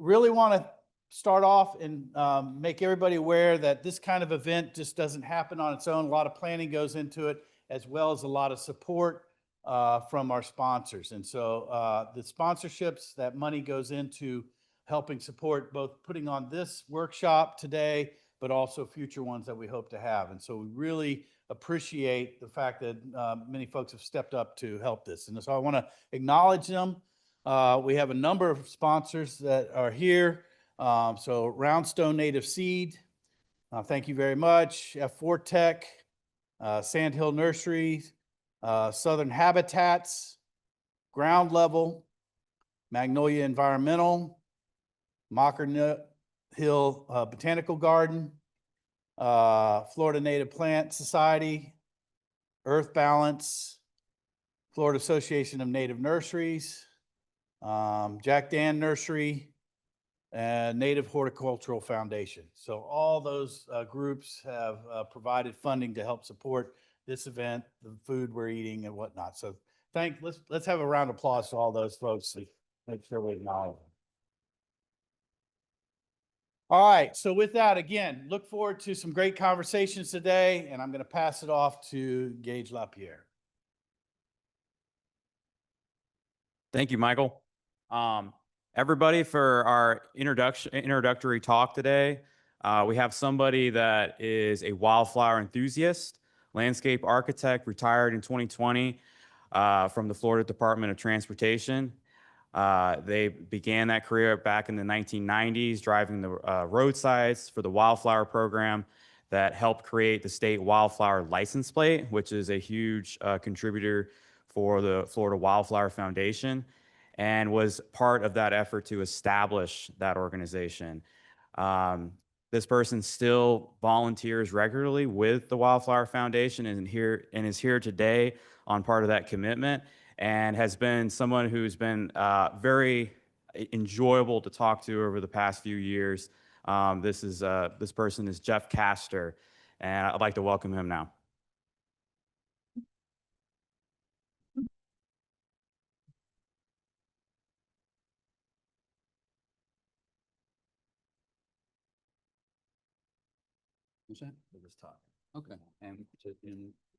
really want to start off and make everybody aware that this kind of event just doesn't happen on its own. A lot of planning goes into it, as well as a lot of support from our sponsors. And so the sponsorships, that money goes into helping support both putting on this workshop today, but also future ones that we hope to have. And so we really appreciate the fact that many folks have stepped up to help this. And so I want to acknowledge them. We have a number of sponsors that are here. So Roundstone Native Seed, thank you very much. F4 Tech, Sandhill Nurseries, Southern Habitats, Ground Level, Magnolia Environmental, Mockernut Hill Botanical Garden, Florida Native Plant Society, Earth Balance, Florida Association of Native Nurseries, Jack Dan Nursery, and Native Horticultural Foundation. So all those groups have provided funding to help support this event, the food we're eating and whatnot. So let's have a round of applause to all those folks and make sure we acknowledge them. All right, so with that, again, look forward to some great conversations today, and I'm going to pass it off to Gage LaPierre. Thank you, Michael. Everybody, for our introductory talk today, we have somebody that is a wildflower enthusiast, landscape architect, retired in 2020 from the Florida Department of Transportation. They began that career back in the 1990s, driving the roadsides for the Wildflower program that helped create the state wildflower license plate, which is a huge contributor for the Florida Wildflower Foundation, and was part of that effort to establish that organization. This person still volunteers regularly with the Wildflower Foundation and is here today on part of that commitment, and has been someone who's been very enjoyable to talk to over the past few years. This person is Jeff Castor, and I'd like to welcome him now. What's that? We're just talking. Okay, and to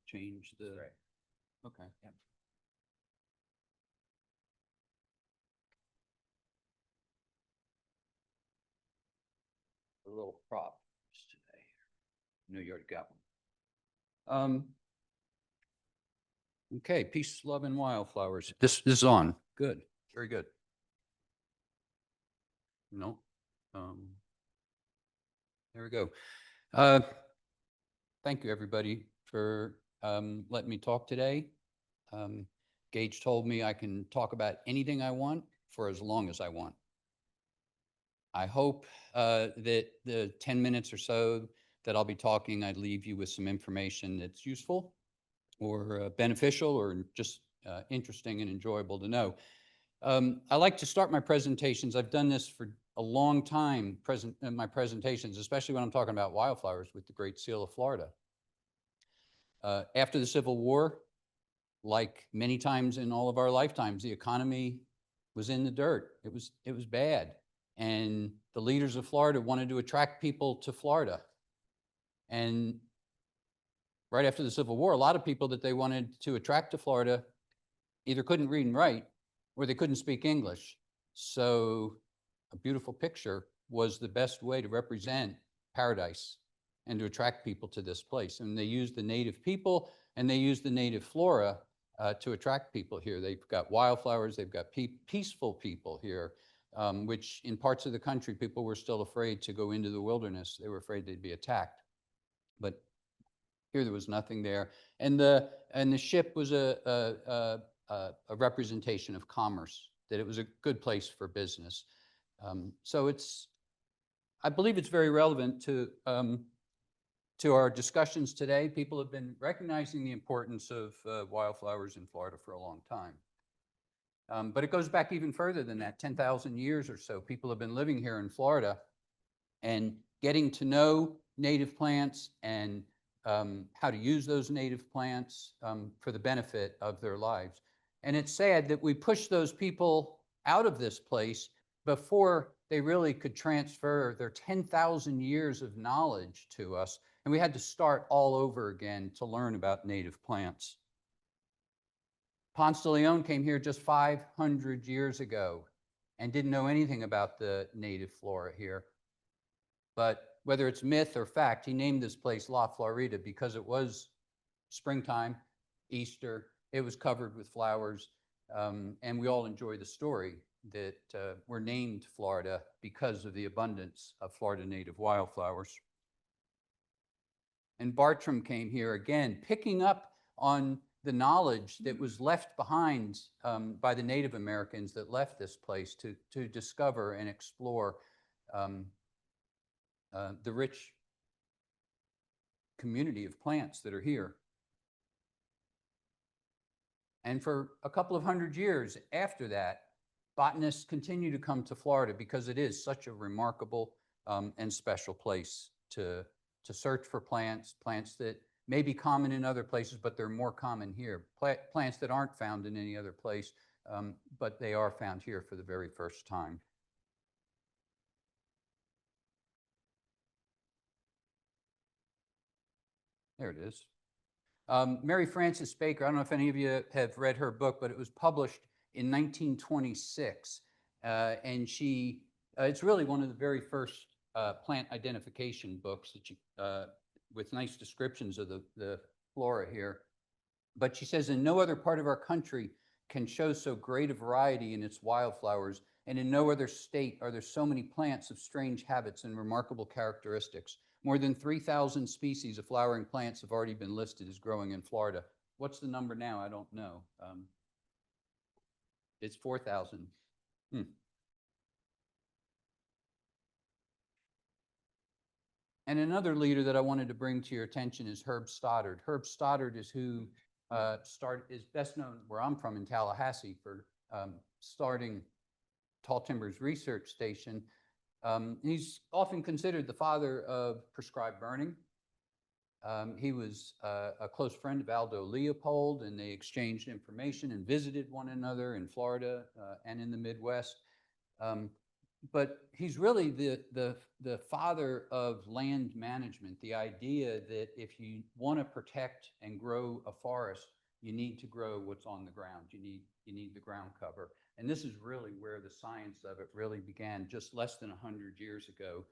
change the. Right. Okay. Yep. A little prop today. No, you already got one. Okay, peace, love, and wildflowers. This is on. Good, very good. No. There we go. Thank you, everybody, for letting me talk today. Gage told me I can talk about anything I want for as long as I want. I hope that the 10 minutes or so that I'll be talking, I'd leave you with some information that's useful or beneficial or just interesting and enjoyable to know. I like to start my presentations. I've done this for a long time, my presentations, especially when I'm talking about wildflowers, with the Great Seal of Florida. After the Civil War, like many times in all of our lifetimes, the economy was in the dirt. It was bad. And the leaders of Florida wanted to attract people to Florida. And right after the Civil War, a lot of people that they wanted to attract to Florida either couldn't read and write or they couldn't speak English. So a beautiful picture was the best way to represent paradise and to attract people to this place. And they used the native people and they used the native flora to attract people here. They've got wildflowers, they've got peaceful people here, which in parts of the country, people were still afraid to go into the wilderness. They were afraid they'd be attacked. But here there was nothing there. And the ship was a representation of commerce, that it was a good place for business. So I believe it's very relevant to our discussions today. People have been recognizing the importance of wildflowers in Florida for a long time. But it goes back even further than that, 10,000 years or so. People have been living here in Florida and getting to know native plants and how to use those native plants for the benefit of their lives. And it's sad that we push those people out of this place before they really could transfer their 10,000 years of knowledge to us. And we had to start all over again to learn about native plants. Ponce de Leon came here just 500 years ago and didn't know anything about the native flora here. But whether it's myth or fact, he named this place La Florida because it was springtime, Easter, it was covered with flowers, and we all enjoy the story that we're named Florida because of the abundance of Florida native wildflowers. And Bartram came here again, picking up on the knowledge that was left behind by the Native Americans that left this place to discover and explore the rich community of plants that are here. And for a couple of hundred years after that, botanists continue to come to Florida because it is such a remarkable and special place to search for plants that may be common in other places, but they're more common here. Plants that aren't found in any other place, but they are found here for the very first time. There it is. Mary Frances Baker, I don't know if any of you have read her book, but it was published in 1926. And it's really one of the very first plant identification books that you, with nice descriptions of the flora here. But she says, in no other part of our country can show so great a variety in its wildflowers, and in no other state are there so many plants of strange habits and remarkable characteristics. More than 3,000 species of flowering plants have already been listed as growing in Florida. What's the number now? I don't know. It's 4,000. And another leader that I wanted to bring to your attention is Herb Stoddard. Herb Stoddard is who is best known where I'm from in Tallahassee for starting Tall Timbers Research Station. He's often considered the father of prescribed burning. He was a close friend of Aldo Leopold, and they exchanged information and visited one another in Florida and in the Midwest. But he's really the father of land management, the idea that if you want to protect and grow a forest, you need to grow what's on the ground. You need the ground cover. And this is really where the science of it really began just less than 100 years ago.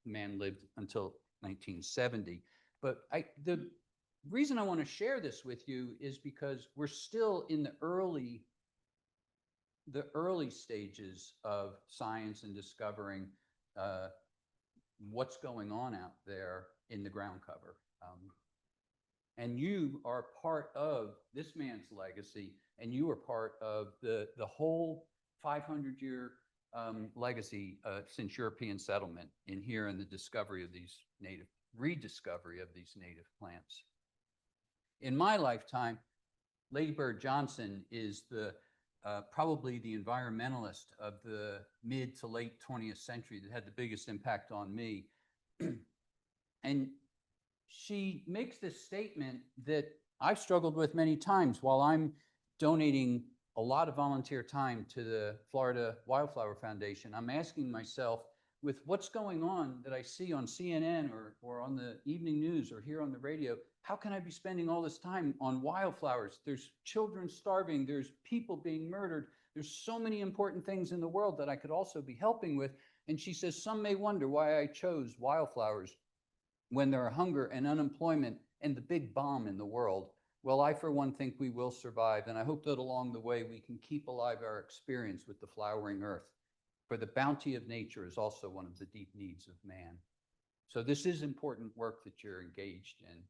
Man lived until 1970. But the reason I want to share this with you is because we're still in the early stages of science and discovering what's going on out there in the ground cover. And you are part of this man's legacy, and you are part of the whole 500-year legacy since European settlement in here and the discovery of these rediscovery of these native plants. In my lifetime, Lady Bird Johnson is probably the environmentalist of the mid to late 20th century that had the biggest impact on me. And she makes this statement that I've struggled with many times while I'm donating a lot of volunteer time to the Florida Wildflower Foundation. I'm asking myself, with what's going on that I see on CNN or on the evening news or here on the radio, how can I be spending all this time on wildflowers? There's children starving, there's people being murdered, there's so many important things in the world that I could also be helping with. And she says, some may wonder why I chose wildflowers when there are hunger and unemployment and the big bomb in the world. Well, I, for one, think we will survive, and I hope that along the way we can keep alive our experience with the flowering earth. For the bounty of nature is also one of the deep needs of man. So this is important work that you're engaged in.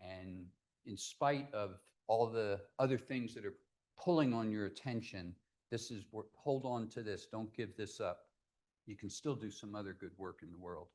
And in spite of all the other things that are pulling on your attention, hold on to this, don't give this up. You can still do some other good work in the world.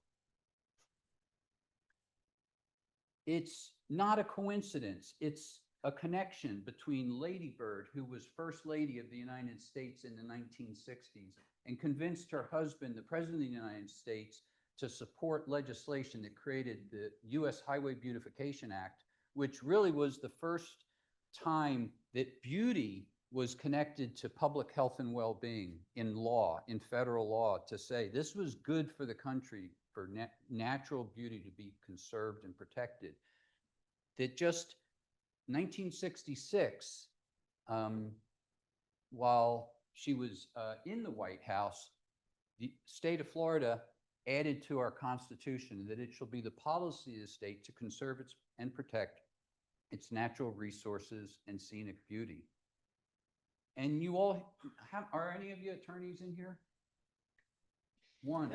It's not a coincidence. It's a connection between Lady Bird, who was First Lady of the United States in the 1960s, and convinced her husband, the President of the United States, to support legislation that created the U.S. Highway Beautification Act, which really was the first time that beauty was connected to public health and well-being in law, in federal law, to say this was good for the country, for natural beauty to be conserved and protected. That just 1966, while she was in the White House, the state of Florida added to our Constitution that it shall be the policy of the state to conserve its and protect its natural resources and scenic beauty. And you all are any of you attorneys in here? One.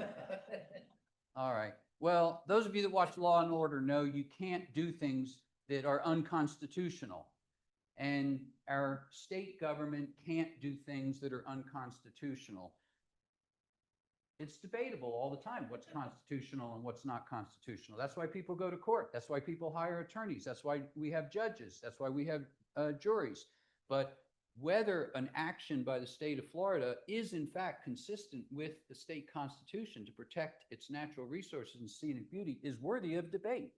All right. Well, those of you that watch Law and Order know you can't do things that are unconstitutional. And our state government can't do things that are unconstitutional. It's debatable all the time what's constitutional and what's not constitutional. That's why people go to court. That's why people hire attorneys. That's why we have judges. That's why we have juries. But whether an action by the state of Florida is in fact consistent with the state constitution to protect its natural resources and scenic beauty is worthy of debate.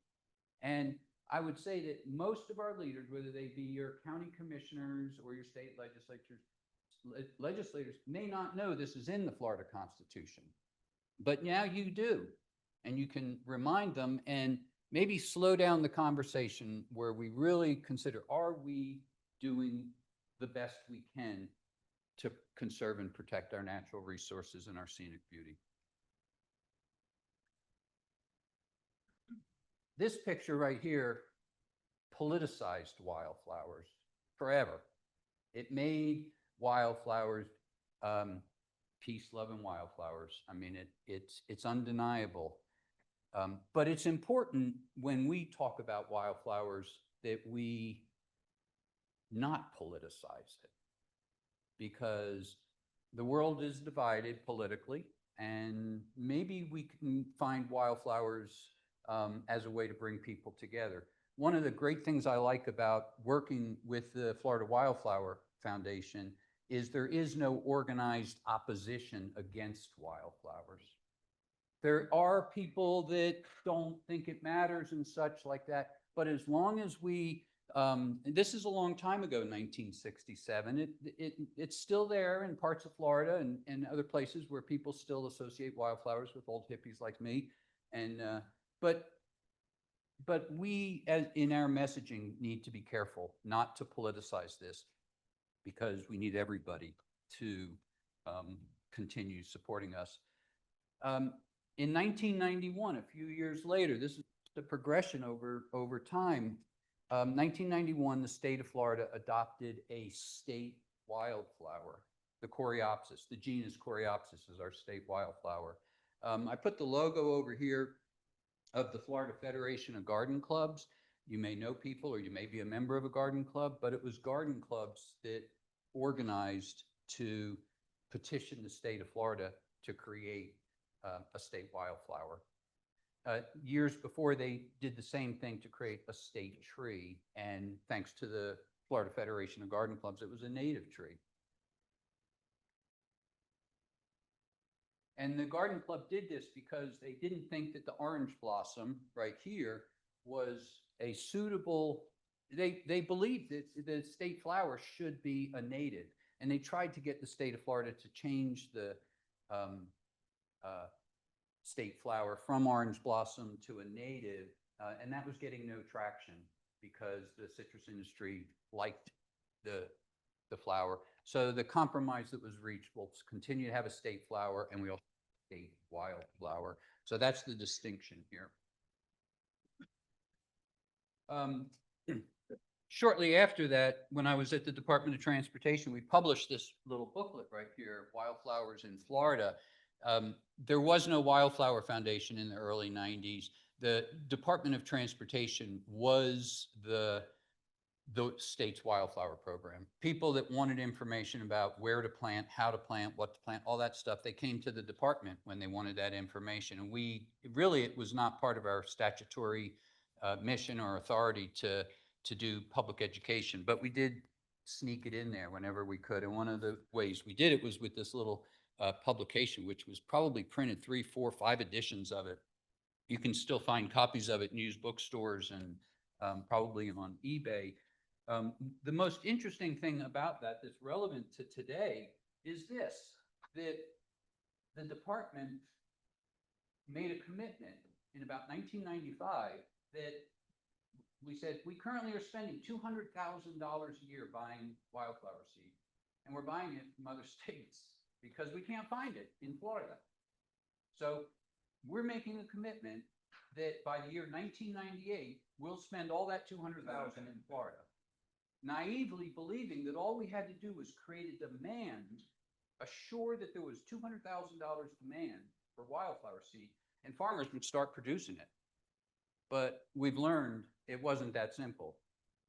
And I would say that most of our leaders, whether they be your county commissioners or your state legislators, may not know this is in the Florida Constitution. But now you do, and you can remind them and maybe slow down the conversation where we really consider, are we doing the best we can to conserve and protect our natural resources and our scenic beauty? This picture right here politicized wildflowers forever. It made wildflowers peace, love, and wildflowers. I mean, it's undeniable. But it's important when we talk about wildflowers that we not politicize it, because the world is divided politically, and maybe we can find wildflowers as a way to bring people together. One of the great things I like about working with the Florida Wildflower Foundation is there is no organized opposition against wildflowers. There are people that don't think it matters and such like that, but as long as we, this is a long time ago, 1967, it's still there in parts of Florida and other places where people still associate wildflowers with old hippies like me. And, but we, as in our messaging, need to be careful not to politicize this, because we need everybody to continue supporting us. In 1991, a few years later, this is the progression over time. 1991, the state of Florida adopted a state wildflower, the Coreopsis. The genus Coreopsis is our state wildflower. I put the logo over here of the Florida Federation of Garden Clubs. You may know people, or you may be a member of a garden club, but it was garden clubs that organized to petition the state of Florida to create a state wildflower. Years before, they did the same thing to create a state tree, and thanks to the Florida Federation of Garden Clubs, it was a native tree. And the garden club did this because they didn't think that the orange blossom right here was a suitable, they believed that the state flower should be a native. And they tried to get the state of Florida to change the state flower from orange blossom to a native. And that was getting no traction because the citrus industry liked the flower. So the compromise that was reached will continue to have a state flower, and we also have a state wildflower. So that's the distinction here. Shortly after that, when I was at the Department of Transportation, we published this little booklet right here, Wildflowers in Florida. There was no Wildflower Foundation in the early 90s. The Department of Transportation was the state's wildflower program. People that wanted information about where to plant, how to plant, what to plant, all that stuff, they came to the department when they wanted that information. And it was not part of our statutory mission or authority to do public education, but we did sneak it in there whenever we could. And one of the ways we did it was with this little publication, which was probably printed 3, 4, 5 editions of it. You can still find copies of it in used bookstores and probably on eBay. The most interesting thing about that that's relevant to today is this, that the department made a commitment in about 1995 that we said, we currently are spending $200,000 a year buying wildflower seed, and we're buying it from other states because we can't find it in Florida. So we're making a commitment that by the year 1998, we'll spend all that $200,000 in Florida, naively believing that all we had to do was create a demand, assure that there was $200,000 demand for wildflower seed, and farmers would start producing it. But we've learned it wasn't that simple.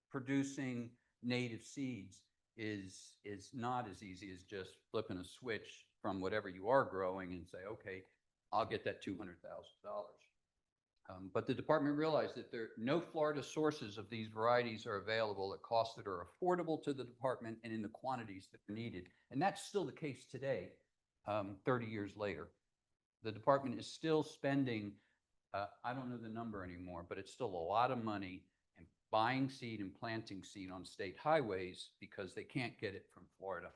Producing native seeds is not as easy as just flipping a switch from whatever you are growing and say, okay, I'll get that $200,000. But the department realized that no Florida sources of these varieties are available at costs that are affordable to the department and in the quantities that are needed. And that's still the case today, 30 years later. The department is still spending, I don't know the number anymore, but it's still a lot of money in buying seed and planting seed on state highways because they can't get it from Florida.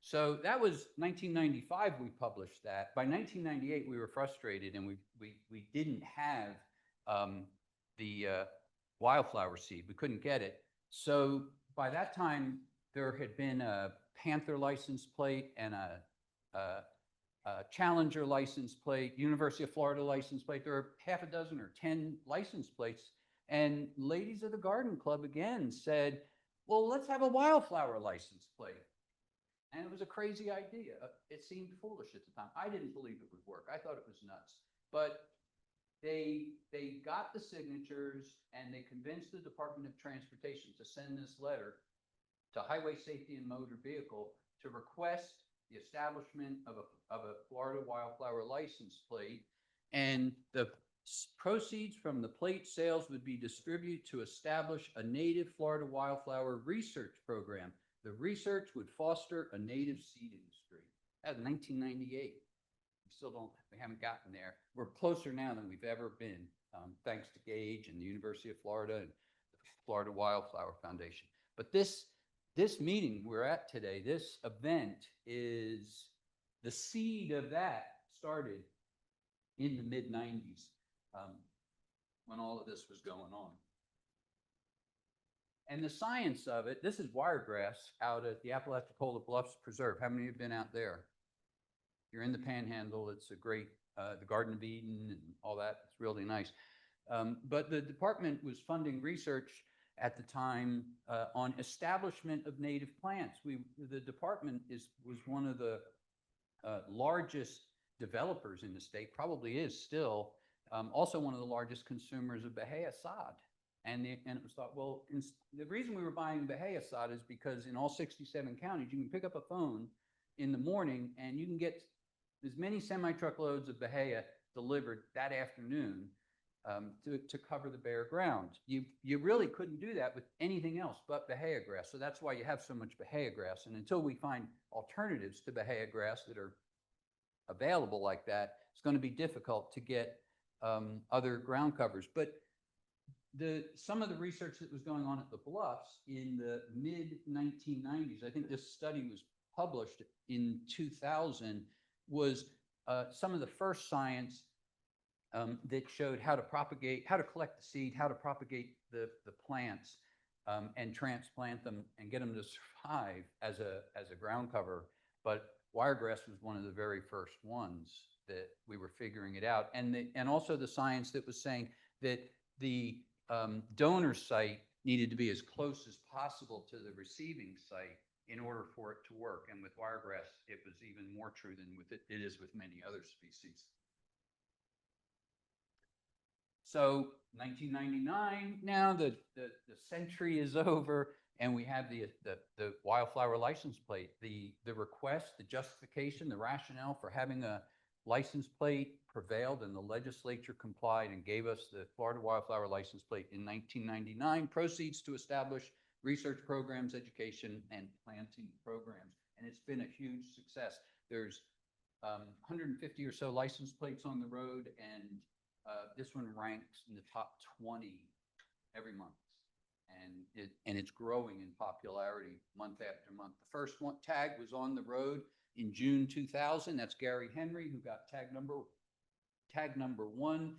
So that was 1995 we published that. By 1998 we were frustrated and we didn't have the wildflower seed. We couldn't get it. So by that time there had been a Panther license plate and a Challenger license plate, University of Florida license plate. There are half a dozen or 10 license plates. And ladies of the Garden Club again said, well, let's have a wildflower license plate. And it was a crazy idea. It seemed foolish at the time. I didn't believe it would work. I thought it was nuts. But they got the signatures and they convinced the Department of Transportation to send this letter to Highway Safety and Motor Vehicle to request the establishment of a Florida wildflower license plate. And the proceeds from the plate sales would be distributed to establish a native Florida wildflower research program. The research would foster a native seed industry. That was 1998. We haven't gotten there. We're closer now than we've ever been, thanks to Gage and the University of Florida and the Florida Wildflower Foundation. But this meeting we're at today, this event is the seed of that started in the mid-90s when all of this was going on. And the science of it, this is wiregrass out at the Apalachicola Bluffs Preserve. How many have been out there? You're in the Panhandle. It's a great, the Garden of Eden and all that. It's really nice. But the department was funding research at the time on establishment of native plants. The department was one of the largest developers in the state, probably is still, also one of the largest consumers of Bahia sod. And it was thought, well, the reason we were buying Bahia sod is because in all 67 counties, you can pick up a phone in the morning and you can get as many semi-truckloads of Bahia delivered that afternoon to cover the bare ground. You really couldn't do that with anything else but Bahia grass. So that's why you have so much Bahia grass. And until we find alternatives to Bahia grass that are available like that, it's going to be difficult to get other ground covers. But some of the research that was going on at the Bluffs in the mid-1990s, I think this study was published in 2000, was some of the first science that showed how to collect the seed, how to propagate the plants and transplant them and get them to survive as a ground cover. But wiregrass was one of the very first ones that we were figuring it out. And also the science that was saying that the donor site needed to be as close as possible to the receiving site in order for it to work. And with wiregrass, it was even more true than it is with many other species. So 1999, now the century is over, and we have the wildflower license plate. The request, the justification, the rationale for having a license plate prevailed, and the legislature complied and gave us the Florida Wildflower License Plate in 1999. Proceeds to establish research programs, education, and planting programs. And it's been a huge success. There's 150 or so license plates on the road, and this one ranks in the top 20 every month. and it's growing in popularity month after month. The first one tag was on the road in June 2000. That's Gary Henry, who got tag number one.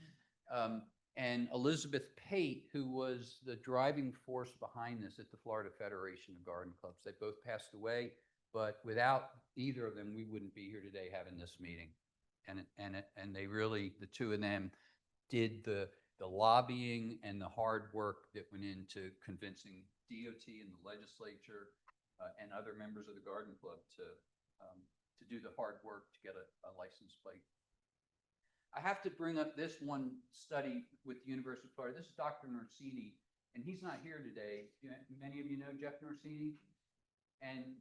And Elizabeth Pate, who was the driving force behind this at the Florida Federation of Garden Clubs. They both passed away, but without either of them, we wouldn't be here today having this meeting. And they really, the two of them, did the lobbying and the hard work that went into convincing DOT and the legislature and other members of the Garden Club to do the hard work to get a license plate. I have to bring up this one study with the University of Florida. This is Dr. Norsini, and he's not here today. Many of you know Jeff Norsini. And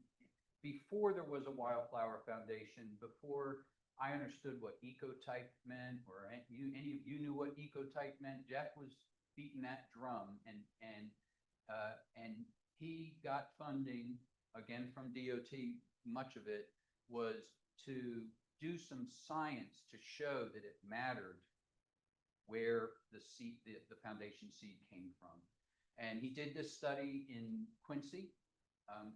before there was a Wildflower Foundation, before I understood what ecotype meant, or any of you knew what ecotype meant, Jeff was beating that drum, and he got funding again from DOT. Much of it was to do some science to show that it mattered where the seed, the foundation seed came from. And he did this study in Quincy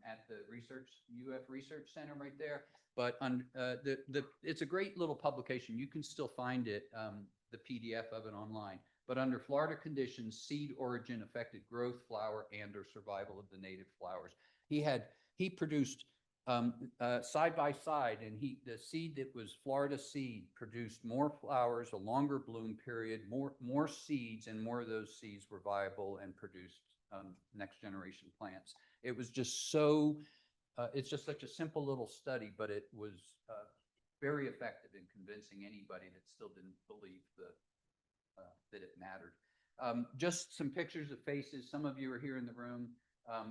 at the UF Research Center right there. But it's a great little publication. You can still find it, the PDF of it online. But under Florida conditions, seed origin affected growth, flower, and or survival of the native flowers. He produced side by side, and the seed that was Florida seed produced more flowers, a longer bloom period, more seeds, and more of those seeds were viable and produced next generation plants. It was just so, it's just such a simple little study, but it was very effective in convincing anybody that still didn't believe that it mattered. Just some pictures of faces. Some of you are here in the room.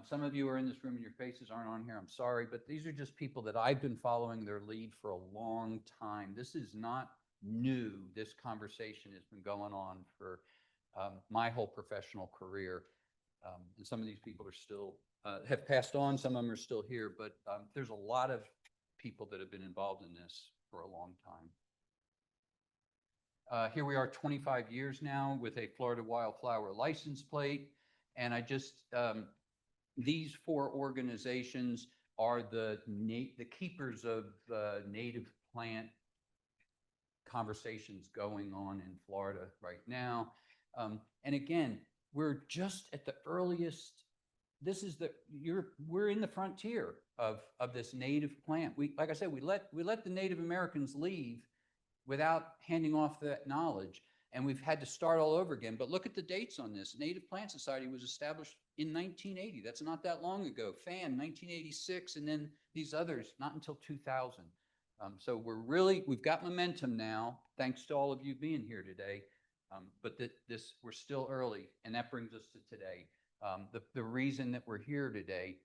Some of you are in this room and your faces aren't on here. I'm sorry, but these are just people that I've been following their lead for a long time. This is not new. This conversation has been going on for my whole professional career. And some of these people are still, have passed on. Some of them are still here, but there's a lot of people that have been involved in this for a long time. Here we are 25 years now with a Florida Wildflower license plate. And I just, these four organizations are the keepers of native plant conversations going on in Florida right now. And again, we're just at the earliest, we're in the frontier of this native plant. Like I said, we let the Native Americans leave without handing off that knowledge. And we've had to start all over again. But look at the dates on this. Native Plant Society was established in 1980. That's not that long ago. FAN, 1986, and then these others, not until 2000. So we've got momentum now, thanks to all of you being here today. But we're still early, and that brings us to today. The reason that we're here today,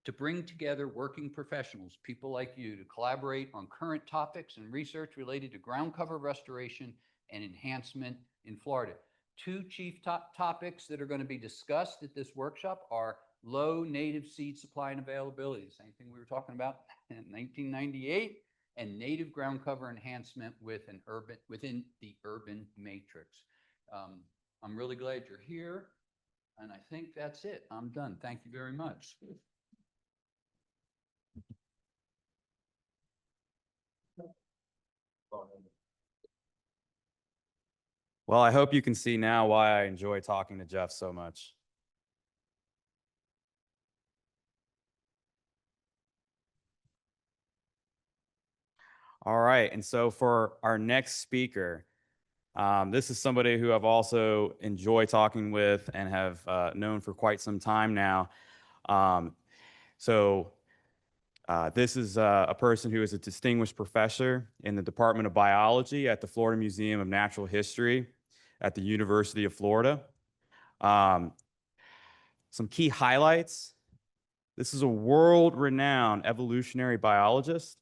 to bring together working professionals, people like you, to collaborate on current topics and research related to ground cover restoration and enhancement in Florida. Two chief topics that are going to be discussed at this workshop are low native seed supply and availability, the same thing we were talking about in 1998, and native ground cover enhancement within the urban matrix. I'm really glad you're here, and I think that's it. I'm done. Thank you very much. Well, I hope you can see now why I enjoy talking to Jeff so much. All right, and so for our next speaker, this is somebody who I've also enjoyed talking with and have known for quite some time now. This is a person who is a distinguished professor in the Department of Biology at the Florida Museum of Natural History at the University of Florida. Some key highlights. This is a world-renowned evolutionary biologist,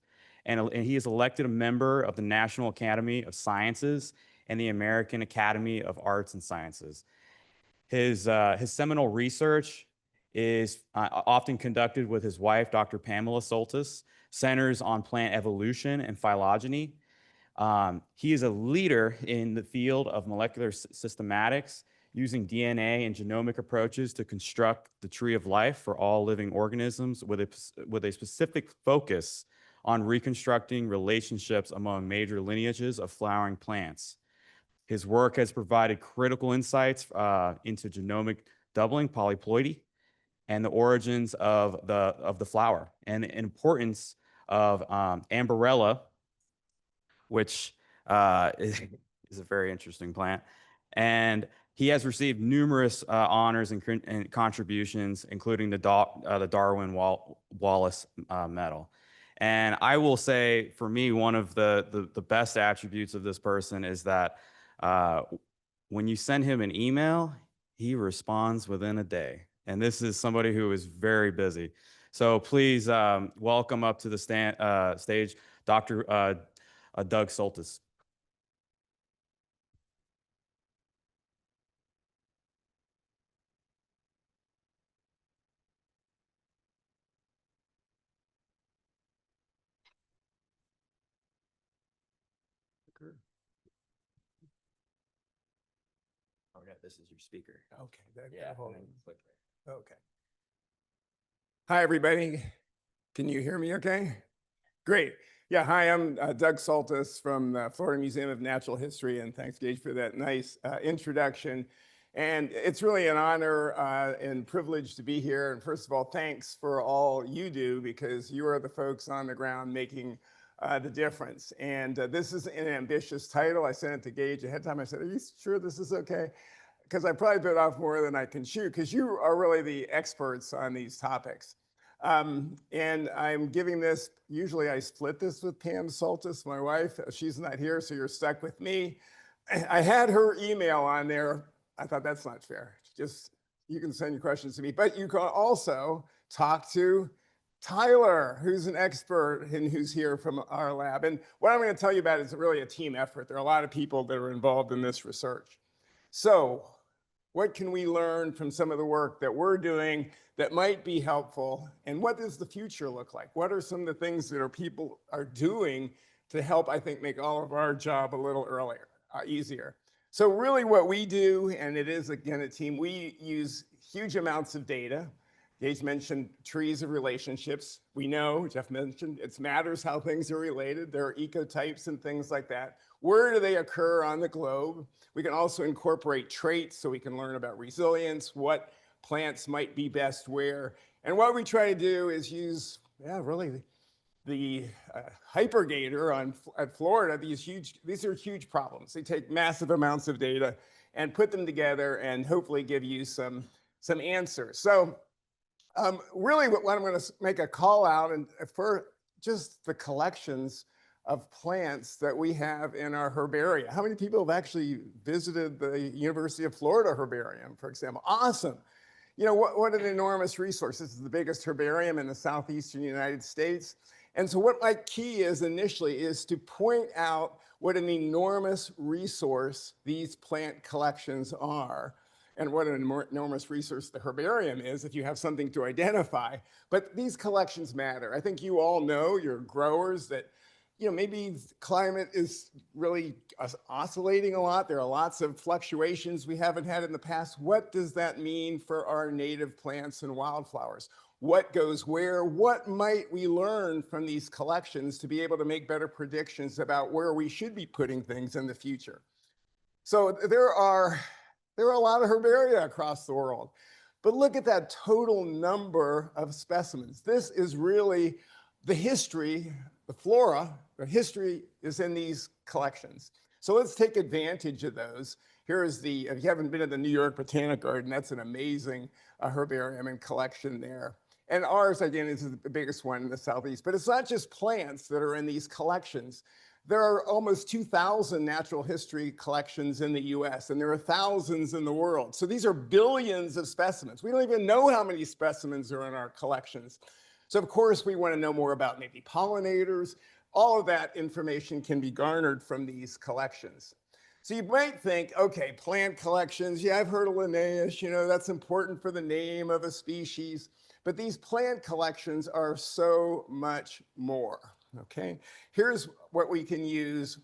and he is elected a member of the National Academy of Sciences and the American Academy of Arts and Sciences. His seminal research is often conducted with his wife, Dr. Pamela Soltis, centers on plant evolution and phylogeny. He is a leader in the field of molecular systematics using DNA and genomic approaches to construct the tree of life for all living organisms with a specific focus on reconstructing relationships among major lineages of flowering plants. His work has provided critical insights into genomic doubling, polyploidy, and the origins of the flower, and the importance of Ambarella, which is a very interesting plant. And he has received numerous honors and contributions, including the Darwin Wallace Medal. And I will say, for me, one of the best attributes of this person is that when you send him an email, he responds within a day. And this is somebody who is very busy. So please welcome up to the stage Dr. Doug Soltis. Oh yeah, this is your speaker. Okay. Yeah. Hold on. Okay. Hi, everybody. Can you hear me okay? Great. Yeah, hi, I'm Doug Soltis from the Florida Museum of Natural History, and thanks, Gage, for that nice introduction. And it's really an honor and privilege to be here. And first of all, thanks for all you do, because you are the folks on the ground making the difference. And this is an ambitious title. I sent it to Gage ahead of time. I said, are you sure this is okay? Because I probably bit off more than I can chew, because you are really the experts on these topics. And I'm giving this, usually I split this with Pam Soltis, my wife. She's not here, so you're stuck with me. I had her email on there. I thought, that's not fair. Just, you can send your questions to me, but you can also talk to Tyler, who's an expert and who's here from our lab. And what I'm going to tell you about is really a team effort. There are a lot of people that are involved in this research. So what can we learn from some of the work that we're doing that might be helpful? And what does the future look like? What are some of the things that people are doing to help, I think, make all of our job a little easier? So really what we do, and it is, again, a team, we use huge amounts of data. Gage mentioned trees of relationships. We know, Jeff mentioned, it matters how things are related. There are ecotypes and things like that. Where do they occur on the globe? We can also incorporate traits so we can learn about resilience, what plants might be best where. And what we try to do is use, really the hypergator at Florida. These are huge problems. They take massive amounts of data and put them together and hopefully give you some answers. So really what I'm going to make a call out and for just the collections of plants that we have in our herbaria. How many people have actually visited the University of Florida herbarium, for example? Awesome. You know, what an enormous resource. This is the biggest herbarium in the southeastern United States. And so what my key is initially is to point out what an enormous resource these plant collections are, and what an enormous resource the herbarium is if you have something to identify. But these collections matter. I think you all know, you're growers, that maybe climate is really oscillating a lot. There are lots of fluctuations we haven't had in the past. What does that mean for our native plants and wildflowers? What goes where? What might we learn from these collections to be able to make better predictions about where we should be putting things in the future? So there are a lot of herbaria across the world, but look at that total number of specimens. This is really the history, the flora, the history is in these collections. So let's take advantage of those. Here is if you haven't been to the New York Botanical Garden, that's an amazing herbarium and collection there. And ours, again, is the biggest one in the Southeast. But it's not just plants that are in these collections. There are almost 2,000 natural history collections in the US, and there are thousands in the world. So these are billions of specimens. We don't even know how many specimens are in our collections. So of course, we want to know more about maybe pollinators. All of that information can be garnered from these collections. So you might think, okay, plant collections, yeah, I've heard of Linnaeus, that's important for the name of a species. But these plant collections are so much more, okay? Here's what we can use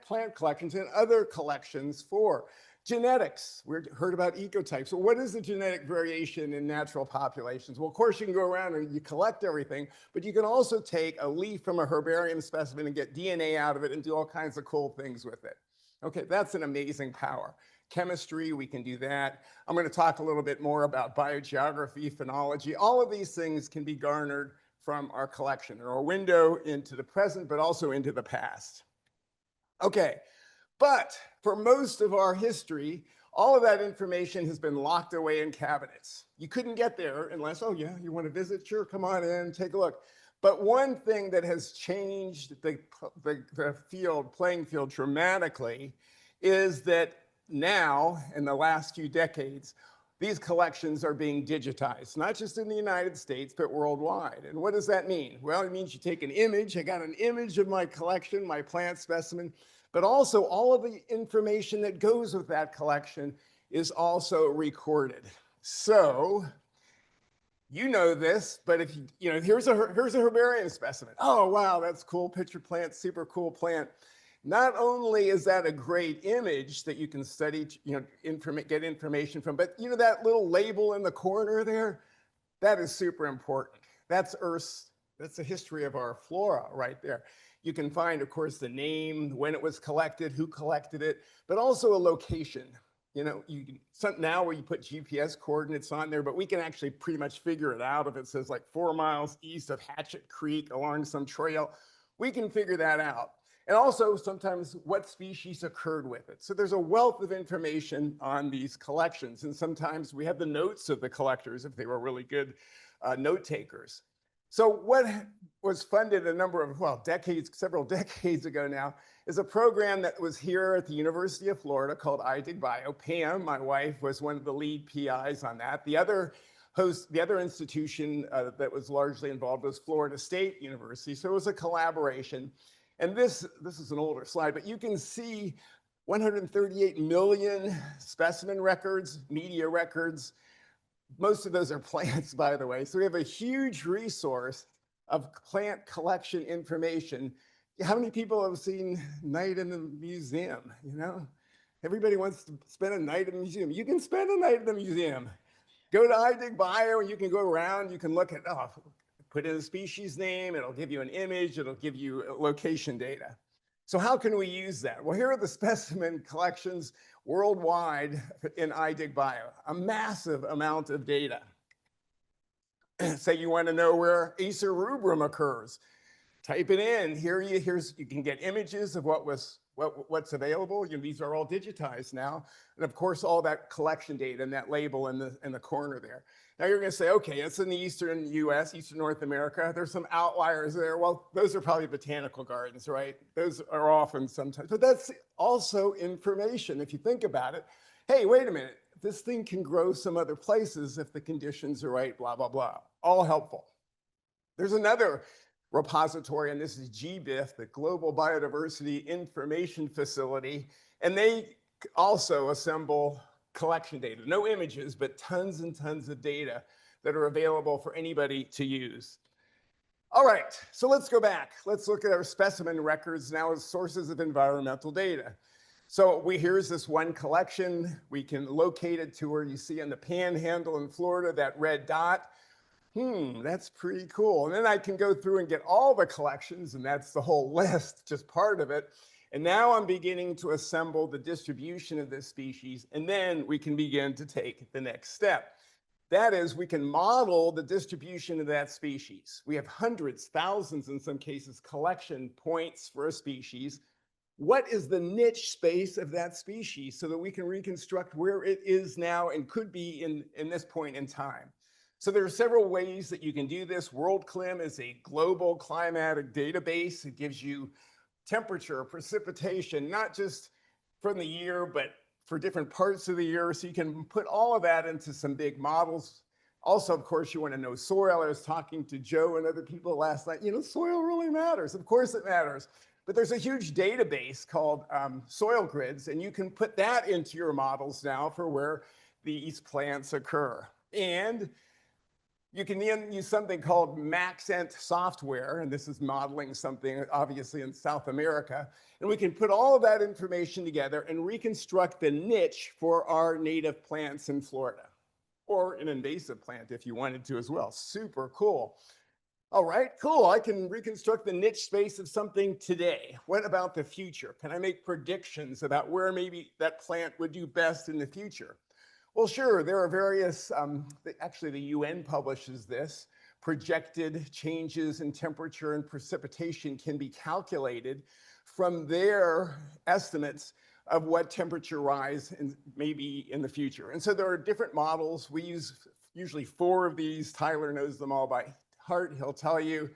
plant collections and other collections for. Genetics, we heard about ecotypes. So what is the genetic variation in natural populations? Well, of course, you can go around and you collect everything, but you can also take a leaf from a herbarium specimen and get DNA out of it and do all kinds of cool things with it. Okay, that's an amazing power. Chemistry, we can do that. I'm going to talk a little bit more about biogeography, phenology. All of these things can be garnered from our collection, or a window into the present, but also into the past. Okay. But for most of our history, all of that information has been locked away in cabinets. You couldn't get there unless, oh yeah, you want to visit? Sure, come on in, take a look. But one thing that has changed the playing field dramatically is that now, in the last few decades, these collections are being digitized, not just in the United States, but worldwide. And what does that mean? Well, it means you take an image. I got an image of my collection, my plant specimen, but also all of the information that goes with that collection is also recorded. So you know this, but if here's a herbarium specimen. Oh, wow, that's cool. Picture plant, super cool plant. Not only is that a great image that you can study, get information from, but that little label in the corner there, that is super important. That's Earth's, that's the history of our flora right there. You can find, of course, the name, when it was collected, who collected it, but also a location. Now where you put GPS coordinates on there, but we can actually pretty much figure it out. If it says like 4 miles east of Hatchet Creek along some trail, we can figure that out. And also sometimes what species occurred with it. So there's a wealth of information on these collections. And sometimes we have the notes of the collectors if they were really good note takers. So what was funded several decades ago now, is a program that was here at the University of Florida called iDigBio. Pam, my wife, was one of the lead PIs on that. The other institution that was largely involved was Florida State University. So it was a collaboration. And this is an older slide, but you can see 138 million specimen records, media records. Most of those are plants, by the way. So we have a huge resource of plant collection information. How many people have seen Night in the Museum? Everybody wants to spend a night in the museum. You can spend a night in the museum. Go to iDigBio and you can go around, you can look at, put in a species name, it'll give you an image, it'll give you location data. So how can we use that? Well, here are the specimen collections worldwide in iDigBio, a massive amount of data. Say you want to know where Acer rubrum occurs. Type it in. You can get images of what's available. These are all digitized now. And of course, all that collection data and that label in the corner there. Now you're going to say, okay, it's in the Eastern US, Eastern North America. There's some outliers there. Well, those are probably botanical gardens, right? Those are often sometimes, but that's also information. If you think about it, hey, wait a minute, this thing can grow some other places if the conditions are right, blah, blah, blah. All helpful. There's another repository, and this is GBIF, the Global Biodiversity Information Facility, and they also assemble collection data. No images, but tons and tons of data that are available for anybody to use. All right, so let's go back. Let's look at our specimen records now as sources of environmental data. So here's this one collection. We can locate it to where you see in the Panhandle in Florida, that red dot. That's pretty cool. And then I can go through and get all the collections, and that's the whole list, just part of it. And now I'm beginning to assemble the distribution of this species, and then we can begin to take the next step. That is, we can model the distribution of that species. We have hundreds, thousands in some cases, collection points for a species. What is the niche space of that species so that we can reconstruct where it is now and could be in this point in time? So there are several ways that you can do this. WorldClim is a global climatic database. It gives you temperature, precipitation, not just from the year, but for different parts of the year. So you can put all of that into some big models. Also, of course, you want to know soil. I was talking to Joe and other people last night. Soil really matters. Of course it matters. But there's a huge database called soil grids, and you can put that into your models now for where these plants occur. And You can then use something called Maxent software, and this is modeling something obviously in South America. And we can put all of that information together and reconstruct the niche for our native plants in Florida, or an invasive plant if you wanted to as well. Super cool. All right, cool. I can reconstruct the niche space of something today. What about the future? Can I make predictions about where maybe that plant would do best in the future? Well, sure, there are various, actually the UN publishes this, projected changes in temperature and precipitation can be calculated from their estimates of what temperature rise maybe in the future. And so there are different models. We use usually 4 of these. Tyler knows them all by heart, he'll tell you.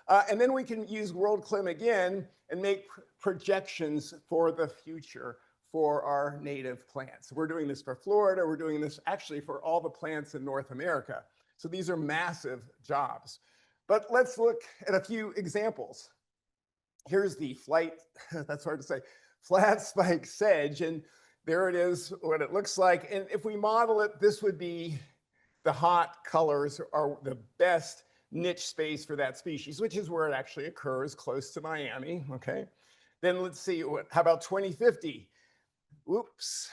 And then we can use WorldClim again and make projections for the future for our native plants. We're doing this for Florida. We're doing this actually for all the plants in North America. So these are massive jobs. But let's look at a few examples. Here's the that's hard to say, flat spike sedge. And there it is, what it looks like. And if we model it, this would be the hot colors are the best niche space for that species, which is where it actually occurs, close to Miami, okay? Then let's see, how about 2050? Oops.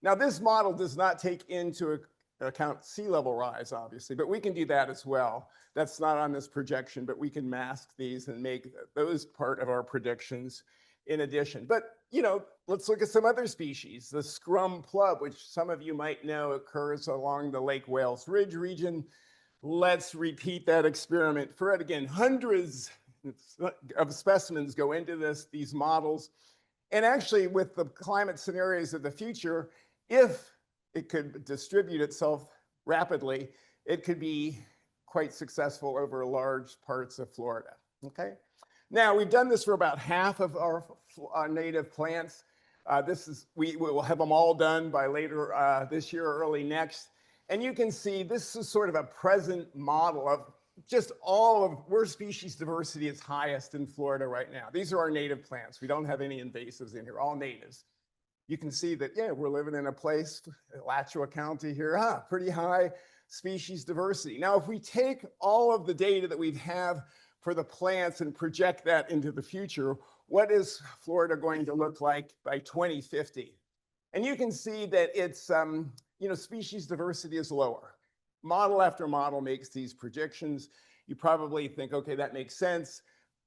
Now this model does not take into account sea level rise, obviously, but we can do that as well. That's not on this projection, but we can mask these and make those part of our predictions in addition. But, you know, let's look at some other species. The scrum plub, which some of you might know occurs along the Lake Wales Ridge region. Let's repeat that experiment. For it again, hundreds of specimens go into these models. And actually, with the climate scenarios of the future, if it could distribute itself rapidly, it could be quite successful over large parts of Florida, okay? Now, we've done this for about half of our native plants. We will have them all done by later this year or early next. And you can see this is sort of a present model of just all of where species diversity is highest in Florida right now. These are our native plants. We don't have any invasives in here, all natives. You can see that, yeah, we're living in a place, Alachua County here, pretty high species diversity. Now, if we take all of the data that we have for the plants and project that into the future, what is Florida going to look like by 2050? And you can see that it's, you know, species diversity is lower. Model after model makes these predictions. You probably think, okay, that makes sense.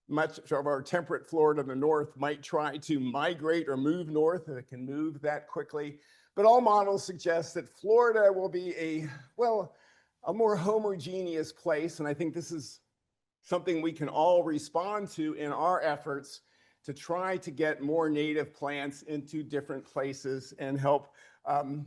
Much of our temperate Florida in the north might try to migrate or move north, and it can move that quickly. But all models suggest that Florida will be a more homogeneous place. And I think this is something we can all respond to in our efforts to try to get more native plants into different places and help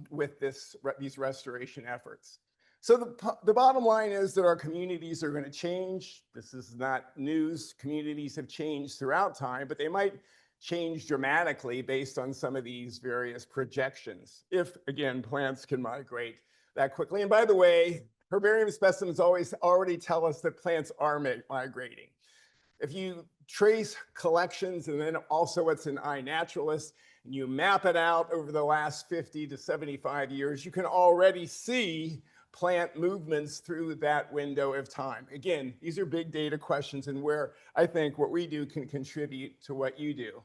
with these restoration efforts. So the bottom line is that our communities are going to change. This is not news. Communities have changed throughout time, but they might change dramatically based on some of these various projections, if, again, plants can migrate that quickly. And by the way, herbarium specimens already tell us that plants are migrating. If you trace collections and then also what's in iNaturalist, and you map it out over the last 50 to 75 years, you can already see plant movements through that window of time. Again, these are big data questions and where I think what we do can contribute to what you do.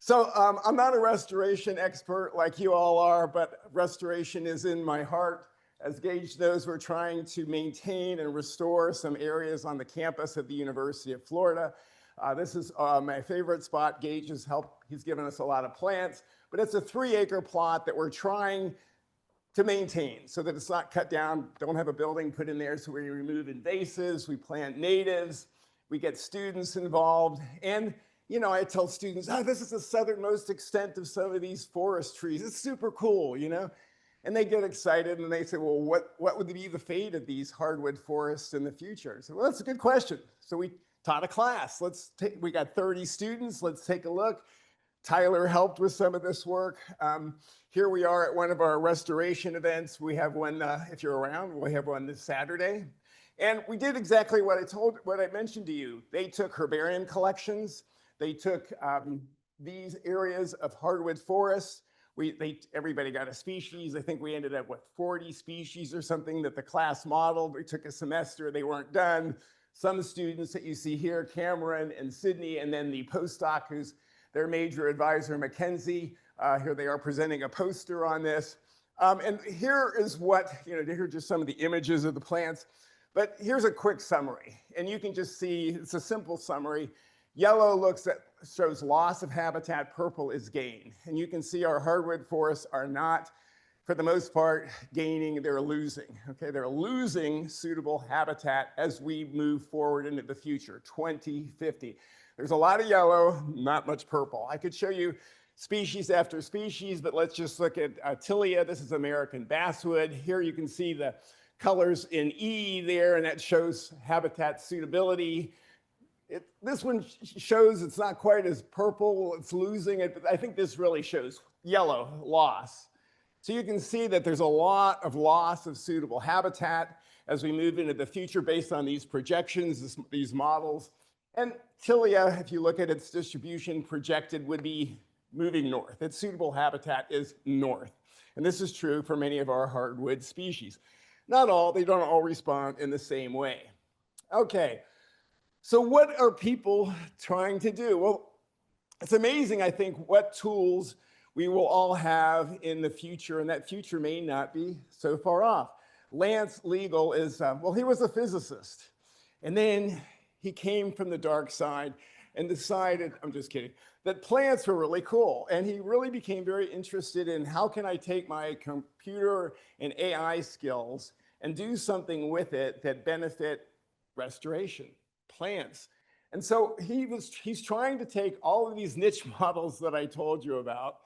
So I'm not a restoration expert like you all are, but restoration is in my heart. As Gage knows, we're trying to maintain and restore some areas on the campus of the University of Florida. This is my favorite spot. Gage has helped, he's given us a lot of plants, but it's a 3-acre plot that we're trying to maintain so that it's not cut down, don't have a building put in there. So we remove invasives, we plant natives, we get students involved. And, you know, I tell students, this is the southernmost extent of some of these forest trees. It's super cool, you know? And they get excited and they say, well, what would be the fate of these hardwood forests in the future? So, well, that's a good question. So we taught a class. We got 30 students. Let's take a look. Tyler helped with some of this work. Here we are at one of our restoration events. We have one, if you're around, we have one this Saturday. And we did exactly what I mentioned to you. They took herbarium collections. They took these areas of hardwood forests. everybody got a species. I think we ended up with 40 species or something that the class modeled. We took a semester, they weren't done. Some students that you see here, Cameron and Sydney, and then the postdoc who's their major advisor, Mackenzie. Here they are presenting a poster on this. And here is what, here are just some of the images of the plants. But here's a quick summary. And you can just see, it's a simple summary. Yellow shows loss of habitat, purple is gain. And you can see our hardwood forests are not, for the most part, gaining, they're losing. Okay, they're losing suitable habitat as we move forward into the future, 2050. There's a lot of yellow, not much purple. I could show you species after species, but let's just look at Tilia. This is American basswood. Here you can see the colors in E there, and that shows habitat suitability. This one shows it's not quite as purple, it's losing it, but I think this really shows yellow loss. So you can see that there's a lot of loss of suitable habitat as we move into the future based on these projections, these models. And Tilia, if you look at its distribution projected, would be moving north. Its suitable habitat is north. And this is true for many of our hardwood species. Not all, they don't all respond in the same way. Okay. So what are people trying to do? Well, it's amazing, I think, what tools we will all have in the future, and that future may not be so far off. Lance Legal is, well, he was a physicist, and then he came from the dark side and decided, I'm just kidding, that plants were really cool. And he really became very interested in how can I take my computer and AI skills and do something with it that benefit restoration, plants. And so he's trying to take all of these niche models that I told you about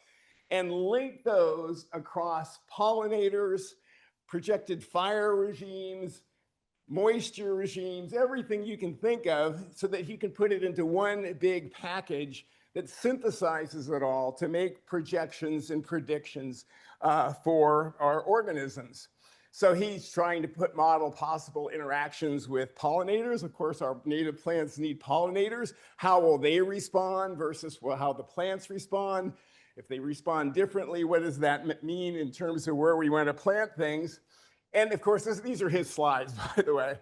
and link those across pollinators, projected fire regimes, moisture regimes, everything you can think of, so that you can put it into one big package that synthesizes it all to make projections and predictions for our organisms. So he's trying to model possible interactions with pollinators. Of course, our native plants need pollinators. How will they respond versus how the plants respond? If they respond differently, what does that mean in terms of where we want to plant things? And of course, these are his slides, by the way.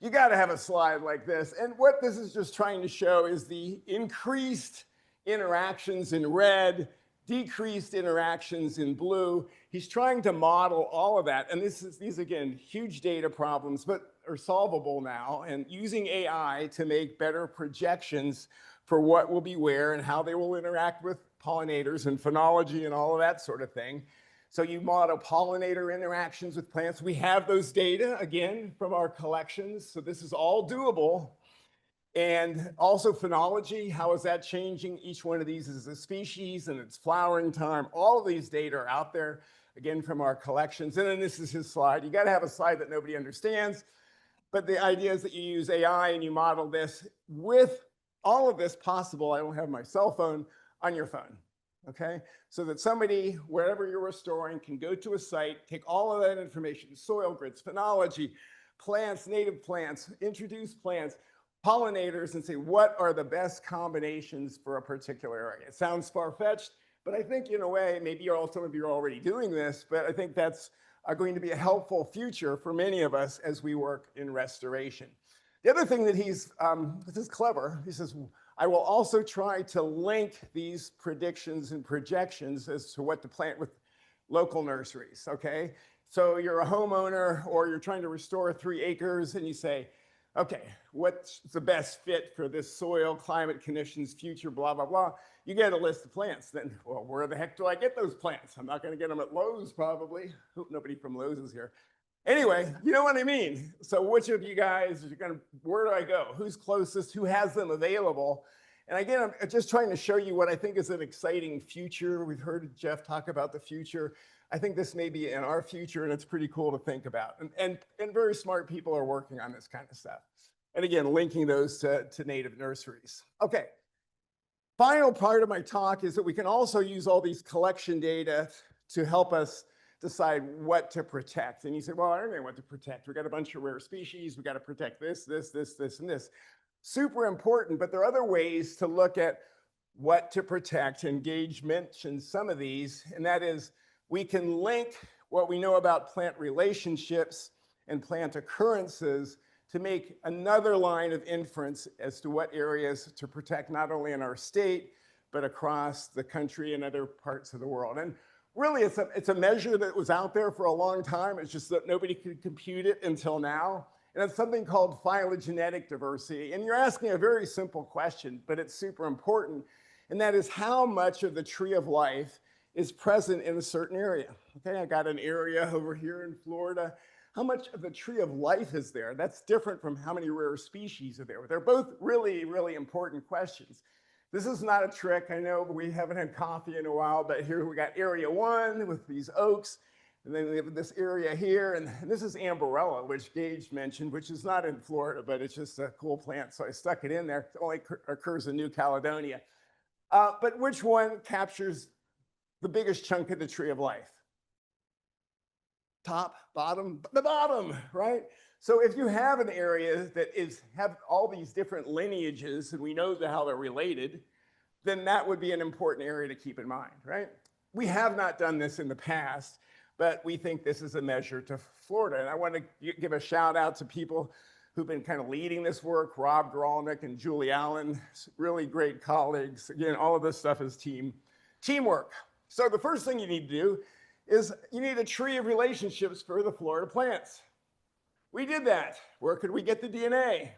You got to have a slide like this. And what this is just trying to show is the increased interactions in red, decreased interactions in blue. He's trying to model all of that. And these again, huge data problems, but are solvable now, and using AI to make better projections for what will be where and how they will interact with pollinators and phenology and all of that sort of thing. So you model pollinator interactions with plants. We have those data, again, from our collections. So this is all doable. And also phenology, how is that changing? Each one of these is a species and its flowering time. All of these data are out there, again, from our collections. And then this is his slide. You got to have a slide that nobody understands. But the idea is that you use AI and you model this with all of this possible. I don't have my cell phone on your phone. Okay, so that somebody, wherever you're restoring, can go to a site, take all of that information, soil grids, phenology, plants, native plants, introduced plants, pollinators, and say, what are the best combinations for a particular area? It sounds far-fetched, but I think in a way, maybe some of you are already doing this, but I think that's going to be a helpful future for many of us as we work in restoration. The other thing that this is clever, he says, I will also try to link these predictions and projections as to what to plant with local nurseries, okay? So you're a homeowner or you're trying to restore 3 acres and you say, okay, what's the best fit for this soil, climate conditions, future, blah, blah, blah. You get a list of plants. Then, well, where the heck do I get those plants? I'm not gonna get them at Lowe's probably. Hope nobody from Lowe's is here. Anyway, you know what I mean? So which of you guys are gonna, where do I go? Who's closest? Who has them available? And again, I'm just trying to show you what I think is an exciting future. We've heard Jeff talk about the future. I think this may be in our future, and it's pretty cool to think about. And very smart people are working on this kind of stuff. And again, linking those to native nurseries. Okay, final part of my talk is that we can also use all these collection data to help us decide what to protect. And you say, well, I don't know what to protect. We got a bunch of rare species. We got to protect this, this, this, this, and this. Super important, but there are other ways to look at what to protect. And Gage mentioned some of these, and that is we can link what we know about plant relationships and plant occurrences to make another line of inference as to what areas to protect, not only in our state, but across the country and other parts of the world. And really, it's a measure that was out there for a long time. It's just that nobody could compute it until now. And it's something called phylogenetic diversity. And you're asking a very simple question, but it's super important. And that is how much of the tree of life is present in a certain area. Okay, I got an area over here in Florida. How much of the tree of life is there? That's different from how many rare species are there. They're both really, really important questions. This is not a trick. I know we haven't had coffee in a while, but here we got area 1 with these oaks. And then we have this area here, and this is Amberella, which Gage mentioned, which is not in Florida, but it's just a cool plant. So I stuck it in there. It only occurs in New Caledonia. But which one captures the biggest chunk of the tree of life? Top, bottom, the bottom, right? So if you have an area that have all these different lineages, and we know how they're related, then that would be an important area to keep in mind, right? We have not done this in the past, but we think this is a measure to Florida. And I want to give a shout out to people who've been kind of leading this work, Rob Gralnick and Julie Allen, really great colleagues. Again, all of this stuff is teamwork. So the first thing you need to do is you need a tree of relationships for the Florida plants. We did that. Where could we get the DNA?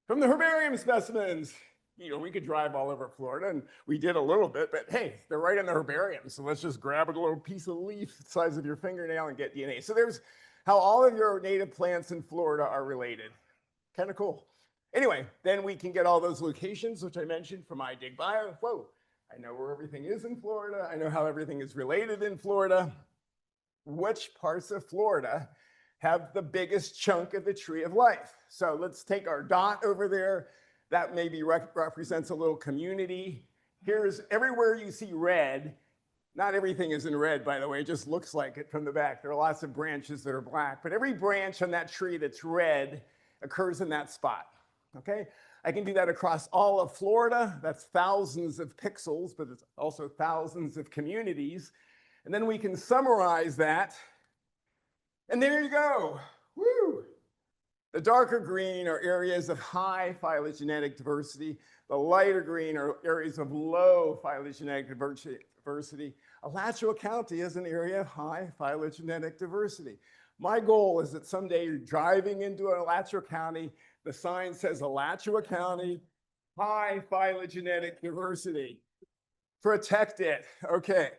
From the herbarium specimens. You know, we could drive all over Florida, and we did a little bit, but hey, they're right in the herbarium. So let's just grab a little piece of leaf the size of your fingernail and get DNA. So there's how all of your native plants in Florida are related. Kind of cool. Anyway, then we can get all those locations, which I mentioned from iDigBio. Whoa, I know where everything is in Florida. I know how everything is related in Florida. Which parts of Florida have the biggest chunk of the tree of life? So let's take our dot over there. That maybe represents a little community. Here's everywhere you see red. Not everything is in red, by the way. It just looks like it from the back. There are lots of branches that are black, but every branch on that tree that's red occurs in that spot, okay? I can do that across all of Florida. That's thousands of pixels, but it's also thousands of communities. And then we can summarize that. And there you go. Woo! The darker green are areas of high phylogenetic diversity. The lighter green are areas of low phylogenetic diversity. Alachua County is an area of high phylogenetic diversity. My goal is that someday you're driving into Alachua County, the sign says Alachua County, high phylogenetic diversity. Protect it, okay.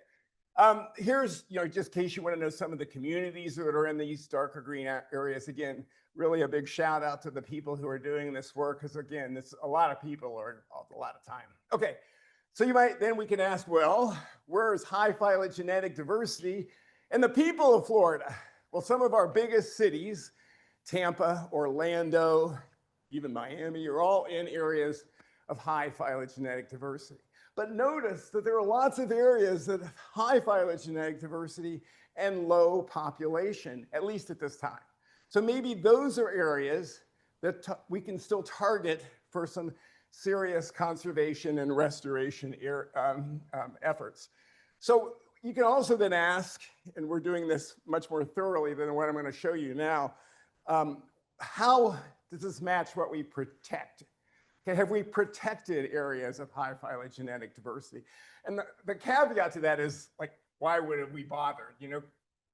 Here's, just in case you want to know some of the communities that are in these darker green areas. Again, really a big shout out to the people who are doing this work, because again, a lot of people are a lot of time. Okay, so then we can ask, well, where is high phylogenetic diversity in the people of Florida? Well, some of our biggest cities, Tampa, Orlando, even Miami, are all in areas of high phylogenetic diversity. But notice that there are lots of areas that have high phylogenetic diversity and low population, at least at this time. So maybe those are areas that we can still target for some serious conservation and restoration efforts. So you can also then ask, and we're doing this much more thoroughly than what I'm going to show you now, how does this match what we protect? Okay, have we protected areas of high phylogenetic diversity? And the caveat to that is, like, why would we bother?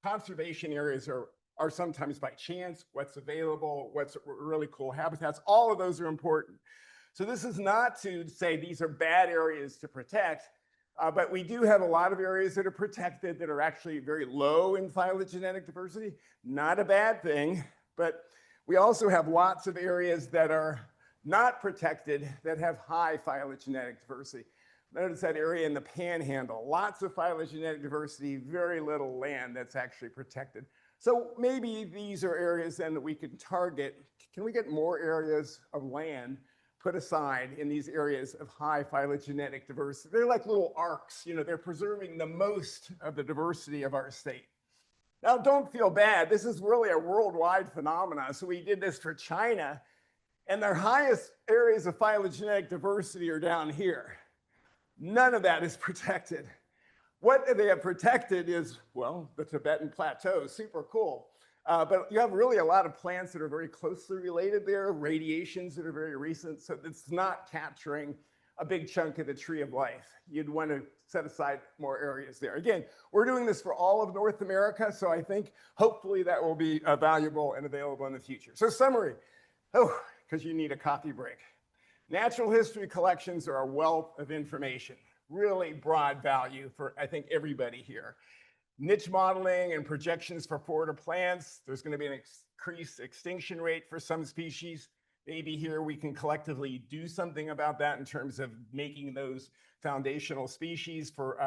Conservation areas are sometimes by chance, what's available, what's really cool habitats, all of those are important. So this is not to say these are bad areas to protect, but we do have a lot of areas that are protected that are actually very low in phylogenetic diversity. Not a bad thing, but we also have lots of areas that are not protected that have high phylogenetic diversity. Notice that area in the Panhandle, lots of phylogenetic diversity, very little land that's actually protected. So maybe these are areas then that we can target. Can we get more areas of land put aside in these areas of high phylogenetic diversity? They're like little arcs, they're preserving the most of the diversity of our state. Now, don't feel bad. This is really a worldwide phenomenon. So we did this for China. And their highest areas of phylogenetic diversity are down here. None of that is protected. What they have protected is, well, the Tibetan Plateau, super cool. But you have really a lot of plants that are very closely related there, radiations that are very recent, so it's not capturing a big chunk of the tree of life. You'd want to set aside more areas there. Again, we're doing this for all of North America, so I think hopefully that will be valuable and available in the future. So summary, because you need a coffee break. Natural history collections are a wealth of information, really broad value for, I think, everybody here. Niche modeling and projections for Florida plants. There's going to be an increased extinction rate for some species. Maybe here we can collectively do something about that in terms of making those foundational species for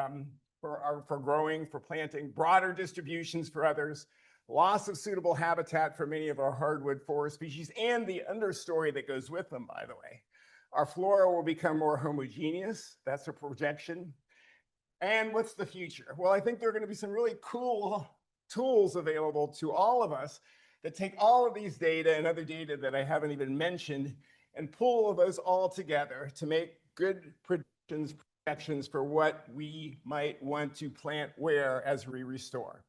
growing, for planting, broader distributions for others, loss of suitable habitat for many of our hardwood forest species, and the understory that goes with them, by the way. Our flora will become more homogeneous. That's a projection. And what's the future? Well, I think there are going to be some really cool tools available to all of us that take all of these data and other data that I haven't even mentioned and pull those all together to make good projections for what we might want to plant where as we restore.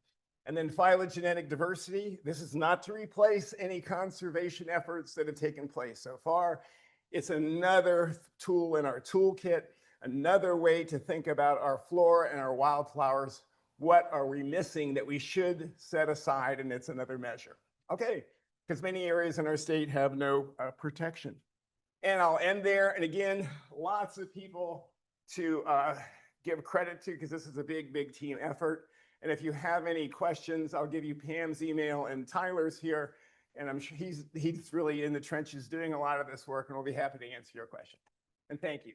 And then phylogenetic diversity. This is not to replace any conservation efforts that have taken place so far. It's another tool in our toolkit. Another way to think about our flora and our wildflowers. What are we missing that we should set aside? And it's another measure. Okay, because many areas in our state have no protection. And I'll end there. And again, lots of people to give credit to because this is a big, big team effort. And if you have any questions, I'll give you Pam's email and Tyler's here. And I'm sure he's really in the trenches doing a lot of this work and we'll be happy to answer your question. And thank you.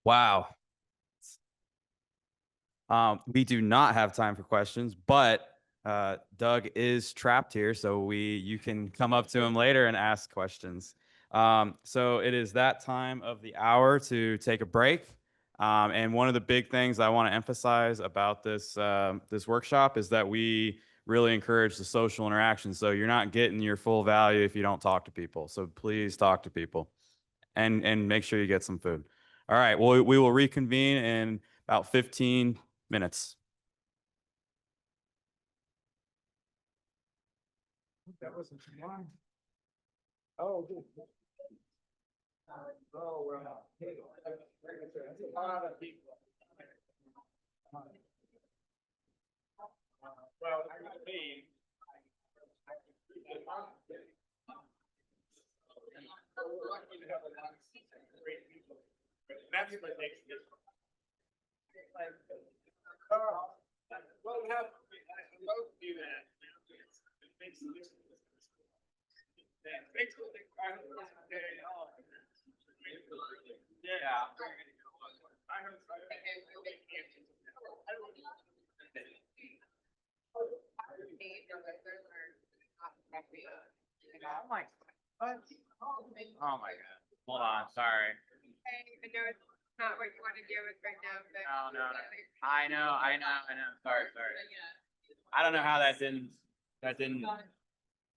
Wow. We do not have time for questions, but Doug is trapped here, so you can come up to him later and ask questions. So it is that time of the hour to take a break. And one of the big things I want to emphasize about this workshop is that we really encourage the social interaction. So you're not getting your full value if you don't talk to people. So please talk to people and make sure you get some food. All right, well, we will reconvene in about 15 minutes. That wasn't too long. Oh, good. Oh, well. That's a lot of people. Well, I got me. We're lucky to have a lot of great people. That's what makes it different. Well, we have both do that. It makes a difference. Yeah. Oh my God. Hold on, sorry. I know it's not what you want to deal with right now, but. No. I know. Sorry. I don't know how that didn't.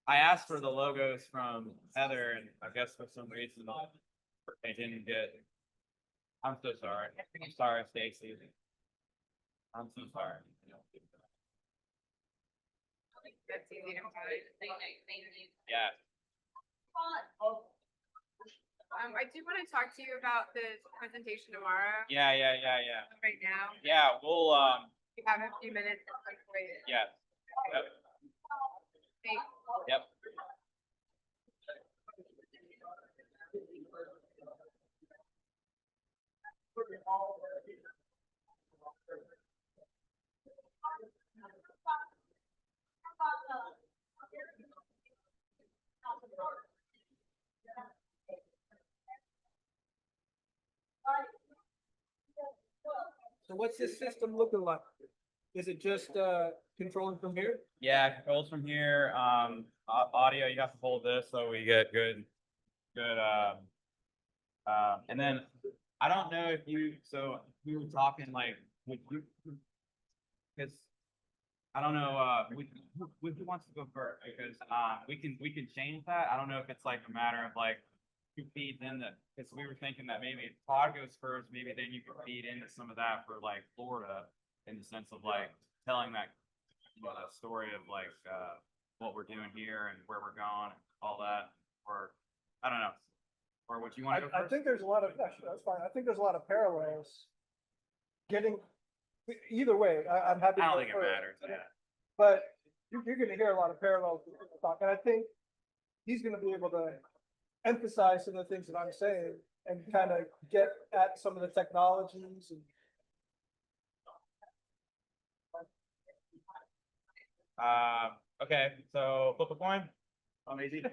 I asked for the logos from Heather, and I guess for some reason they didn't get. I'm so sorry. I'm sorry, Stacy. I'm so sorry. That's easy to find. Yeah. I do want to talk to you about the presentation tomorrow. Yeah. Right now. Yeah, we'll You have a few minutes. yeah. Yep. Thanks. Yep. So what's this system looking like? Is it just controlling from here? Yeah, controls from here. Audio, you have to hold this so we get good. And then I don't know if you. So we were talking like, because I don't know, who wants to go first? Because, we can change that. I don't know if it's like a matter of like who feeds in the, because we were thinking that maybe if Todd goes first, maybe then you could feed into some of that for like Florida in the sense of like telling that, that story of like, what we're doing here and where we're going and all that, or, I don't know. Or would you want to go I first? think there's a lot of, yeah, sure, that's fine. I think there's a lot of parallels. Either way, I'm happy. I to don't go think it first. matters, yeah. But you're gonna hear a lot of parallels with people talk, and I think he's gonna be able to emphasize some of the things that I'm saying and kind of get at some of the technologies and. Okay, so flip a coin. I'm easy.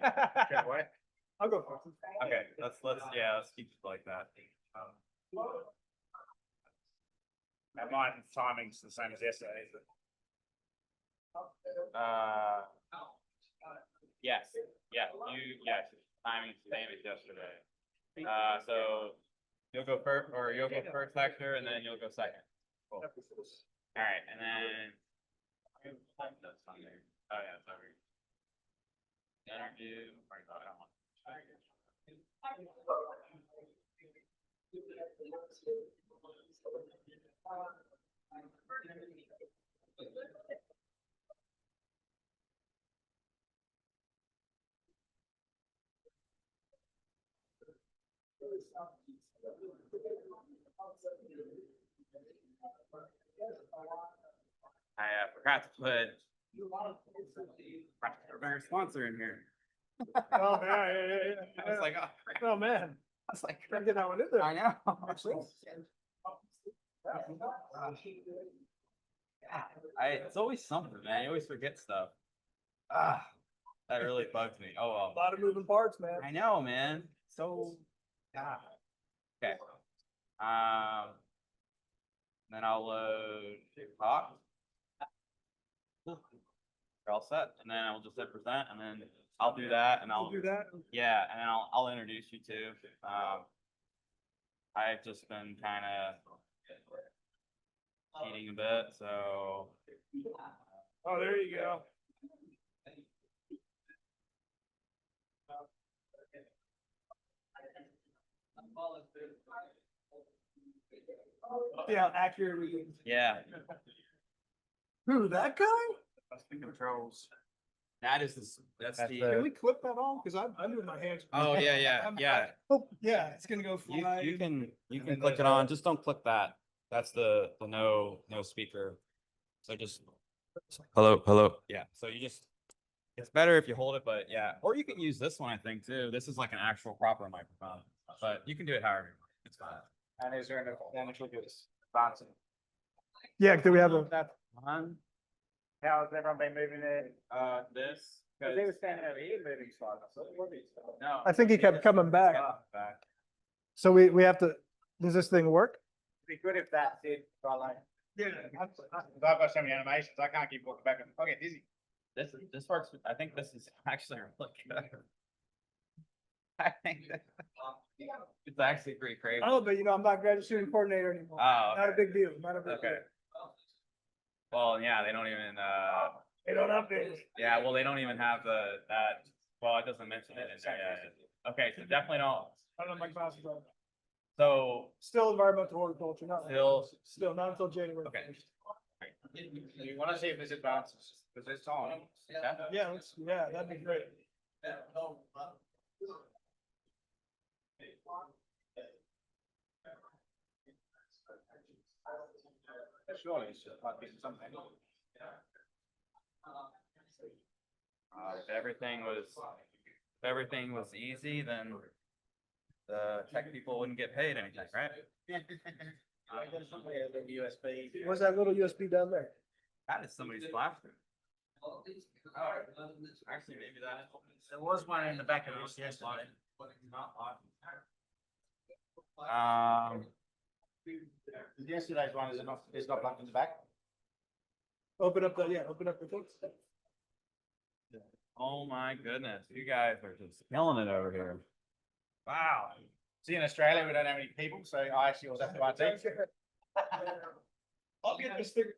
I'll go first. Okay, let's keep it like that. Now mine timing's the same as yesterday, is it? Yes, timing's the same as yesterday. So you'll go first, or you'll go first, Hector, and then you'll go second. Cool. All right, and then. That's on there. Oh, yeah, sorry. Energy. I don't want. I forgot to put our sponsor in here. Oh, yeah. I was like, oh, Oh, man. I was like, Gotta get that one in there. I know. It's always something, man. You always forget stuff. That really bugs me. Oh, A well. lot of moving parts, man. I know, man. So, okay. Then I'll load TikTok. You're all set, and then I'll just hit present, and then I'll do that, and I'll Do that. yeah, and then I'll introduce you to. I've just been kind of cheating a bit, so. Oh, there you go. See how accurate we can. Yeah, Who, that guy? That's the controls. that's That's the. Can we clip that on? Cause I'm doing my hands. Oh, yeah. Oh, yeah, it's gonna go You fly. can then click there's it on. Just don't click that. That's the no speaker. So just. Hello. Yeah, so you just. It's better if you hold it, but yeah, or you can use this one, I think, too. This is like an actual proper microphone, but you can do it however you want. It's fine. And is there an advantage with advancing? Yeah, do we have a, How has everyone been moving there? This. Because they were standing over here moving slides. No. I think he kept coming back. So we have to, does this thing work? It'd be good if that did, like. Yeah. I've got so many animations, I can't keep walking back and I get dizzy. This works. I think this is actually really good. I think it's actually pretty crazy. Oh, but I'm not graduate student coordinator anymore. Oh, Not a big deal, not a big okay. deal. Well, yeah, they don't even, They don't update. yeah, well, they don't even have well, it doesn't mention it in there yet. Okay, so definitely don't. I don't know, my classes are. So, Still environmental horticulture, not. Still- Not until January. okay. You wanna see if there's advances, because there's time. Yeah, that'd be great. Surely it's might be something. If everything was easy, then the tech people wouldn't get paid anything, right? USB. What's that little USB down there? That is somebody's flash. Actually, maybe that. There was one in the back of this yesterday. Yesterday's one is not plugged in the back. Open up the things. Oh my goodness, you guys are just killing it over here. Wow. See, in Australia, we don't have any people, so I actually was at the IT. I'll get this figured.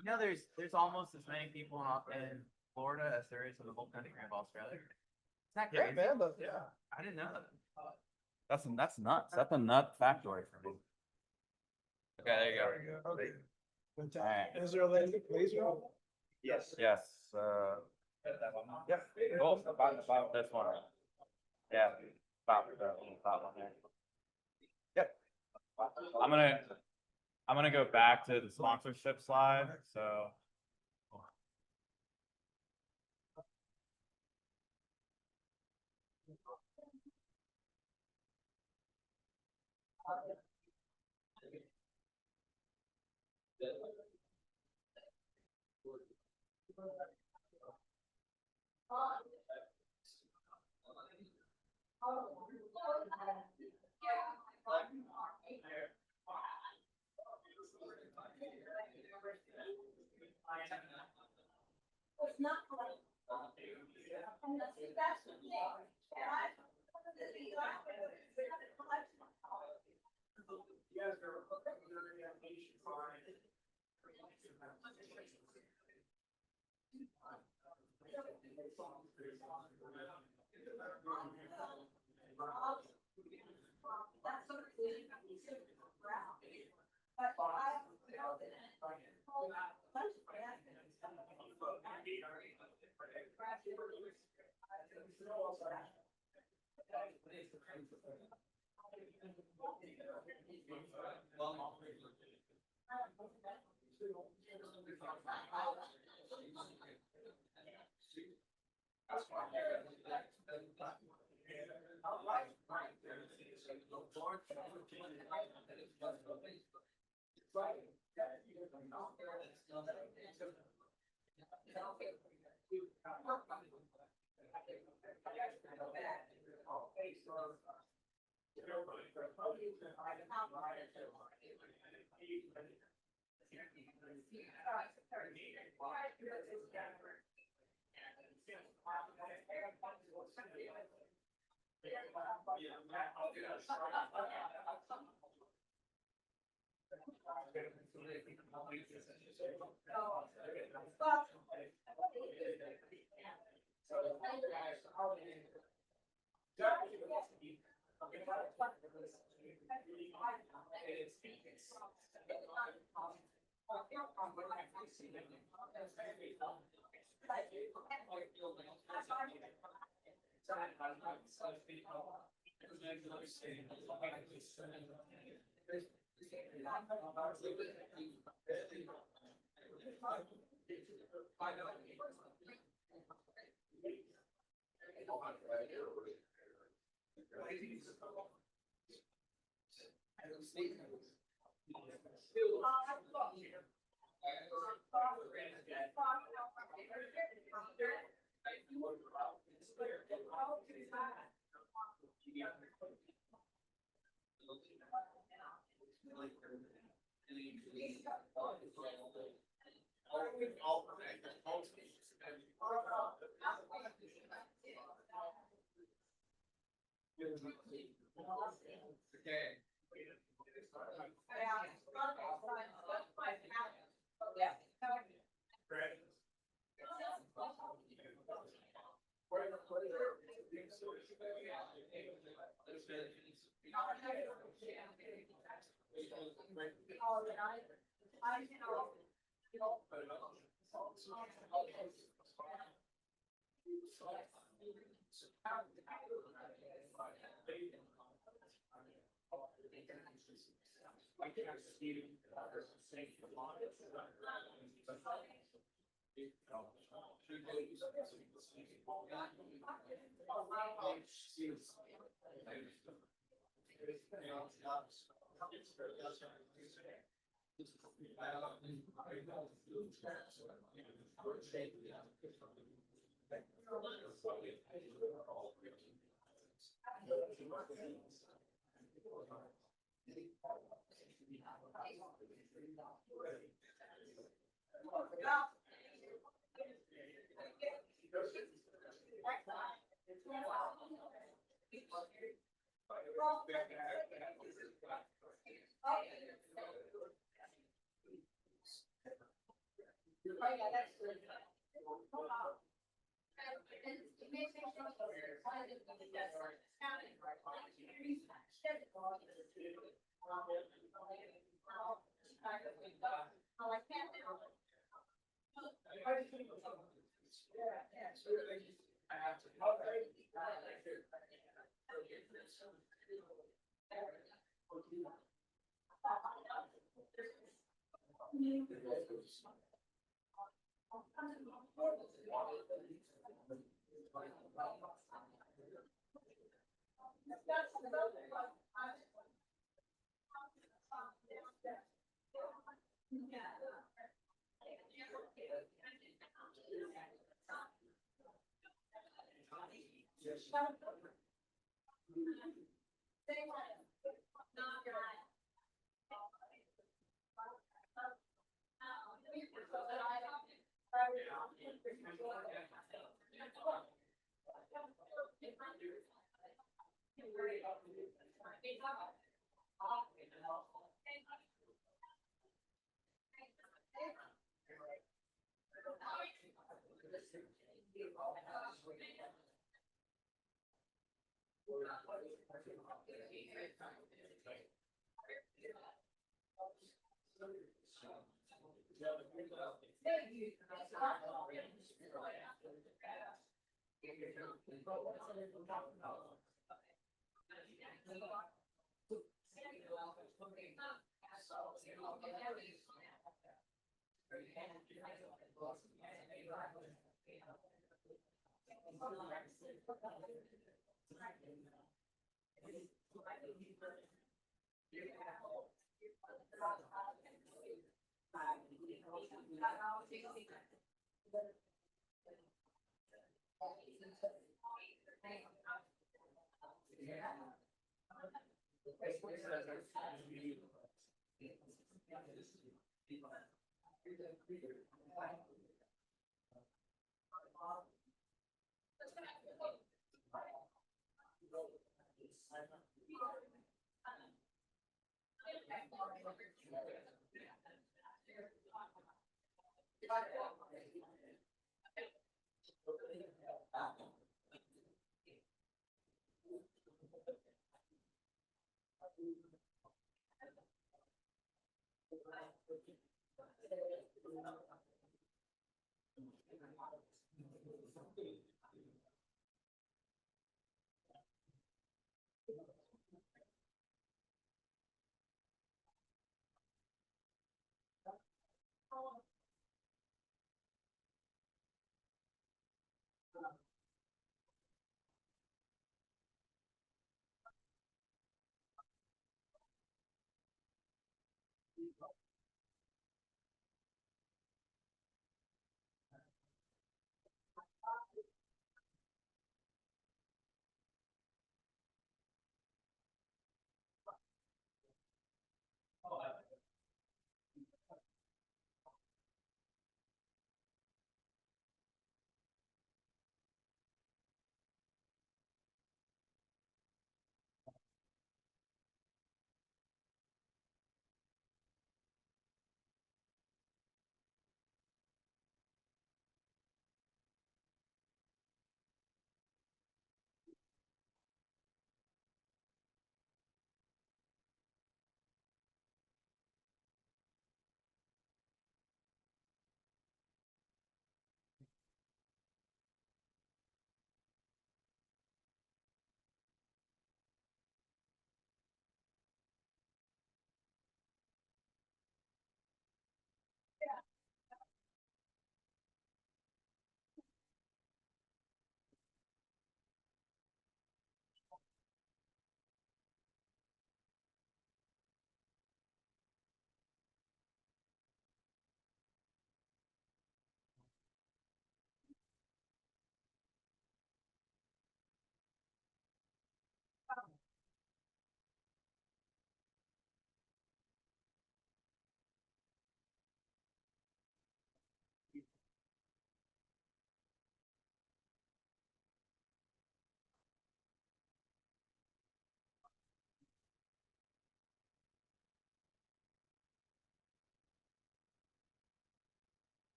You know, there's almost as many people in Florida as there is in the whole country of Australia. Is that Yeah, crazy? man, but yeah. I didn't know that. That's nuts. That's a nut factoid for me. Okay, there you go. There you go. Okay. Fantastic. Alright. Is there a laser? Yes. Yes. Yep. Cool. About this one. Yeah. About one there. Yep. I'm gonna go back to the sponsorship slide. So.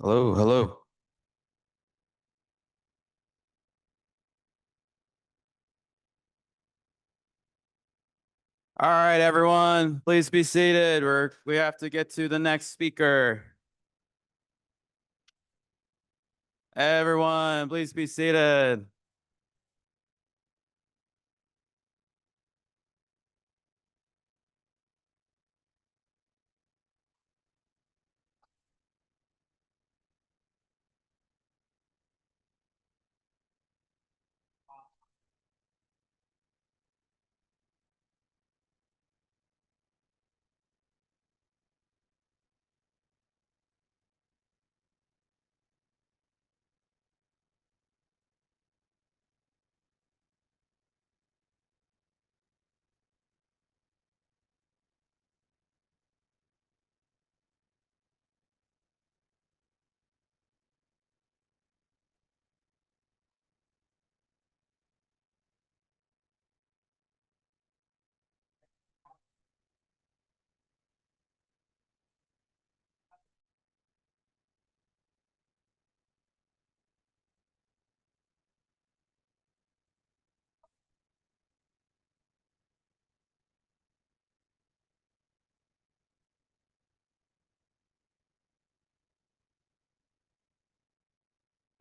Hello, hello. All right, everyone, please be seated. We have to get to the next speaker. Everyone, please be seated.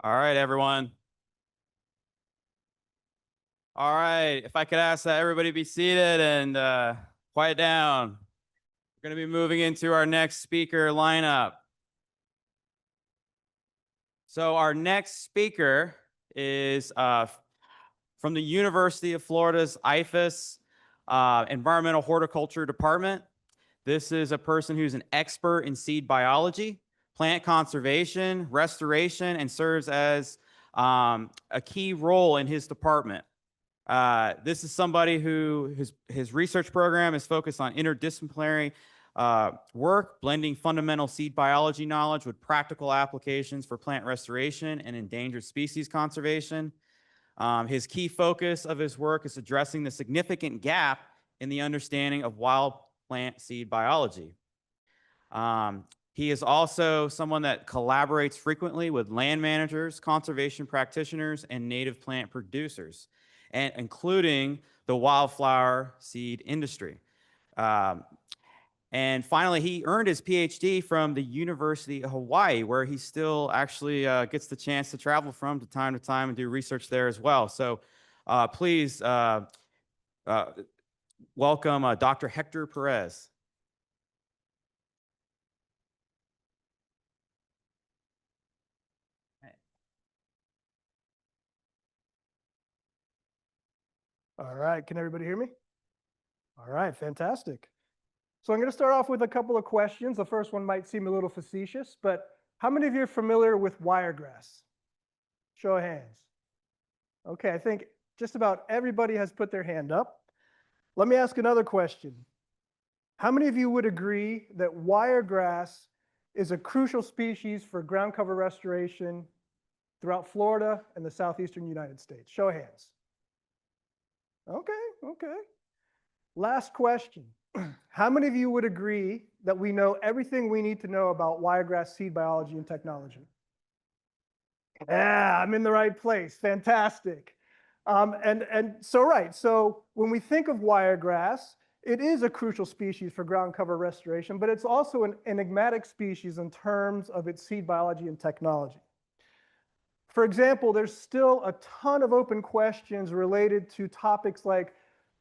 All right, everyone. All right, if I could ask that everybody be seated and quiet down. We're going to be moving into our next speaker lineup. So our next speaker is from the University of Florida's IFAS Environmental Horticulture Department. This is a person who's an expert in seed biology, plant conservation, restoration, and serves as a key role in his department. This is somebody who his research program is focused on interdisciplinary work, blending fundamental seed biology knowledge with practical applications for plant restoration and endangered species conservation. His key focus of his work is addressing the significant gap in the understanding of wild plant seed biology. He is also someone that collaborates frequently with land managers, conservation practitioners, and native plant producers, and including the wildflower seed industry. And finally, he earned his PhD from the University of Hawaii, where he still actually gets the chance to travel from to time and do research there as well. So please welcome Dr. Hector Perez. All right, can everybody hear me? All right, fantastic. So I'm going to start off with a couple of questions. The first one might seem a little facetious, but how many of you are familiar with wiregrass? Show of hands. Okay, I think just about everybody has put their hand up. Let me ask another question. How many of you would agree that wiregrass is a crucial species for ground cover restoration throughout Florida and the southeastern United States? Show of hands. Okay. Last question. How many of you would agree that we know everything we need to know about wiregrass seed biology and technology? Yeah, I'm in the right place. Fantastic. So when we think of wiregrass, it is a crucial species for ground cover restoration, but it's also an enigmatic species in terms of its seed biology and technology. For example, there's still a ton of open questions related to topics like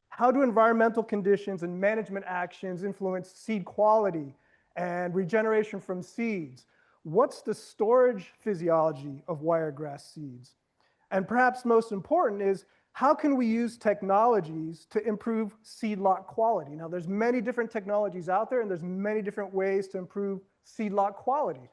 how do environmental conditions and management actions influence seed quality and regeneration from seeds? What's the storage physiology of wiregrass seeds? And perhaps most important is, how can we use technologies to improve seed lot quality? Now, there's many different technologies out there, and there's many different ways to improve seed lot quality.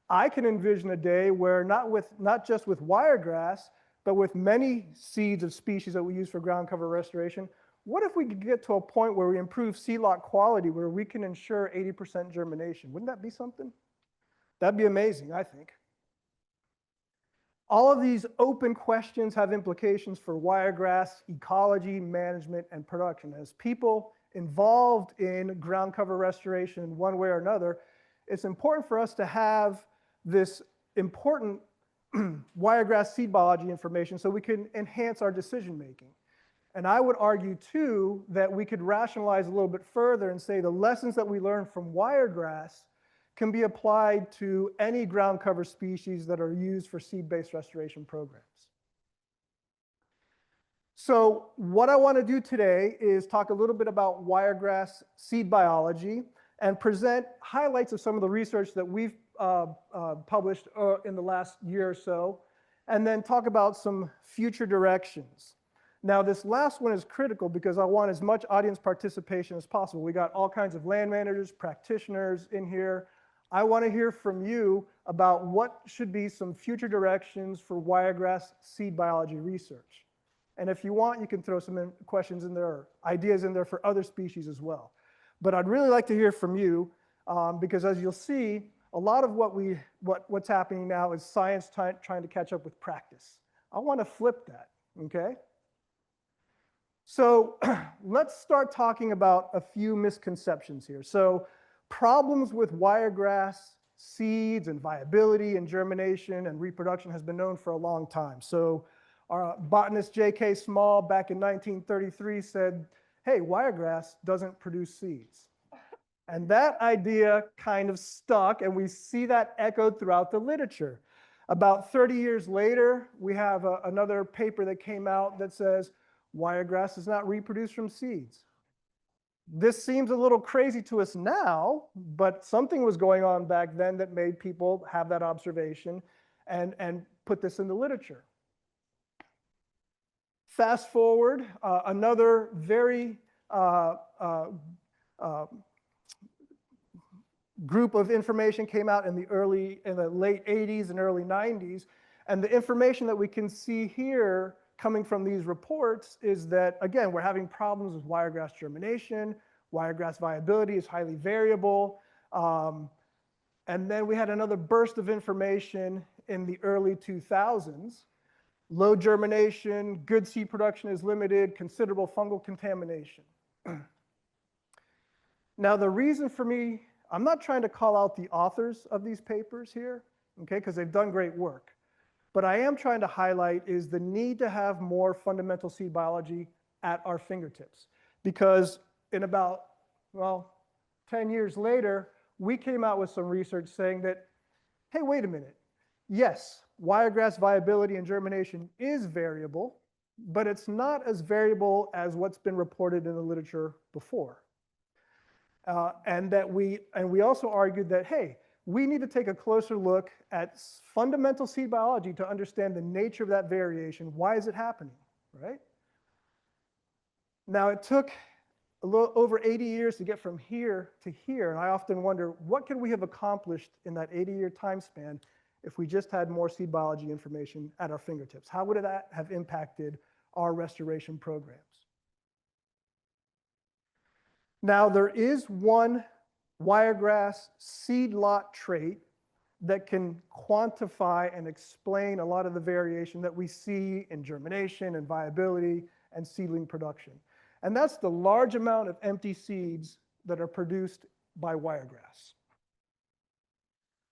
I can envision a day where not just with wiregrass, but with many seeds of species that we use for ground cover restoration, what if we could get to a point where we improve seed lot quality, where we can ensure 80% germination? Wouldn't that be something? That'd be amazing, I think. All of these open questions have implications for wiregrass ecology, management, and production. As people involved in ground cover restoration one way or another, it's important for us to have this important wiregrass seed biology information so we can enhance our decision making. And I would argue too that we could rationalize a little bit further and say the lessons that we learn from wiregrass can be applied to any ground cover species that are used for seed-based restoration programs. So what I want to do today is talk a little bit about wiregrass seed biology and present highlights of some of the research that we've published in the last year or so, and then talk about some future directions. Now, this last one is critical because I want as much audience participation as possible. We got all kinds of land managers, practitioners in here. I want to hear from you about what should be some future directions for wiregrass seed biology research. And if you want, you can throw some questions in there, or ideas in there for other species as well. But I'd really like to hear from you because as you'll see, a lot of what's happening now is science trying to catch up with practice. I want to flip that, okay? So let's start talking about a few misconceptions here. So problems with wiregrass seeds and viability and germination and reproduction has been known for a long time. So our botanist J.K. Small back in 1933 said, hey, wiregrass doesn't produce seeds. And that idea kind of stuck, and we see that echoed throughout the literature. About 30 years later, we have another paper that came out that says wiregrass does not reproduce from seeds. This seems a little crazy to us now, but something was going on back then that made people have that observation and put this in the literature. Fast forward, another very group of information came out in the late 80s and early 90s. And the information that we can see here coming from these reports is that, again, we're having problems with wiregrass germination, wiregrass viability is highly variable. And then we had another burst of information in the early 2000s. Low germination, good seed production is limited, considerable fungal contamination. Now, the reason for me, I'm not trying to call out the authors of these papers here, okay, because they've done great work. But I am trying to highlight is the need to have more fundamental seed biology at our fingertips. Because in about, 10 years later, we came out with some research saying that, hey, wait a minute. Yes, wiregrass viability and germination is variable, but it's not as variable as what's been reported in the literature before. And we also argued that, hey, we need to take a closer look at fundamental seed biology to understand the nature of that variation. Why is it happening, right? Now, it took a little over 80 years to get from here to here, and I often wonder, what could we have accomplished in that 80-year time span if we just had more seed biology information at our fingertips? How would that have impacted our restoration programs? Now, there is one wiregrass seed lot trait that can quantify and explain a lot of the variation that we see in germination and viability and seedling production. And that's the large amount of empty seeds that are produced by wiregrass.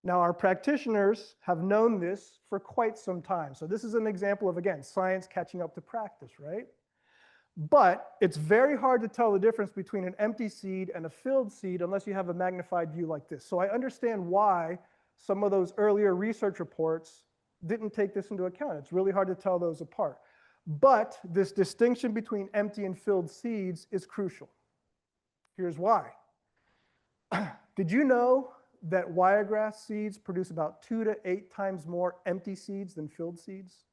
Now, our practitioners have known this for quite some time. So this is an example of, again, science catching up to practice, right? But it's very hard to tell the difference between an empty seed and a filled seed unless you have a magnified view like this. So I understand why some of those earlier research reports didn't take this into account. It's really hard to tell those apart. But this distinction between empty and filled seeds is crucial. Here's why. Did you know that wiregrass seeds produce about 2 to 8 times more empty seeds than filled seeds?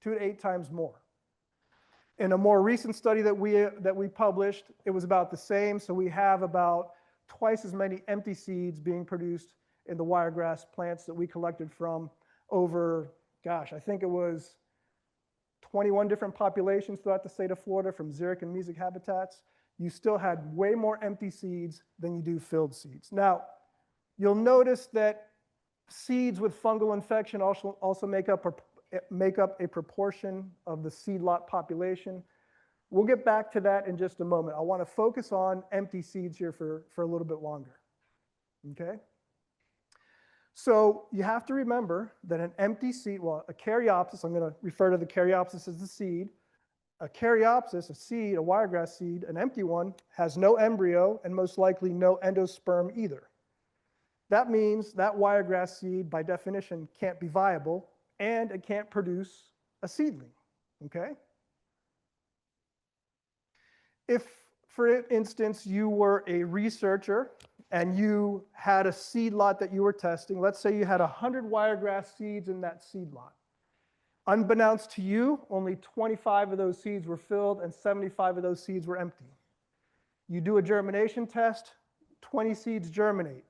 2 to 8 times more. In a more recent study that we published, it was about the same. So we have about twice as many empty seeds being produced in the wiregrass plants that we collected from over, gosh, I think it was 21 different populations throughout the state of Florida from xeric and mesic habitats. You still had way more empty seeds than you do filled seeds. Now, you'll notice that seeds with fungal infection also make up a proportion of the seed lot population. We'll get back to that in just a moment. I want to focus on empty seeds here for a little bit longer, okay? So you have to remember that an empty seed, well, a caryopsis, I'm going to refer to the caryopsis as the seed. A caryopsis, a seed, a wiregrass seed, an empty one, has no embryo and most likely no endosperm either. That means that wiregrass seed, by definition, can't be viable and it can't produce a seedling, okay? If, for instance, you were a researcher and you had a seed lot that you were testing, let's say you had 100 wiregrass seeds in that seed lot. Unbeknownst to you, only 25 of those seeds were filled and 75 of those seeds were empty. You do a germination test, 20 seeds germinate.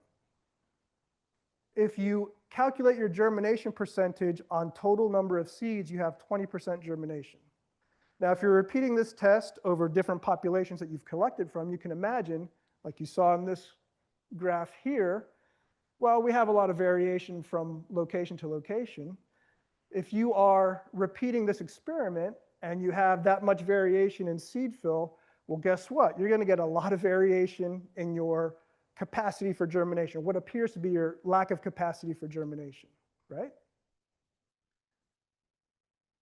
If you calculate your germination percentage on total number of seeds, you have 20% germination. Now, if you're repeating this test over different populations that you've collected from, you can imagine, like you saw in this graph here, well, we have a lot of variation from location to location. If you are repeating this experiment and you have that much variation in seed fill, well, guess what? You're going to get a lot of variation in your capacity for germination, what appears to be your lack of capacity for germination, right?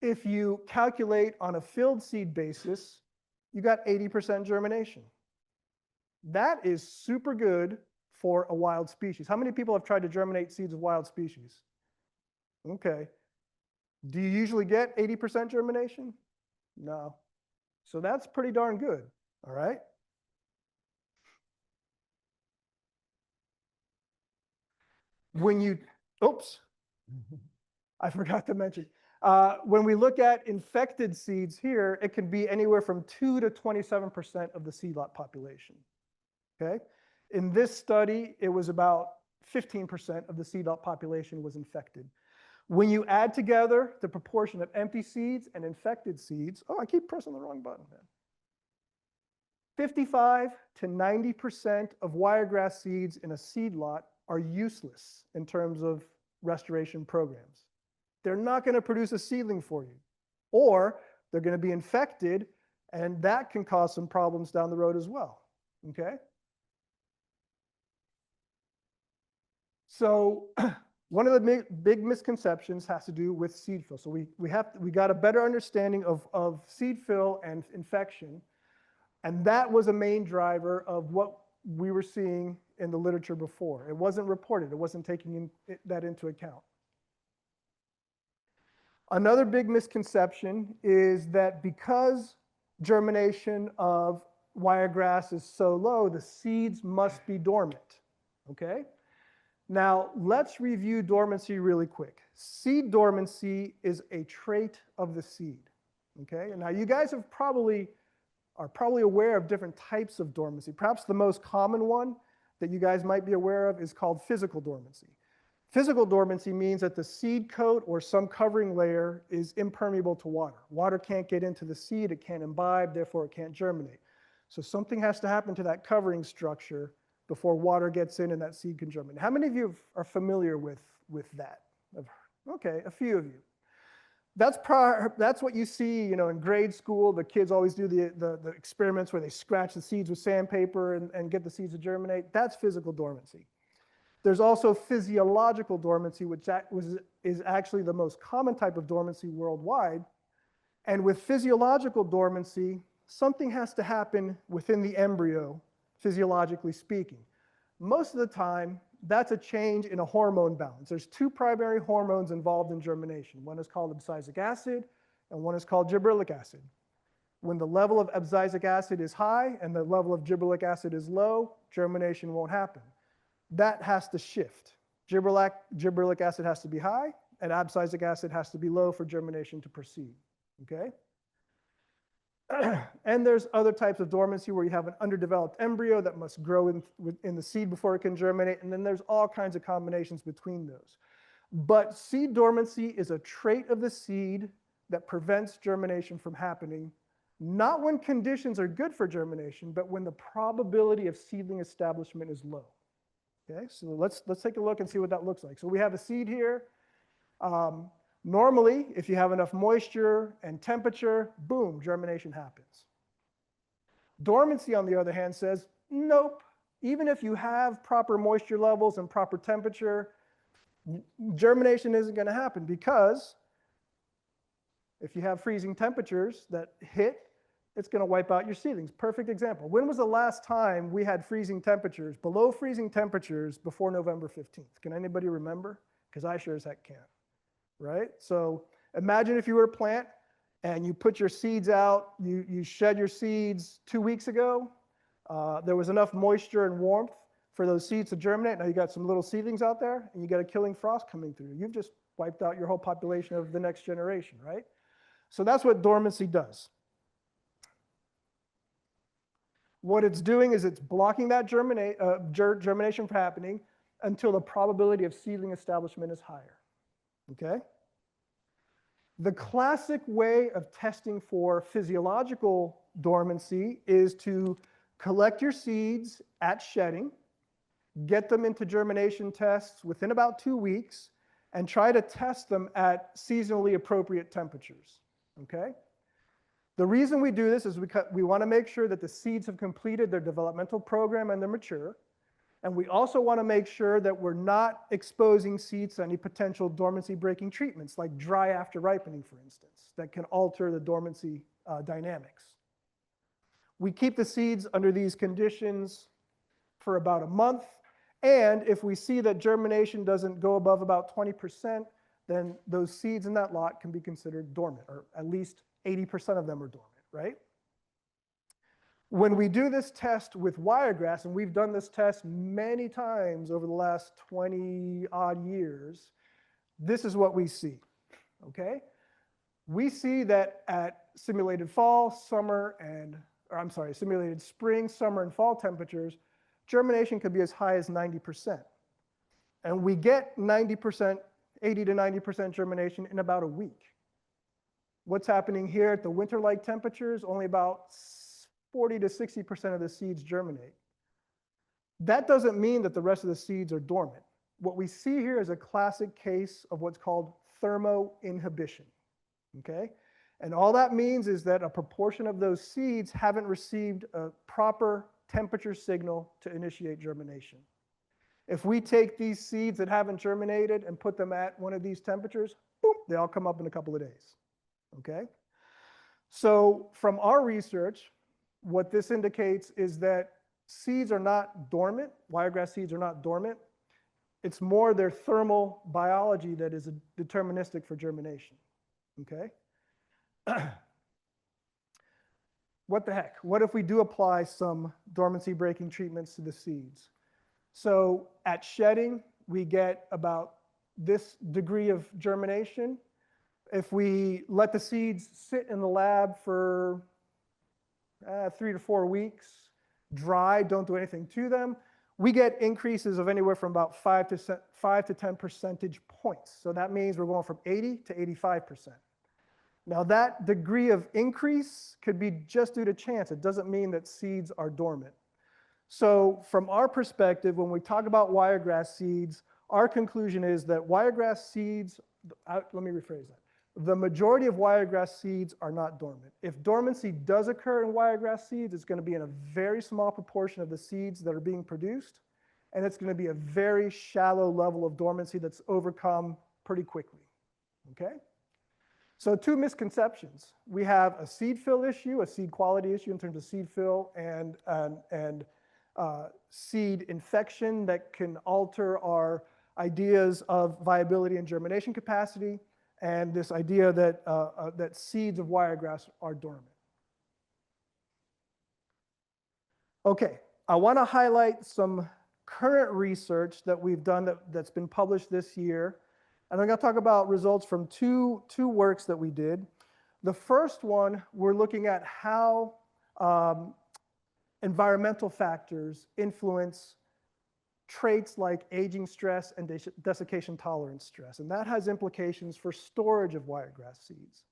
If you calculate on a filled seed basis, you got 80% germination. That is super good for a wild species. How many people have tried to germinate seeds of wild species? Okay. Do you usually get 80% germination? No. So that's pretty darn good, all right? When you, oops, I forgot to mention. When we look at infected seeds here, it can be anywhere from 2 to 27% of the seed lot population, okay? In this study, it was about 15% of the seed lot population was infected. When you add together the proportion of empty seeds and infected seeds, oh, I keep pressing the wrong button, man. 55 to 90% of wiregrass seeds in a seed lot are useless in terms of restoration programs. They're not going to produce a seedling for you, or they're going to be infected, and that can cause some problems down the road as well, okay? So one of the big misconceptions has to do with seed fill. So we got a better understanding of seed fill and infection, and that was a main driver of what we were seeing in the literature before. It wasn't reported. It wasn't taking that into account. Another big misconception is that because germination of wiregrass is so low, the seeds must be dormant, okay? Now, let's review dormancy really quick. Seed dormancy is a trait of the seed, okay? And now you guys are probably aware of different types of dormancy. Perhaps the most common one that you guys might be aware of is called physical dormancy. Physical dormancy means that the seed coat or some covering layer is impermeable to water. Water can't get into the seed, it can't imbibe, therefore it can't germinate. So something has to happen to that covering structure before water gets in and that seed can germinate. How many of you are familiar with that? Okay, a few of you. That's what you see, you know, in grade school. The kids always do the experiments where they scratch the seeds with sandpaper and get the seeds to germinate. That's physical dormancy. There's also physiological dormancy, which is actually the most common type of dormancy worldwide. And with physiological dormancy, something has to happen within the embryo, physiologically speaking. Most of the time, that's a change in a hormone balance. There's two primary hormones involved in germination. One is called abscisic acid, and one is called gibberellic acid. When the level of abscisic acid is high and the level of gibberellic acid is low, germination won't happen. That has to shift. Gibberellic acid has to be high, and abscisic acid has to be low for germination to proceed, okay? And there's other types of dormancy where you have an underdeveloped embryo that must grow in the seed before it can germinate. And then there's all kinds of combinations between those. But seed dormancy is a trait of the seed that prevents germination from happening, not when conditions are good for germination, but when the probability of seedling establishment is low. Okay, so let's take a look and see what that looks like. So we have a seed here. Normally, if you have enough moisture and temperature, boom, germination happens. Dormancy, on the other hand, says, nope. Even if you have proper moisture levels and proper temperature, germination isn't going to happen, because if you have freezing temperatures that hit, it's going to wipe out your seedlings. Perfect example. When was the last time we had freezing temperatures, below freezing temperatures, before November 15th? Can anybody remember? Because I sure as heck can't. Right? So imagine if you were a plant and you put your seeds out, you shed your seeds 2 weeks ago. There was enough moisture and warmth for those seeds to germinate. Now you got some little seedlings out there and you got a killing frost coming through. You've just wiped out your whole population of the next generation, right? So that's what dormancy does. What it's doing is it's blocking that germination from happening until the probability of seedling establishment is higher. Okay? The classic way of testing for physiological dormancy is to collect your seeds at shedding, get them into germination tests within about 2 weeks, and try to test them at seasonally appropriate temperatures. Okay? The reason we do this is we want to make sure that the seeds have completed their developmental program and they're mature. And we also want to make sure that we're not exposing seeds to any potential dormancy breaking treatments, like dry after ripening, for instance, that can alter the dormancy dynamics. We keep the seeds under these conditions for about a month. And if we see that germination doesn't go above about 20%, then those seeds in that lot can be considered dormant, or at least 80% of them are dormant, right? When we do this test with wiregrass, and we've done this test many times over the last 20 odd years, this is what we see, okay? We see that at simulated simulated spring, summer, and fall temperatures, germination could be as high as 90%. And we get 90%, 80 to 90% germination in about a week. What's happening here at the winter-like temperatures, only about 40 to 60% of the seeds germinate. That doesn't mean that the rest of the seeds are dormant. What we see here is a classic case of what's called thermoinhibition, okay? And all that means is that a proportion of those seeds haven't received a proper temperature signal to initiate germination. If we take these seeds that haven't germinated and put them at one of these temperatures, boom, they all come up in a couple of days, okay? So from our research, what this indicates is that seeds are not dormant, wiregrass seeds are not dormant. It's more their thermal biology that is deterministic for germination, okay? What the heck? What if we do apply some dormancy breaking treatments to the seeds? So at shedding, we get about this degree of germination. If we let the seeds sit in the lab for 3 to 4 weeks, dry, don't do anything to them, we get increases of anywhere from about 5 to 10 percentage points. So that means we're going from 80 to 85%. Now that degree of increase could be just due to chance. It doesn't mean that seeds are dormant. So from our perspective, when we talk about wiregrass seeds, our conclusion is that wiregrass seeds, let me rephrase that. The majority of wiregrass seeds are not dormant. If dormancy does occur in wiregrass seeds, it's going to be in a very small proportion of the seeds that are being produced, and it's going to be a very shallow level of dormancy that's overcome pretty quickly, okay? So 2 misconceptions. We have a seed fill issue, a seed quality issue in terms of seed fill and seed infection that can alter our ideas of viability and germination capacity, and this idea that, that seeds of wiregrass are dormant. Okay, I want to highlight some current research that we've done that's been published this year. And I'm going to talk about results from two works that we did. The first one, we're looking at how environmental factors influence traits like aging stress and desiccation tolerance stress, and that has implications for storage of wiregrass seeds.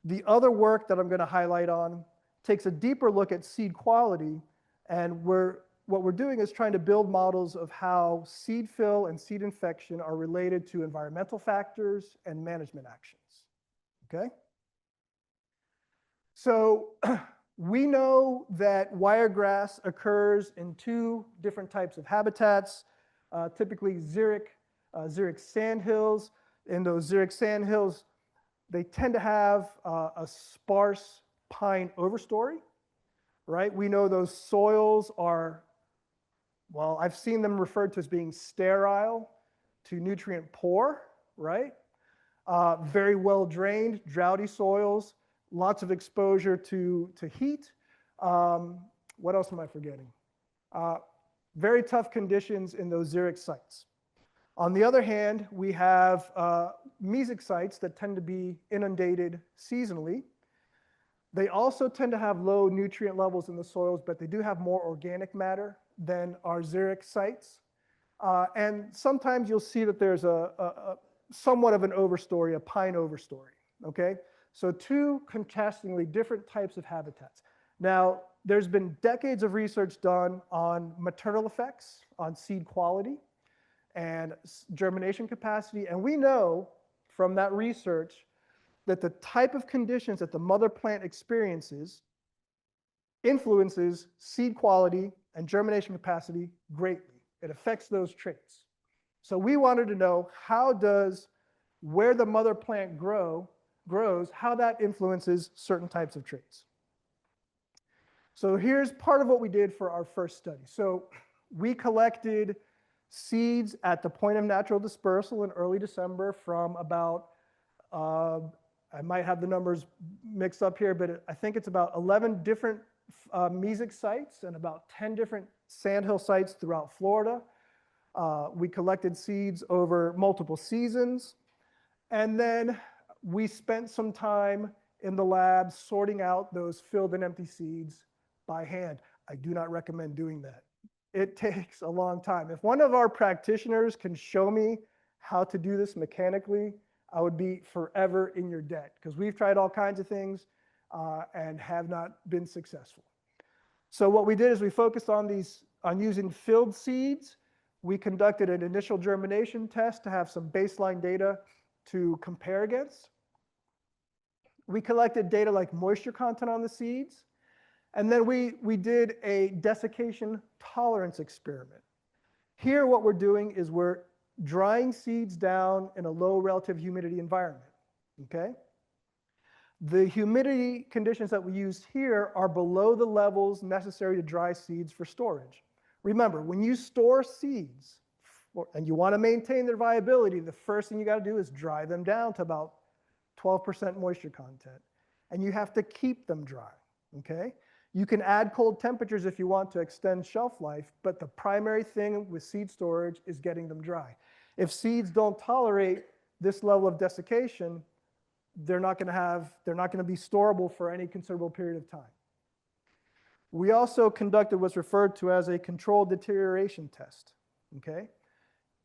The other work that I'm going to highlight on takes a deeper look at seed quality, and what we're doing is trying to build models of how seed fill and seed infection are related to environmental factors and management actions. Okay? So we know that wiregrass occurs in two different types of habitats, typically xeric sandhills. In those xeric sandhills, they tend to have a sparse pine overstory, right? We know those soils are, well, I've seen them referred to as being sterile to nutrient poor, right? Very well drained, droughty soils, lots of exposure to heat. What else am I forgetting? Very tough conditions in those xeric sites. On the other hand, we have mesic sites that tend to be inundated seasonally. They also tend to have low nutrient levels in the soils, but they do have more organic matter than our xeric sites. And sometimes you'll see that there's a somewhat of an overstory, a pine overstory, okay? So two contrastingly different types of habitats. Now, there's been decades of research done on maternal effects, on seed quality and germination capacity, and we know from that research that the type of conditions that the mother plant experiences influences seed quality and germination capacity greatly. It affects those traits. So we wanted to know how does where the mother plant grows, how that influences certain types of traits. So here's part of what we did for our first study. So we collected seeds at the point of natural dispersal in early December from about, I might have the numbers mixed up here, but I think it's about 11 different mesic sites and about 10 different sandhill sites throughout Florida. We collected seeds over multiple seasons. And then we spent some time in the lab sorting out those filled and empty seeds by hand. I do not recommend doing that. It takes a long time. If one of our practitioners can show me how to do this mechanically, I would be forever in your debt, because we've tried all kinds of things and have not been successful. So what we did is we focused on using filled seeds. We conducted an initial germination test to have some baseline data to compare against. We collected data like moisture content on the seeds. And then we did a desiccation tolerance experiment. Here what we're doing is we're drying seeds down in a low relative humidity environment, okay? The humidity conditions that we used here are below the levels necessary to dry seeds for storage. Remember, when you store seeds and you want to maintain their viability, the first thing you got to do is dry them down to about 12% moisture content. And you have to keep them dry, okay? You can add cold temperatures if you want to extend shelf life, but the primary thing with seed storage is getting them dry. If seeds don't tolerate this level of desiccation, they're not going to be storable for any considerable period of time. We also conducted what's referred to as a controlled deterioration test, okay?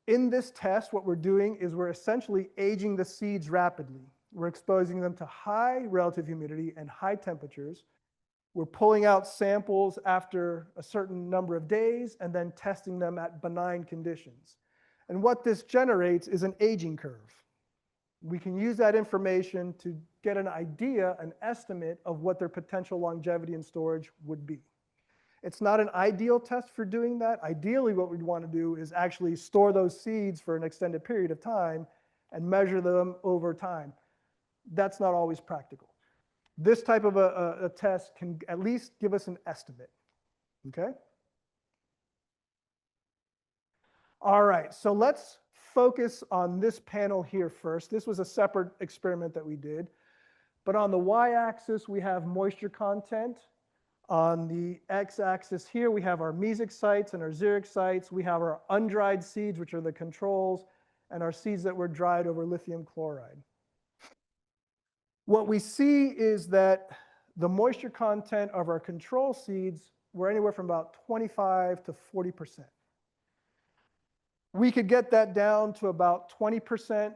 In this test, what we're doing is we're essentially aging the seeds rapidly. We're exposing them to high relative humidity and high temperatures. We're pulling out samples after a certain number of days and then testing them at benign conditions. And what this generates is an aging curve. We can use that information to get an idea, an estimate of what their potential longevity and storage would be. It's not an ideal test for doing that. Ideally, what we'd want to do is actually store those seeds for an extended period of time and measure them over time. That's not always practical. This type of a test can at least give us an estimate, okay? All right, so let's focus on this panel here first. This was a separate experiment that we did. But on the y-axis, we have moisture content. On the x-axis here, we have our mesic sites and our xeric sites. We have our undried seeds, which are the controls, and our seeds that were dried over lithium chloride. What we see is that the moisture content of our control seeds were anywhere from about 25 to 40%. We could get that down to about 20%,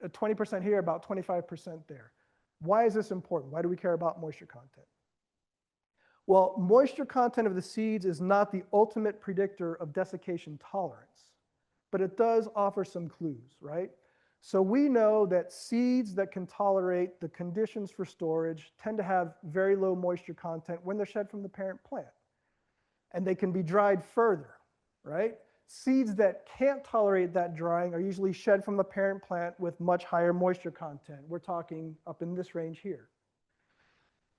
20% here, about 25% there. Why is this important? Why do we care about moisture content? Well, moisture content of the seeds is not the ultimate predictor of desiccation tolerance, but it does offer some clues, right? So we know that seeds that can tolerate the conditions for storage tend to have very low moisture content when they're shed from the parent plant. And they can be dried further, right? Seeds that can't tolerate that drying are usually shed from the parent plant with much higher moisture content. We're talking up in this range here.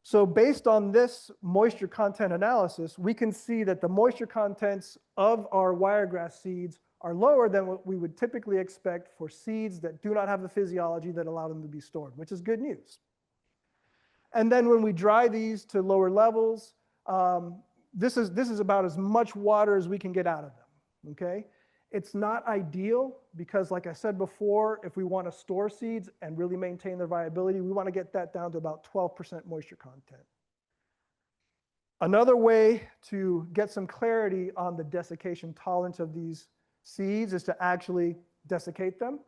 So based on this moisture content analysis, we can see that the moisture contents of our wiregrass seeds are lower than what we would typically expect for seeds that do not have the physiology that allow them to be stored, which is good news. And then when we dry these to lower levels, this is about as much water as we can get out of them, okay? It's not ideal because, like I said before, if we want to store seeds and really maintain their viability, we want to get that down to about 12% moisture content. Another way to get some clarity on the desiccation tolerance of these seeds is to actually desiccate them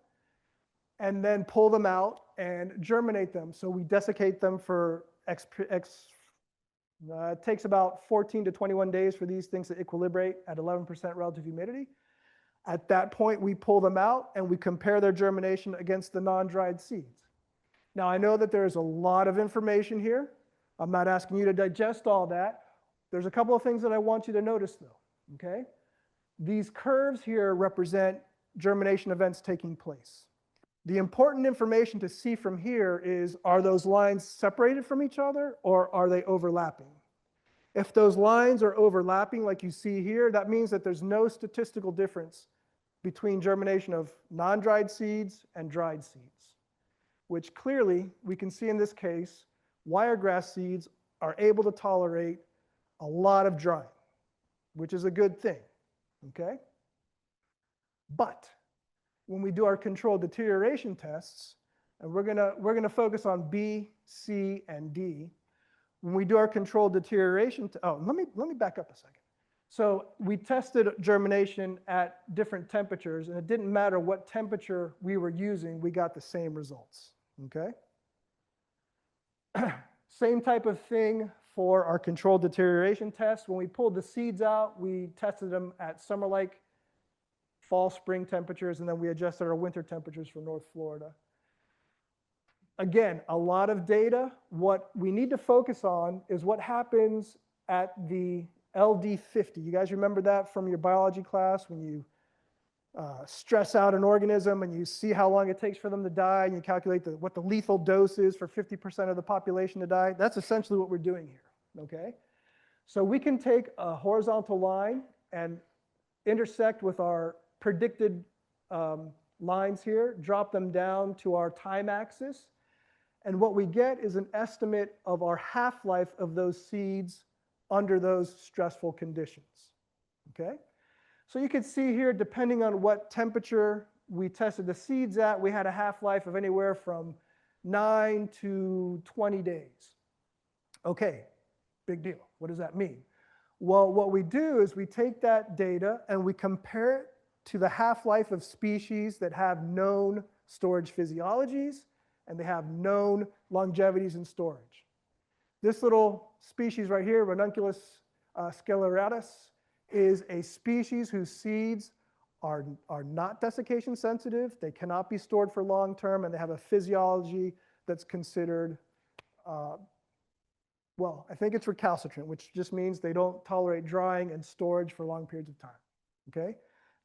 and then pull them out and germinate them. So we desiccate them for it takes about 14 to 21 days for these things to equilibrate at 11% relative humidity. At that point, we pull them out and we compare their germination against the non-dried seeds. Now, I know that there's a lot of information here. I'm not asking you to digest all that. There's a couple of things that I want you to notice, though, okay? These curves here represent germination events taking place. The important information to see from here is, are those lines separated from each other or are they overlapping? If those lines are overlapping like you see here, that means that there's no statistical difference between germination of non-dried seeds and dried seeds, which clearly we can see in this case, wiregrass seeds are able to tolerate a lot of drying, which is a good thing, okay? But when we do our controlled deterioration tests, and we're gonna focus on B, C, and D. When we do our controlled deterioration, let me back up a second. So we tested germination at different temperatures, and it didn't matter what temperature we were using, we got the same results, okay? Same type of thing for our controlled deterioration test. When we pulled the seeds out, we tested them at summer-like fall, spring temperatures, and then we adjusted our winter temperatures for North Florida. Again, a lot of data. What we need to focus on is what happens at the LD50. You guys remember that from your biology class when you stress out an organism and you see how long it takes for them to die and you calculate what the lethal dose is for 50% of the population to die? That's essentially what we're doing here, okay? So we can take a horizontal line and intersect with our predicted lines here, drop them down to our time axis, and what we get is an estimate of our half-life of those seeds under those stressful conditions, okay? So you can see here, depending on what temperature we tested the seeds at, we had a half-life of anywhere from 9 to 20 days. Okay, big deal. What does that mean? Well, what we do is we take that data and we compare it to the half-life of species that have known storage physiologies and they have known longevities in storage. This little species right here, Ranunculus scaleratus, is a species whose seeds are not desiccation sensitive. They cannot be stored for long term, and they have a physiology that's considered, well, I think it's recalcitrant, which just means they don't tolerate drying and storage for long periods of time, okay?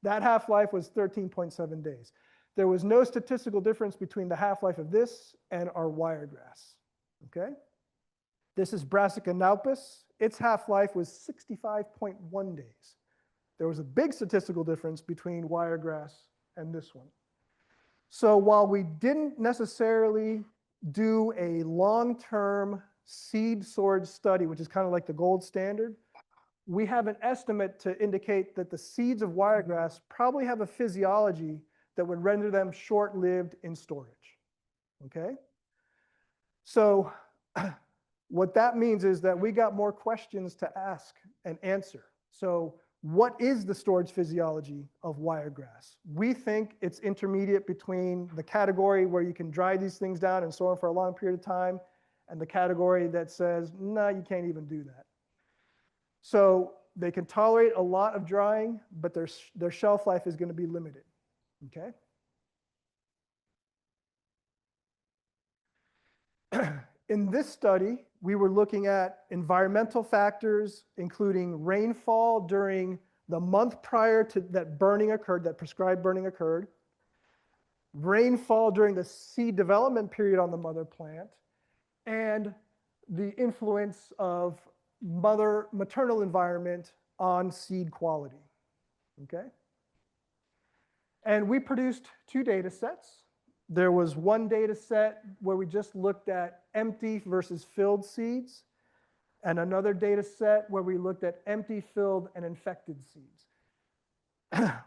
That half-life was 13.7 days. There was no statistical difference between the half-life of this and our wiregrass, okay? This is Brassica naupus. Its half-life was 65.1 days. There was a big statistical difference between wiregrass and this one. So while we didn't necessarily do a long-term seed storage study, which is kind of like the gold standard, we have an estimate to indicate that the seeds of wiregrass probably have a physiology that would render them short-lived in storage, okay? So what that means is that we got more questions to ask and answer. So what is the storage physiology of wiregrass? We think it's intermediate between the category where you can dry these things down and store them for a long period of time and the category that says, no, you can't even do that. So they can tolerate a lot of drying, but their shelf life is going to be limited, okay? In this study, we were looking at environmental factors, including rainfall during the month prior to that burning occurred, that prescribed burning occurred, rainfall during the seed development period on the mother plant, and the influence of maternal environment on seed quality, okay? And we produced 2 data sets. There was one data set where we just looked at empty versus filled seeds, and another data set where we looked at empty, filled, and infected seeds.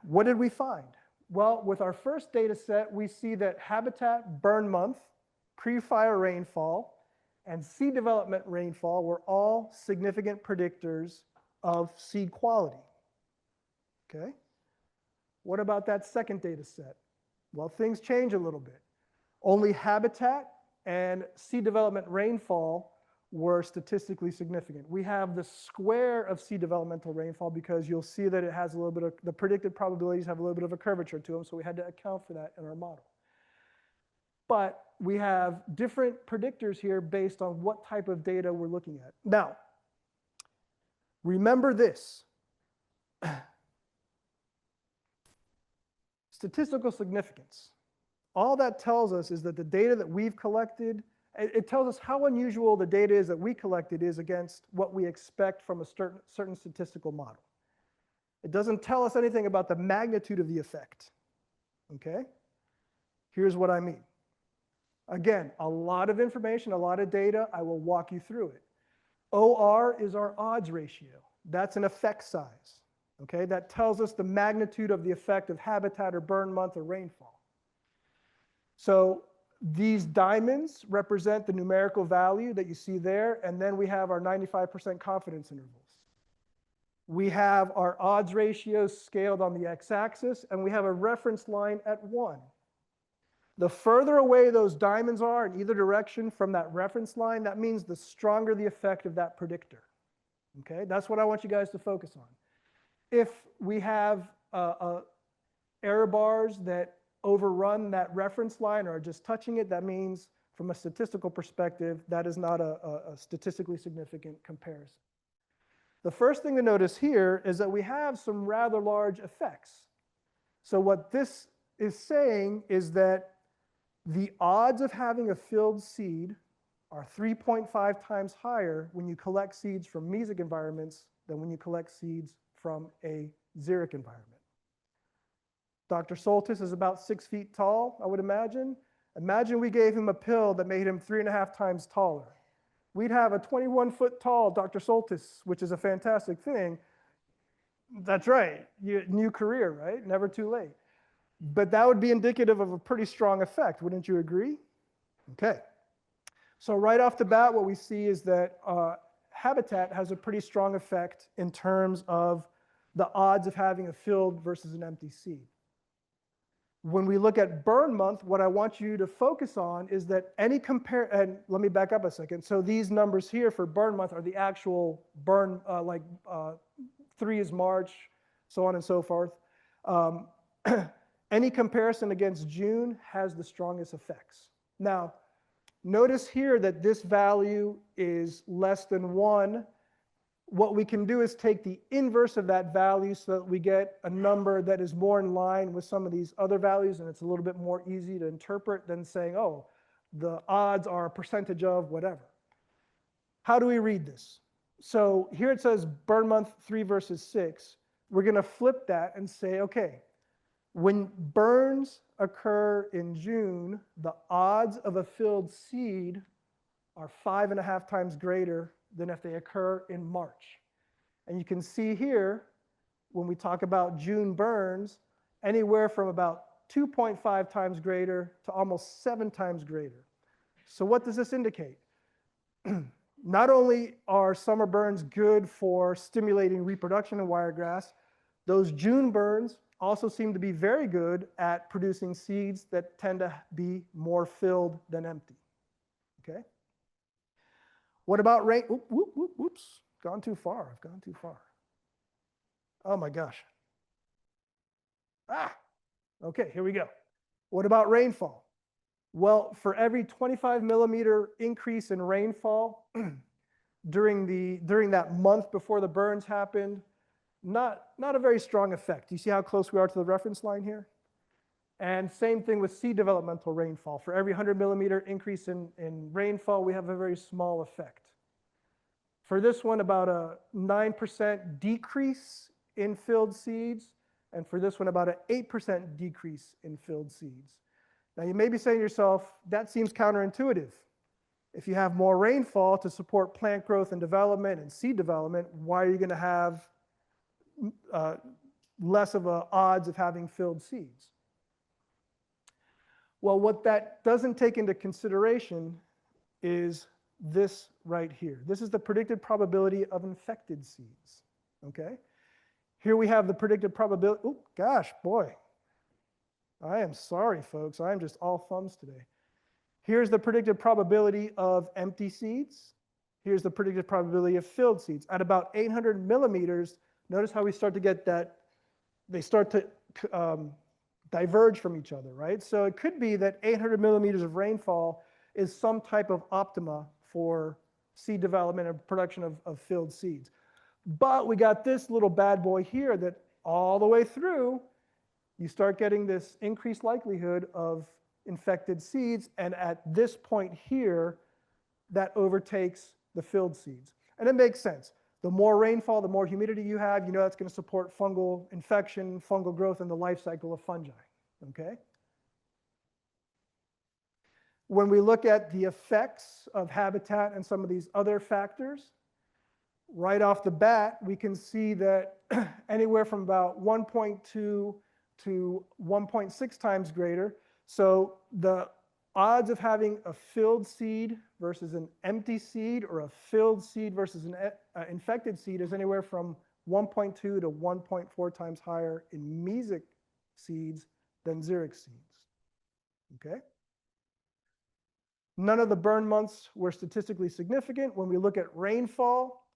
What did we find? Well, with our first data set, we see that habitat burn month, pre-fire rainfall, and seed development rainfall were all significant predictors of seed quality, okay? What about that second data set? Well, things change a little bit. Only habitat and seed development rainfall were statistically significant. We have the square of seed developmental rainfall because you'll see that it has a little bit of, the predicted probabilities have a little bit of a curvature to them, so we had to account for that in our model. But we have different predictors here based on what type of data we're looking at. Now, remember this. Statistical significance. All that tells us is that the data that we've collected, it tells us how unusual the data is that we collected is against what we expect from a certain statistical model. It doesn't tell us anything about the magnitude of the effect, okay? Here's what I mean. Again, a lot of information, a lot of data. I will walk you through it. OR is our odds ratio. That's an effect size. Okay, that tells us the magnitude of the effect of habitat or burn month or rainfall. So these diamonds represent the numerical value that you see there, and then we have our 95% confidence intervals. We have our odds ratios scaled on the x-axis, and we have a reference line at 1. The further away those diamonds are in either direction from that reference line, that means the stronger the effect of that predictor. Okay, that's what I want you guys to focus on. If we have error bars that overrun that reference line or are just touching it, that means from a statistical perspective, that is not a statistically significant comparison. The first thing to notice here is that we have some rather large effects. So what this is saying is that the odds of having a filled seed are 3.5 times higher when you collect seeds from mesic environments than when you collect seeds from a xeric environment. Dr. Soltis is about 6 feet tall, I would imagine. Imagine we gave him a pill that made him 3.5 times taller. We'd have a 21-foot tall Dr. Soltis, which is a fantastic thing. That's right, new career, right? Never too late. But that would be indicative of a pretty strong effect, wouldn't you agree? Okay. So right off the bat, what we see is that habitat has a pretty strong effect in terms of the odds of having a filled versus an empty seed. When we look at burn month, what I want you to focus on is that and let me back up a second. So these numbers here for burn month are the actual burn, 3 is March, so on and so forth. Any comparison against June has the strongest effects. Now, notice here that this value is less than 1. What we can do is take the inverse of that value so that we get a number that is more in line with some of these other values, and it's a little bit more easy to interpret than saying, oh, the odds are a percentage of whatever. How do we read this? So here it says burn month 3 versus 6. We're going to flip that and say, okay, when burns occur in June, the odds of a filled seed are 5.5 times greater than if they occur in March. And you can see here, when we talk about June burns, anywhere from about 2.5 times greater to almost 7 times greater. So what does this indicate? Not only are summer burns good for stimulating reproduction in wiregrass, those June burns also seem to be very good at producing seeds that tend to be more filled than empty. Okay? What about rain? Oops, gone too far. I've gone too far. Oh my gosh. Okay, here we go. What about rainfall? Well, for every 25 millimeter increase in rainfall during that month before the burns happened, not a very strong effect. You see how close we are to the reference line here? And same thing with seed developmental rainfall. For every 100 millimeter increase in rainfall, we have a very small effect. For this one, about a 9% decrease in filled seeds, and for this one, about an 8% decrease in filled seeds. Now, you may be saying to yourself, that seems counterintuitive. If you have more rainfall to support plant growth and development and seed development, why are you going to have less of a odds of having filled seeds? Well, what that doesn't take into consideration is this right here. This is the predicted probability of infected seeds, okay? Here we have the predicted probability. Oh, gosh, boy. I am sorry, folks. I am just all thumbs today. Here's the predicted probability of empty seeds. Here's the predicted probability of filled seeds. At about 800 millimeters, notice how we start to get that, they start to diverge from each other, right? So it could be that 800 millimeters of rainfall is some type of optima for seed development and production of filled seeds. But we got this little bad boy here that all the way through, you start getting this increased likelihood of infected seeds, and at this point here, that overtakes the filled seeds. And it makes sense. The more rainfall, the more humidity you have, you know that's going to support fungal infection, fungal growth, and the life cycle of fungi, okay? When we look at the effects of habitat and some of these other factors, right off the bat, we can see that anywhere from about 1.2 to 1.6 times greater. So the odds of having a filled seed versus an empty seed, or a filled seed versus an infected seed, is anywhere from 1.2 to 1.4 times higher in mesic seeds than xeric seeds, okay? None of the burn months were statistically significant. When we look at rainfall,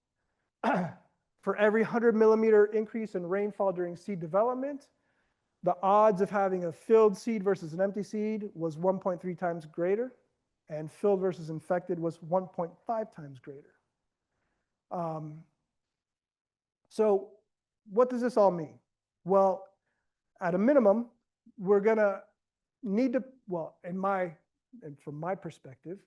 for every 100 millimeter increase in rainfall during seed development, the odds of having a filled seed versus an empty seed was 1.3 times greater, and filled versus infected was 1.5 times greater. So what does this all mean? Well, at a minimum, we're going to need to, well, from my perspective,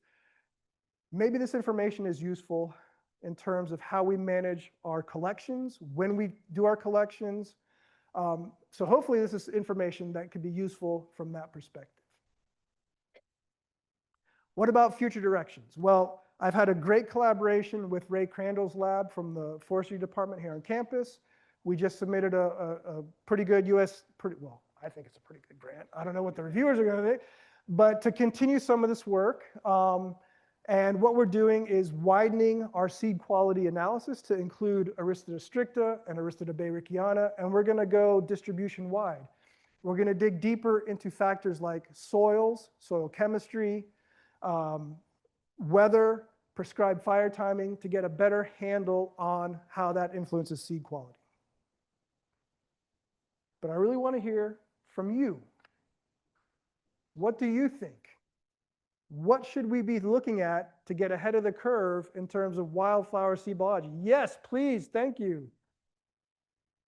maybe this information is useful in terms of how we manage our collections, when we do our collections. So hopefully this is information that could be useful from that perspective. What about future directions? Well, I've had a great collaboration with Ray Crandall's lab from the forestry department here on campus. We just submitted a pretty good well, I think it's a pretty good grant. I don't know what the reviewers are going to think, but to continue some of this work. And what we're doing is widening our seed quality analysis to include Aristida stricta and Aristida bayrickiana, and we're going to go distribution wide. We're going to dig deeper into factors like soils, soil chemistry, weather, prescribed fire timing, to get a better handle on how that influences seed quality. But I really want to hear from you. What do you think? What should we be looking at to get ahead of the curve in terms of wildflower seed biology? Yes, please, thank you.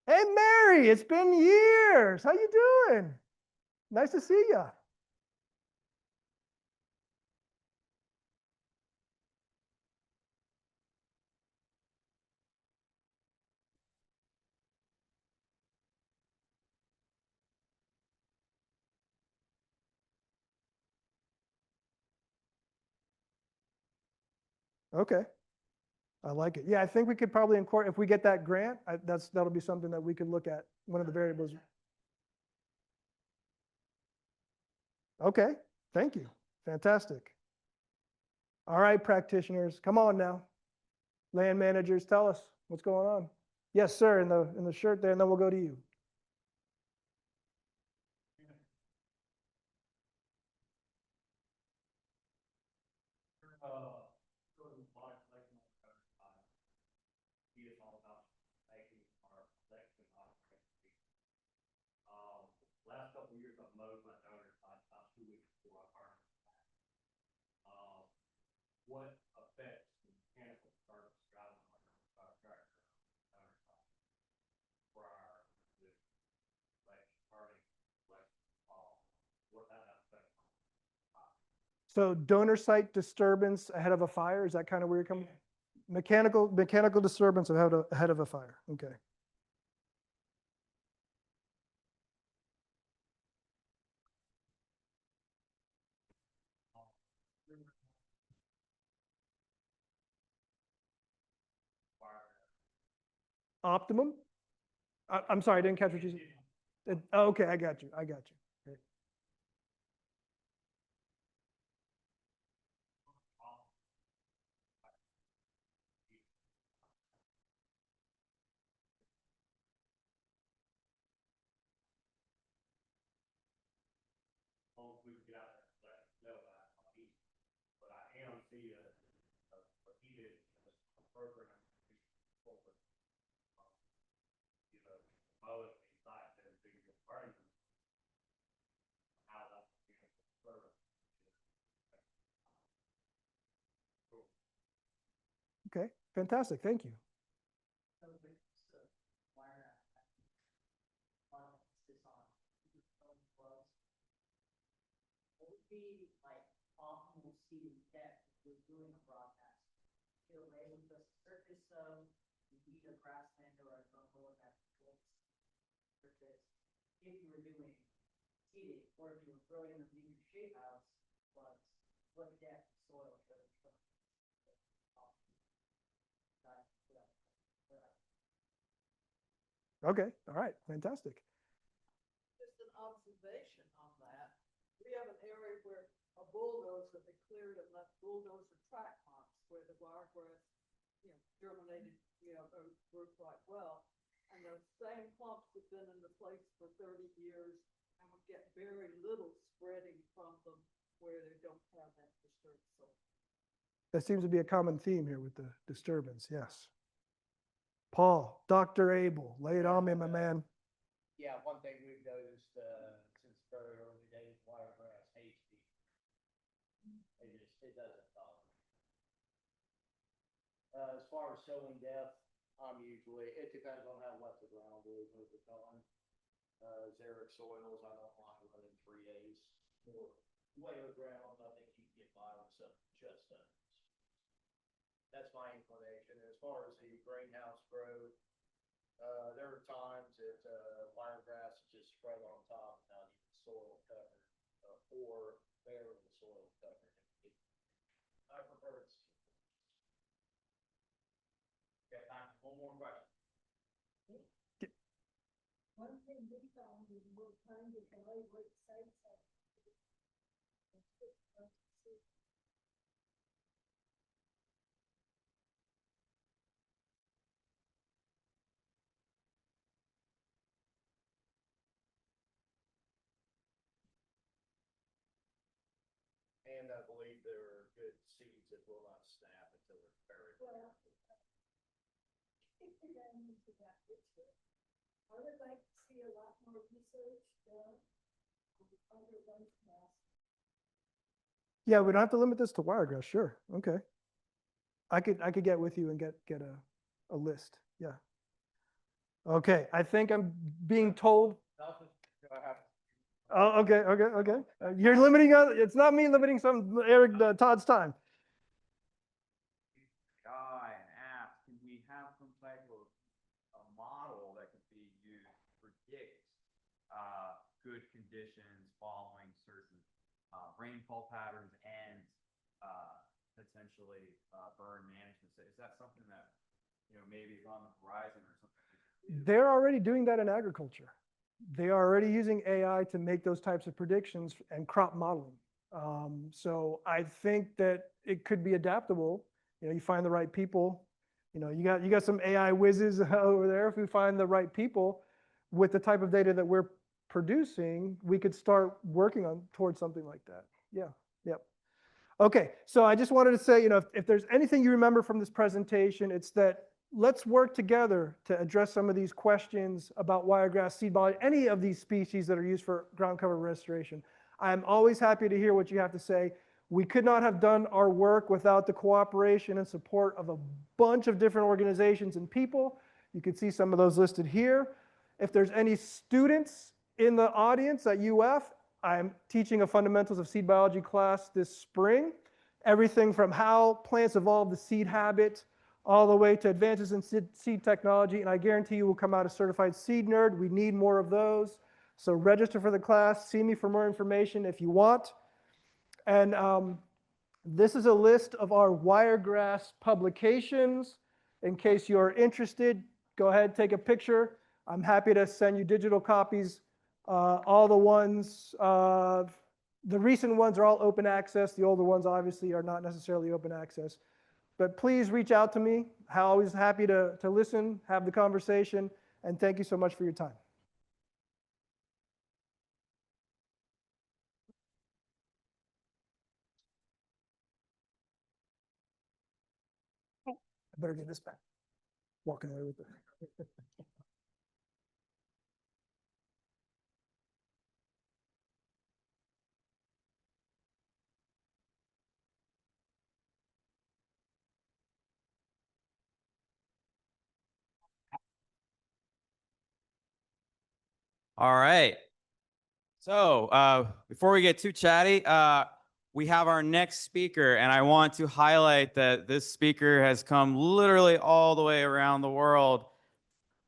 Hey, Mary, it's been years. How you doing? Nice to see you. Okay, I like it. Yeah, I think we could probably incorporate, if we get that grant, that'll be something that we could look at, one of the variables. Okay, thank you. Fantastic. All right, practitioners, come on now. Land managers, tell us what's going on. Yes, sir, in the shirt there, and then we'll go to you. Last couple of years, I've mowed my donor about 2 weeks before I farm. What affects the mechanical service driving my tractor prior to like starting like what that affects? So donor site disturbance ahead of a fire, is that kind of where you're coming? Mechanical disturbance ahead of a fire, okay. Optimum? I'm sorry, I didn't catch what you said. Oh, okay, I got you. Okay. We can get out there and let know that but I am see a heated program. You know, mowing these sites and figure burning how that's service. Okay, fantastic, thank you. What would be like optimal seating depth if we're doing a broadcast? Feel able to surface so you need a grassland or a jungle that surface if you were doing seating, or if you were throwing in a bigger shape house, was what depth soil should be. Okay, all right, fantastic. Just an observation on that. We have an area where a bulldozer, they cleared and left bulldozer track marks where the wiregrass, germinated, grew quite well. And those same clumps have been in the place for 30 years and we get very little spreading from them where they don't have that disturbed soil. That seems to be a common theme here with the disturbance, yes. Paul, Dr. Abel, lay it on me, my man. Yeah, one thing we've noticed since very early days, wiregrass hates people. It doesn't tolerate. As far as sowing depth, it depends on how wet the ground is over time. Xeric soils, I don't mind running 3/8 or wetter ground. I think you can get by with some just onions. That's my inclination. As far as the greenhouse growth, there are times that wiregrass is just spread on top, not even soil covered, or barely soil covered. I prefer it. Okay, time for one more question. One thing we found is we're trying to evaluate sites that And I believe there are good seeds that will not snap until they're very well. if we're getting into that picture, I would like to see a lot more research done on other ones past. Yeah, we don't have to limit this to wiregrass, sure, okay. I could get with you and get a list, yeah. Okay, I think I'm being told. Oh, okay. You're limiting us, it's not me limiting Todd's time. Guy and ask, can we have some type of a model that could be used to predict good conditions following certain rainfall patterns and potentially burn management? Is that something that maybe is on the horizon or something? They're already doing that in agriculture. They are already using AI to make those types of predictions and crop modeling. So I think that it could be adaptable. You know, you find the right people. You know, you got some AI whizzes over there. If we find the right people with the type of data that we're producing, we could start working on towards something like that. Yeah. Yep. Okay. So I just wanted to say, you know, if there's anything you remember from this presentation, it's that let's work together to address some of these questions about wiregrass, seed biology, any of these species that are used for ground cover restoration. I'm always happy to hear what you have to say. We could not have done our work without the cooperation and support of a bunch of different organizations and people. You can see some of those listed here. If there's any students in the audience at UF, I'm teaching a fundamentals of seed biology class this spring. Everything from how plants evolve the seed habit, all the way to advances in seed technology. And I guarantee you will come out a certified seed nerd. We need more of those. So register for the class. See me for more information if you want. And this is a list of our wiregrass publications. In case you're interested, go ahead, take a picture. I'm happy to send you digital copies. All the ones, the recent ones are all open access. The older ones obviously are not necessarily open access. But please reach out to me. I'm always happy to listen, have the conversation, and thank you so much for your time. I better get this back. Walking away with it. All right. So before we get too chatty, we have our next speaker, and I want to highlight that this speaker has come literally all the way around the world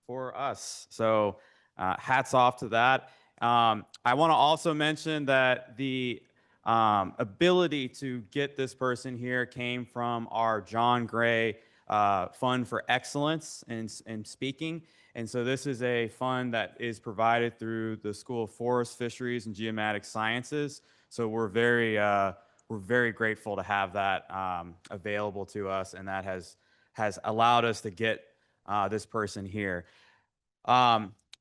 for us. So hats off to that. I want to also mention that the ability to get this person here came from our John Gray Fund for Excellence in Speaking. And so this is a fund that is provided through the School of Forest, Fisheries, and Geomatic Sciences. So we're very grateful to have that available to us, and that has allowed us to get this person here.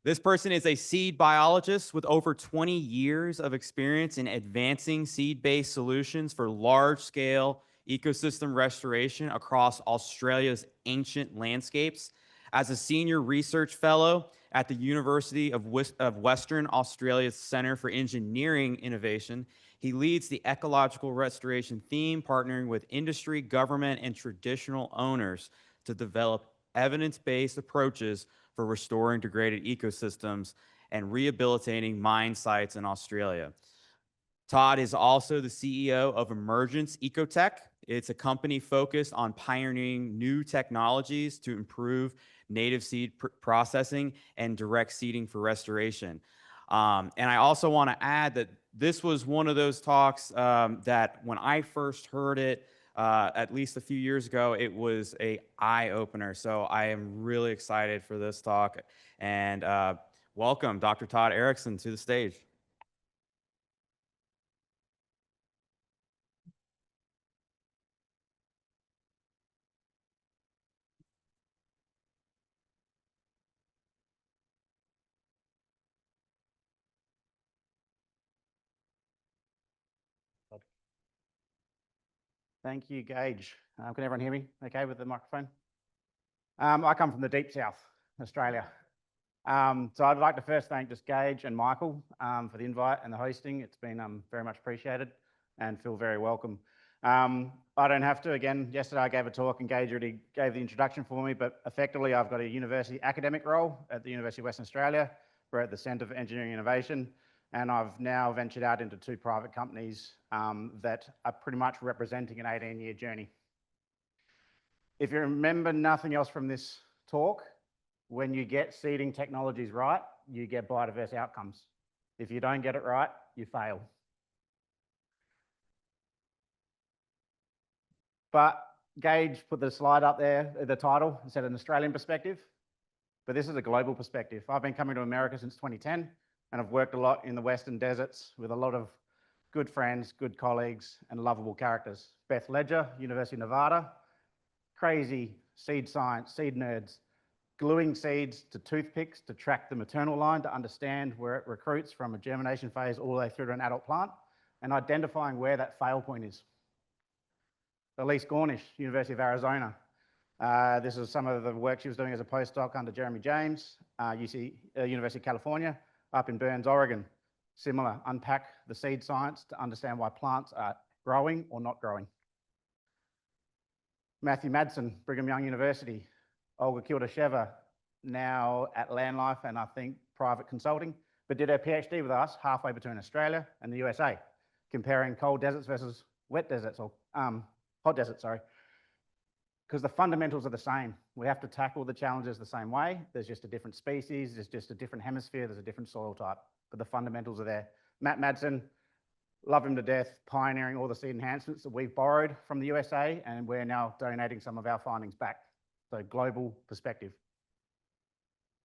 This person is a seed biologist with over 20 years of experience in advancing seed-based solutions for large-scale ecosystem restoration across Australia's ancient landscapes. As a senior research fellow at the University of Western Australia's Centre for Engineering Innovation, he leads the ecological restoration theme, partnering with industry, government, and traditional owners to develop evidence-based approaches for restoring degraded ecosystems and rehabilitating mine sites in Australia. Todd is also the CEO of Emergence Ecotech. It's a company focused on pioneering new technologies to improve native seed processing and direct seeding for restoration. And I also want to add that this was one of those talks that when I first heard it, at least a few years ago, it was an eye-opener. So I am really excited for this talk. And welcome, Dr. Todd Erickson, to the stage. Thank you, Gage. Can everyone hear me okay with the microphone? I come from the deep south, Australia. So I'd like to first thank just Gage and Michael for the invite and the hosting. It's been very much appreciated and feel very welcome. I don't have to. Again, yesterday I gave a talk and Gage already gave the introduction for me, but effectively I've got a university academic role at the University of Western Australia. We're at the Centre for Engineering Innovation. And I've now ventured out into 2 private companies that are pretty much representing an 18-year journey. If you remember nothing else from this talk, when you get seeding technologies right, you get biodiverse outcomes. If you don't get it right, you fail. But Gage put the slide up there, the title, and said an Australian perspective. But this is a global perspective. I've been coming to America since 2010. And I've worked a lot in the Western deserts with a lot of good friends, good colleagues, and lovable characters. Beth Ledger, University of Nevada, crazy seed science, seed nerds, gluing seeds to toothpicks to track the maternal line to understand where it recruits from a germination phase all the way through to an adult plant and identifying where that fail point is. Elise Gornish, University of Arizona. This is some of the work she was doing as a postdoc under Jeremy James, University of California, up in Burns, Oregon. Similar, unpack the seed science to understand why plants are growing or not growing. Matthew Madsen, Brigham Young University. Olga Kildasheva, now at Landlife and I think private consulting, but did her PhD with us halfway between Australia and the USA, comparing cold deserts versus wet deserts, or hot deserts, sorry. Because the fundamentals are the same. We have to tackle the challenges the same way. There's just a different species, there's just a different hemisphere, there's a different soil type, but the fundamentals are there. Matt Madsen, love him to death, pioneering all the seed enhancements that we've borrowed from the USA, and we're now donating some of our findings back. So global perspective.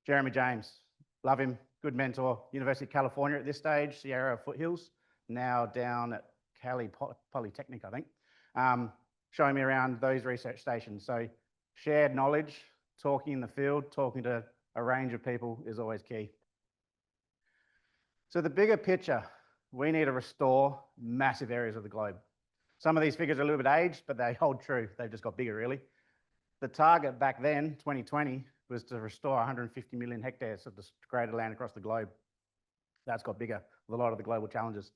Jeremy James, love him, good mentor, University of California at this stage, Sierra Foothills, now down at Cali Polytechnic, I think, showing me around those research stations. So shared knowledge, talking in the field, talking to a range of people is always key. So the bigger picture, we need to restore massive areas of the globe. Some of these figures are a little bit aged, but they hold true. They've just got bigger, really. The target back then, 2020, was to restore 150 million hectares of the degraded land across the globe. That's got bigger with a lot of the global challenges.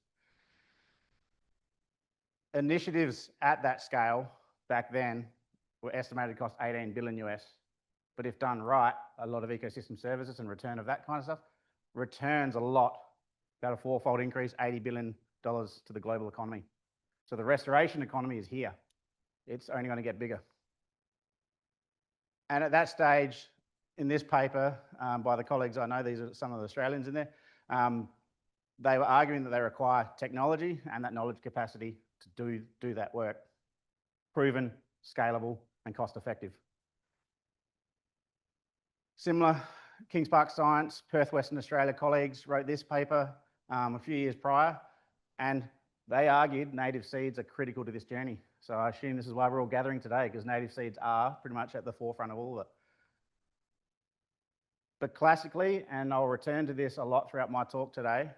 Initiatives at that scale back then were estimated to cost 18 billion US. But if done right, a lot of ecosystem services and return of that kind of stuff returns a lot, about a fourfold increase, $80 billion to the global economy. So the restoration economy is here. It's only going to get bigger. And at that stage, in this paper, by the colleagues I know, these are some of the Australians in there, they were arguing that they require technology and that knowledge capacity to do that work. Proven, scalable, and cost-effective. Similar, Kings Park Science, Perth, Western Australia colleagues wrote this paper a few years prior, and they argued native seeds are critical to this journey. So I assume this is why we're all gathering today, because native seeds are pretty much at the forefront of all of it. But classically, and I'll return to this a lot throughout my talk today,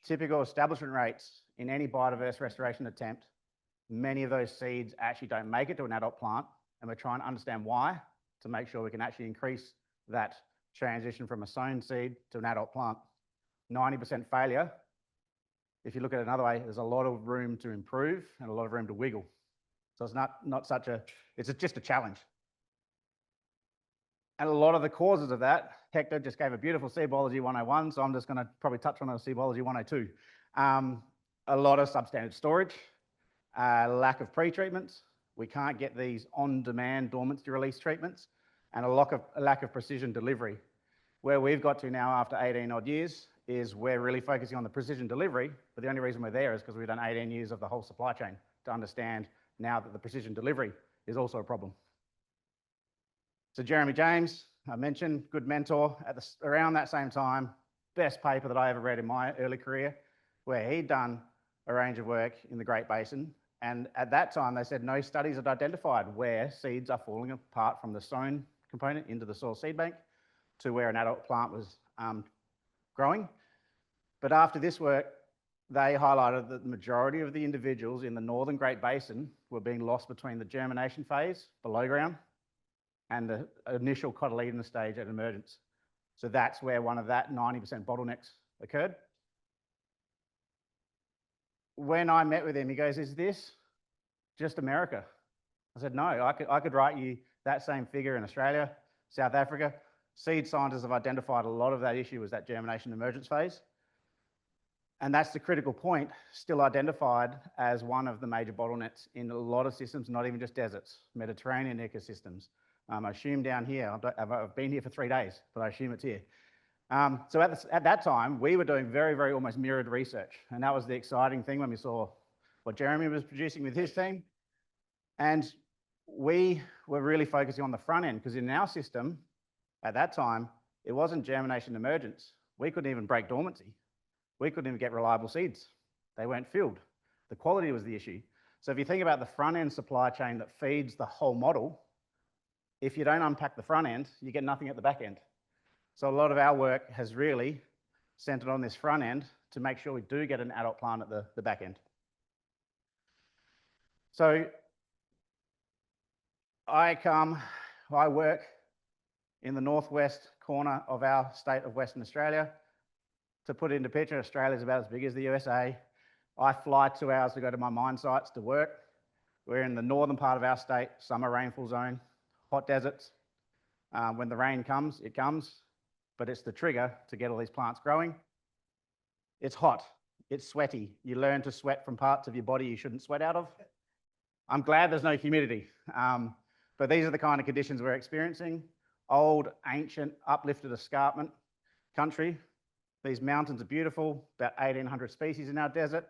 typical establishment rates in any biodiverse restoration attempt, many of those seeds actually don't make it to an adult plant, and we're trying to understand why to make sure we can actually increase that transition from a sown seed to an adult plant. 90% failure. If you look at it another way, there's a lot of room to improve and a lot of room to wiggle. So it's not such a, it's just a challenge. And a lot of the causes of that, Hector just gave a beautiful Seed Biology 101, so I'm just going to probably touch on a Seed Biology 102. A lot of substandard storage, lack of pre-treatments. We can't get these on-demand dormancy release treatments, and a lack of precision delivery. Where we've got to now after 18 odd years is we're really focusing on the precision delivery, but the only reason we're there is because we've done 18 years of the whole supply chain to understand now that the precision delivery is also a problem. So Jeremy James, I mentioned, good mentor at around that same time, best paper that I ever read in my early career, where he'd done a range of work in the Great Basin. And at that time, they said no studies had identified where seeds are falling apart from the sown component into the soil seed bank to where an adult plant was growing. But after this work, they highlighted that the majority of the individuals in the Northern Great Basin were being lost between the germination phase below ground and the initial cotyledon stage at emergence. So that's where one of that 90% bottlenecks occurred. When I met with him, he goes, "Is this just America?" I said, "No, I could write you that same figure in Australia, South Africa. Seed scientists have identified a lot of that issue was that germination emergence phase. And that's the critical point, still identified as one of the major bottlenecks in a lot of systems, not even just deserts, Mediterranean ecosystems. I assume down here, I've been here for 3 days, but I assume it's here. So at that time, we were doing very, very almost mirrored research. And that was the exciting thing when we saw what Jeremy was producing with his team. And we were really focusing on the front end, because in our system, at that time, it wasn't germination emergence. We couldn't even break dormancy. We couldn't even get reliable seeds. They weren't filled. The quality was the issue. So if you think about the front end supply chain that feeds the whole model, if you don't unpack the front end, you get nothing at the back end. So a lot of our work has really centered on this front end to make sure we do get an adult plant at the back end. So I work in the northwest corner of our state of Western Australia. To put it into picture, Australia is about as big as the USA. I fly 2 hours to go to my mine sites to work. We're in the northern part of our state, summer rainfall zone, hot deserts. When the rain comes, it comes, but it's the trigger to get all these plants growing. It's hot, it's sweaty. You learn to sweat from parts of your body you shouldn't sweat out of. I'm glad there's no humidity, but these are the kind of conditions we're experiencing. Old, ancient, uplifted escarpment country. These mountains are beautiful, about 1,800 species in our desert.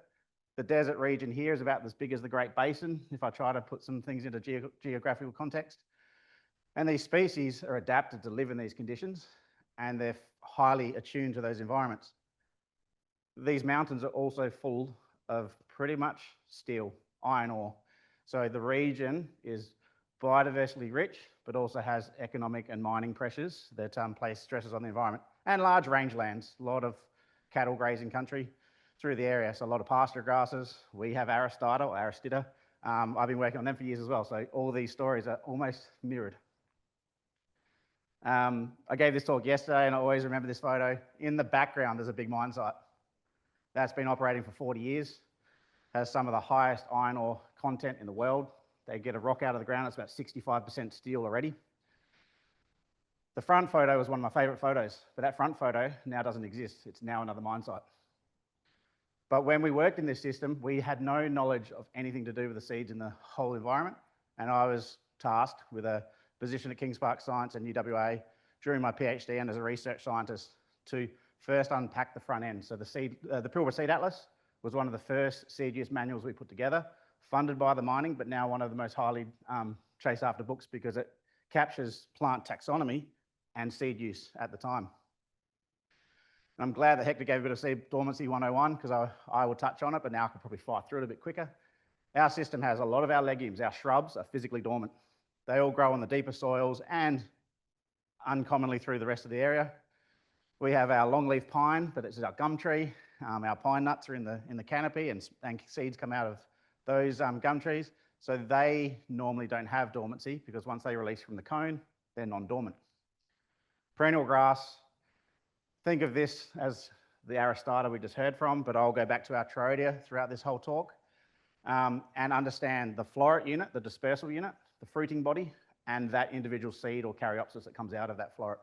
The desert region here is about as big as the Great Basin, if I try to put some things into geographical context. And these species are adapted to live in these conditions, and they're highly attuned to those environments. These mountains are also full of pretty much steel, iron ore. So the region is biodiversity rich, but also has economic and mining pressures that place stresses on the environment. And large rangelands, a lot of cattle grazing country through the area. So a lot of pasture grasses. We have Aristida or Aristida. I've been working on them for years as well. So all these stories are almost mirrored. I gave this talk yesterday and I always remember this photo. In the background, there's a big mine site. That's been operating for 40 years. Has some of the highest iron ore content in the world. They get a rock out of the ground, it's about 65% steel already. The front photo was one of my favorite photos, but that front photo now doesn't exist. It's now another mine site. But when we worked in this system, we had no knowledge of anything to do with the seeds in the whole environment. And I was tasked with a position at Kings Park Science and UWA during my PhD and as a research scientist to first unpack the front end. So the Pilbara Seed Atlas was one of the first seed use manuals we put together, funded by the mining, but now one of the most highly chased after books because it captures plant taxonomy and seed use at the time. And I'm glad that Hector gave a bit of Seed Dormancy 101 because I will touch on it, but now I can probably fly through it a bit quicker. Our system has a lot of our legumes, our shrubs are physically dormant. They all grow in the deeper soils and uncommonly through the rest of the area. We have our longleaf pine, but it's our gum tree. Our pine nuts are in the canopy and seeds come out of those gum trees. So they normally don't have dormancy because once they release from the cone, they're non-dormant. Perennial grass, think of this as the Aristida we just heard from, but I'll go back to our Trodia throughout this whole talk and understand the floret unit, the dispersal unit, the fruiting body, and that individual seed or caryopsis that comes out of that floret.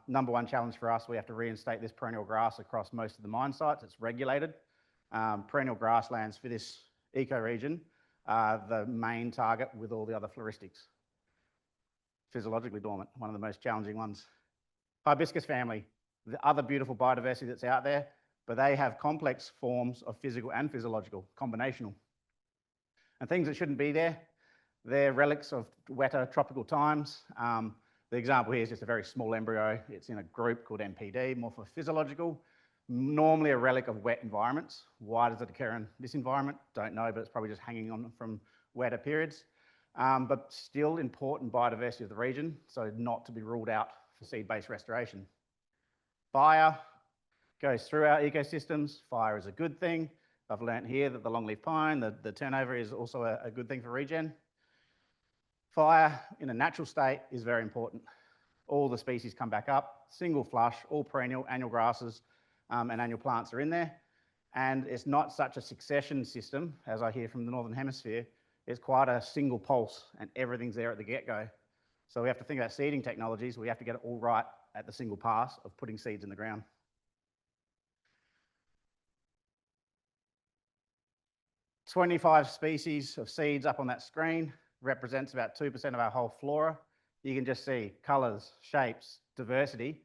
Number one challenge for us, we have to reinstate this perennial grass across most of the mine sites. It's regulated. Perennial grasslands for this ecoregion are the main target with all the other floristics. Physiologically dormant, one of the most challenging ones. Hibiscus family, the other beautiful biodiversity that's out there, but they have complex forms of physical and physiological, combinational. And things that shouldn't be there, they're relics of wetter tropical times. The example here is just a very small embryo. It's in a group called MPD, morphophysiological, normally a relic of wet environments. Why does it occur in this environment? Don't know, but it's probably just hanging on from wetter periods. But still important biodiversity of the region, so not to be ruled out for seed-based restoration. Fire goes through our ecosystems. Fire is a good thing. I've learnt here that the longleaf pine, the turnover is also a good thing for regen. Fire in a natural state is very important. All the species come back up, single flush, all perennial, annual grasses and annual plants are in there. And it's not such a succession system, as I hear from the Northern Hemisphere. It's quite a single pulse and everything's there at the get-go. So we have to think about seeding technologies. We have to get it all right at the single pass of putting seeds in the ground. "25 species of seeds up on that screen represents about 2% of our whole flora. You can just see colours, shapes, diversity.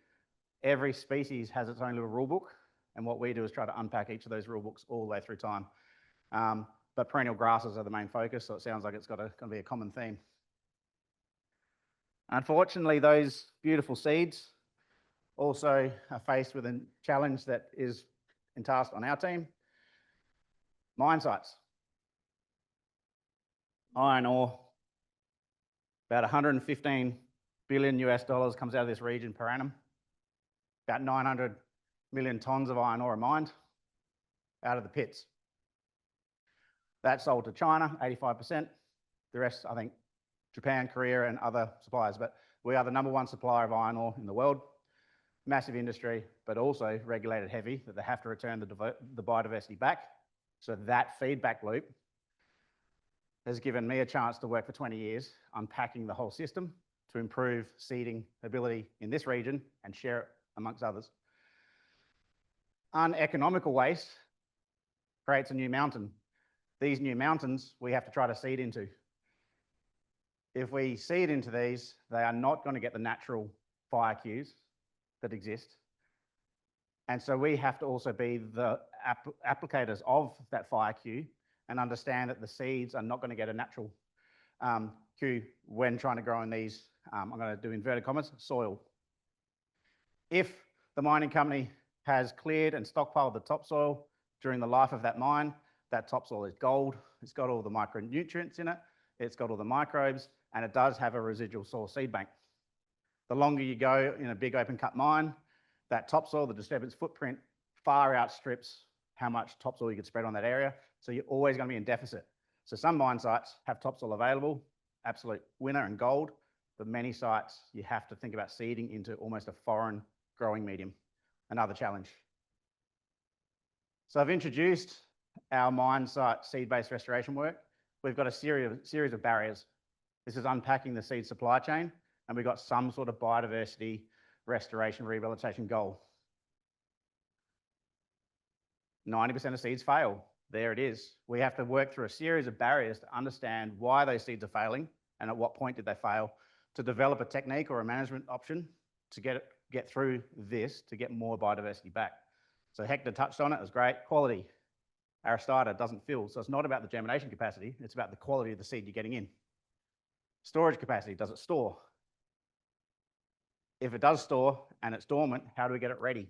Every species has its own little rule book, and what we do is try to unpack each of those rule books all the way through time. But perennial grasses are the main focus, so it sounds like it's going to be a common theme. Unfortunately, those beautiful seeds also are faced with a challenge that is entasked on our team. Mine sites. Iron ore, about 115 billion US dollars comes out of this region per annum. About 900 million tons of iron ore are mined out of the pits. That's sold to China, 85%. The rest, I think, Japan, Korea, and other suppliers. But we are the #1 supplier of iron ore in the world. Massive industry, but also regulated heavy, that they have to return the biodiversity back. So that feedback loop has given me a chance to work for 20 years unpacking the whole system to improve seeding ability in this region and share it amongst others. Uneconomical waste creates a new mountain. These new mountains we have to try to seed into. If we seed into these, they are not going to get the natural fire cues that exist. And so we have to also be the applicators of that fire cue and understand that the seeds are not going to get a natural cue when trying to grow in these, I'm going to do inverted commas, soil. If the mining company has cleared and stockpiled the topsoil during the life of that mine, that topsoil is gold. It's got all the micronutrients in it. It's got all the microbes, and it does have a residual soil seed bank. The longer you go in a big open cut mine, that topsoil, the disturbance footprint, far outstrips how much topsoil you could spread on that area. So you're always going to be in deficit. So some mine sites have topsoil available, absolute winner and gold, but many sites you have to think about seeding into almost a foreign growing medium, another challenge. So I've introduced our mine site seed-based restoration work. We've got a series of barriers. This is unpacking the seed supply chain, and we've got some sort of biodiversity restoration rehabilitation goal. 90% of seeds fail. There it is. We have to work through a series of barriers to understand why those seeds are failing and at what point did they fail, to develop a technique or a management option to get through this to get more biodiversity back. So Hector touched on it. It was great. Quality. Aristida doesn't fill. So it's not about the germination capacity. It's about the quality of the seed you're getting in. Storage capacity. Does it store? If it does store and it's dormant, how do we get it ready?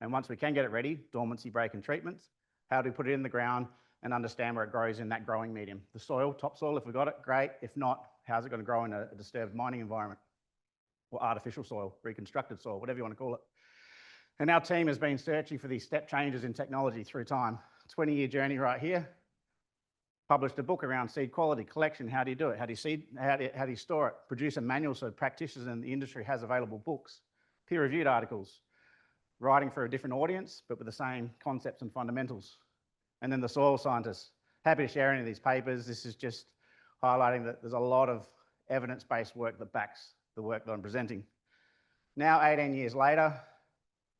And once we can get it ready, dormancy break and treatments, how do we put it in the ground and understand where it grows in that growing medium? The soil, topsoil, if we got it, great. If not, how's it going to grow in a disturbed mining environment or artificial soil, reconstructed soil, whatever you want to call it. And our team has been searching for these step changes in technology through time. 20-year journey right here. Published a book around seed quality, collection, how do you do it? How do you seed? How do you store it? Produce a manual so practitioners in the industry has available books. Peer-reviewed articles. Writing for a different audience, but with the same concepts and fundamentals. And then the soil scientists. Happy to share any of these papers. This is just highlighting that there's a lot of evidence-based work that backs the work that I'm presenting. Now, 18 years later,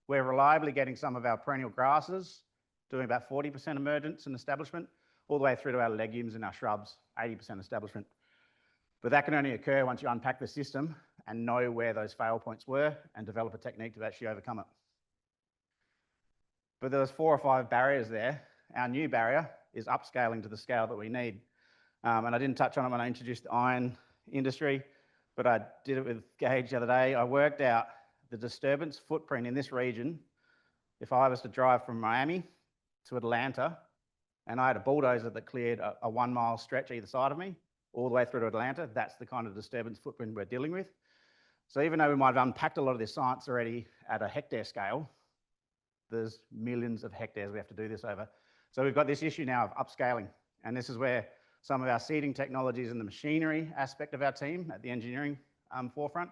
we're reliably getting some of our perennial grasses, doing about 40% emergence and establishment, all the way through to our legumes and our shrubs, 80% establishment. But that can only occur once you unpack the system and know where those fail points were and develop a technique to actually overcome it. But there was 4 or 5 barriers there. Our new barrier is upscaling to the scale that we need. And I didn't touch on it when I introduced the iron industry, but I did it with Gage the other day. I worked out the disturbance footprint in this region. If I was to drive from Miami to Atlanta, and I had a bulldozer that cleared a 1-mile stretch either side of me, all the way through to Atlanta, that's the kind of disturbance footprint we're dealing with. So even though we might have unpacked a lot of this science already at a hectare scale, there's millions of hectares we have to do this over. So we've got this issue now of upscaling, and this is where some of our seeding technologies and the machinery aspect of our team at the engineering forefront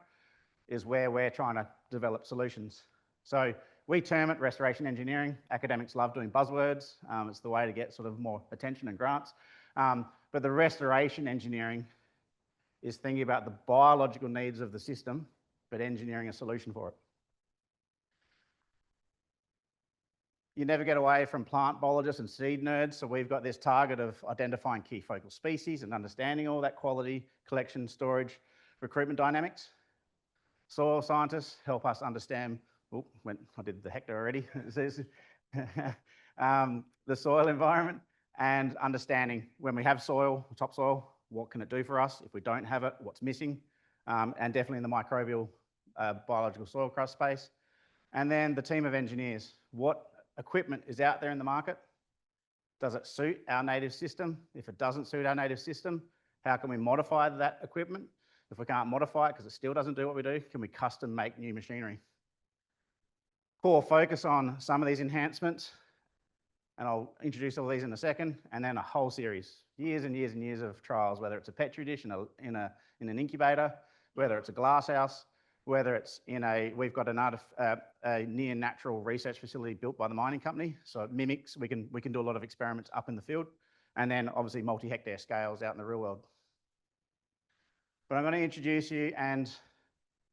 is where we're trying to develop solutions. So we term it restoration engineering. Academics love doing buzzwords. It's the way to get sort of more attention and grants. But the restoration engineering is thinking about the biological needs of the system, but engineering a solution for it. You never get away from plant biologists and seed nerds, so we've got this target of identifying key focal species and understanding all that quality, collection, storage, recruitment dynamics. Soil scientists help us understand, I did the hectare already, the soil environment and understanding when we have soil, topsoil, what can it do for us? If we don't have it, what's missing? And definitely in the microbial biological soil crust space. And then the team of engineers, what equipment is out there in the market Does it suit our native system? If it doesn't suit our native system, how can we modify that equipment? If we can't modify it because it still doesn't do what we do, can we custom make new machinery? Core focus on some of these enhancements, and I'll introduce all these in a second, and then a whole series, years and years and years of trials, whether it's a petri dish in an incubator, whether it's a glass house, whether it's we've got a near natural research facility built by the mining company, so it mimics, we can do a lot of experiments up in the field, and then obviously multi-hectare scales out in the real world. But I'm going to introduce you and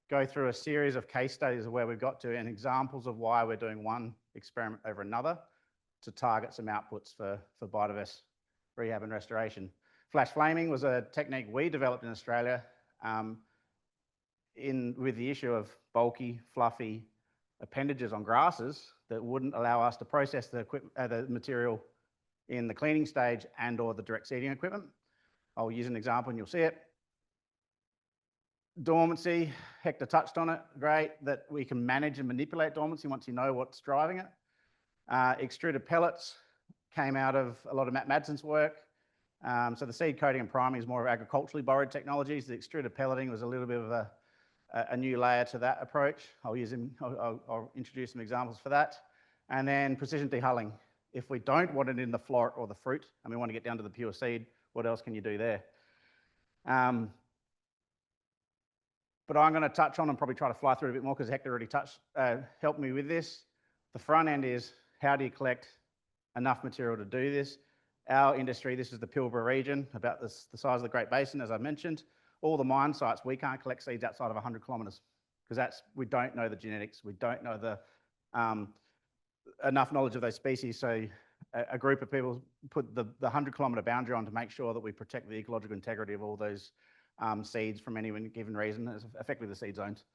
go through a series of case studies of where we've got to and examples of why we're doing one experiment over another to target some outputs for biodiverse rehab and restoration. Flash flaming was a technique we developed in Australia with the issue of bulky, fluffy appendages on grasses that wouldn't allow us to process the material in the cleaning stage and or the direct seeding equipment. I'll use an example and you'll see it. Dormancy, Hector touched on it, great, that we can manage and manipulate dormancy once you know what's driving it. Extruded pellets came out of a lot of Matt Madson's work. So the seed coating and priming is more of agriculturally borrowed technologies. The extruded pelleting was a little bit of a new layer to that approach. I'll introduce some examples for that. And then precision dehulling. If we don't want it in the floret or the fruit and we want to get down to the pure seed, what else can you do there? But I'm going to touch on and probably try to fly through it a bit more because Hector already helped me with this. The front end is how do you collect enough material to do this? Our industry, this is the Pilbara region, about the size of the Great Basin, as I mentioned. All the mine sites, we can't collect seeds outside of 100 kilometres because we don't know the genetics, we don't know the enough knowledge of those species. So a group of people put the 100-kilometre boundary on to make sure that we protect the ecological integrity of all those seeds from any given reason, as effectively the seed zones.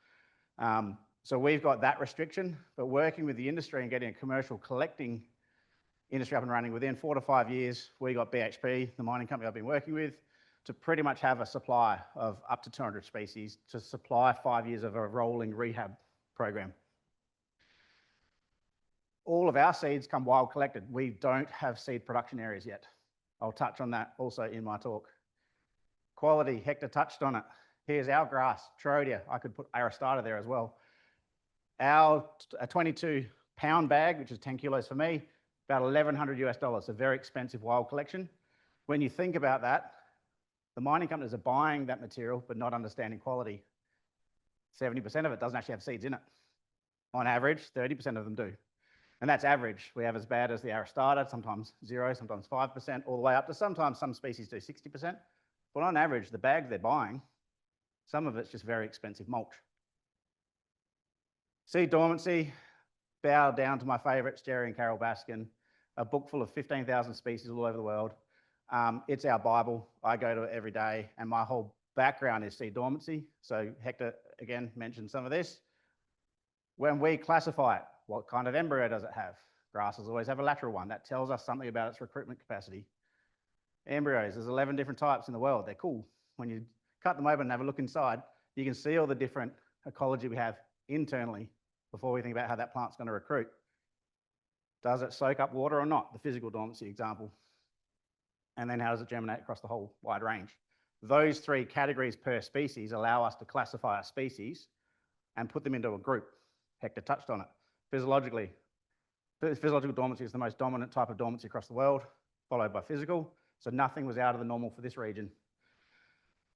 So we've got that restriction, but working with the industry and getting a commercial collecting industry up and running, within 4 to 5 years, we got BHP, the mining company I've been working with, to pretty much have a supply of up to 200 species to supply 5 years of a rolling rehab program. All of our seeds come wild collected. We don't have seed production areas yet. I'll touch on that also in my talk. Quality, Hector touched on it. Here's our grass, Trodia. I could put Aristata there as well. A 22-pound bag, which is 10 kilos for me, about $1,100 US, a very expensive wild collection. When you think about that, the mining companies are buying that material, but not understanding quality. 70% of it doesn't actually have seeds in it. On average, 30% of them do. And that's average. We have as bad as the Aristata, sometimes 0, sometimes 5%, all the way up to sometimes some species do 60%. But on average, the bag they're buying, some of it's just very expensive mulch. Seed dormancy, bow down to my favourites, Jerry and Carol Baskin, a book full of 15,000 species all over the world. It's our Bible. I go to it every day, and my whole background is seed dormancy. So Hector, again, mentioned some of this. When we classify it, what kind of embryo does it have? Grasses always have a lateral one. That tells us something about its recruitment capacity. Embryos, there's 11 different types in the world. They're cool. When you cut them open and have a look inside, you can see all the different ecology we have internally before we think about how that plant's going to recruit. Does it soak up water or not? The physical dormancy example. And then how does it germinate across the whole wide range? Those 3 categories per species allow us to classify a species and put them into a group. Hector touched on it. Physiological dormancy is the most dominant type of dormancy across the world, followed by physical. So nothing was out of the normal for this region.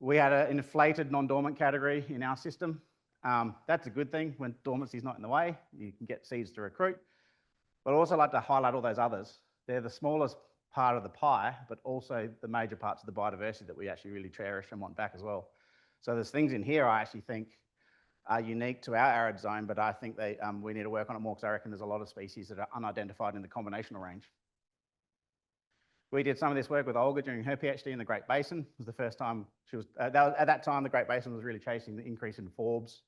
We had an inflated non-dormant category in our system. That's a good thing when dormancy is not in the way. You can get seeds to recruit. But I also like to highlight all those others. They're the smallest part of the pie, but also the major parts of the biodiversity that we actually really cherish and want back as well. So there's things in here I actually think are unique to our arid zone, but I think we need to work on it more because I reckon there's a lot of species that are unidentified in the combinational range. We did some of this work with Olga during her PhD in the Great Basin. It was the first time she was, at that time, the Great Basin was really chasing the increase in forbs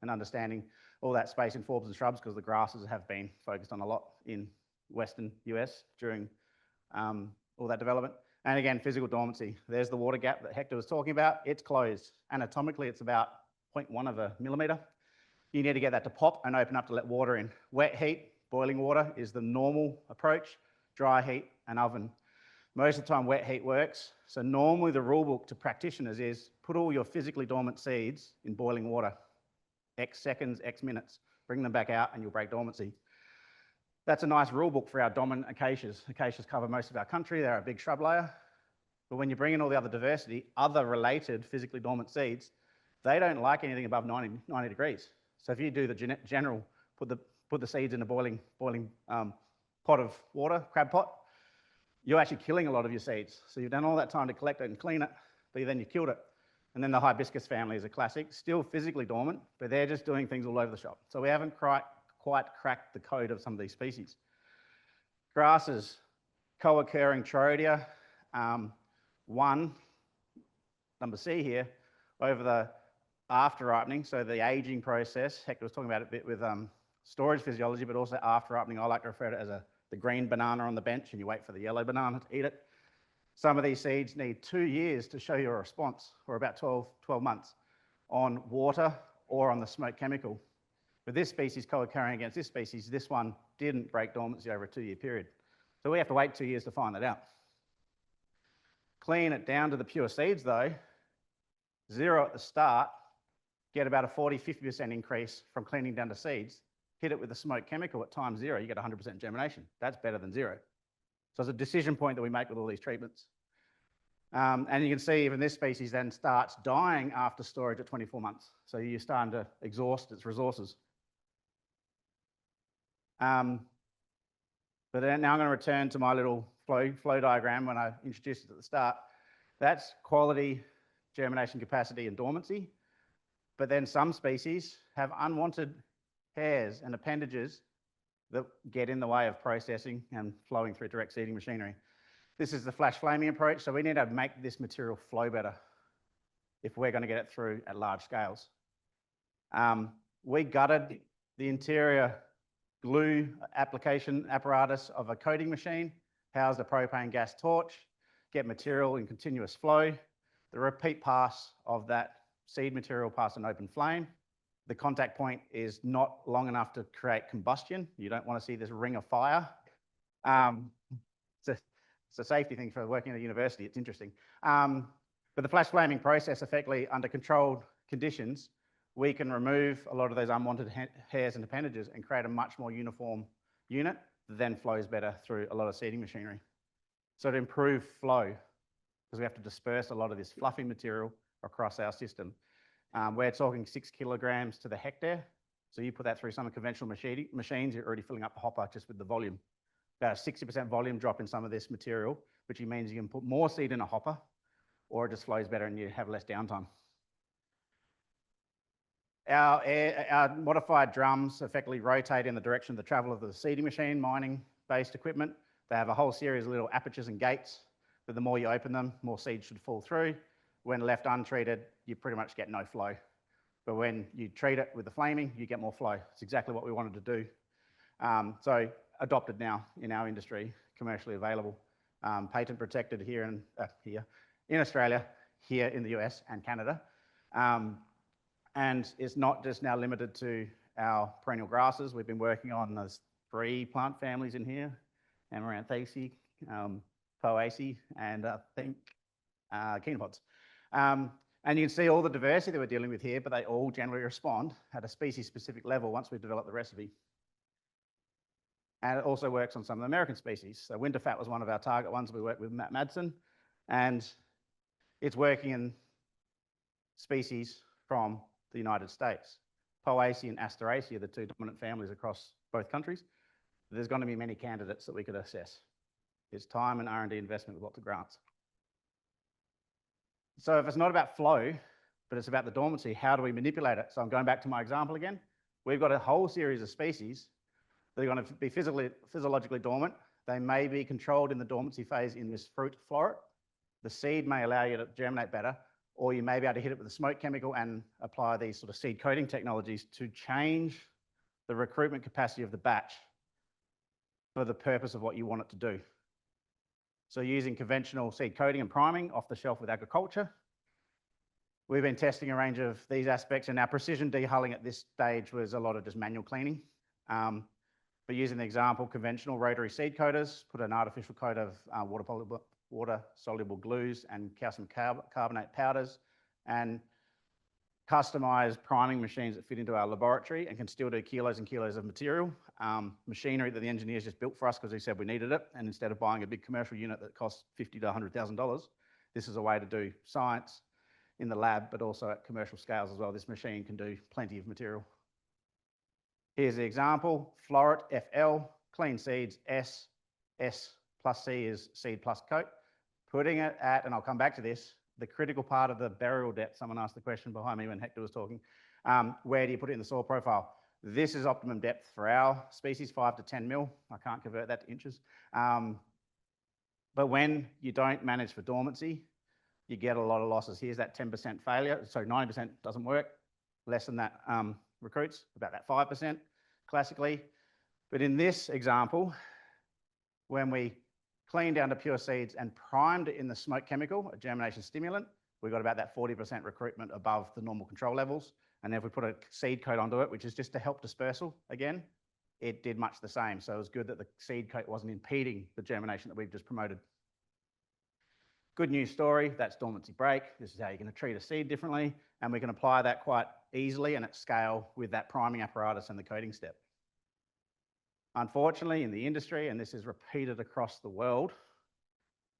and understanding all that space in forbs and shrubs because the grasses have been focused on a lot in Western US during all that development. And again, physical dormancy. There's the water gap that Hector was talking about. It's closed. Anatomically, it's about 0.1 of a millimetre. You need to get that to pop and open up to let water in. Wet heat, boiling water is the normal approach. Dry heat, an oven. Most of the time wet heat works. So normally the rule book to practitioners is put all your physically dormant seeds in boiling water, X seconds, X minutes, bring them back out and you'll break dormancy. That's a nice rule book for our dominant acacias. Acacias cover most of our country, they're a big shrub layer. But when you bring in all the other diversity, other related physically dormant seeds, they don't like anything above 90 degrees. So if you do the general, put the seeds in a boiling pot of water, crab pot, you're actually killing a lot of your seeds. So you've done all that time to collect it and clean it, but then you killed it. And then the hibiscus family is a classic, still physically dormant, but they're just doing things all over the shop. So we haven't quite cracked the code of some of these species. Grasses, co-occurring Trodia, number C here, over the after ripening, so the aging process. Hector was talking about it a bit with storage physiology, but also after ripening. I like to refer to it as the green banana on the bench, and you wait for the yellow banana to eat it. Some of these seeds need 2 years to show you a response, or about 12 months, on water or on the smoke chemical. With this species co-occurring against this species, this one didn't break dormancy over a 2-year period. So we have to wait 2 years to find that out. Clean it down to the pure seeds though, 0 at the start, get about a 40–50% increase from cleaning down to seeds. Hit it with the smoke chemical at time 0, you get 100% germination. That's better than 0. So it's a decision point that we make with all these treatments. And you can see even this species then starts dying after storage at 24 months. So you're starting to exhaust its resources. But then now I'm going to return to my little flow diagram when I introduced it at the start. That's quality, germination capacity, and dormancy. But then some species have unwanted hairs and appendages that get in the way of processing and flowing through direct seeding machinery. This is the flash flaming approach, so we need to make this material flow better if we're going to get it through at large scales. We gutted the interior glue application apparatus of a coating machine, housed a propane gas torch, get material in continuous flow, the repeat pass of that seed material past an open flame. The contact point is not long enough to create combustion. You don't want to see this ring of fire. It's a safety thing for working at a university. It's interesting. But the flash flaming process, effectively under controlled conditions, we can remove a lot of those unwanted hairs and appendages and create a much more uniform unit that then flows better through a lot of seeding machinery. So to improve flow, because we have to disperse a lot of this fluffy material across our system. We're talking 6 kilograms to the hectare. So you put that through some conventional machines, you're already filling up the hopper just with the volume. About a 60% volume drop in some of this material, which means you can put more seed in a hopper, or it just flows better and you have less downtime. Our modified drums effectively rotate in the direction of the travel of the seeding machine, mining-based equipment. They have a whole series of little apertures and gates, but the more you open them, more seeds should fall through. When left untreated, you pretty much get no flow. But when you treat it with the flaming, you get more flow. It's exactly what we wanted to do. So adopted now in our industry, commercially available, patent protected here in Australia, here in the US and Canada. And it's not just now limited to our perennial grasses. We've been working on those 3 plant families in here, Amaranthaceae, Poaceae, and I think Chenopod's. And you can see all the diversity that we're dealing with here, but they all generally respond at a species-specific level once we've developed the recipe. And it also works on some of the American species. So winterfat was one of our target ones. We worked with Matt Madsen, and it's working in species from the United States. Poaceae and Asteraceae are the 2 dominant families across both countries. There's going to be many candidates that we could assess. It's time and R&D investment with lots of grants. So if it's not about flow, but it's about the dormancy, how do we manipulate it? So I'm going back to my example again. We've got a whole series of species that are going to be physiologically dormant. They may be controlled in the dormancy phase in this fruit floret. The seed may allow you to germinate better, or you may be able to hit it with a smoke chemical and apply these sort of seed coating technologies to change the recruitment capacity of the batch for the purpose of what you want it to do. So using conventional seed coating and priming off the shelf with agriculture, we've been testing a range of these aspects, and our precision dehulling at this stage was a lot of just manual cleaning. But using the example, conventional rotary seed coaters, put an artificial coat of water water-soluble glues and calcium carbonate powders, and customized priming machines that fit into our laboratory and can still do kilos and kilos of material. Machinery that the engineers just built for us because he said we needed it. And instead of buying a big commercial unit that costs $50,000 to $100,000, this is a way to do science in the lab, but also at commercial scales as well. This machine can do plenty of material. Here's the example, Floret FL, clean seeds, S plus C is seed plus coat. Putting it at, and I'll come back to this, the critical part of the burial depth. Someone asked the question behind me when Hector was talking. Where do you put it in the soil profile? This is optimum depth for our species, 5 to 10 mil. I can't convert that to inches. But when you don't manage for dormancy, you get a lot of losses. Here's that 10% failure. So 90% doesn't work. Less than that recruits, about that 5% classically. But in this example, when we cleaned down to pure seeds and primed it in the smoke chemical, a germination stimulant, we got about that 40% recruitment above the normal control levels. And if we put a seed coat onto it, which is just to help dispersal again, it did much the same. So it was good that the seed coat wasn't impeding the germination that we've just promoted. Good news story, that's dormancy break. This is how you're going to treat a seed differently. And we can apply that quite easily and at scale with that priming apparatus and the coating step. Unfortunately, in the industry, and this is repeated across the world,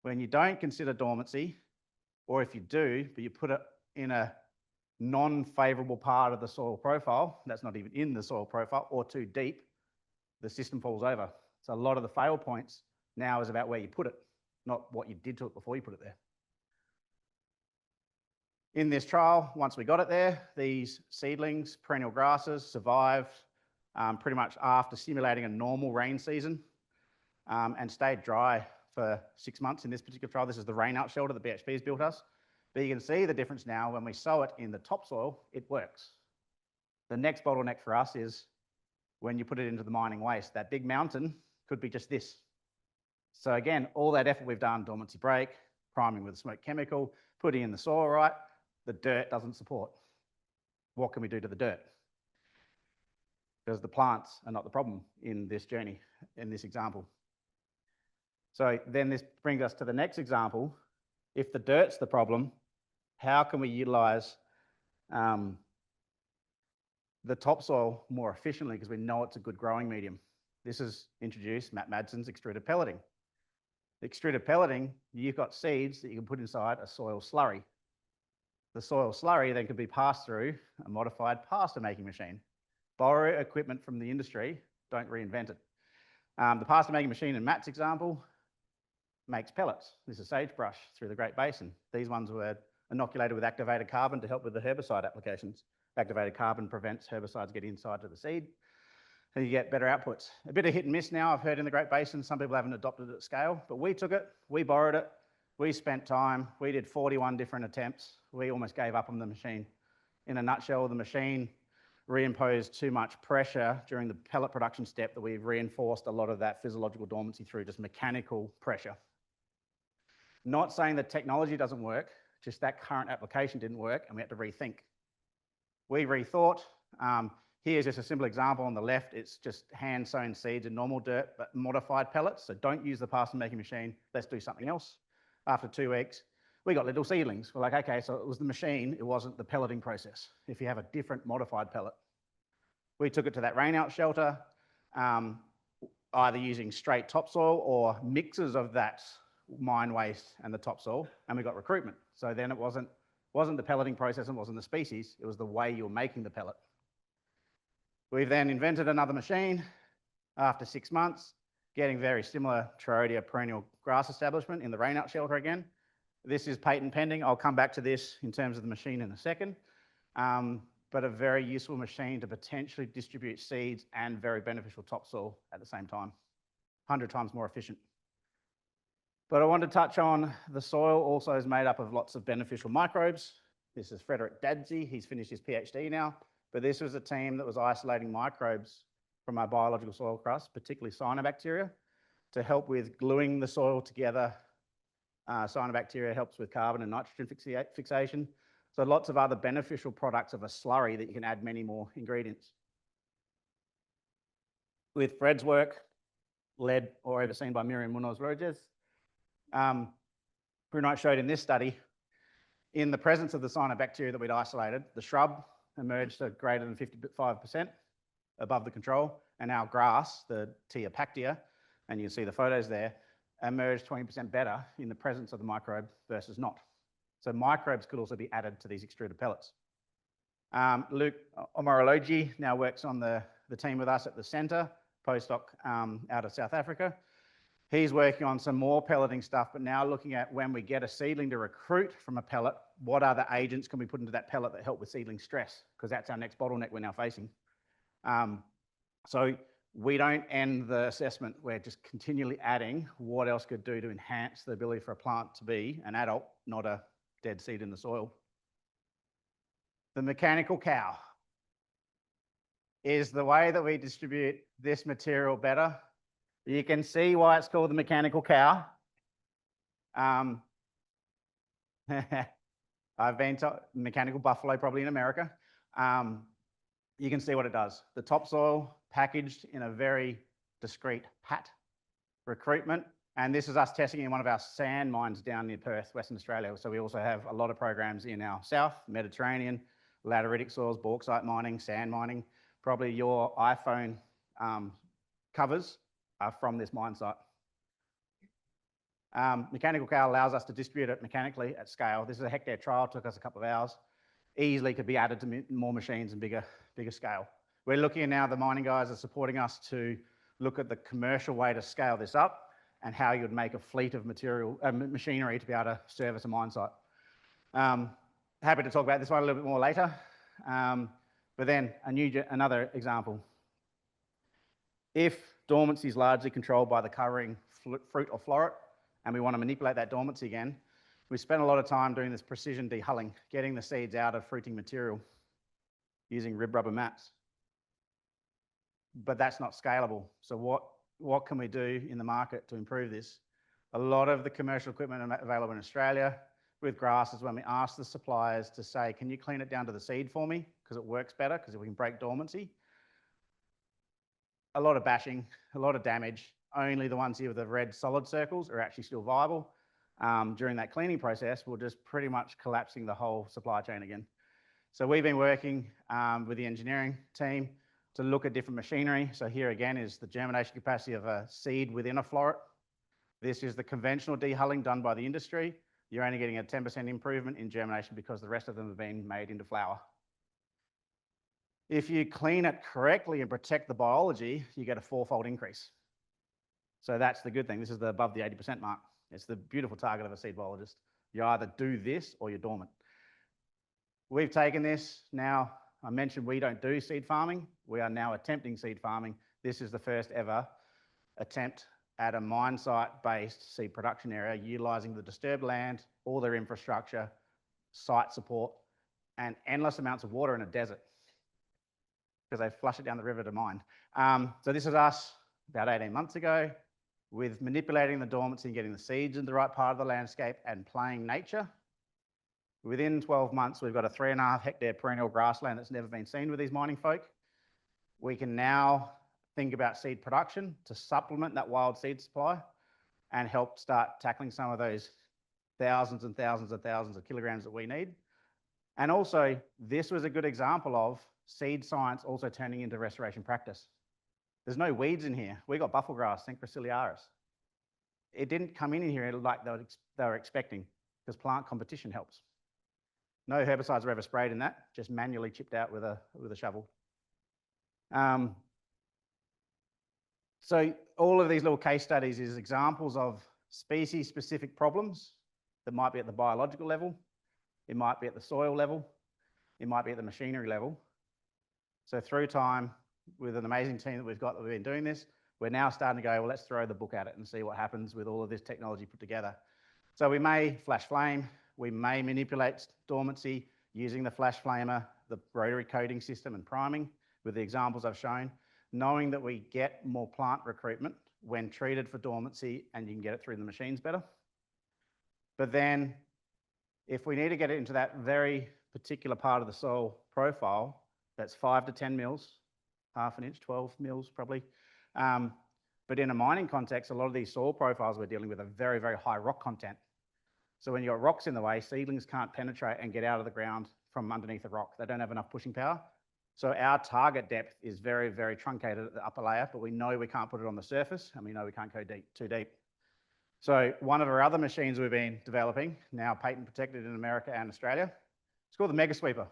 when you don't consider dormancy, or if you do, but you put it in a non-favorable part of the soil profile, that's not even in the soil profile, or too deep, the system falls over. So a lot of the fail points now is about where you put it, not what you did to it before you put it there. In this trial, once we got it there, these seedlings, perennial grasses, survived pretty much after simulating a normal rain season and stayed dry for 6 months in this particular trial. This is the rain out shelter that BHP's built us. But you can see the difference now when we sow it in the topsoil, it works. The next bottleneck for us is when you put it into the mining waste. That big mountain could be just this. So again, all that effort we've done, dormancy break, priming with a smoke chemical, putting in the soil right, the dirt doesn't support. What can we do to the dirt? Because the plants are not the problem in this journey, in this example. So then this brings us to the next example. If the dirt's the problem, how can we utilize the topsoil more efficiently because we know it's a good growing medium? This is introduced Matt Madson's extruded pelleting. Extruded pelleting, you've got seeds that you can put inside a soil slurry. The soil slurry then could be passed through a modified pasta making machine. Borrow equipment from the industry, don't reinvent it. The pasta making machine in Matt's example makes pellets. This is sagebrush through the Great Basin. These ones were inoculated with activated carbon to help with the herbicide applications. Activated carbon prevents herbicides getting inside to the seed, and you get better outputs. A bit of hit and miss now, I've heard in the Great Basin, some people haven't adopted it at scale, but we took it, we borrowed it, we spent time, we did 41 different attempts. We almost gave up on the machine. In a nutshell, the machine reimposed too much pressure during the pellet production step that we've reinforced a lot of that physiological dormancy through just mechanical pressure. Not saying that technology doesn't work, just that current application didn't work and we had to rethink. We rethought. Here's just a simple example on the left. It's just hand-sown seeds in normal dirt, but modified pellets. So don't use the pasta making machine. Let's do something else. After 2 weeks, we got little seedlings. We're like, okay, so it was the machine. It wasn't the pelleting process. If you have a different modified pellet. We took it to that rain-out shelter, either using straight topsoil or mixes of that mine waste and the topsoil, and we got recruitment. So then it wasn't the pelleting process and wasn't the species, it was the way you were making the pellet. We've then invented another machine after 6 months, getting very similar Trodia perennial grass establishment in the rain-out shelter again. This is patent pending. I'll come back to this in terms of the machine in a second, but a very useful machine to potentially distribute seeds and very beneficial topsoil at the same time. 100 times more efficient. But I want to touch on the soil also is made up of lots of beneficial microbes. This is Frederick Dadsey. He's finished his PhD now, but this was a team that was isolating microbes from our biological soil crust, particularly cyanobacteria, to help with gluing the soil together. Cyanobacteria helps with carbon and nitrogen fixation. So lots of other beneficial products of a slurry that you can add many more ingredients. With Fred's work, led or overseen by Miriam Munoz Rojas, Brunite showed in this study, in the presence of the cyanobacteria that we'd isolated, the shrub emerged at greater than 55% above the control, and our grass, the Teopactia, and you can see the photos there, emerged 20% better in the presence of the microbe versus not. So microbes could also be added to these extruded pellets. Luke Omorologi now works on the team with us at the centre, postdoc out of South Africa. He's working on some more pelleting stuff, but now looking at when we get a seedling to recruit from a pellet, what other agents can we put into that pellet that help with seedling stress? Because that's our next bottleneck we're now facing. So we don't end the assessment. We're just continually adding what else could do to enhance the ability for a plant to be an adult, not a dead seed in the soil. The mechanical cow is the way that we distribute this material better. You can see why it's called the mechanical cow. I've been to mechanical buffalo probably in America. You can see what it does. The topsoil packaged in a very discreet pat recruitment. And this is us testing in one of our sand mines down near Perth, Western Australia. So we also have a lot of programs in our south, Mediterranean, lateritic soils, bauxite mining, sand mining. Probably your iPhone covers are from this mine site. Mechanical cow allows us to distribute it mechanically at scale. This is a hectare trial, took us a couple of hours. Easily could be added to more machines and bigger scale. We're looking at now, the mining guys are supporting us to look at the commercial way to scale this up and how you would make a fleet of machinery to be able to service a mine site. Happy to talk about this one a little bit more later. But then another example. If dormancy is largely controlled by the covering fruit or floret, and we want to manipulate that dormancy again, we spent a lot of time doing this precision dehulling, getting the seeds out of fruiting material using rib rubber mats. But that's not scalable. So what can we do in the market to improve this? A lot of the commercial equipment available in Australia with grass is when we ask the suppliers to say, can you clean it down to the seed for me? Because it works better, because we can break dormancy. A lot of bashing, a lot of damage. Only the ones here with the red solid circles are actually still viable. During that cleaning process, we're just pretty much collapsing the whole supply chain again. So we've been working with the engineering team to look at different machinery. So here again is the germination capacity of a seed within a floret. This is the conventional dehulling done by the industry. You're only getting a 10% improvement in germination because the rest of them have been made into flower. If you clean it correctly and protect the biology, you get a 4-fold increase. So that's the good thing. This is above the 80% mark. It's the beautiful target of a seed biologist. You either do this or you're dormant. We've taken this now. I mentioned we don't do seed farming. We are now attempting seed farming. This is the first ever attempt at a mine site-based seed production area, utilising the disturbed land, all their infrastructure, site support, and endless amounts of water in a desert, because they flush it down the river to mine. So this is us about 18 months ago with manipulating the dormancy and getting the seeds in the right part of the landscape and playing nature. Within 12 months, we've got a 3.5 hectare perennial grassland that's never been seen with these mining folk. We can now think about seed production to supplement that wild seed supply and help start tackling some of those thousands and thousands and thousands of kilograms that we need. And also, this was a good example of seed science also turning into restoration practice. There's no weeds in here. We got buffel grass, Synchrocellaris. It didn't come in here like they were expecting, because plant competition helps. No herbicides were ever sprayed in that, just manually chipped out with a shovel. So all of these little case studies is examples of species-specific problems that might be at the biological level, it might be at the soil level, it might be at the machinery level. So through time, with an amazing team that we've been doing this, we're now starting to go, well, let's throw the book at it and see what happens with all of this technology put together. So we may flash flame, we may manipulate dormancy using the flash flamer, the rotary coating system and priming with the examples I've shown, knowing that we get more plant recruitment when treated for dormancy and you can get it through the machines better. But then if we need to get it into that very particular part of the soil profile, that's 5 to 10 mils, half an inch, 12 mils probably. But in a mining context, a lot of these soil profiles we're dealing with are very, very high rock content. So when you've got rocks in the way, seedlings can't penetrate and get out of the ground from underneath the rock. They don't have enough pushing power. So our target depth is very, very truncated at the upper layer, but we know we can't put it on the surface, and we know we can't go too deep. So one of our other machines we've been developing, now patent protected in America and Australia, it's called the Mega Sweeper.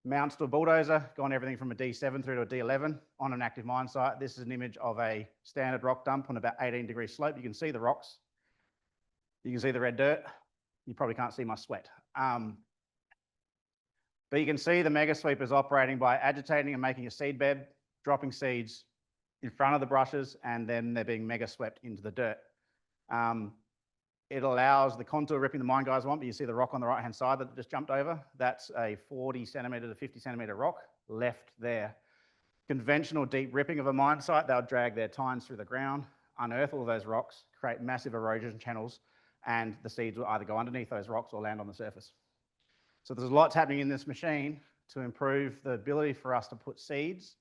Mounts to a bulldozer, gone everything from a D7 through to a D11 on an active mine site. This is an image of a standard rock dump on about 18-degree slope. You can see the rocks. You can see the red dirt. You probably can't see my sweat. But you can see the Mega Sweeper is operating by agitating and making a seed bed, dropping seeds in front of the brushes, and then they're being mega swept into the dirt. It allows the contour ripping the mine guys want, but you see the rock on the right-hand side that just jumped over. That's a 40 centimetre to 50 centimetre rock left there. Conventional deep ripping of a mine site, they'll drag their tines through the ground, unearth all of those rocks, create massive erosion channels, and the seeds will either go underneath those rocks or land on the surface. So there's lots happening in this machine to improve the ability for us to put seeds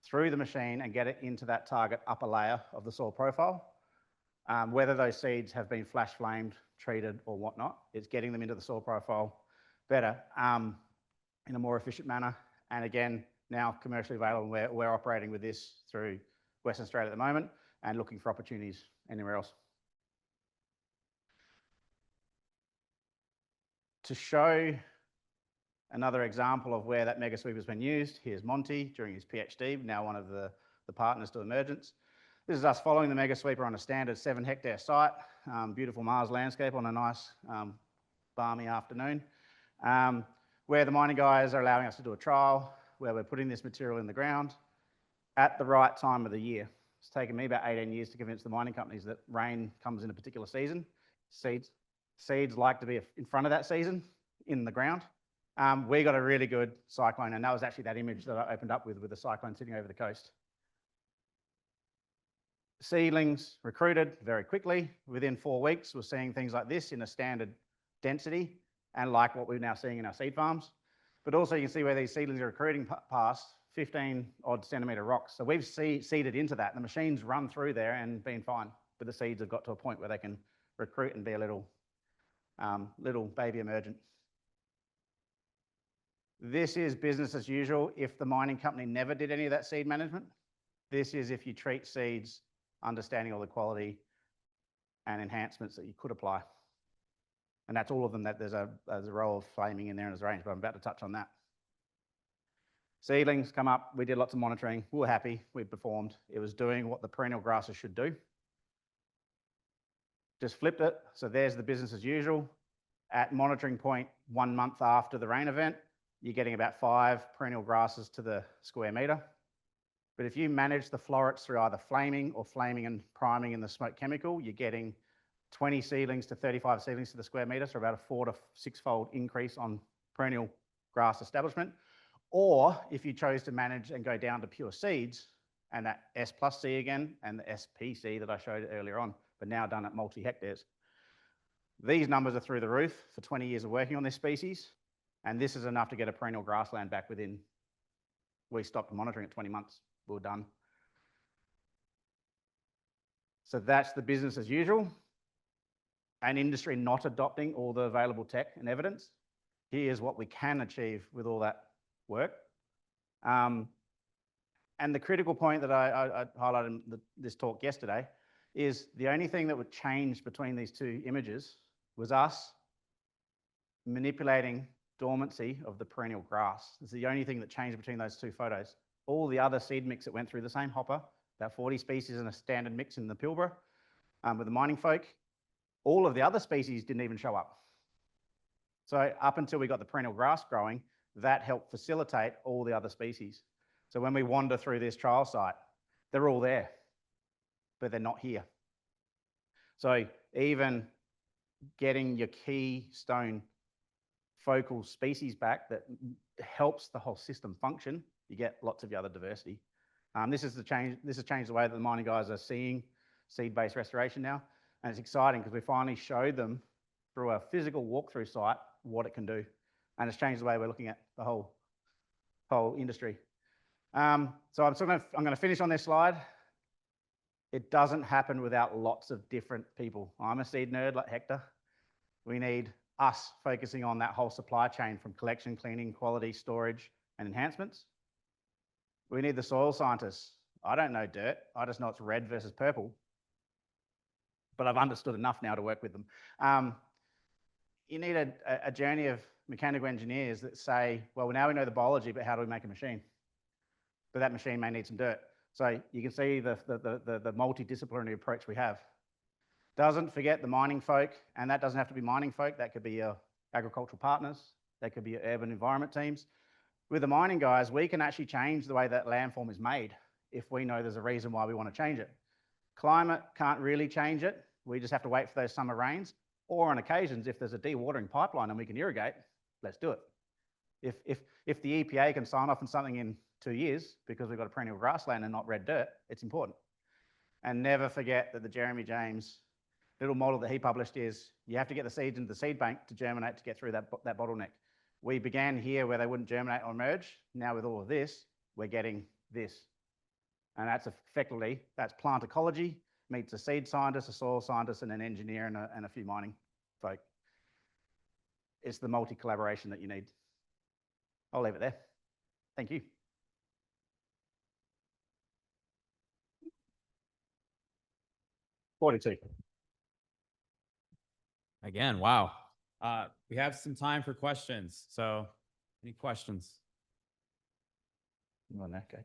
through the machine and get it into that target upper layer of the soil profile. Whether those seeds have been flash flamed, treated or whatnot, it's getting them into the soil profile better in a more efficient manner. And again, now commercially available, we're operating with this through Western Australia at the moment and looking for opportunities anywhere else. To show another example of where that Mega Sweeper has been used, here's Monty during his PhD, now one of the partners to Emergence. This is us following the Mega Sweeper on a standard 7-hectare site, beautiful Mars landscape on a nice balmy afternoon, where the mining guys are allowing us to do a trial, where we're putting this material in the ground at the right time of the year. It's taken me about 18 years to convince the mining companies that rain comes in a particular season. Seeds like to be in front of that season in the ground. We got a really good cyclone, and that was actually that image that I opened up with the cyclone sitting over the coast. Seedlings recruited very quickly. Within 4 weeks, we're seeing things like this in a standard density and like what we're now seeing in our seed farms. But also you can see where these seedlings are recruiting past 15 odd centimetre rocks. So we've seeded into that. The machines run through there and been fine, but the seeds have got to a point where they can recruit and be a little baby emergent. This is business as usual if the mining company never did any of that seed management. This is if you treat seeds, understanding all the quality and enhancements that you could apply. And that's all of them. That there's a row of flaming in there and there's a range, but I'm about to touch on that. Seedlings come up, we did lots of monitoring, we were happy, we performed. It was doing what the perennial grasses should do. Just flipped it, so there's the business as usual. At monitoring point 1 month after the rain event, you're getting about 5 perennial grasses to the square metre. But if you manage the florets through either flaming and priming in the smoke chemical, you're getting 20 seedlings to 35 seedlings to the square metre, so about a 4 to 6-fold increase on perennial grass establishment. Or if you chose to manage and go down to pure seeds, and that S plus C again, and the SPC that I showed earlier on, but now done at multi-hectares. These numbers are through the roof for 20 years of working on this species, and this is enough to get a perennial grassland back within, we stopped monitoring at 20 months. We were done. So that's the business as usual. An industry not adopting all the available tech and evidence. Here's what we can achieve with all that work. And the critical point that I highlighted in this talk yesterday is the only thing that would change between these two images was us manipulating dormancy of the perennial grass. It's the only thing that changed between those two photos. All the other seed mix that went through the same hopper, about 40 species in a standard mix in the Pilbara with the mining folk, all of the other species didn't even show up. So up until we got the perennial grass growing, that helped facilitate all the other species. So when we wander through this trial site, they're all there, but they're not here. So even getting your keystone focal species back that helps the whole system function, you get lots of the other diversity. This has changed the way that the mining guys are seeing seed-based restoration now. And it's exciting because we finally showed them through a physical walkthrough site what it can do. And it's changed the way we're looking at the whole industry. So I'm going to finish on this slide. It doesn't happen without lots of different people. I'm a seed nerd like Hector. We need us focusing on that whole supply chain from collection, cleaning, quality, storage, and enhancements. We need the soil scientists. I don't know dirt. I just know it's red versus purple. But I've understood enough now to work with them. You need a journey of mechanical engineers that say, well, now we know the biology, but how do we make a machine? But that machine may need some dirt. So you can see the multidisciplinary approach we have. Doesn't forget the mining folk, and that doesn't have to be mining folk. That could be your agricultural partners. That could be your urban environment teams. With the mining guys, we can actually change the way that landform is made if we know there's a reason why we want to change it. Climate can't really change it. We just have to wait for those summer rains. Or on occasions, if there's a dewatering pipeline and we can irrigate, let's do it. If the EPA can sign off on something in 2 years because we've got a perennial grassland and not red dirt, it's important. And never forget that the Jeremy James little model that he published is you have to get the seeds into the seed bank to germinate to get through that bottleneck. We began here where they wouldn't germinate or emerge. Now with all of this, we're getting this. And that's effectively, that's plant ecology, meets a seed scientist, a soil scientist, and an engineer and a few mining folk. It's the multi-collaboration that you need. I'll leave it there. Thank you. Again, wow. We have some time for questions. So any questions? On that, okay.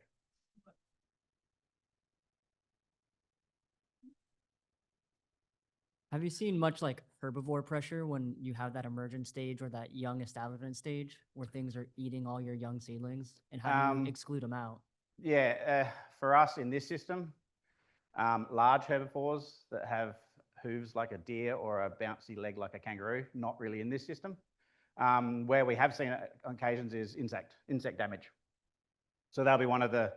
Have you seen much like herbivore pressure when you have that emergent stage or that young establishment stage where things are eating all your young seedlings, and how do you exclude them out? Yeah, for us in this system, large herbivores that have hooves like a deer or a bouncy leg like a kangaroo, not really in this system. Where we have seen it on occasions is insect damage. So that'll be one of the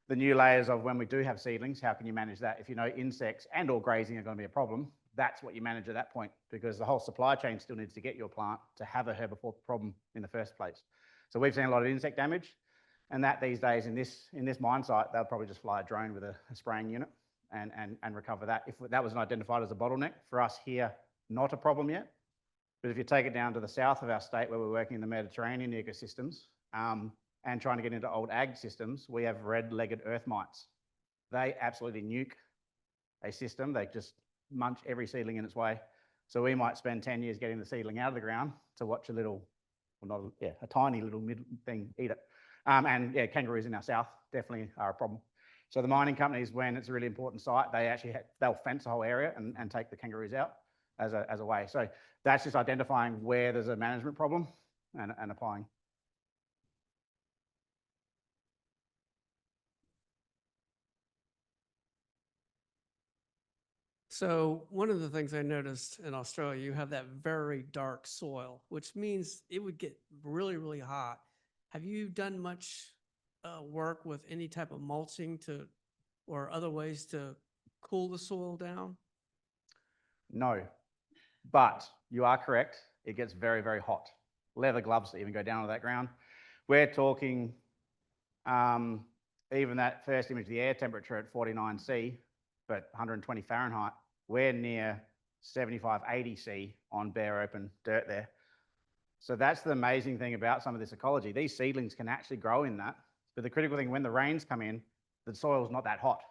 new layers of when we do have seedlings, how can you manage that? If you know insects and or grazing are going to be a problem, that's what you manage at that point, because the whole supply chain still needs to get your plant to have a herbivore problem in the first place. So we've seen a lot of insect damage, and that these days in this mine site, they'll probably just fly a drone with a spraying unit and recover that. If that was identified as a bottleneck, for us here, not a problem yet. But if you take it down to the south of our state where we're working in the Mediterranean ecosystems and trying to get into old ag systems, we have red-legged earth mites. They absolutely nuke a system. They just munch every seedling in its way. So we might spend 10 years getting the seedling out of the ground to watch a little, well not, yeah, a tiny little mid thing eat it. And yeah, kangaroos in our south definitely are a problem. So the mining companies, when it's a really important site, they actually they'll fence the whole area and take the kangaroos out as a way. So that's just identifying where there's a management problem and applying. So one of the things I noticed in Australia, you have that very dark soil, which means it would get really, really hot. Have you done much work with any type of mulching or other ways to cool the soil down? No, but you are correct. It gets very, very hot. Leather gloves to even go down to that ground. We're talking even that first image, the air temperature at 49 C, but 120 Fahrenheit, we're near 75, 80 C on bare open dirt there. So that's the amazing thing about some of this ecology. These seedlings can actually grow in that, but the critical thing, when the rains come in, the soil's not that hot.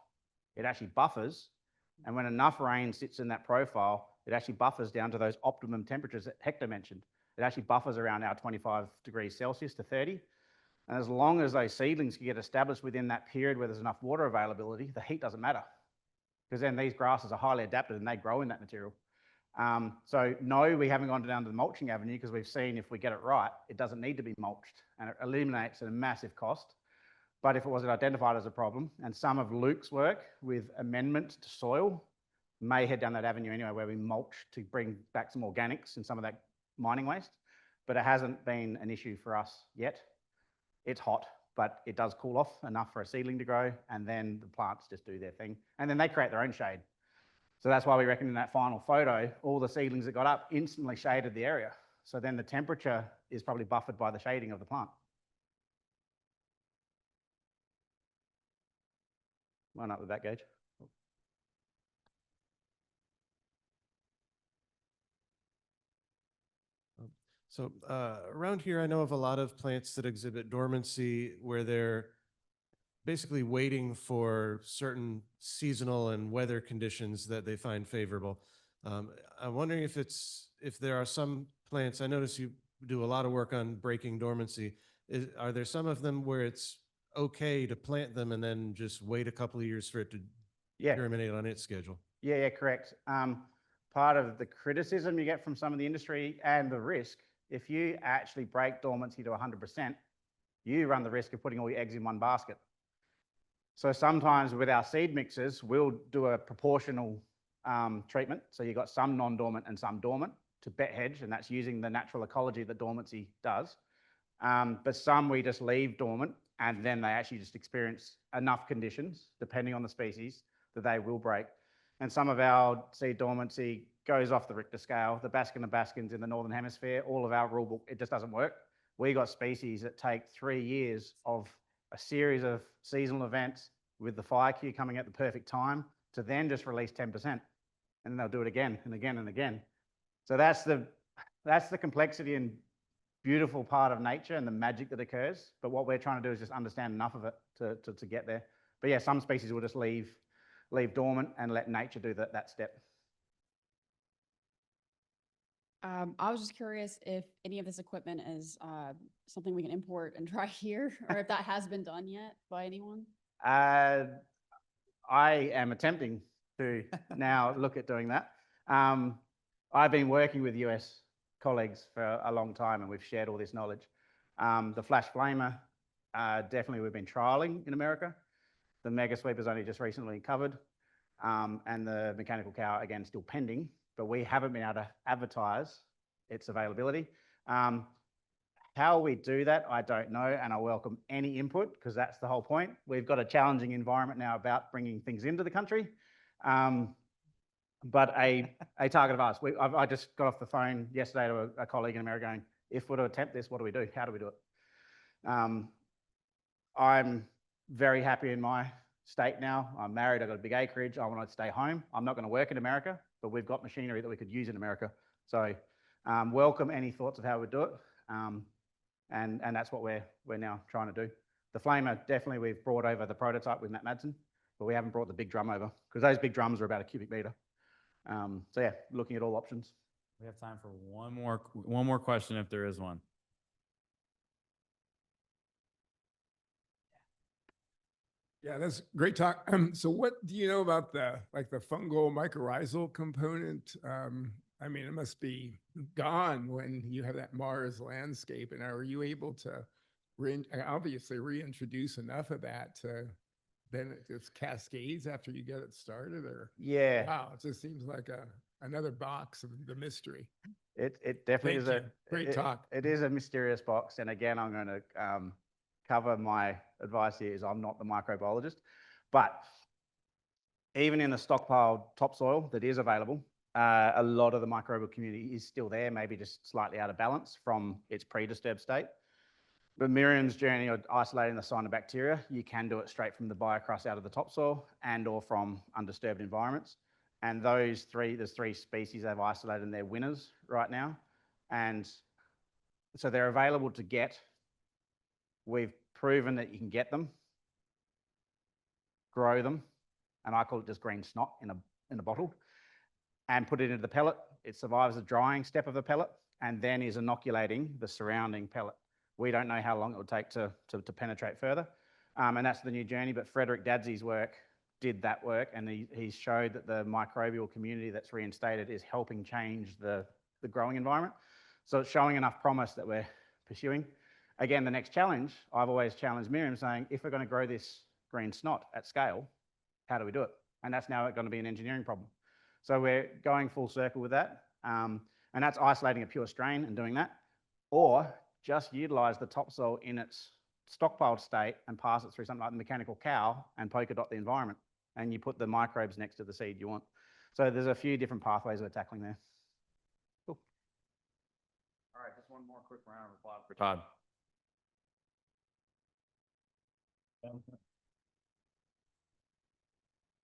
It actually buffers, and when enough rain sits in that profile, it actually buffers down to those optimum temperatures that Hector mentioned. It actually buffers around our 25 degrees Celsius to 30. And as long as those seedlings can get established within that period where there's enough water availability, the heat doesn't matter, because then these grasses are highly adapted and they grow in that material. So no, we haven't gone down to the mulching avenue, because we've seen if we get it right, it doesn't need to be mulched, and it eliminates a massive cost. But if it wasn't identified as a problem, and some of Luke's work with amendment to soil may head down that avenue anyway, where we mulch to bring back some organics and some of that mining waste, but it hasn't been an issue for us yet. It's hot, but it does cool off enough for a seedling to grow, and then the plants just do their thing, and then they create their own shade. So that's why we reckon in that final photo, all the seedlings that got up instantly shaded the area. So then the temperature is probably buffered by the shading of the plant. Line up with that, Gage. So around here, I know of a lot of plants that exhibit dormancy where they're basically waiting for certain seasonal and weather conditions that they find favorable. I'm wondering if there are some plants, I notice you do a lot of work on breaking dormancy. Are there some of them where it's okay to plant them and then just wait a couple of years for it to Yeah. germinate on its schedule? Yeah, correct. Part of the criticism you get from some of the industry and the risk, if you actually break dormancy to 100%, you run the risk of putting all your eggs in one basket. So sometimes with our seed mixes, we'll do a proportional treatment. So you've got some non-dormant and some dormant to bet hedge, and that's using the natural ecology that dormancy does. But some we just leave dormant, and then they actually just experience enough conditions, depending on the species, that they will break. And some of our seed dormancy goes off the Richter scale. The Baskin and Baskins in the Northern Hemisphere, all of our rule book, it just doesn't work. We got species that take 3 years of a series of seasonal events with the fire cue coming at the perfect time to then just release 10%. And then they'll do it again and again and again. So that's the complexity and beautiful part of nature and the magic that occurs. But what we're trying to do is just understand enough of it to get there. But yeah, some species will just leave dormant and let nature do that step. I was just curious if any of this equipment is something we can import and try here, or if that has been done yet by anyone. I am attempting to now look at doing that. I've been working with US colleagues for a long time, and we've shared all this knowledge. The flash flamer, definitely we've been trialing in America. The mega sweeper's only just recently covered, and the mechanical cow, again, still pending, but we haven't been able to advertise its availability. How we do that, I don't know, and I welcome any input because that's the whole point. We've got a challenging environment now about bringing things into the country. But a target of ours, I just got off the phone yesterday to a colleague in America going, if we're to attempt this, what do we do? How do we do it? I'm very happy in my state now. I'm married, I've got a big acreage. I want to stay home. I'm not going to work in America, but we've got machinery that we could use in America. So welcome any thoughts of how we do it. And that's what we're now trying to do. The flamer, definitely we've brought over the prototype with Matt Madsen, but we haven't brought the big drum over because those big drums are about a cubic meter. So yeah, looking at all options. We have time for one more question if there is one. Yeah, that's great talk. So what do you know about the fungal mycorrhizal component? I mean, it must be gone when you have that Mars landscape. And are you able to obviously reintroduce enough of that to then it just cascades after you get it started? Or yeah, wow, it just seems like another box of the mystery. It definitely is a great talk. It is a mysterious box, and again, I'm going to cover my advice here is I'm not the microbiologist, but even in the stockpiled topsoil that is available, a lot of the microbial community is still there, maybe just slightly out of balance from its pre-disturbed state. But Miriam's journey of isolating the cyanobacteria, you can do it straight from the biocrust out of the topsoil and or from undisturbed environments. And there's 3 species they've isolated and they're winners right now. And so they're available to get. We've proven that you can get them, grow them, and I call it just green snot in a bottle, and put it into the pellet. It survives the drying step of the pellet and then is inoculating the surrounding pellet. We don't know how long it will take to penetrate further. And that's the new journey, but Frederick Dadzy's work did that work, and he showed that the microbial community that's reinstated is helping change the growing environment. So it's showing enough promise that we're pursuing. Again, the next challenge, I've always challenged Miriam saying, if we're going to grow this green snot at scale, how do we do it? And that's now going to be an engineering problem. So we're going full circle with that. And that's isolating a pure strain and doing that, or just utilize the topsoil in its stockpiled state and pass it through something like the mechanical cow and polka dot the environment. And you put the microbes next to the seed you want. So there's a few different pathways we're tackling there. Cool. All right, just one more quick round of applause for Todd.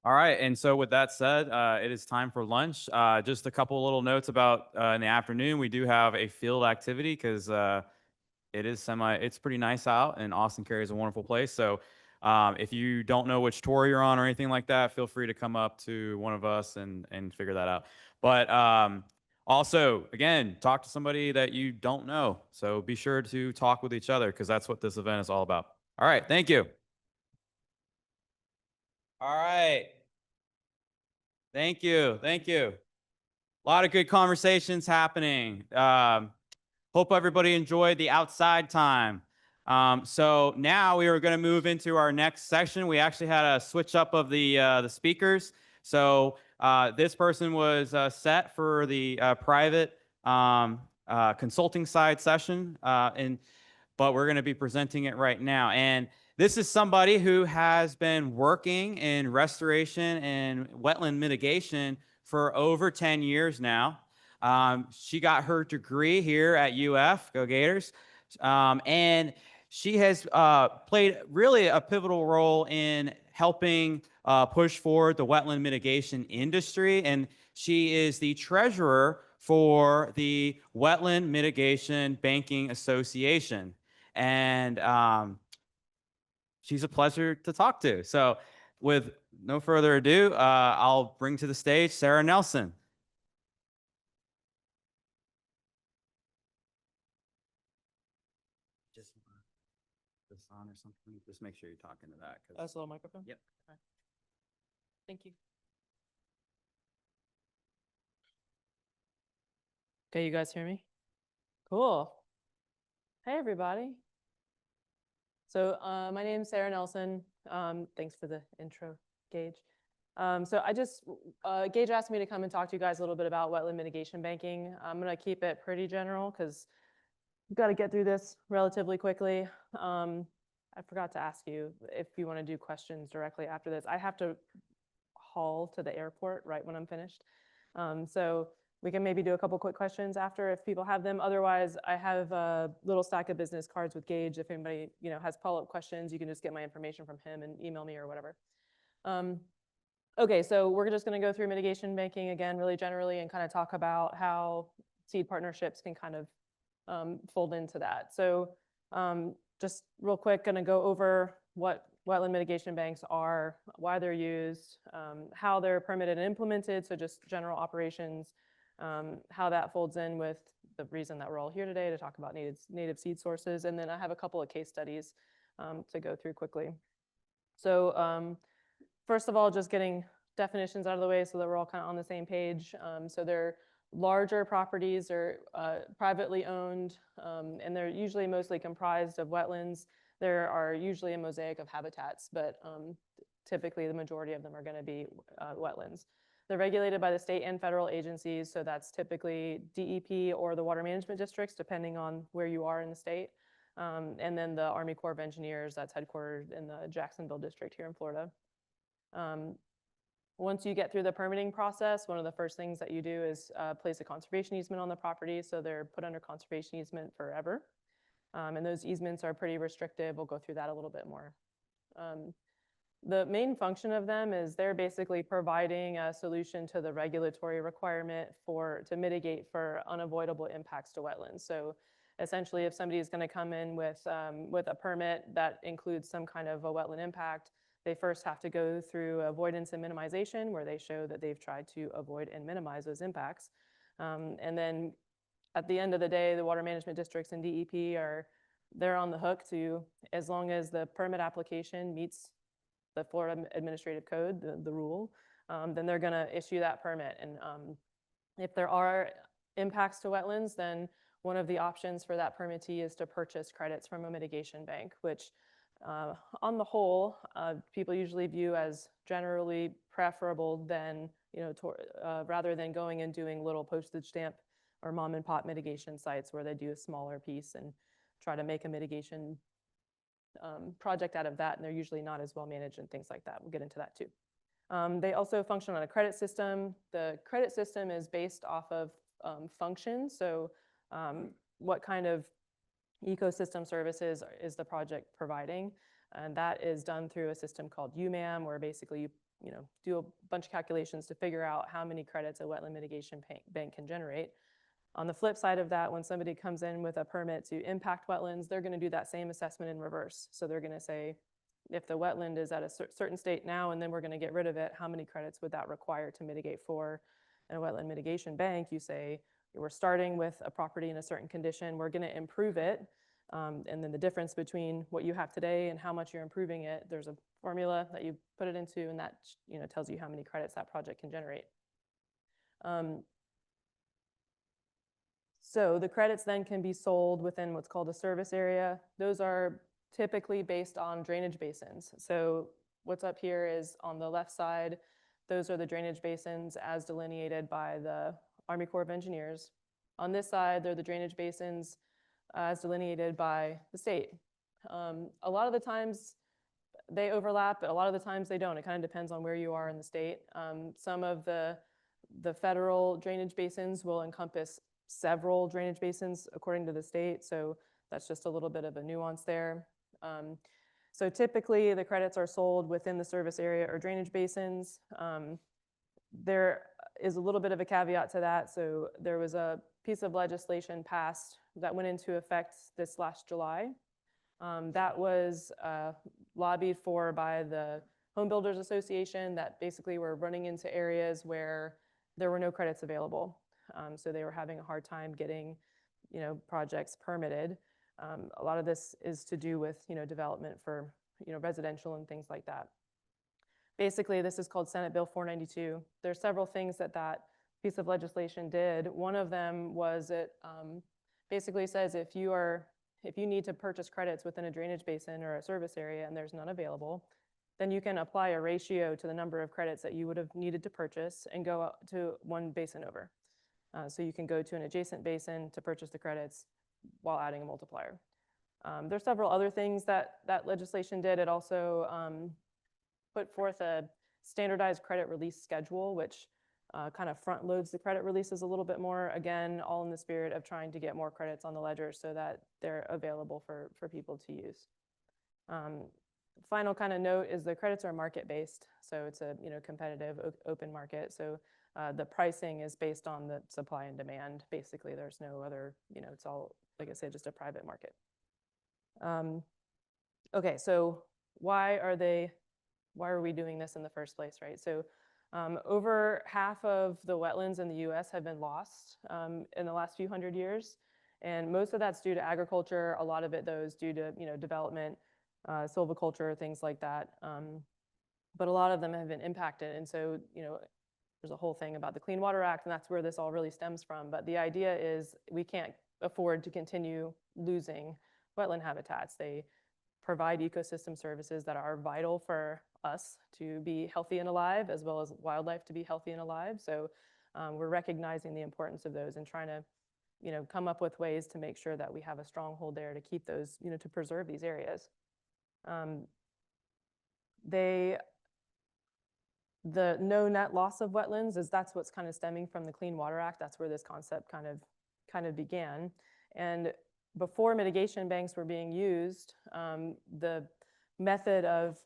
All right, and so with that said, it is time for lunch. Just a couple little notes about in the afternoon. We do have a field activity because it's pretty nice out, and Austin Cary is a wonderful place. So if you don't know which tour you're on or anything like that, feel free to come up to one of us and figure that out. But also, again, talk to somebody that you don't know. So be sure to talk with each other because that's what this event is all about. All right, thank you. All right. Thank you. Thank you. A lot of good conversations happening. Hope everybody enjoyed the outside time. So now we are going to move into our next section. We actually had a switch up of the speakers. So this person was set for the private consulting side session, but we're going to be presenting it right now. And this is somebody who has been working in restoration and wetland mitigation for over 10 years now. She got her degree here at UF, go Gators. And she has played really a pivotal role in helping push forward the wetland mitigation industry. And she is the treasurer for the Wetland Mitigation Banking Association. And she's a pleasure to talk to. So with no further ado, I'll bring to the stage Sarah Nelson. Just this on or something. Just make sure you're talking to that. That's a little microphone? Yep. Okay. Thank you. Okay, you guys hear me? Cool. Hey, everybody. So my name is Sarah Nelson. Thanks for the intro, Gage. Gage asked me to come and talk to you guys a little bit about wetland mitigation banking. I'm going to keep it pretty general because we've got to get through this relatively quickly. I forgot to ask you if you want to do questions directly after this. I have to haul to the airport right when I'm finished. So we can maybe do a couple quick questions after if people have them. Otherwise, I have a little stack of business cards with Gage. If anybody has follow-up questions, you can just get my information from him and email me or whatever. Okay, so we're just going to go through mitigation banking again really generally and kind of talk about how seed partnerships can kind of fold into that. So just real quick, going to go over what wetland mitigation banks are, why they're used, how they're permitted and implemented, so just general operations, how that folds in with the reason that we're all here today to talk about native seed sources, and then I have a couple of case studies to go through quickly. So first of all, just getting definitions out of the way so that we're all kind of on the same page. So they're larger properties are privately owned, and they're usually mostly comprised of wetlands. There are usually a mosaic of habitats, but typically the majority of them are going to be wetlands. They're regulated by the state and federal agencies, so that's typically DEP or the water management districts, depending on where you are in the state. And then the Army Corps of Engineers, that's headquartered in the Jacksonville district here in Florida. Once you get through the permitting process, one of the first things that you do is place a conservation easement on the property, so they're put under conservation easement forever. And those easements are pretty restrictive. We'll go through that a little bit more. The main function of them is they're basically providing a solution to the regulatory requirement to mitigate for unavoidable impacts to wetlands. So essentially, if somebody is going to come in with a permit that includes some kind of a wetland impact, they first have to go through avoidance and minimization, where they show that they've tried to avoid and minimize those impacts. And then at the end of the day, the water management districts and DEP they're on the hook to, as long as the permit application meets the Florida Administrative Code, the rule, then they're going to issue that permit. And if there are impacts to wetlands, then one of the options for that permittee is to purchase credits from a mitigation bank, which on the whole, people usually view as generally preferable than, rather than going and doing little postage stamp or mom and pop mitigation sites where they do a smaller piece and try to make a mitigation project out of that, and they're usually not as well managed and things like that. We'll get into that too. They also function on a credit system. The credit system is based off of function. So what kind of ecosystem services is the project providing? And that is done through a system called UMAM, where basically you do a bunch of calculations to figure out how many credits a wetland mitigation bank can generate. On the flip side of that, when somebody comes in with a permit to impact wetlands, they're going to do that same assessment in reverse. So they're going to say, if the wetland is at a certain state now, and then we're going to get rid of it, how many credits would that require to mitigate for? In a wetland mitigation bank, you say, we're starting with a property in a certain condition, we're going to improve it. And then the difference between what you have today and how much you're improving it, there's a formula that you put it into, and that tells you how many credits that project can generate. So the credits then can be sold within what's called a service area. Those are typically based on drainage basins. So what's up here is on the left side, those are the drainage basins as delineated by the Army Corps of Engineers. On this side, they're the drainage basins as delineated by the state. A lot of the times they overlap, but a lot of the times they don't. It kind of depends on where you are in the state. Some of the federal drainage basins will encompass several drainage basins according to the state. So that's just a little bit of a nuance there. So typically the credits are sold within the service area or drainage basins. There is a little bit of a caveat to that. So there was a piece of legislation passed that went into effect this last July. That was lobbied for by the Home Builders Association, that basically were running into areas where there were no credits available. So they were having a hard time getting, projects permitted. A lot of this is to do with, development for, residential and things like that. Basically, this is called Senate Bill 492. There's several things that piece of legislation did. One of them was it basically says if you need to purchase credits within a drainage basin or a service area and there's none available, then you can apply a ratio to the number of credits that you would have needed to purchase and go up to one basin over. So you can go to an adjacent basin to purchase the credits while adding a multiplier. There's several other things that legislation did. It also put forth a standardized credit release schedule, which kind of front loads the credit releases a little bit more. Again, all in the spirit of trying to get more credits on the ledger so that they're available for people to use. Final kind of note is the credits are market-based. So it's a competitive open market. So the pricing is based on the supply and demand. Basically, there's no other, it's all, like I said, just a private market. Okay, so why are we doing this in the first place, right? So over half of the wetlands in the US have been lost in the last few hundred years. And most of that's due to agriculture. A lot of it, though, is due to, development, silviculture, things like that. But a lot of them have been impacted. And so, there's a whole thing about the Clean Water Act, and that's where this all really stems from. But the idea is we can't afford to continue losing wetland habitats. They provide ecosystem services that are vital for us to be healthy and alive, as well as wildlife to be healthy and alive. So we're recognizing the importance of those and trying to, come up with ways to make sure that we have a stronghold there to keep those, to preserve these areas. The no net loss of wetlands that's what's kind of stemming from the Clean Water Act. That's where this concept kind of began. And before mitigation banks were being used, the method of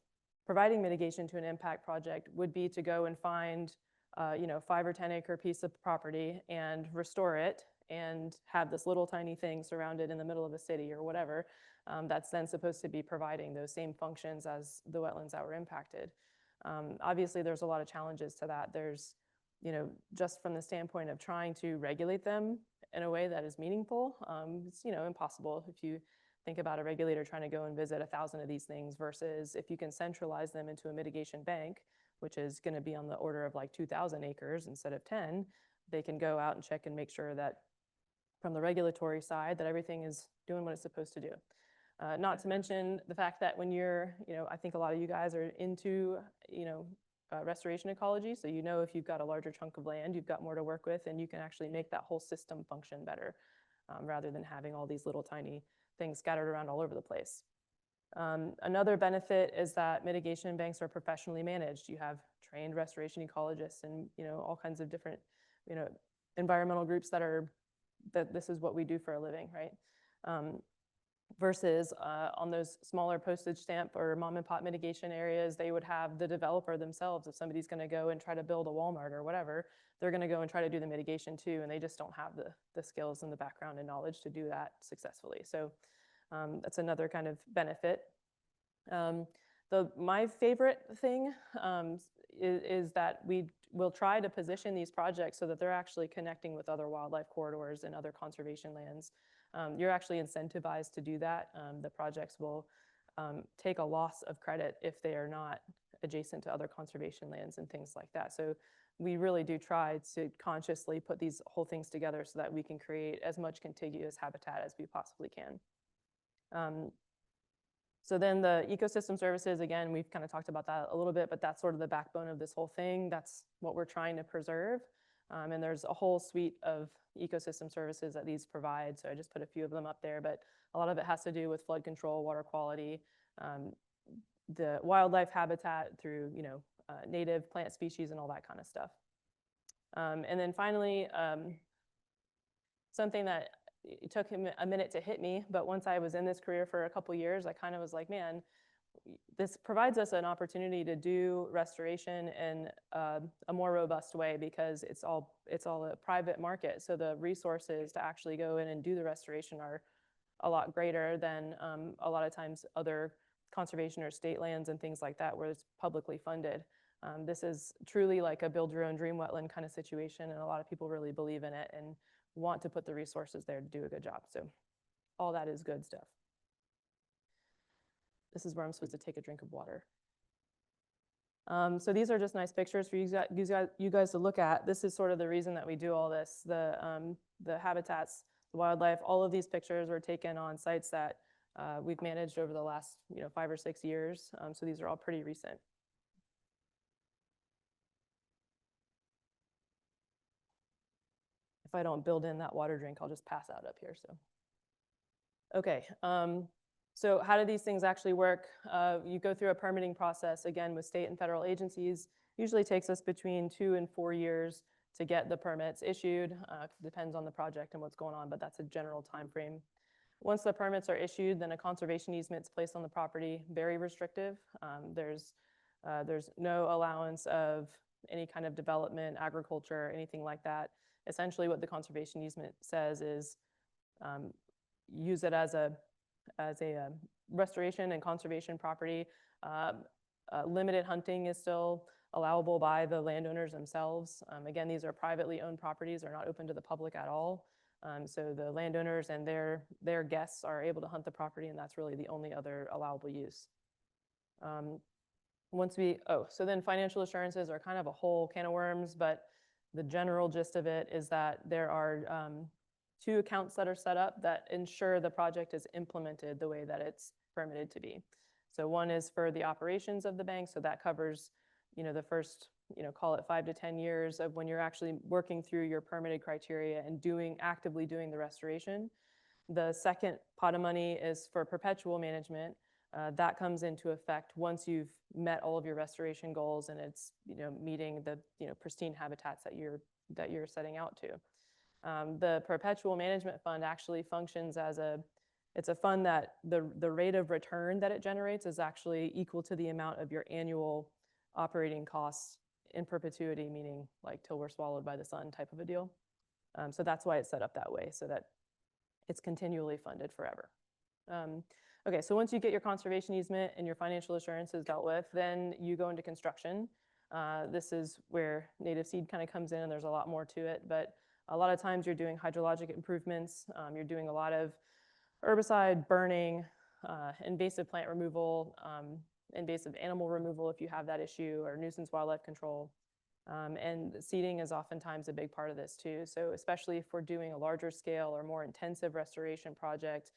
providing mitigation to an impact project would be to go and find 5 or 10 acre piece of property and restore it and have this little tiny thing surrounded in the middle of a city or whatever that's then supposed to be providing those same functions as the wetlands that were impacted. Obviously, there's a lot of challenges to that. There's, just from the standpoint of trying to regulate them in a way that is meaningful, it's, impossible if you think about a regulator trying to go and visit 1,000 of these things versus if you can centralize them into a mitigation bank, which is going to be on the order of like 2,000 acres instead of 10, they can go out and check and make sure that from the regulatory side that everything is doing what it's supposed to do. Not to mention the fact that when you're, I think a lot of you guys are into, restoration ecology. So, if you've got a larger chunk of land, you've got more to work with and you can actually make that whole system function better rather than having all these little tiny things scattered around all over the place. Another benefit is that mitigation banks are professionally managed. You have trained restoration ecologists and, all kinds of different, environmental groups that this is what we do for a living, right? versus on those smaller postage stamp or mom and pop mitigation areas, they would have the developer themselves. If somebody's going to go and try to build a Walmart or whatever, they're going to go and try to do the mitigation too, and they just don't have the skills and the background and knowledge to do that successfully. So that's another kind of benefit. My favorite thing is that we will try to position these projects so that they're actually connecting with other wildlife corridors and other conservation lands. You're actually incentivized to do that. The projects will take a loss of credit if they are not adjacent to other conservation lands and things like that. So we really do try to consciously put these whole things together so that we can create as much contiguous habitat as we possibly can. So then the ecosystem services, again, we've kind of talked about that a little bit, but that's sort of the backbone of this whole thing. That's what we're trying to preserve. And there's a whole suite of ecosystem services that these provide. So I just put a few of them up there, but a lot of it has to do with flood control, water quality, the wildlife habitat through, native plant species and all that kind of stuff. And then finally, something that it took him a minute to hit me, but once I was in this career for a couple years, I kind of was like, man, this provides us an opportunity to do restoration in a more robust way because it's all a private market. So the resources to actually go in and do the restoration are a lot greater than a lot of times other conservation or state lands and things like that where it's publicly funded. This is truly like a build your own dream wetland kind of situation, and a lot of people really believe in it and want to put the resources there to do a good job. So all that is good stuff. This is where I'm supposed to take a drink of water. So these are just nice pictures for you guys to look at. This is sort of the reason that we do all this. The habitats, the wildlife, all of these pictures were taken on sites that we've managed over the last 5 or 6 years. So these are all pretty recent. If I don't build in that water drink, I'll just pass out up here. So, okay. So how do these things actually work? You go through a permitting process, again, with state and federal agencies. Usually takes us between 2 and 4 years to get the permits issued. Depends on the project and what's going on, but that's a general time frame. Once the permits are issued, then a conservation easement is placed on the property, very restrictive. There's no allowance of any kind of development, agriculture, anything like that. Essentially what the conservation easement says is use it as a restoration and conservation property. Limited hunting is still allowable by the landowners themselves. Again, these are privately owned properties, they're not open to the public at all. So the landowners and their guests are able to hunt the property, and that's really the only other allowable use. So then financial assurances are kind of a whole can of worms, but the general gist of it is that there are 2 accounts that are set up that ensure the project is implemented the way that it's permitted to be. So one is for the operations of the bank, so that covers, the first, call it 5 to 10 years of when you're actually working through your permitted criteria and actively doing the restoration. The second pot of money is for perpetual management. That comes into effect once you've met all of your restoration goals and it's meeting the pristine habitats that you're setting out to. The perpetual management fund actually functions as it's a fund that the rate of return that it generates is actually equal to the amount of your annual operating costs in perpetuity, meaning like till we're swallowed by the sun type of a deal. So that's why it's set up that way, so that it's continually funded forever. Okay, so once you get your conservation easement and your financial assurance is dealt with, then you go into construction. This is where native seed kind of comes in, and there's a lot more to it, but a lot of times you're doing hydrologic improvements, you're doing a lot of herbicide burning, invasive plant removal, invasive animal removal if you have that issue, or nuisance wildlife control. And seeding is oftentimes a big part of this too. So especially if we're doing a larger scale or more intensive restoration project,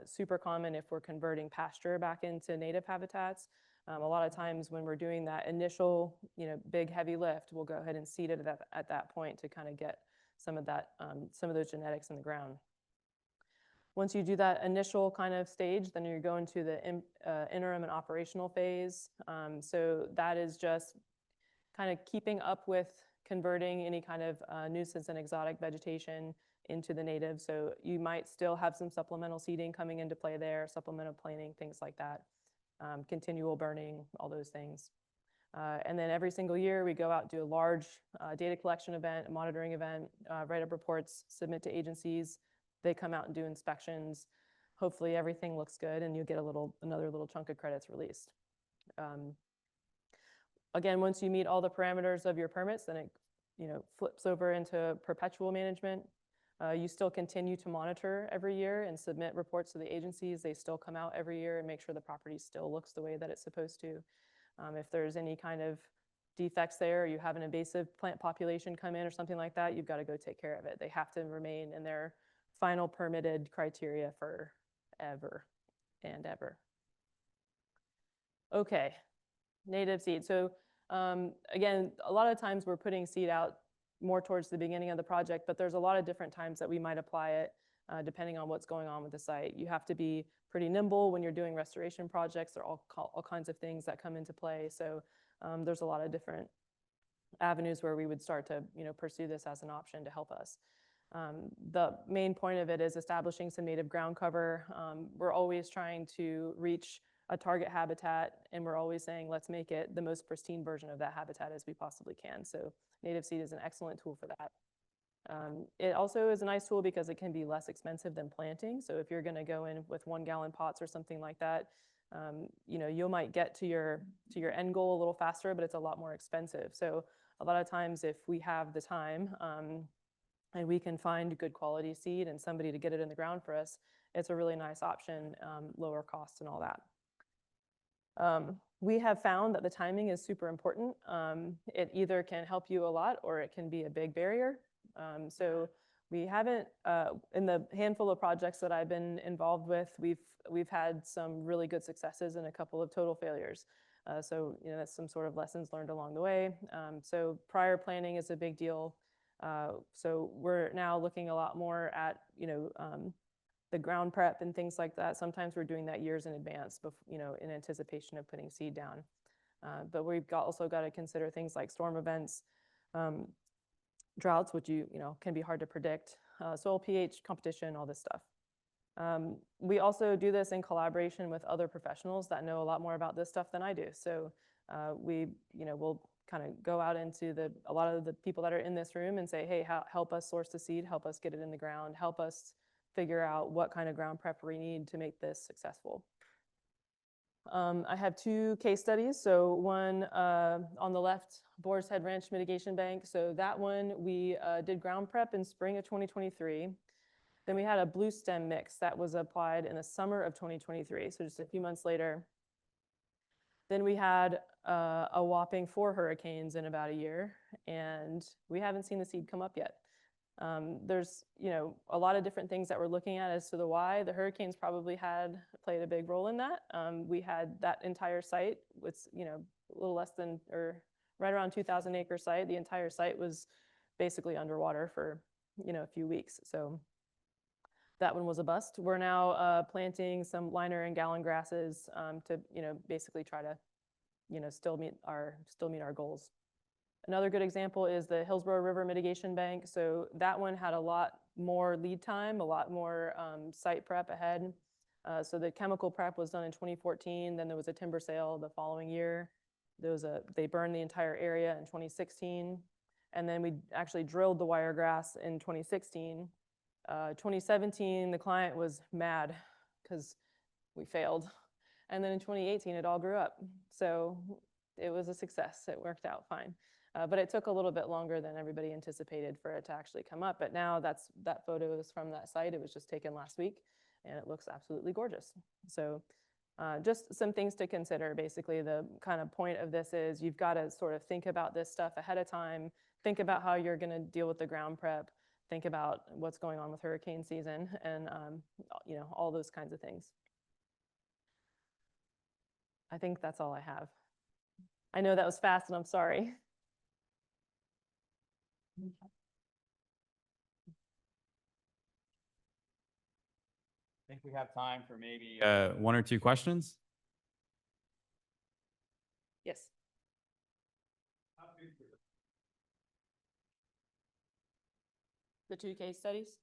super common if we're converting pasture back into native habitats. A lot of times when we're doing that initial, big heavy lift, we'll go ahead and seed it at that point to kind of get some of those genetics in the ground. Once you do that initial kind of stage, then you're going to the interim and operational phase. So that is just kind of keeping up with converting any kind of nuisance and exotic vegetation into the native. So you might still have some supplemental seeding coming into play there, supplemental planting, things like that, continual burning, all those things. And then every single year we go out and do a large data collection event, a monitoring event, write up reports, submit to agencies. They come out and do inspections. Hopefully everything looks good and you get another little chunk of credits released. Again, once you meet all the parameters of your permits, then it flips over into perpetual management. You still continue to monitor every year and submit reports to the agencies. They still come out every year and make sure the property still looks the way that it's supposed to. If there's any kind of defects there, or you have an invasive plant population come in or something like that, you've got to go take care of it. They have to remain in their final permitted criteria forever and ever. Okay, native seed. So again, a lot of times we're putting seed out more towards the beginning of the project, but there's a lot of different times that we might apply it depending on what's going on with the site. You have to be pretty nimble when you're doing restoration projects. There are all kinds of things that come into play. So there's a lot of different avenues where we would start to pursue this as an option to help us. The main point of it is establishing some native ground cover. We're always trying to reach a target habitat, and we're always saying, let's make it the most pristine version of that habitat as we possibly can. So native seed is an excellent tool for that. It also is a nice tool because it can be less expensive than planting. So if you're going to go in with 1 gallon pots or something like that, you might get to your end goal a little faster, but it's a lot more expensive. So a lot of times if we have the time and we can find good quality seed and somebody to get it in the ground for us, it's a really nice option, lower cost and all that. We have found that the timing is super important. It either can help you a lot or it can be a big barrier. So we haven't, in the handful of projects that I've been involved with, we've had some really good successes and a couple of total failures. So that's some sort of lessons learned along the way. So prior planning is a big deal. So we're now looking a lot more at the ground prep and things like that. Sometimes we're doing that years in advance, in anticipation of putting seed down. But we've also got to consider things like storm events, droughts, which can be hard to predict, soil pH, competition, all this stuff. We also do this in collaboration with other professionals that know a lot more about this stuff than I do. So we'll kind of go out into a lot of the people that are in this room and say, hey, help us source the seed, help us get it in the ground, help us figure out what kind of ground prep we need to make this successful. I have 2 case studies. So one on the left, Boar's Head Ranch Mitigation Bank. So that one, we did ground prep in spring of 2023. Then we had a blue stem mix that was applied in the summer of 2023, so just a few months later. Then we had a whopping 4 hurricanes in about a year, and we haven't seen the seed come up yet. There's a lot of different things that we're looking at as to the why. The hurricanes probably played a big role in that. We had that entire site with a little less than, or right around 2,000 acre site. The entire site was basically underwater for a few weeks. So that one was a bust. We're now planting some liner and gallon grasses to basically try to still meet our goals. Another good example is the Hillsborough River Mitigation Bank. So that one had a lot more lead time, a lot more site prep ahead. So the chemical prep was done in 2014. Then there was a timber sale the following year. They burned the entire area in 2016. And then we actually drilled the wiregrass in 2016. 2017, the client was mad because we failed. And then in 2018, it all grew up. So it was a success. It worked out fine. But it took a little bit longer than everybody anticipated for it to actually come up. But now that photo is from that site. It was just taken last week, and it looks absolutely gorgeous. So just some things to consider. Basically, the kind of point of this is you've got to sort of think about this stuff ahead of time. Think about how you're going to deal with the ground prep. Think about what's going on with hurricane season and all those kinds of things. I think that's all I have. I know that was fast, and I'm sorry. I think we have time for maybe 1 or 2 questions. Yes. The 2 case studies?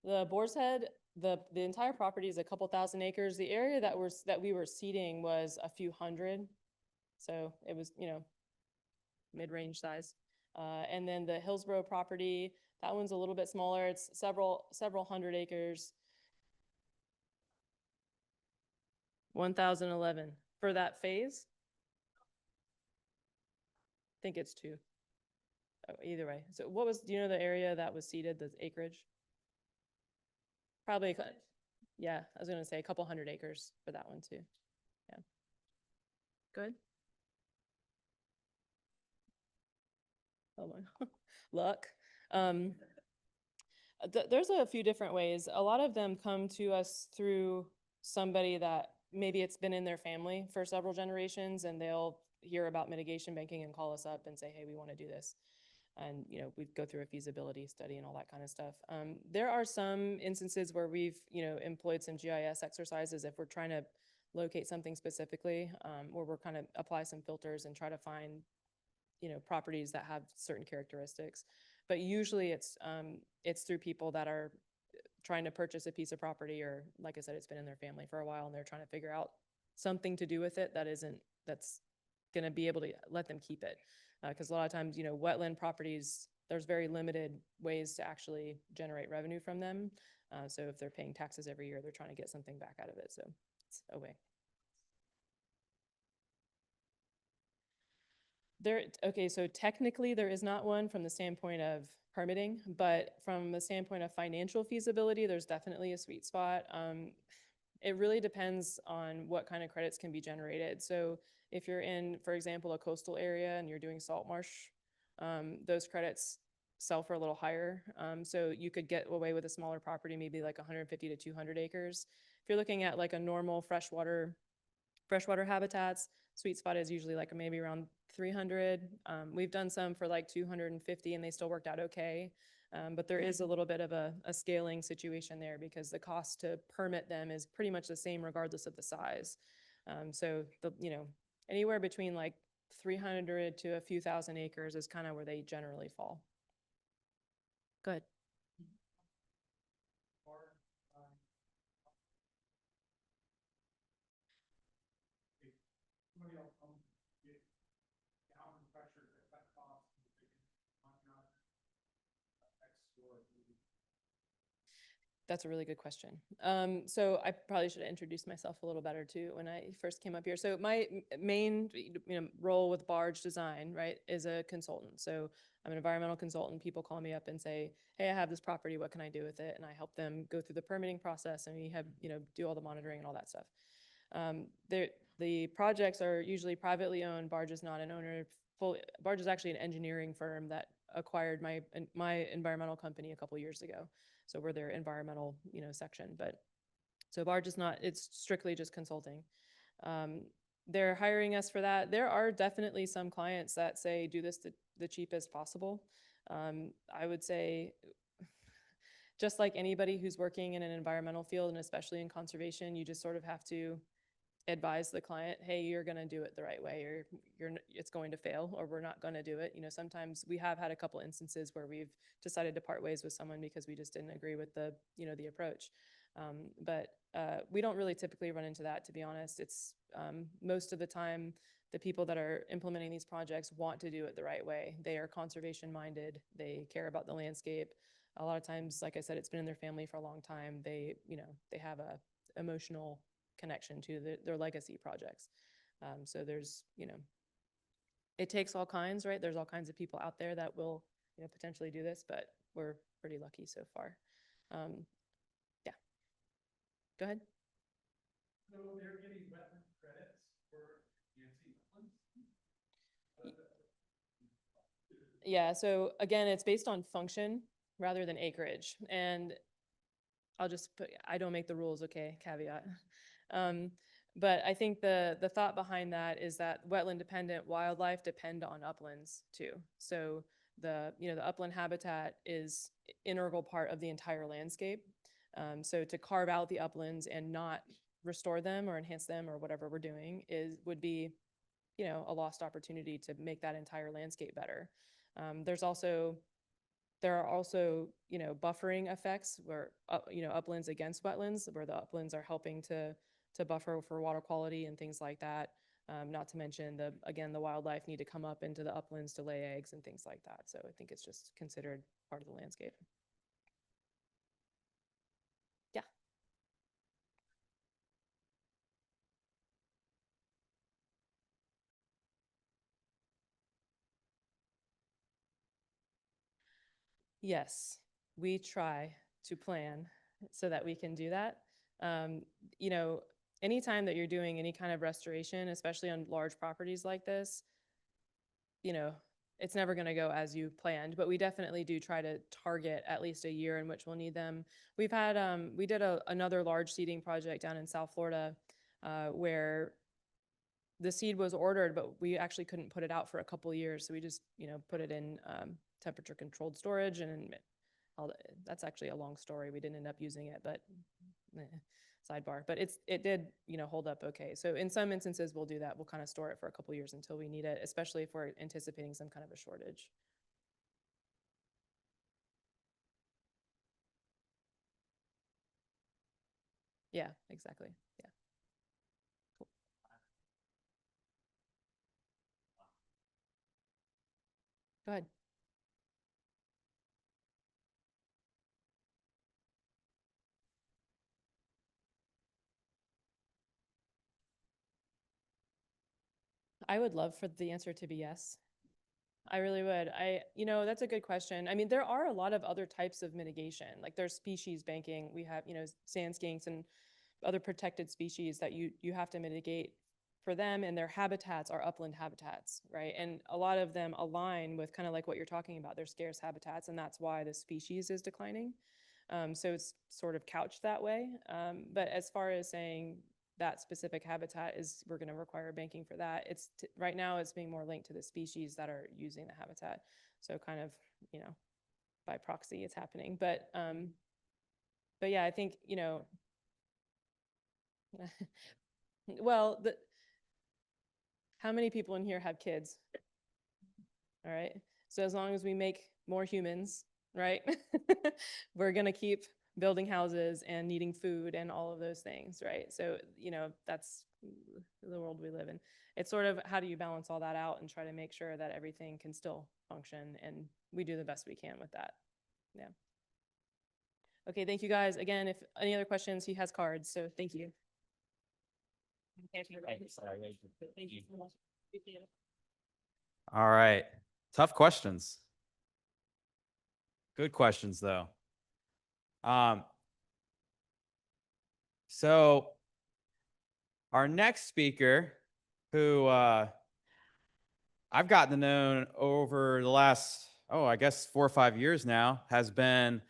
The Boar's Head, the entire property is a couple thousand acres. The area that we were seeding was a few hundred. So it was, mid-range size. And then the Hillsborough property, that one's a little bit smaller. It's several hundred acres. 1,011 for that phase. I think it's 2. Oh, either way. So do you know the area that was seeded, the acreage? Probably, yeah, I was gonna say a couple hundred acres for that one too. Yeah. Good. Oh my, luck. There's a few different ways. A lot of them come to us through somebody that maybe it's been in their family for several generations, and they'll hear about mitigation banking and call us up and say, hey, we want to do this. And, we go through a feasibility study and all that kind of stuff. There are some instances where we've, employed some GIS exercises if we're trying to locate something specifically, where we're kind of apply some filters and try to find, properties that have certain characteristics. But usually it's through people that are trying to purchase a piece of property, or like I said, it's been in their family for a while and they're trying to figure out something to do with it that's going to be able to let them keep it. Because a lot of times, wetland properties, there's very limited ways to actually generate revenue from them. So if they're paying taxes every year, they're trying to get something back out of it. So it's a way. Okay, so technically there is not one from the standpoint of permitting, but from the standpoint of financial feasibility, there's definitely a sweet spot. It really depends on what kind of credits can be generated. So if you're in, for example, a coastal area and you're doing salt marsh, those credits sell for a little higher. So you could get away with a smaller property, maybe like 150 to 200 acres. If you're looking at like a normal freshwater habitats, sweet spot is usually like maybe around 300. We've done some for like 250 and they still worked out okay. But there is a little bit of a scaling situation there because the cost to permit them is pretty much the same regardless of the size. So anywhere between like 300 to a few thousand acres is kind of where they generally fall. Good. That's a really good question. So I probably should have introduced myself a little better too when I first came up here. So my main role with Barge Design, right, is a consultant. So I'm an environmental consultant. People call me up and say, hey, I have this property. What can I do with it? And I help them go through the permitting process, and we have, do all the monitoring and all that stuff. The projects are usually privately owned. Barge is not an owner. Barge is actually an engineering firm that acquired my environmental company a couple years ago. So we're their environmental, section. But so Barge is not, it's strictly just consulting. They're hiring us for that. There are definitely some clients that say, do this the cheapest possible. I would say, just like anybody who's working in an environmental field, and especially in conservation, you just sort of have to advise the client, hey, you're going to do it the right way, or it's going to fail, or we're not going to do it. Sometimes we have had a couple instances where we've decided to part ways with someone because we just didn't agree with the approach. But we don't really typically run into that, to be honest. It's most of the time the people that are implementing these projects want to do it the right way. They are conservation minded. They care about the landscape. A lot of times, like I said, it's been in their family for a long time. They have a emotional connection to their legacy projects. So there's, it takes all kinds, right? There's all kinds of people out there that will, potentially do this, but we're pretty lucky so far. Yeah. Go ahead. So they're getting wetland credits for enhancing wetlands? Yeah, so again, it's based on function rather than acreage. And I'll just put, I don't make the rules, okay, caveat. But I think the thought behind that is that wetland dependent wildlife depend on uplands too. So the upland habitat is integral part of the entire landscape. So to carve out the uplands and not restore them or enhance them or whatever we're doing would be, a lost opportunity to make that entire landscape better. There's also There are also, buffering effects where, uplands against wetlands, where the uplands are helping to buffer for water quality and things like that. Not to mention the wildlife need to come up into the uplands to lay eggs and things like that. So I think it's just considered part of the landscape. Yeah. Yes, we try to plan so that we can do that. Um, you know, anytime that you're doing any kind of restoration, especially on large properties like this, it's never going to go as you planned, but we definitely do try to target at least a year in which we'll need them. We've had, we did another large seeding project down in South Florida where the seed was ordered, but we actually couldn't put it out for a couple years. So we just, put it in temperature controlled storage, and that's actually a long story. We didn't end up using it, but sidebar. But it did, hold up okay. So in some instances, we'll do that. We'll kind of store it for a couple years until we need it, especially if we're anticipating some kind of a shortage. Yeah, exactly. Yeah. Cool. Go ahead. I would love for the answer to be yes. I really would. That's a good question. I mean, there are a lot of other types of mitigation. Like there's species banking. We have, sand skinks and other protected species that you have to mitigate for them, and their habitats are upland habitats, right? And a lot of them align with kind of like what you're talking about. They're scarce habitats, and that's why the species is declining. So it's sort of couched that way. But as far as saying that specific habitat we're going to require banking for that, right now it's being more linked to the species that are using the habitat. So kind of, by proxy it's happening. But yeah, I think, well, how many people in here have kids? All right. So as long as we make more humans, right, we're going to keep building houses and needing food and all of those things, right? So, that's the world we live in. It's sort of how do you balance all that out and try to make sure that everything can still function, and we do the best we can with that. Yeah. Okay, thank you guys. Again, if any other questions, he has cards, so thank you. All right. Tough questions. Good questions, though. So our next speaker, who I've gotten to know over the last, I guess 4 or 5 years now, has been,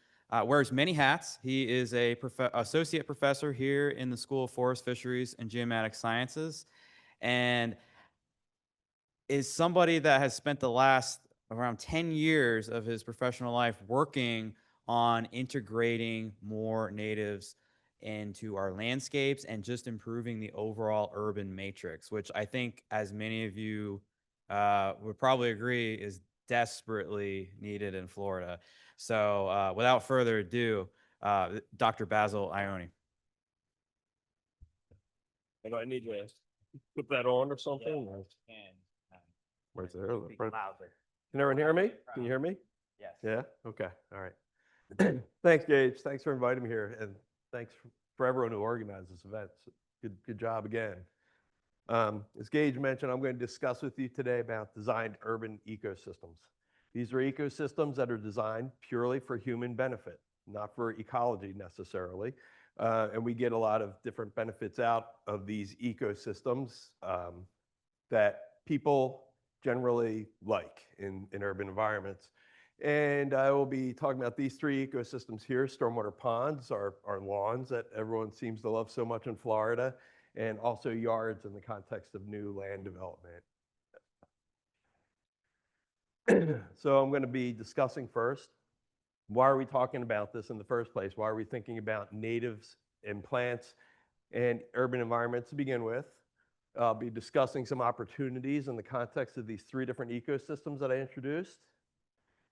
wears many hats. He is a associate professor here in the School of Forest, Fisheries, and Geomatic Sciences, and is somebody that has spent the last around 10 years of his professional life working on integrating more natives into our landscapes and just improving the overall urban matrix, which I think, as many of you would probably agree, is desperately needed in Florida. So without further ado, Dr. Basil Ione. And I need to put that on or something? Or? Where's the other? Can everyone hear me? Can you hear me? Yes. Yeah? Okay. All right. Thanks, Gage. Thanks for inviting me here. And thanks for everyone who organized this event. Good job again. As Gage mentioned, I'm going to discuss with you today about designed urban ecosystems. These are ecosystems that are designed purely for human benefit, not for ecology necessarily. And we get a lot of different benefits out of these ecosystems that people generally like in urban environments. And I will be talking about these 3 ecosystems here: stormwater ponds, our lawns that everyone seems to love so much in Florida, and also yards in the context of new land development. So I'm going to be discussing first, why are we talking about this in the first place? Why are we thinking about natives and plants and urban environments to begin with? I'll be discussing some opportunities in the context of these 3 different ecosystems that I introduced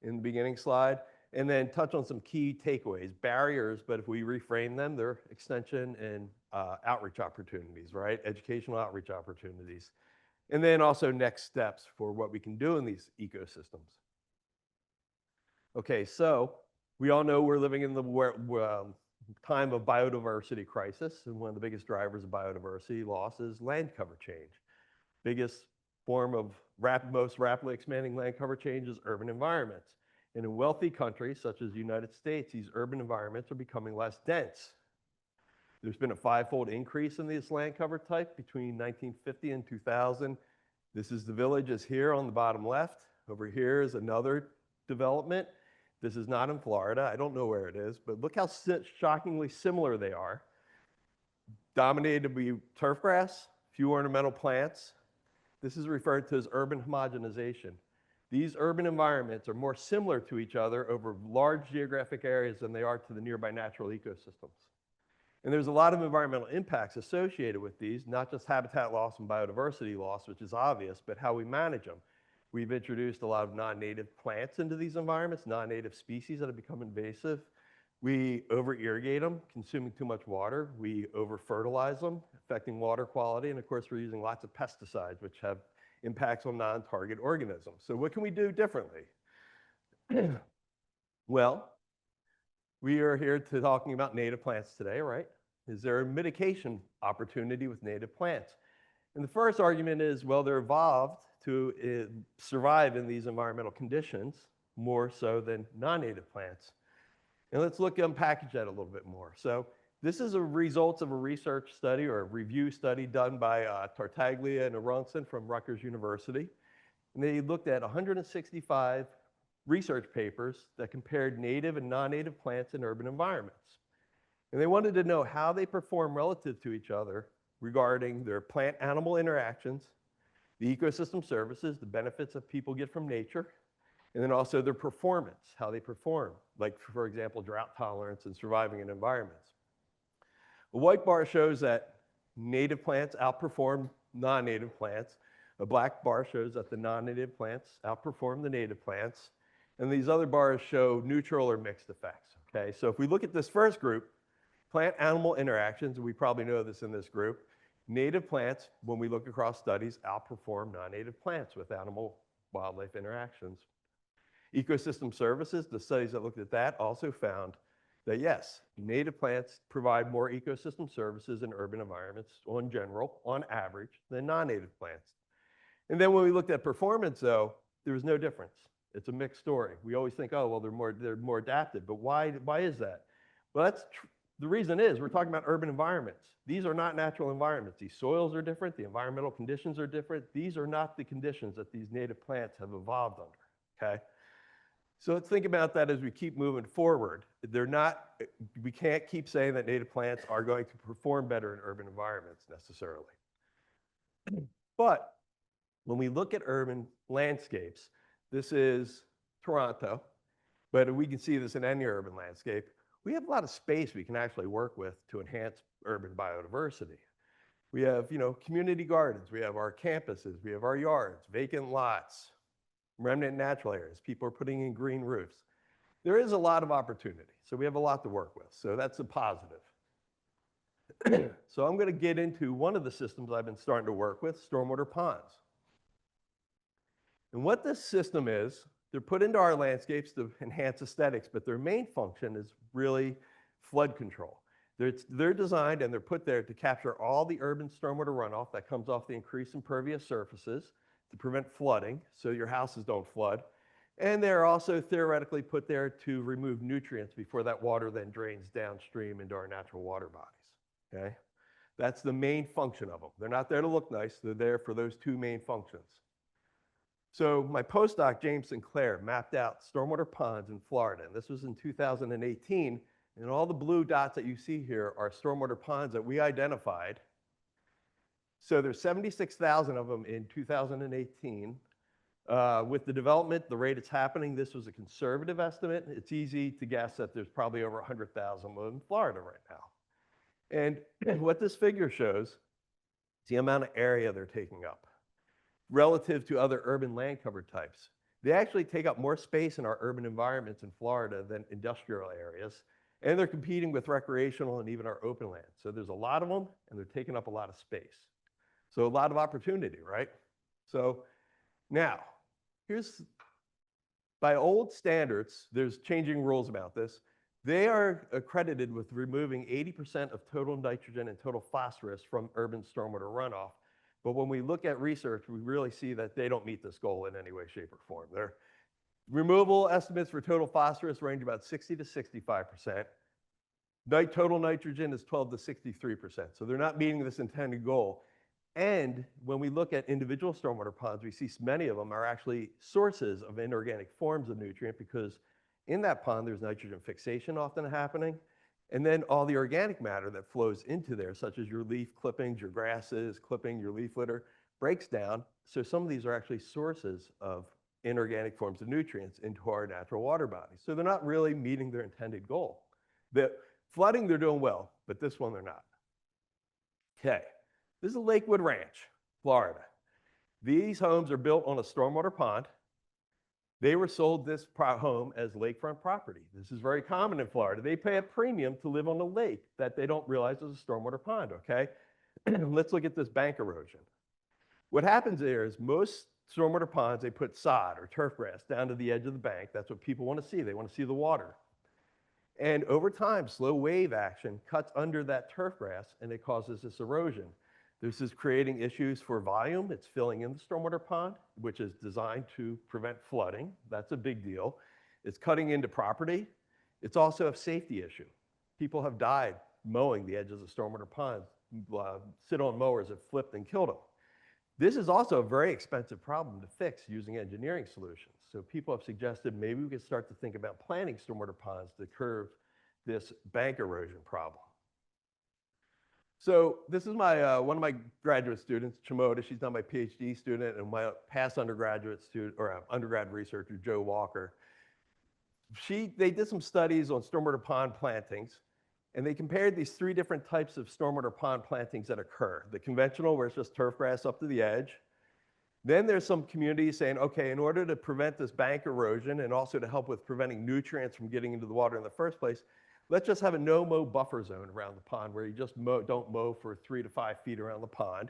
in the beginning slide. and then touch on some key takeaways, barriers, but if we reframe them, they're extension and outreach opportunities, right? Educational outreach opportunities. And then also next steps for what we can do in these ecosystems. Okay, so we all know we're living in the time of biodiversity crisis, and one of the biggest drivers of biodiversity loss is land cover change. Biggest form of most rapidly expanding land cover change is urban environments. And in wealthy countries such as the United States, these urban environments are becoming less dense. There's been a 5-fold increase in this land cover type between 1950 and 2000. This is the villages here on the bottom left. Over here is another development. This is not in Florida. I don't know where it is, but look how shockingly similar they are. Dominated by turf grass, few ornamental plants. This is referred to as urban homogenization. These urban environments are more similar to each other over large geographic areas than they are to the nearby natural ecosystems. And there's a lot of environmental impacts associated with these, not just habitat loss and biodiversity loss, which is obvious, but how we manage them. We've introduced a lot of non-native plants into these environments, non-native species that have become invasive. We over-irrigate them, consuming too much water. We over-fertilize them, affecting water quality. And of course, we're using lots of pesticides, which have impacts on non-target organisms. So what can we do differently? Well, we are here to talking about native plants today, right? Is there a mitigation opportunity with native plants? And the first argument is, well, they're evolved to survive in these environmental conditions more so than non-native plants. And let's unpackage that a little bit more. So this is a results of a research study or a review study done by Tartaglia and Aronson from Rutgers University. And they looked at 165 research papers that compared native and non-native plants in urban environments. And they wanted to know how they perform relative to each other regarding their plant-animal interactions, the ecosystem services, the benefits that people get from nature, and then also their performance, how they perform, like, for example, drought tolerance and surviving in environments. A white bar shows that native plants outperform non-native plants. A black bar shows that the non-native plants outperform the native plants. And these other bars show neutral or mixed effects, okay? So if we look at this first group, plant-animal interactions, and we probably know this in this group, native plants, when we look across studies, outperform non-native plants with animal-wildlife interactions. Ecosystem services, the studies that looked at that also found that yes, native plants provide more ecosystem services in urban environments on general, on average, than non-native plants. And then when we looked at performance though, there was no difference. It's a mixed story. We always think, oh, well, they're more adapted, but why is that? Well, the reason is we're talking about urban environments. These are not natural environments. These soils are different. The environmental conditions are different. These are not the conditions that these native plants have evolved under, okay? So let's think about that as we keep moving forward. We can't keep saying that native plants are going to perform better in urban environments necessarily. But when we look at urban landscapes, this is Toronto, but we can see this in any urban landscape. We have a lot of space we can actually work with to enhance urban biodiversity. We have, community gardens, we have our campuses, we have our yards, vacant lots, remnant natural areas. People are putting in green roofs. There is a lot of opportunity, so we have a lot to work with. So that's a positive. So I'm going to get into one of the systems I've been starting to work with, stormwater ponds. And what this system is, they're put into our landscapes to enhance aesthetics, but their main function is really flood control. They're designed and they're put there to capture all the urban stormwater runoff that comes off the increased impervious surfaces to prevent flooding, so your houses don't flood. And they're also theoretically put there to remove nutrients before that water then drains downstream into our natural water bodies, okay? That's the main function of them. They're not there to look nice, they're there for those two main functions. So my postdoc, James Sinclair, mapped out stormwater ponds in Florida, and this was in 2018, and all the blue dots that you see here are stormwater ponds that we identified. So there's 76,000 of them in 2018. With the development, the rate it's happening, this was a conservative estimate. It's easy to guess that there's probably over 100,000 in Florida right now. And what this figure shows is the amount of area they're taking up relative to other urban land cover types. They actually take up more space in our urban environments in Florida than industrial areas. And they're competing with recreational and even our open land. So there's a lot of them, and they're taking up a lot of space. So a lot of opportunity, right? So now, here's, by old standards, there's changing rules about this. They are accredited with removing 80% of total nitrogen and total phosphorus from urban stormwater runoff. But when we look at research, we really see that they don't meet this goal in any way, shape, or form. Their removal estimates for total phosphorus range about 60 to 65%. Total nitrogen is 12 to 63%. So they're not meeting this intended goal. And when we look at individual stormwater ponds, we see many of them are actually sources of inorganic forms of nutrient, because in that pond, there's nitrogen fixation often happening. And then all the organic matter that flows into there, such as your leaf clippings, your grasses, clipping, your leaf litter, breaks down. So some of these are actually sources of inorganic forms of nutrients into our natural water bodies. So they're not really meeting their intended goal. The flooding, they're doing well, but this one, they're not. Okay. This is Lakewood Ranch, Florida. These homes are built on a stormwater pond. They were sold this home as lakefront property. This is very common in Florida. They pay a premium to live on a lake that they don't realize is a stormwater pond, okay? Let's look at this bank erosion. What happens there is most stormwater ponds, they put sod or turf grass down to the edge of the bank. That's what people want to see. They want to see the water. And over time, slow wave action cuts under that turf grass, and it causes this erosion. This is creating issues for volume. It's filling in the stormwater pond, which is designed to prevent flooding. That's a big deal. It's cutting into property. It's also a safety issue. People have died mowing the edges of stormwater ponds. Sit-on mowers have flipped and killed them. This is also a very expensive problem to fix using engineering solutions. So people have suggested maybe we could start to think about planting stormwater ponds to curb this bank erosion problem. So this is my one of my graduate students, Chimoda. She's now my PhD student, and my past undergraduate student, or undergrad researcher, Joe Walker. They did some studies on stormwater pond plantings, and they compared these 3 different types of stormwater pond plantings that occur. The conventional, where it's just turf grass up to the edge. Then there's some communities saying, okay, in order to prevent this bank erosion and also to help with preventing nutrients from getting into the water in the first place, let's just have a no-mow buffer zone around the pond where you just don't mow for 3 to 5 feet around the pond.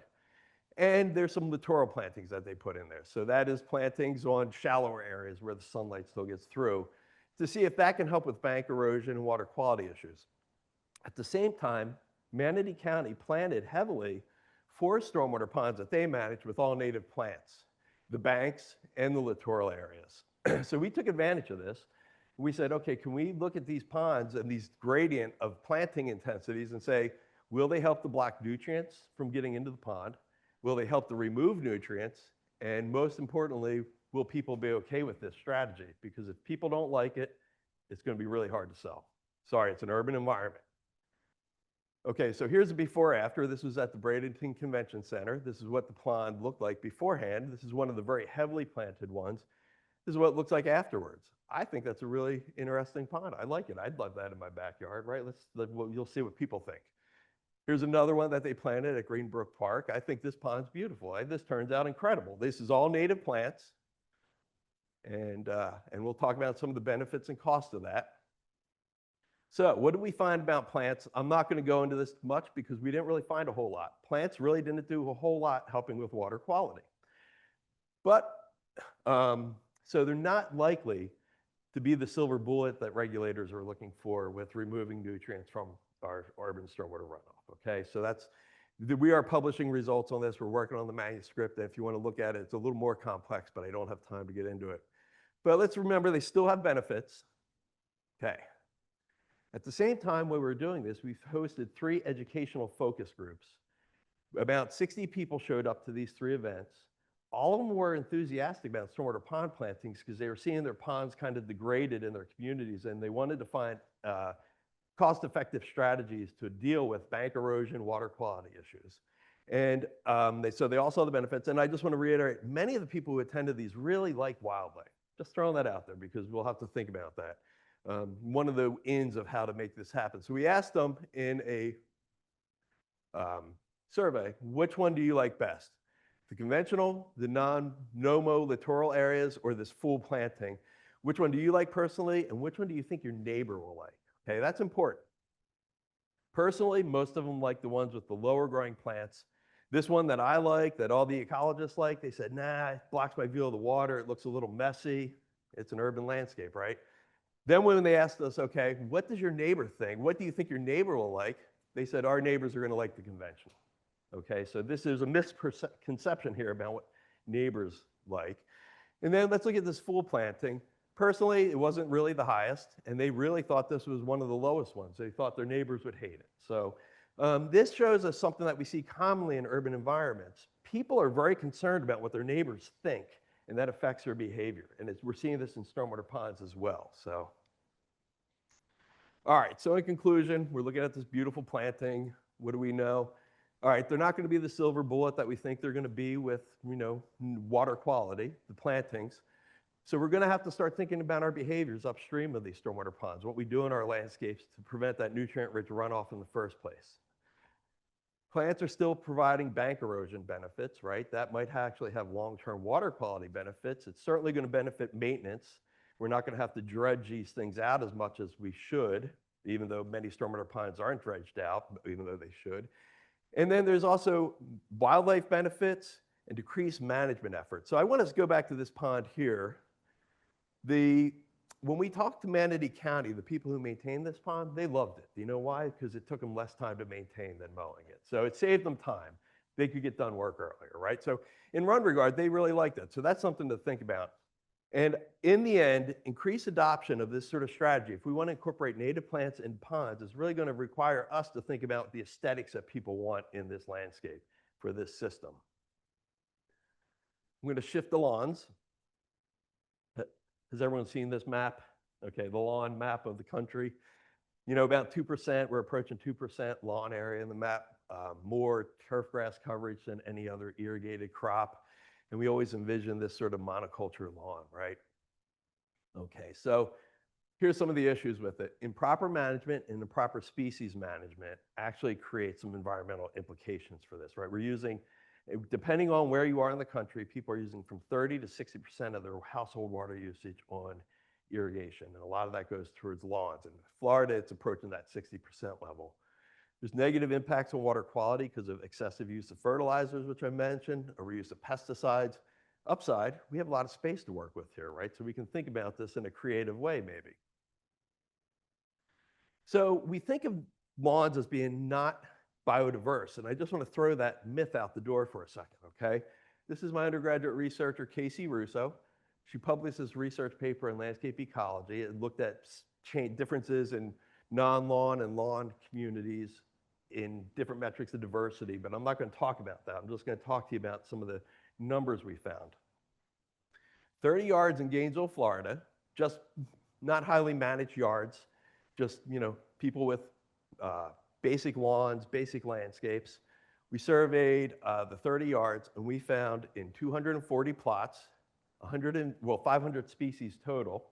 And there's some littoral plantings that they put in there. So that is plantings on shallower areas where the sunlight still gets through, to see if that can help with bank erosion and water quality issues. At the same time, Manatee County planted heavily 4 stormwater ponds that they managed with all native plants, the banks and the littoral areas. So we took advantage of this. We said, okay, can we look at these ponds and these gradient of planting intensities and say, will they help to block nutrients from getting into the pond? Will they help to remove nutrients? And most importantly, will people be okay with this strategy? Because if people don't like it, it's going to be really hard to sell. Sorry, it's an urban environment. Okay, so here's the before after. This was at the Bradenton Convention Center. This is what the pond looked like beforehand. This is one of the very heavily planted ones. This is what it looks like afterwards. I think that's a really interesting pond. I like it. I'd love that in my backyard, right? You'll see what people think. Here's another one that they planted at Greenbrook Park. I think this pond's beautiful. This turns out incredible. This is all native plants. And we'll talk about some of the benefits and costs of that. So what did we find about plants? I'm not going to go into this much because we didn't really find a whole lot. Plants really didn't do a whole lot helping with water quality. But, so they're not likely to be the silver bullet that regulators are looking for with removing nutrients from our urban stormwater runoff, okay? So we are publishing results on this. We're working on the manuscript. And if you want to look at it, it's a little more complex, but I don't have time to get into it. But let's remember they still have benefits, okay? At the same time, when we were doing this, we've hosted 3 educational focus groups. About 60 people showed up to these 3 events. All of them were enthusiastic about stormwater pond plantings because they were seeing their ponds kind of degraded in their communities, and they wanted to find cost-effective strategies to deal with bank erosion, water quality issues. And so they all saw the benefits. And I just want to reiterate, many of the people who attended these really like wildlife. Just throwing that out there because we'll have to think about that. One of the ins of how to make this happen. So we asked them in a survey, which one do you like best? The conventional, the no-mow littoral areas, or this full planting. Which one do you like personally, and which one do you think your neighbor will like? Okay, that's important. Personally, most of them like the ones with the lower growing plants. This one that I like, that all the ecologists like, they said, nah, it blocks my view of the water, it looks a little messy. It's an urban landscape, right? Then when they asked us, okay, what does your neighbor think? What do you think your neighbor will like? They said, our neighbors are gonna like the conventional. Okay, so this is a misconception here about what neighbors like. And then let's look at this full planting. Personally, it wasn't really the highest, and they really thought this was one of the lowest ones. They thought their neighbors would hate it. So this shows us something that we see commonly in urban environments. People are very concerned about what their neighbors think, and that affects their behavior. And we're seeing this in stormwater ponds as well. So, all right, so in conclusion, we're looking at this beautiful planting. What do we know? All right, they're not going to be the silver bullet that we think they're going to be with, water quality, the plantings. So we're going to have to start thinking about our behaviors upstream of these stormwater ponds, what we do in our landscapes to prevent that nutrient-rich runoff in the first place. Plants are still providing bank erosion benefits, right? That might actually have long-term water quality benefits. It's certainly going to benefit maintenance. We're not going to have to dredge these things out as much as we should, even though many stormwater ponds aren't dredged out, even though they should. And then there's also wildlife benefits and decreased management efforts. So I want us to go back to this pond here. When we talked to Manatee County, the people who maintain this pond, they loved it. Do you know why? Because it took them less time to maintain than mowing it. So it saved them time. They could get done work earlier, right? So in one regard, they really liked it. So that's something to think about. And in the end, increased adoption of this sort of strategy, if we want to incorporate native plants in ponds, is really going to require us to think about the aesthetics that people want in this landscape for this system. I'm going to shift the lawns. Has everyone seen this map? Okay, the lawn map of the country. About 2%, we're approaching 2% lawn area in the map, more turf grass coverage than any other irrigated crop. And we always envision this sort of monoculture lawn, right? Okay, so here's some of the issues with it. Improper management and improper species management actually create some environmental implications for this, right? We're using, depending on where you are in the country, people are using from 30 to 60% of their household water usage on irrigation. And a lot of that goes towards lawns. In Florida, it's approaching that 60% level. There's negative impacts on water quality because of excessive use of fertilizers, which I mentioned, overuse of pesticides. Upside, we have a lot of space to work with here, right? So we can think about this in a creative way, maybe. So we think of lawns as being not biodiverse, and I just want to throw that myth out the door for a second, okay? This is my undergraduate researcher, Casey Russo. She published this research paper in Landscape Ecology. It looked at differences in non-lawn and lawn communities in different metrics of diversity, but I'm not going to talk about that. I'm just going to talk to you about some of the numbers we found. 30 yards in Gainesville, Florida, just not highly managed yards, just people with basic lawns, basic landscapes. We surveyed the 30 yards, and we found in 240 plots, 500 species total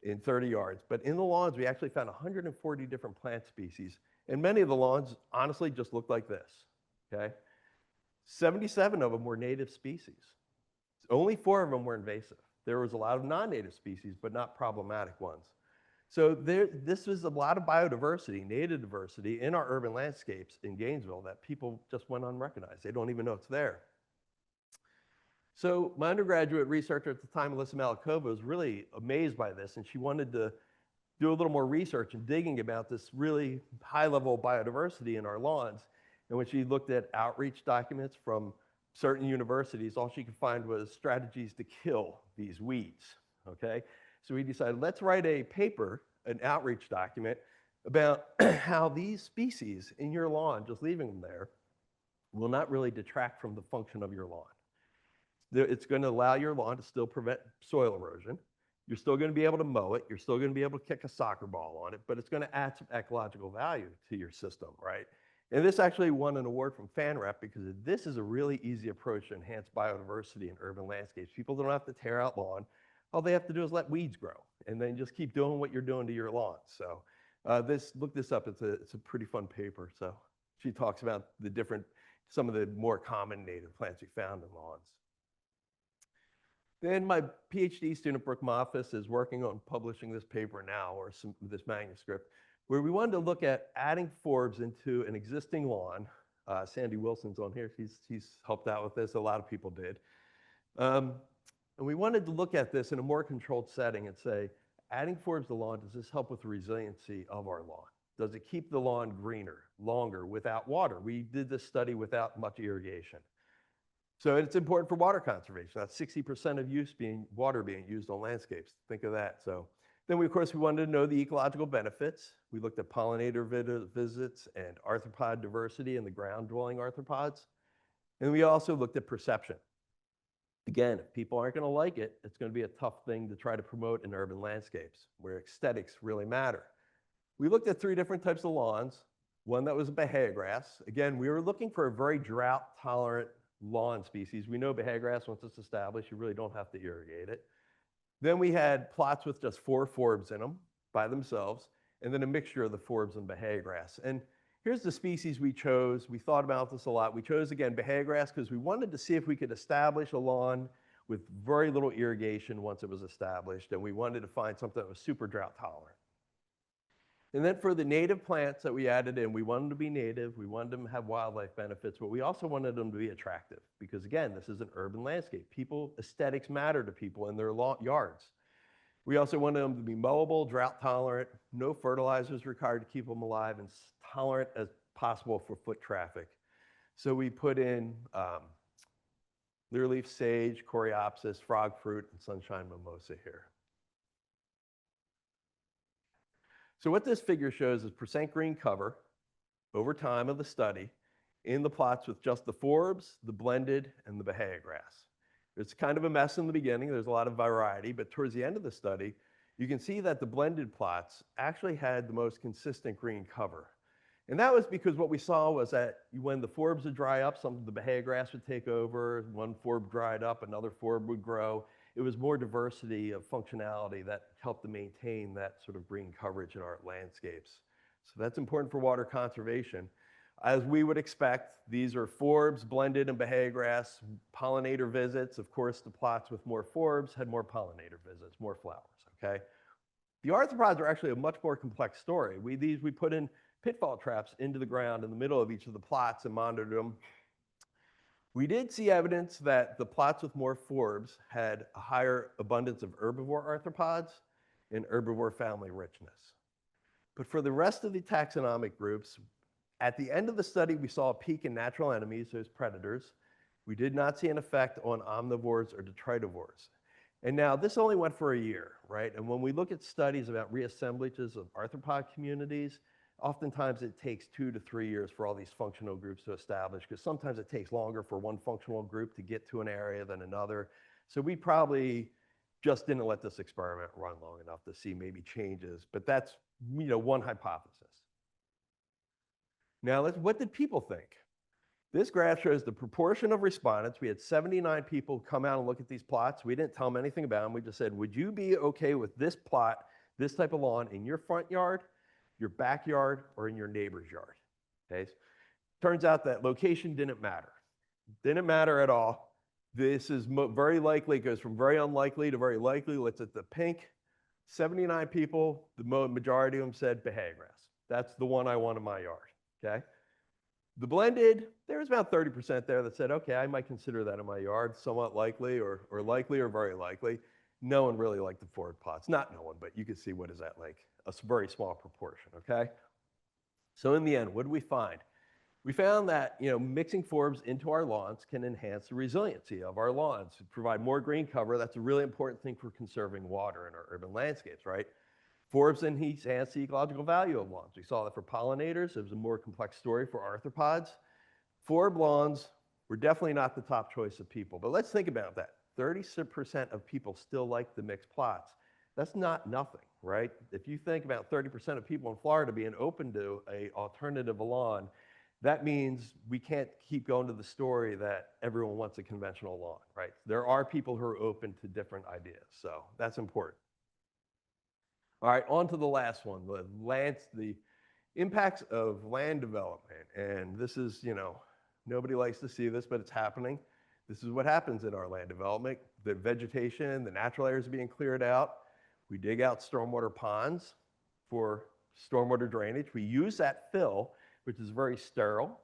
in 30 yards. But in the lawns, we actually found 140 different plant species. And many of the lawns, honestly, just looked like this, okay? 77 of them were native species. Only 4 of them were invasive. There was a lot of non-native species, but not problematic ones. So this is a lot of biodiversity, native diversity in our urban landscapes in Gainesville that people just went unrecognized. They don't even know it's there. So my undergraduate researcher at the time, Alyssa Malakova, was really amazed by this, and she wanted to do a little more research and digging about this really high level of biodiversity in our lawns. And when she looked at outreach documents from certain universities, all she could find was strategies to kill these weeds, okay? So we decided, let's write a paper, an outreach document, about how these species in your lawn, just leaving them there, will not really detract from the function of your lawn. It's going to allow your lawn to still prevent soil erosion. You're still going to be able to mow it. You're still going to be able to kick a soccer ball on it, but it's going to add some ecological value to your system, right? And this actually won an award from FanRep because this is a really easy approach to enhance biodiversity in urban landscapes. People don't have to tear out lawn. All they have to do is let weeds grow, and then just keep doing what you're doing to your lawn. So look this up. It's a pretty fun paper. So she talks about the different some of the more common native plants we found in lawns. Then my PhD student, Brooke Moffis, is working on publishing this paper now, or this manuscript, where we wanted to look at adding forbs into an existing lawn. Sandy Wilson's on here. He's helped out with this. A lot of people did. And we wanted to look at this in a more controlled setting and say, adding forbs to lawn, does this help with the resiliency of our lawn? Does it keep the lawn greener, longer, without water? We did this study without much irrigation. So it's important for water conservation. That's 60% of water being used on landscapes. Think of that. So then, of course, we wanted to know the ecological benefits. We looked at pollinator visits and arthropod diversity in the ground-dwelling arthropods. And we also looked at perception. Again, if people aren't going to like it, it's going to be a tough thing to try to promote in urban landscapes where aesthetics really matter. We looked at 3 different types of lawns. One that was a Bahia grass. Again, we were looking for a very drought-tolerant lawn species. We know Bahia grass, once it's established, you really don't have to irrigate it. Then we had plots with just 4 forbs in them by themselves, and then a mixture of the forbs and Bahia grass. And here's the species we chose. We thought about this a lot. We chose, again, Bahia grass because we wanted to see if we could establish a lawn with very little irrigation once it was established, and we wanted to find something that was super drought tolerant. And then for the native plants that we added in, we wanted them to be native, we wanted them to have wildlife benefits, but we also wanted them to be attractive because, again, this is an urban landscape. Aesthetics matter to people in their yards. We also wanted them to be mowable, drought tolerant, no fertilizers required to keep them alive, and tolerant as possible for foot traffic. So we put in leerleaf sage, coreopsis, frog fruit, and sunshine mimosa here. So what this figure shows is percent green cover over time of the study in the plots with just the forbs, the blended, and the Bahia grass. It's kind of a mess in the beginning. There's a lot of variety, but towards the end of the study, you can see that the blended plots actually had the most consistent green cover. And that was because what we saw was that when the forbs would dry up, some of the Bahia grass would take over, one forb dried up, another forb would grow. It was more diversity of functionality that helped to maintain that sort of green coverage in our landscapes. So that's important for water conservation. As we would expect, these are forbs, blended, and Bahia grass. Pollinator visits, of course, the plots with more forbs had more pollinator visits, more flowers, okay? The arthropods are actually a much more complex story. We put in pitfall traps into the ground in the middle of each of the plots and monitored them. We did see evidence that the plots with more forbs had a higher abundance of herbivore arthropods and herbivore family richness. But for the rest of the taxonomic groups, at the end of the study, we saw a peak in natural enemies, those predators. We did not see an effect on omnivores or detritivores. And now this only went for a year, right? And when we look at studies about reassemblages of arthropod communities, oftentimes it takes 2 to 3 years for all these functional groups to establish, because sometimes it takes longer for one functional group to get to an area than another. So we probably just didn't let this experiment run long enough to see maybe changes, but that's, one hypothesis. Now, what did people think? This graph shows the proportion of respondents. We had 79 people come out and look at these plots. We didn't tell them anything about them. We just said, would you be okay with this plot, this type of lawn in your front yard, your backyard, or in your neighbor's yard? Okay. Turns out that location didn't matter. Didn't matter at all. This is very likely, it goes from very unlikely to very likely. Let's at the pink. 79 people, the majority of them said Bahia grass. That's the one I want in my yard, okay? The blended, there was about 30% there that said, okay, I might consider that in my yard, somewhat likely or likely or very likely. No one really liked the forward plots. Not no one, but you can see what is that like, a very small proportion, okay? So in the end, what did we find? We found that, mixing forbs into our lawns can enhance the resiliency of our lawns, provide more green cover. That's a really important thing for conserving water in our urban landscapes, right? Forbs enhance the ecological value of lawns. We saw that for pollinators. It was a more complex story for arthropods. Forb lawns were definitely not the top choice of people, but let's think about that. 30% of people still like the mixed plots. That's not nothing, right? If you think about 30% of people in Florida being open to an alternative lawn, that means we can't keep going to the story that everyone wants a conventional lawn, right? There are people who are open to different ideas, so that's important. All right, on to the last one, the impacts of land development. And this is, Nobody likes to see this, but it's happening. This is what happens in our land development. The vegetation, the natural areas are being cleared out. We dig out stormwater ponds for stormwater drainage. We use that fill, which is very sterile.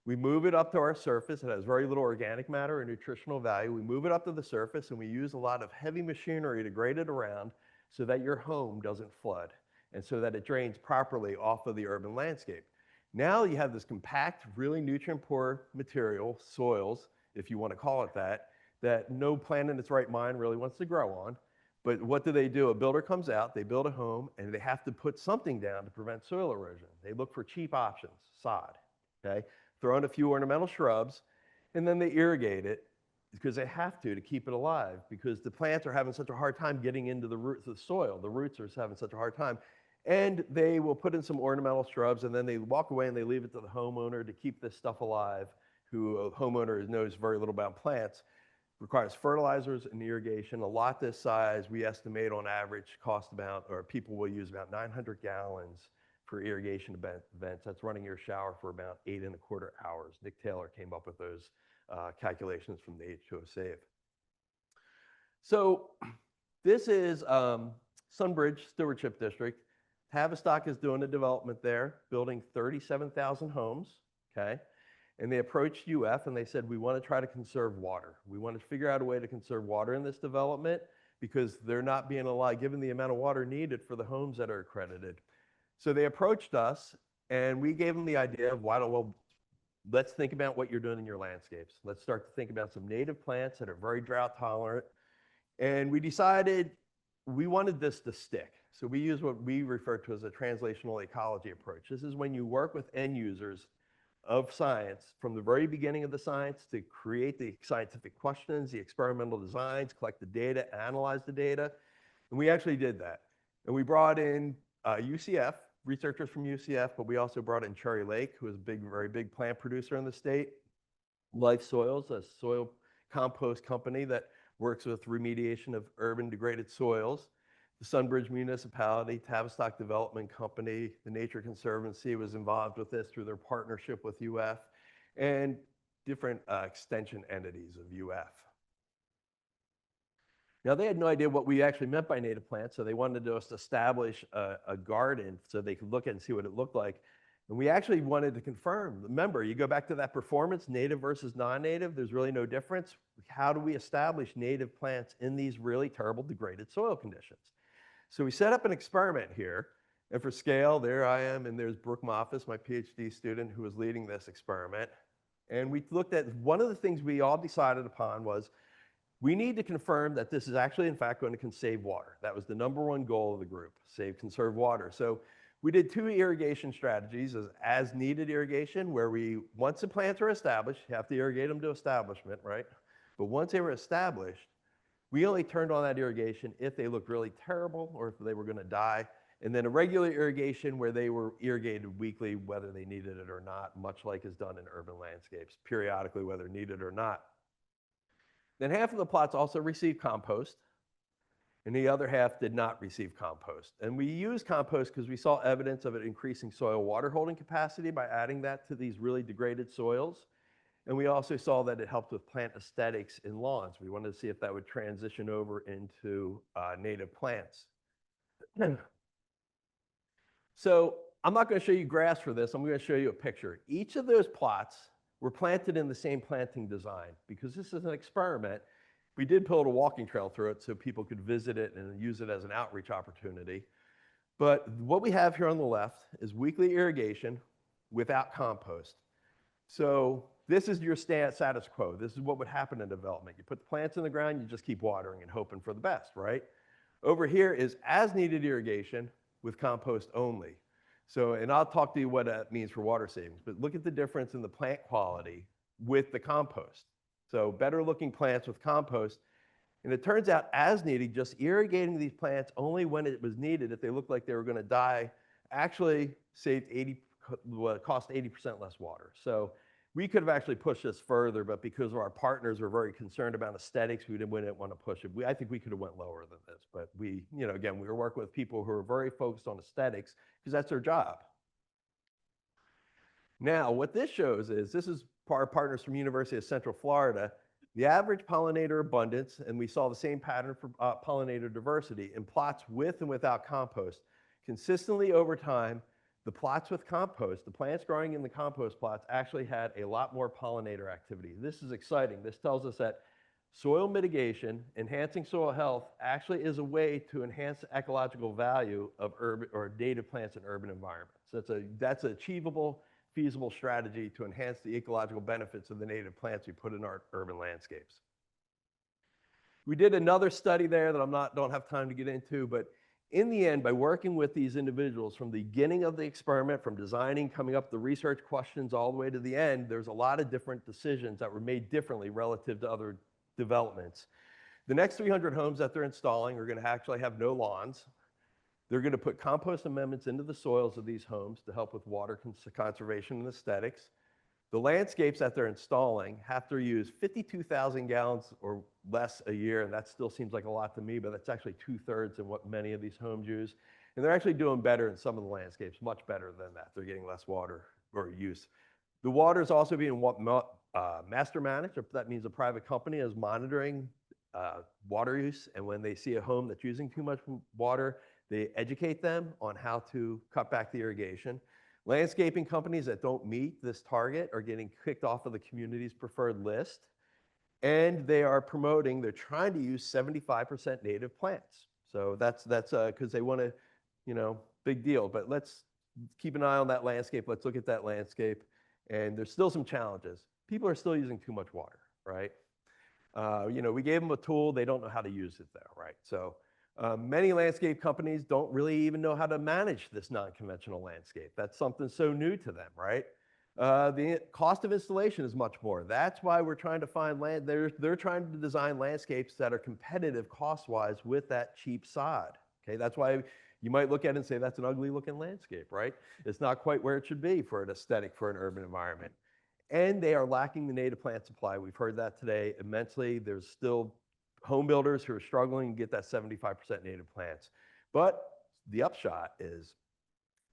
We move it up to our surface. It has very little organic matter or nutritional value. We move it up to the surface and we use a lot of heavy machinery to grade it around so that your home doesn't flood and so that it drains properly off of the urban landscape. Now you have this compact, really nutrient-poor material, soils, if you want to call it that, that no plant in its right mind really wants to grow on. But what do? A builder comes out, they build a home, and they have to put something down to prevent soil erosion. They look for cheap options, sod, okay? Throw in a few ornamental shrubs, and then they irrigate it because they have to keep it alive because the plants are having such a hard time getting into the roots of the soil. The roots are having such a hard time. And they will put in some ornamental shrubs, and then they walk away and they leave it to the homeowner to keep this stuff alive, who a homeowner knows very little about plants. Requires fertilizers and irrigation. A lot this size, we estimate on average cost about, or people will use about 900 gallons for irrigation events. That's running your shower for about 8.25 hours. Nick Taylor came up with those calculations from the H2O Save. So this is Sunbridge Stewardship District. Tavistock is doing a development there, building 37,000 homes, okay? And they approached UF and they said, we want to try to conserve water. We want to figure out a way to conserve water in this development because they're not being allowed, given the amount of water needed for the homes that are accredited. So they approached us and we gave them the idea of let's think about what you're doing in your landscapes. Let's start to think about some native plants that are very drought tolerant. And we decided we wanted this to stick. So we use what we refer to as a translational ecology approach. This is when you work with end users of science from the very beginning of the science to create the scientific questions, the experimental designs, collect the data, analyze the data. And we actually did that. And we brought in UCF, researchers from UCF, but we also brought in Cherry Lake, who is a very big plant producer in the state. Life Soils, a soil compost company that works with remediation of urban degraded soils. The Sunbridge Municipality, Tavistock Development Company, the Nature Conservancy was involved with this through their partnership with UF, and different extension entities of UF. Now, they had no idea what we actually meant by native plants, so they wanted us to establish a garden so they could look at and see what it looked like. And we actually wanted to confirm. Remember, you go back to that performance, native versus non-native, there's really no difference. How do we establish native plants in these really terrible degraded soil conditions? So we set up an experiment here. And for scale, there I am, and there's Brooke Moffis, my PhD student who was leading this experiment. And we looked at, one of the things we all decided upon was, we need to confirm that this is actually, in fact, going to save water. That was the #1 goal of the group, conserve water. So we did 2 irrigation strategies, as needed irrigation, where once the plants are established, you have to irrigate them to establishment, right? But once they were established, we only turned on that irrigation if they looked really terrible or if they were going to die. And then a regular irrigation where they were irrigated weekly, whether they needed it or not, much like is done in urban landscapes, periodically, whether needed or not. Then half of the plots also received compost, and the other half did not receive compost. And we used compost because we saw evidence of it increasing soil water holding capacity by adding that to these really degraded soils. And we also saw that it helped with plant aesthetics in lawns. We wanted to see if that would transition over into native plants. So I'm not going to show you grass for this. I'm going to show you a picture. Each of those plots were planted in the same planting design because this is an experiment. We did build a walking trail through it so people could visit it and use it as an outreach opportunity. But what we have here on the left is weekly irrigation without compost. So this is your status quo. This is what would happen in development. You put the plants in the ground, you just keep watering and hoping for the best, right? Over here is as needed irrigation with compost only. So, and I'll talk to you what that means for water savings, but look at the difference in the plant quality with the compost. So better looking plants with compost. And it turns out as needed, just irrigating these plants only when it was needed, if they looked like they were going to die, actually cost 80% less water. So we could have actually pushed this further, but because our partners were very concerned about aesthetics, we didn't want to push it. I think we could have went lower than this, but we, again, we were working with people who are very focused on aesthetics because that's their job. Now, what this shows is, this is our partners from University of Central Florida, the average pollinator abundance, and we saw the same pattern for pollinator diversity in plots with and without compost. Consistently over time, the plots with compost, the plants growing in the compost plots actually had a lot more pollinator activity. This is exciting. This tells us that soil mitigation, enhancing soil health, actually is a way to enhance the ecological value of urban or native plants in urban environments. That's an achievable, feasible strategy to enhance the ecological benefits of the native plants we put in our urban landscapes. We did another study there that don't have time to get into, but in the end, by working with these individuals from the beginning of the experiment, from designing, coming up the research questions all the way to the end, there's a lot of different decisions that were made differently relative to other developments. The next 300 homes that they're installing are going to actually have no lawns. They're going to put compost amendments into the soils of these homes to help with water conservation and aesthetics. The landscapes that they're installing have to use 52,000 gallons or less a year, and that still seems like a lot to me, but that's actually 2/3 of what many of these homes use. And they're actually doing better in some of the landscapes, much better than that. They're getting less water or use. The water is also being master managed. That means a private company is monitoring water use, and when they see a home that's using too much water, they educate them on how to cut back the irrigation. Landscaping companies that don't meet this target are getting kicked off of the community's preferred list. And they're trying to use 75% native plants. So that's because they want to, big deal. But let's keep an eye on that landscape. Let's look at that landscape. And there's still some challenges. People are still using too much water, right? We gave them a tool. They don't know how to use it though, right? So many landscape companies don't really even know how to manage this non-conventional landscape. That's something so new to them, right? The cost of installation is much more. That's why we're trying to find land. They're trying to design landscapes that are competitive cost-wise with that cheap sod. Okay, that's why you might look at it and say that's an ugly looking landscape, right? It's not quite where it should be for an aesthetic for an urban environment. And they are lacking the native plant supply. We've heard that today immensely. There's still home builders who are struggling to get that 75% native plants. But the upshot is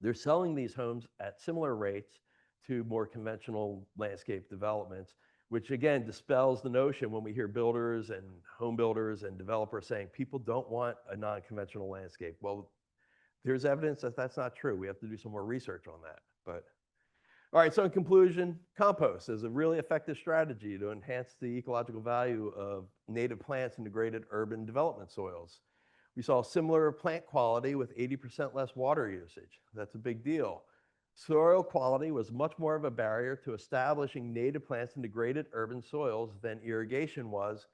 they're selling these homes at similar rates to more conventional landscape developments, which again dispels the notion when we hear builders and home builders and developers saying people don't want a non-conventional landscape. Well, there's evidence that that's not true. We have to do some more research on that. But all right, so in conclusion, compost is a really effective strategy to enhance the ecological value of native plants in degraded urban development soils. We saw similar plant quality with 80% less water usage. That's a big deal. Soil quality was much more of a barrier to establishing native plants in degraded urban soils than irrigation was.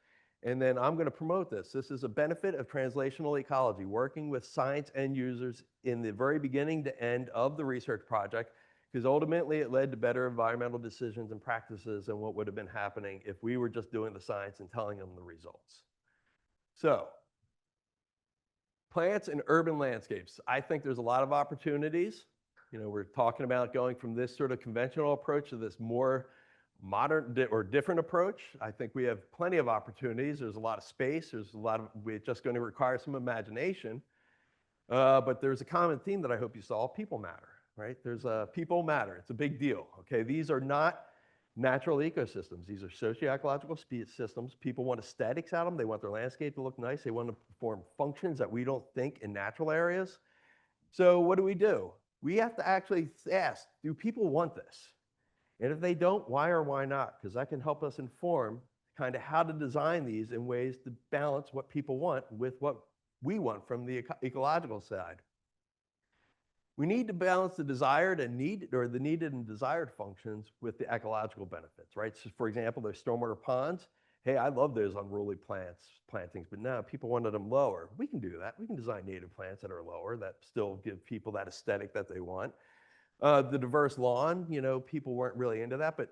And then I'm going to promote this. This is a benefit of translational ecology, working with science end users in the very beginning to end of the research project, because ultimately it led to better environmental decisions and practices than what would have been happening if we were just doing the science and telling them the results. So, plants in urban landscapes. I think there's a lot of opportunities. We're talking about going from this sort of conventional approach to this more modern or different approach. I think we have plenty of opportunities. There's a lot of space. We're just going to require some imagination. But there's a common theme that I hope you saw: people matter, right? People matter. It's a big deal, okay? These are not natural ecosystems. These are socio-ecological systems. People want aesthetics out of them. They want their landscape to look nice. They want to perform functions that we don't think in natural areas. So what do? We have to actually ask, do people want this? And if they don't, why or why not? Because that can help us inform kind of how to design these in ways to balance what people want with what we want from the ecological side. We need to balance the desired and needed and desired functions with the ecological benefits, right? So for example, there's stormwater ponds. Hey, I love those unruly plantings, but now people wanted them lower. We can do that. We can design native plants that are lower that still give people that aesthetic that they want. The diverse lawn, people weren't really into that, but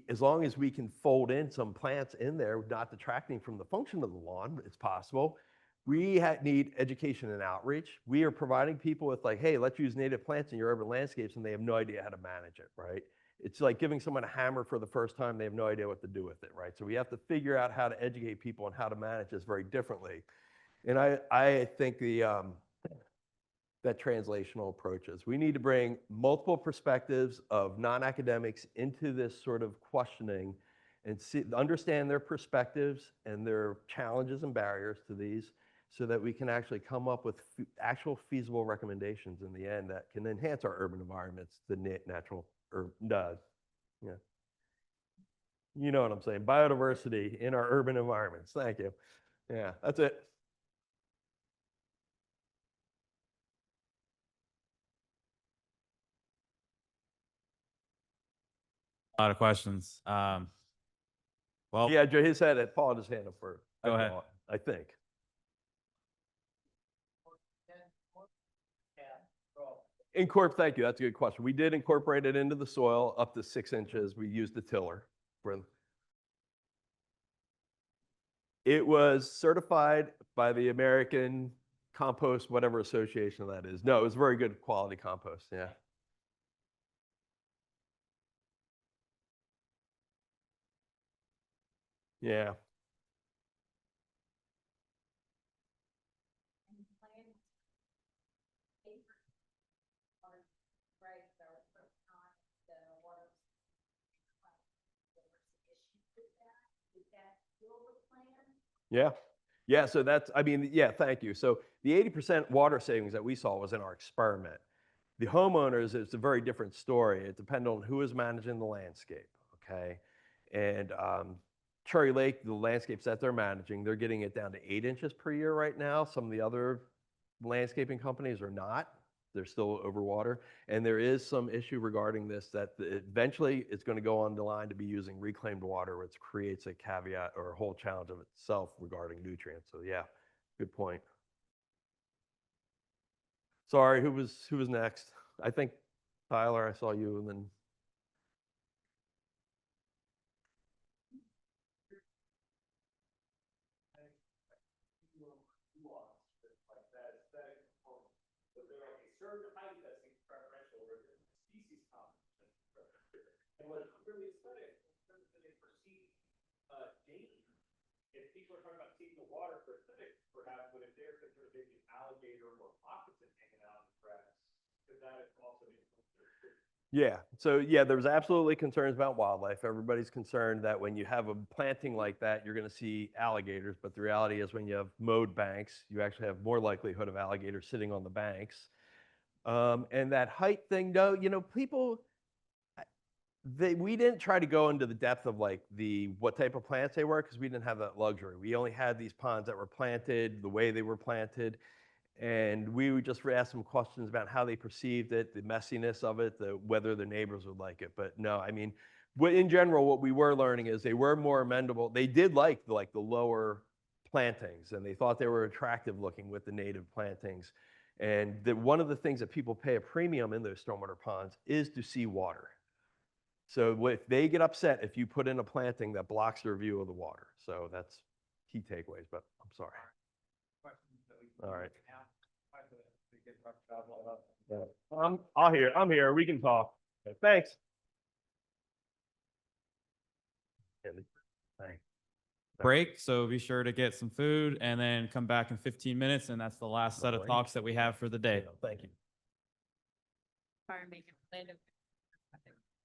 as long as we can fold in some plants in there, not detracting from the function of the lawn, it's possible. We need education and outreach. We are providing people with hey, let's use native plants in your urban landscapes, and they have no idea how to manage it, right? It's like giving someone a hammer for the first time. They have no idea what to do with it, right? So we have to figure out how to educate people on how to manage this very differently. And I think that translational approaches. We need to bring multiple perspectives of non-academics into this sort of questioning and understand their perspectives and their challenges and barriers to these so that we can actually come up with actual feasible recommendations in the end that can enhance our urban environments, the natural, or does. Yeah. You know what I'm saying, biodiversity in our urban environments. Thank you. Yeah, that's it. A lot of questions. Well, Yeah, Joe, his hand, Paul had his hand up first. Go ahead. I think. Thank you, that's a good question. We did incorporate it into the soil up to 6 inches. We used the tiller. It was certified by the American Compost, whatever association that is. No, it was very good quality compost, yeah. Yeah. Yeah. Yeah, so that's, I mean, yeah, thank you. So the 80% water savings that we saw was in our experiment. The homeowners, it's a very different story. It depends on who is managing the landscape, okay? And Cherry Lake, the landscapes that they're managing, they're getting it down to 8 inches per year right now. Some of the other landscaping companies are not. They're still over water. And there is some issue regarding this that eventually it's going to go on the line to be using reclaimed water, which creates a caveat or a whole challenge of itself regarding nutrients. So yeah, good point. Sorry, who was next? I think Tyler, I saw you, and then certain height that's preferential over the species composition. And what's really aesthetic in terms of they perceive danger. If people are talking about taking the water for aesthetics, perhaps, but if they're considered maybe an alligator or moccasin hanging out in the grass, could that also be? yeah, so yeah, there's absolutely concerns about wildlife. Everybody's concerned that when you have a planting like that, you're going to see alligators. But the reality is when you have mowed banks, you actually have more likelihood of alligators sitting on the banks. And that height thing, though, you know, people, we didn't try to go into the depth of like what type of plants they were because we didn't have that luxury. We only had these ponds that were planted, the way they were planted. And we would just ask them questions about how they perceived it, the messiness of it, whether the neighbors would like it. But no, I mean, in general, what we were learning is they were more amenable. They did like the lower plantings, and they thought they were attractive looking with the native plantings. And one of the things that people pay a premium in those stormwater ponds is to see water. So if they get upset if you put in a planting that blocks their view of the water. So that's key takeaways, but I'm sorry. All right. I'm here. We can talk. Okay, thanks. Break, so be sure to get some food and then come back in 15 minutes, and that's the last set of talks that we have for the day. Thank you. Farming and land of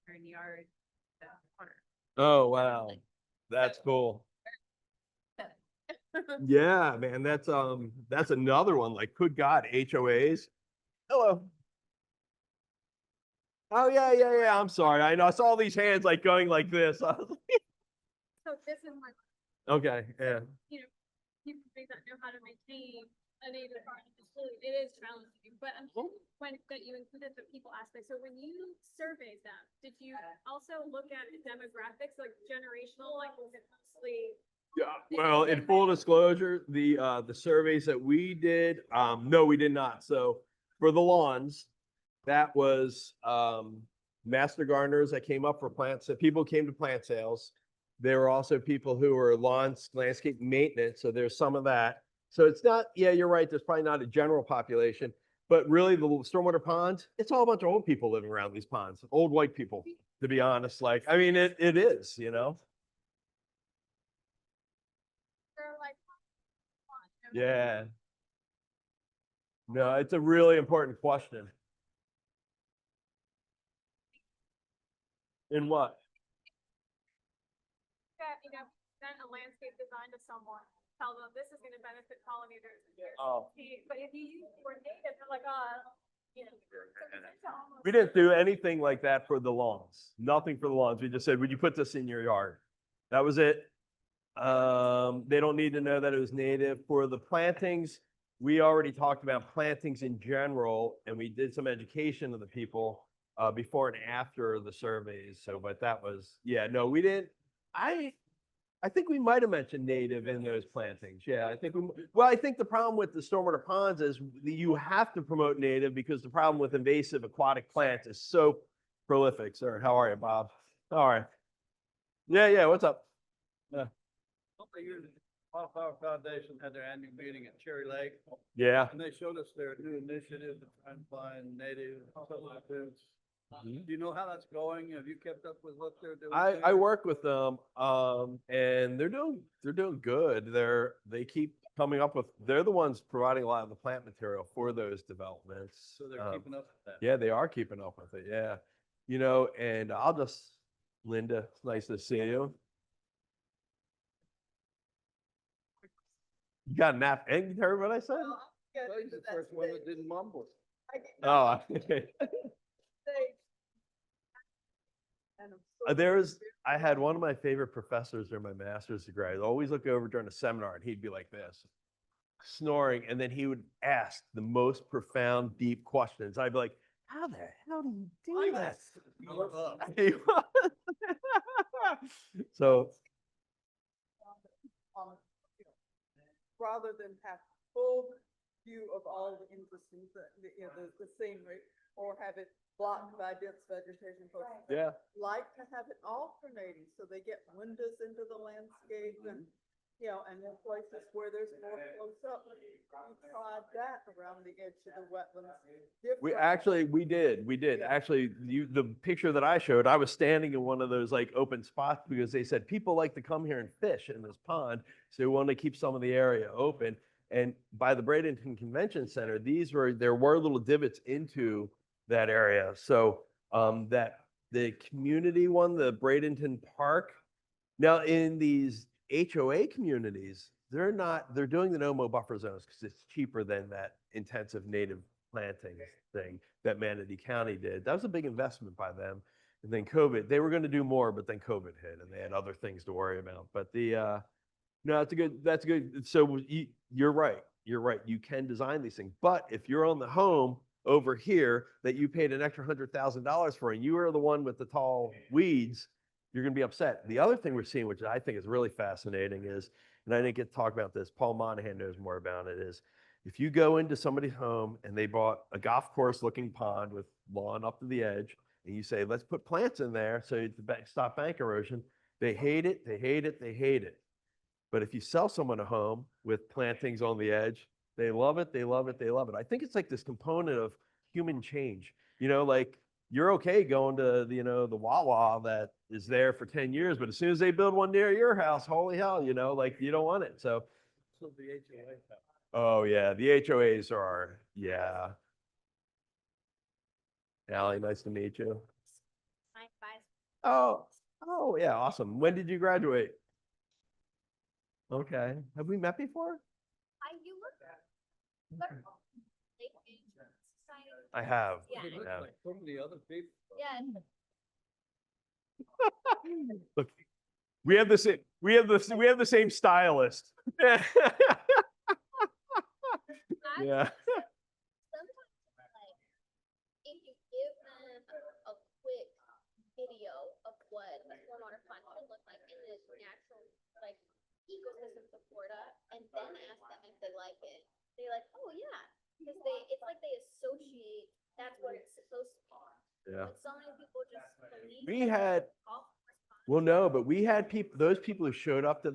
turn yard. Oh, wow. That's cool. Yeah, man, that's another one. Like, good God, HOAs. Hello. Oh yeah. I'm sorry. I know. I saw all these hands like going like this. So this is like, Okay, yeah. you know, people that know how to maintain a native farming facility, it is challenging. But I'm when that you included the people aspect. So when you surveyed them, did you also look at demographics, like generational, like was it mostly? Yeah, well, in full disclosure, the surveys that we did, no, we did not. So for the lawns, that was master gardeners that came up for plants. So people came to plant sales. There were also people who were landscape maintenance. So there's some of that. So it's not, yeah, you're right. There's probably not a general population, but really the stormwater ponds, it's all a bunch of old people living around these ponds, old white people, to be honest. Like, I mean, it is, you know? They're like, Yeah. No, it's a really important question. In what? That, you know, send a landscape design to someone, tell them this is gonna benefit pollinators. Oh. But if you use the word native, they're like, you know. So it's almost- We didn't do anything like that for the lawns. Nothing for the lawns. We just said, would you put this in your yard? That was it. They don't need to know that it was native. For the plantings, we already talked about plantings in general, and we did some education of the people before and after the surveys. So, but that was, yeah, no, we didn't. I think we might have mentioned native in those plantings. Yeah, I think I think the problem with the stormwater ponds is you have to promote native because the problem with invasive aquatic plants is so prolific. Sir, how are you, Bob? All right. Yeah, what's up? Yeah. Wildflower Foundation had their annual meeting at Cherry Lake. Yeah. And they showed us their new initiative to try and find native substitutes. Do you know how that's going? Have you kept up with what they're doing? I work with them, and they're doing good. They keep coming up with. They're the ones providing a lot of the plant material for those developments. So they're keeping up with that. Yeah, they are keeping up with it. Yeah, and Linda, it's nice to see you. You got a nap. And you heard what I said? He's the first one that didn't mumble. Oh, I had one of my favorite professors during my master's degree. I'd always look over during a seminar and he'd be like this, snoring. And then he would ask the most profound, deep questions. I'd be like, how the hell do you do this? So, rather than have full view of all the interesting, the scenery, or have it blocked by dense vegetation. Yeah. Like to have it alternating, so they get windows into the landscape and, and in places where there's more close up. We tried that around the edge of the wetlands. we did. Actually, the picture that I showed, I was standing in one of those like open spots because they said people like to come here and fish in this pond. So we wanted to keep some of the area open. And by the Bradenton Convention Center, there were little divots into that area. So that the community one, the Bradenton Park. Now in these HOA communities, they're doing the no-mow buffer zones because it's cheaper than that intensive native planting thing that Manatee County did. That was a big investment by them. And then COVID, they were going to do more, but then COVID hit and they had other things to worry about. But no, that's good. So you're right. You can design these things. But if you're on the home over here that you paid an extra $100,000 for, and you are the one with the tall weeds, you're going to be upset. The other thing we're seeing, which I think is really fascinating, is, and I didn't get to talk about this, Paul Monahan knows more about it, is if you go into somebody's home and they bought a golf course looking pond with lawn up to the edge, and you say, let's put plants in there so to stop bank erosion, they hate it, they hate it, they hate it. But if you sell someone a home with plantings on the edge, they love it, they love it, they love it. I think it's like this component of human change. Like you're okay going to the Wawa that is there for 10 years, but as soon as they build one near your house, holy hell, like you don't want it. So the HOA. oh yeah, the HOAs are, yeah. Allie, nice to meet you. Oh yeah, awesome. When did you graduate? Okay. Have we met before? I have. Yeah. Like so many other people. Yeah. Look, we have the same stylist. Yeah. Sometimes, if you give them a quick video of what a stormwater pond should look like in this natural, ecosystem of Florida, and then ask them if they like it, they're like, oh yeah, because it's like they associate that's what it's supposed to be. Yeah. But so many people just believe. We had, well, no, but we had those people who showed up to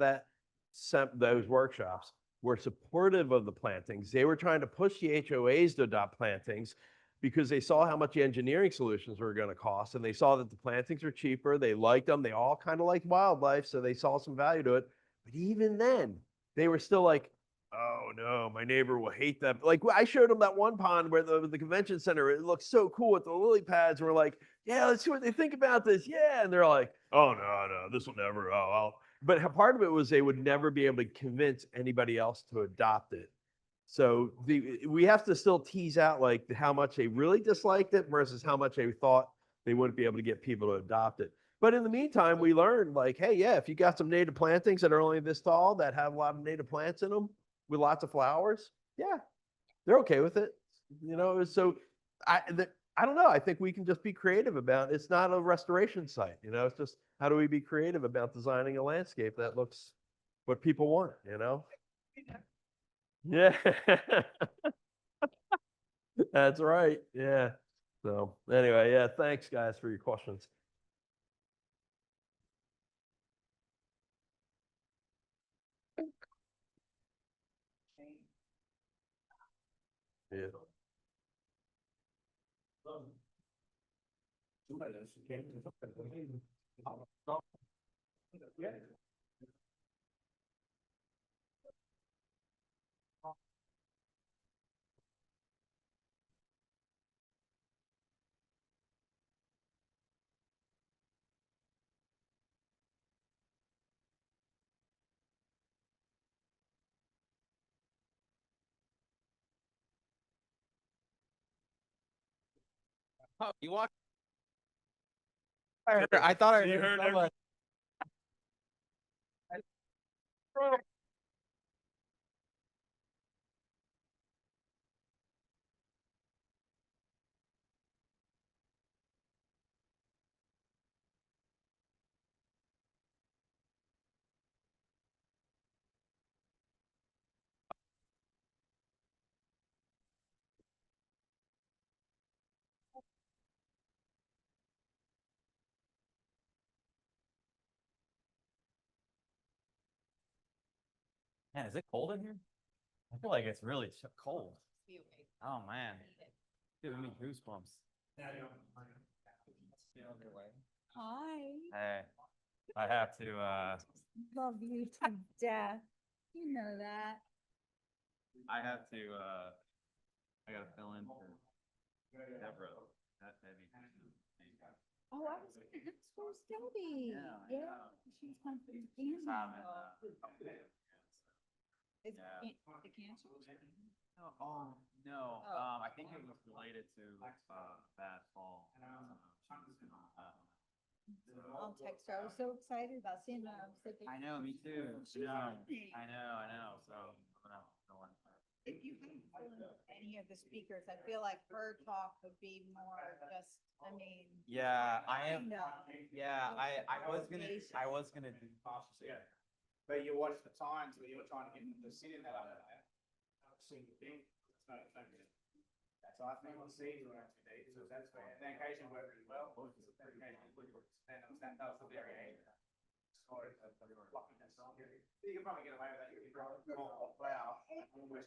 those workshops were supportive of the plantings. They were trying to push the HOAs to adopt plantings because they saw how much the engineering solutions were going to cost, and they saw that the plantings were cheaper. They liked them. They all kind of liked wildlife, so they saw some value to it. But even then, they were still like, oh no, my neighbor will hate that. Like I showed them that one pond where the convention center, it looks so cool with the lily pads. We're like, yeah, let's see what they think about this. Yeah. And they're like, oh no, this will never, but part of it was they would never be able to convince anybody else to adopt it. So we have to still tease out like how much they really disliked it versus how much they thought they wouldn't be able to get people to adopt it. But in the meantime, we learned like, hey, yeah, if you got some native plantings that are only this tall that have a lot of native plants in them with lots of flowers, yeah, they're okay with it. So I don't know. I think we can just be creative about it. It's not a restoration site. It's just how do we be creative about designing a landscape that looks what people want, Yeah. That's right. Yeah. So anyway, yeah, thanks guys for your questions. Yeah. Oh, you walk. I thought I You heard heard someone. Man, is it cold in here? I feel like it's really cold. Oh man, giving me goosebumps. Hi. Hey, I have to. Love you to death. You know that. I have to. I gotta fill in for Deborah. That maybe. Oh, I was gonna ask where's Debbie? Yeah, she's come from She's Canada. having, It's yeah. the cancer? No, oh no. Oh. I think it was related to bad fall. I'll text her. I was so excited about seeing her. I was thinking. I know, me too. She's funny. I know. So I'm gonna go in. If you can pull in any of the speakers, I feel like her talk would be more just, I mean. Yeah, I am. No. Yeah, I was gonna do. Yeah. But you watched the times where you were trying to get them to sit in that. So I think we'll see you around today, so that's fair. And then occasion worked really well. That was the very end. Sorry, you can probably get away with that. You can wow. Almost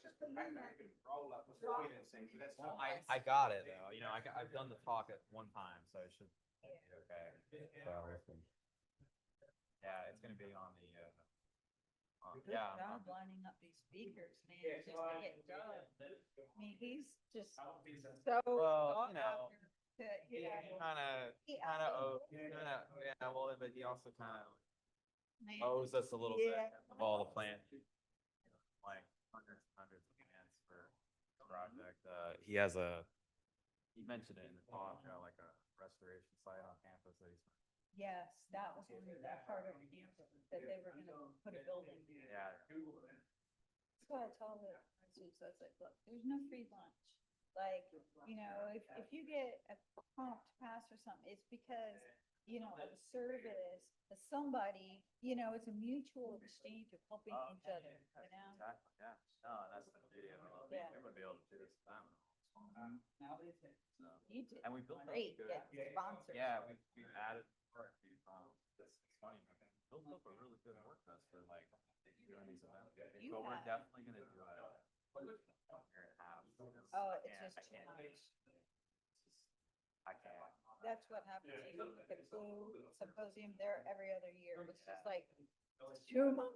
just roll up with the wind and sing, so that's. Well, I got it though. I've done the talk at one time, so it should be okay. So, yeah, it's gonna be on the. Good job lining up these speakers, man, just to get done. I mean, he's just so. Well, Yeah. Well, but he also kind of Man. owes us a little bit of all the plans, like hundreds of plans for the project. He mentioned it in the talk, like a restoration site on campus that he's. Yes, that was one of that part of the campus that they were gonna put a building there. Yeah. That's what I told the students, I was like, look, there's no free lunch. Like, if you get a comp to pass or something, it's because, of a service, of somebody, it's a mutual exchange of helping each other, Exactly, yeah. No, that's the beauty of it. Yeah. We're gonna be able to do this. You did And we built up great, good. getting sponsors. Yeah, we've added. It's funny. We built up a really good work list for doing these events. You But we're have. definitely gonna do it. Year and a half. Oh, it's Yeah, just I too can't. much. I can't. That's what happens. You look at the flu symposium there every other year. It's just like, it's too much.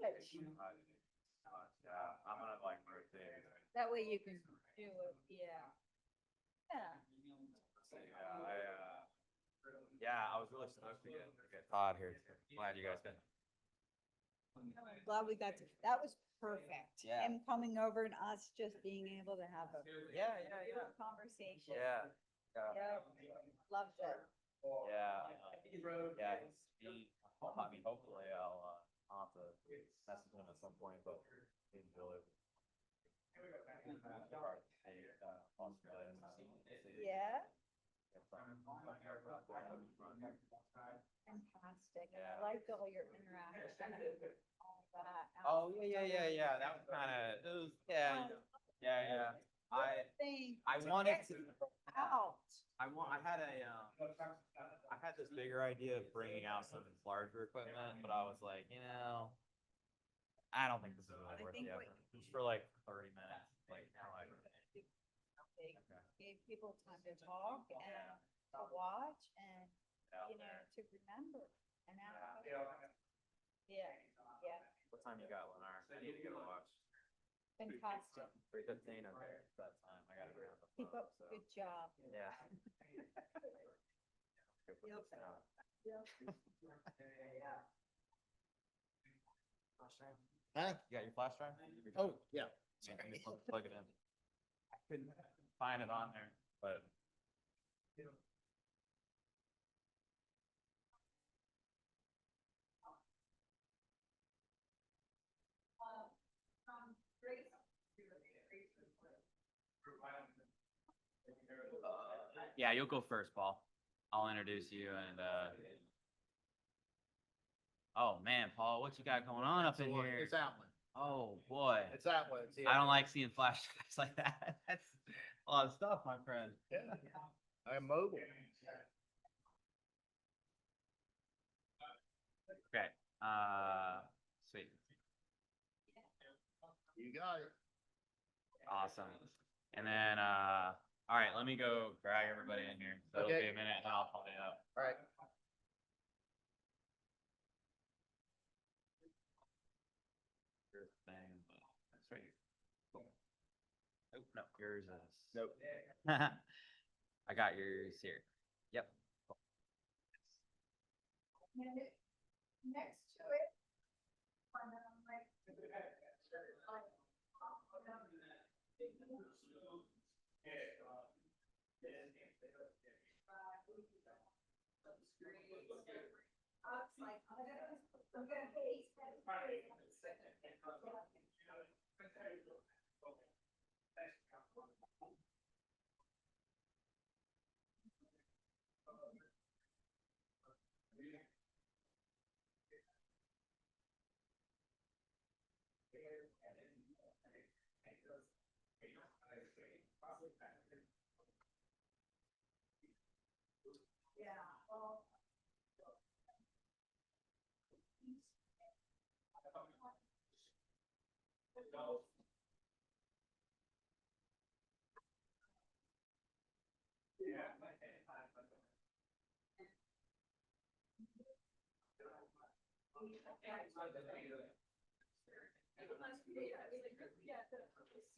Yeah, I'm gonna like rotate. That way you can do it, yeah. Yeah. Yeah, I was really stoked to get Todd here. Glad you guys could. Glad we got to, that was perfect. Yeah. Him coming over and us just being able to have a Yeah. conversation. Yeah. Yeah, loved it. Yeah. Yeah. I mean, hopefully I'll have to message him at some point, but he's really. Yeah. Fantastic. And I liked all your interaction, all that. Oh, yeah. That was kind of, it was, yeah. I wanted to. Out. I had this bigger idea of bringing out some larger equipment, but I was like, I don't think this is really worth the effort. Just for like 30 minutes, like. Gave people time to talk and to watch and, to remember. And now, yeah. What time you got, Lennar? I need to go watch. Fantastic. 3:15, okay, it's that time. I gotta be on the Keep phone, up, so. good job. Yeah. Go put Yep. this down. Yep. Flash drive? Huh? You got your flash drive? Oh, yeah. Yeah, let me plug it in. I couldn't find it on there, but. Yeah, you'll go first, Paul. I'll introduce you and oh man, Paul, what you got going on up in here? It's that one. Oh boy. It's that one. It's the I don't other like seeing flash drives like that. That's a lot of stuff, my friend. one. Yeah. I'm mobile. Okay. Sweet. You got it. Awesome. And then all right, let me go drag everybody in here. So it'll Okay. be a minute and then I'll pull it up. All right. Your thing, but that's right here. Cool. Nope, no, yours is. Nope. I got yours here. Yep. Cool. Next to it.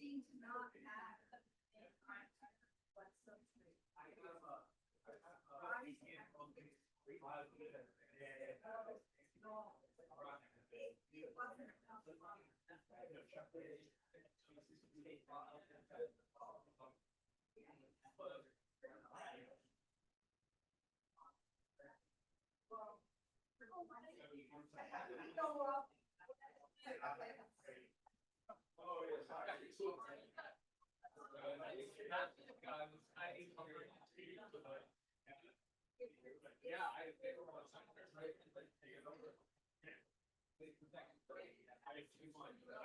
Seems not have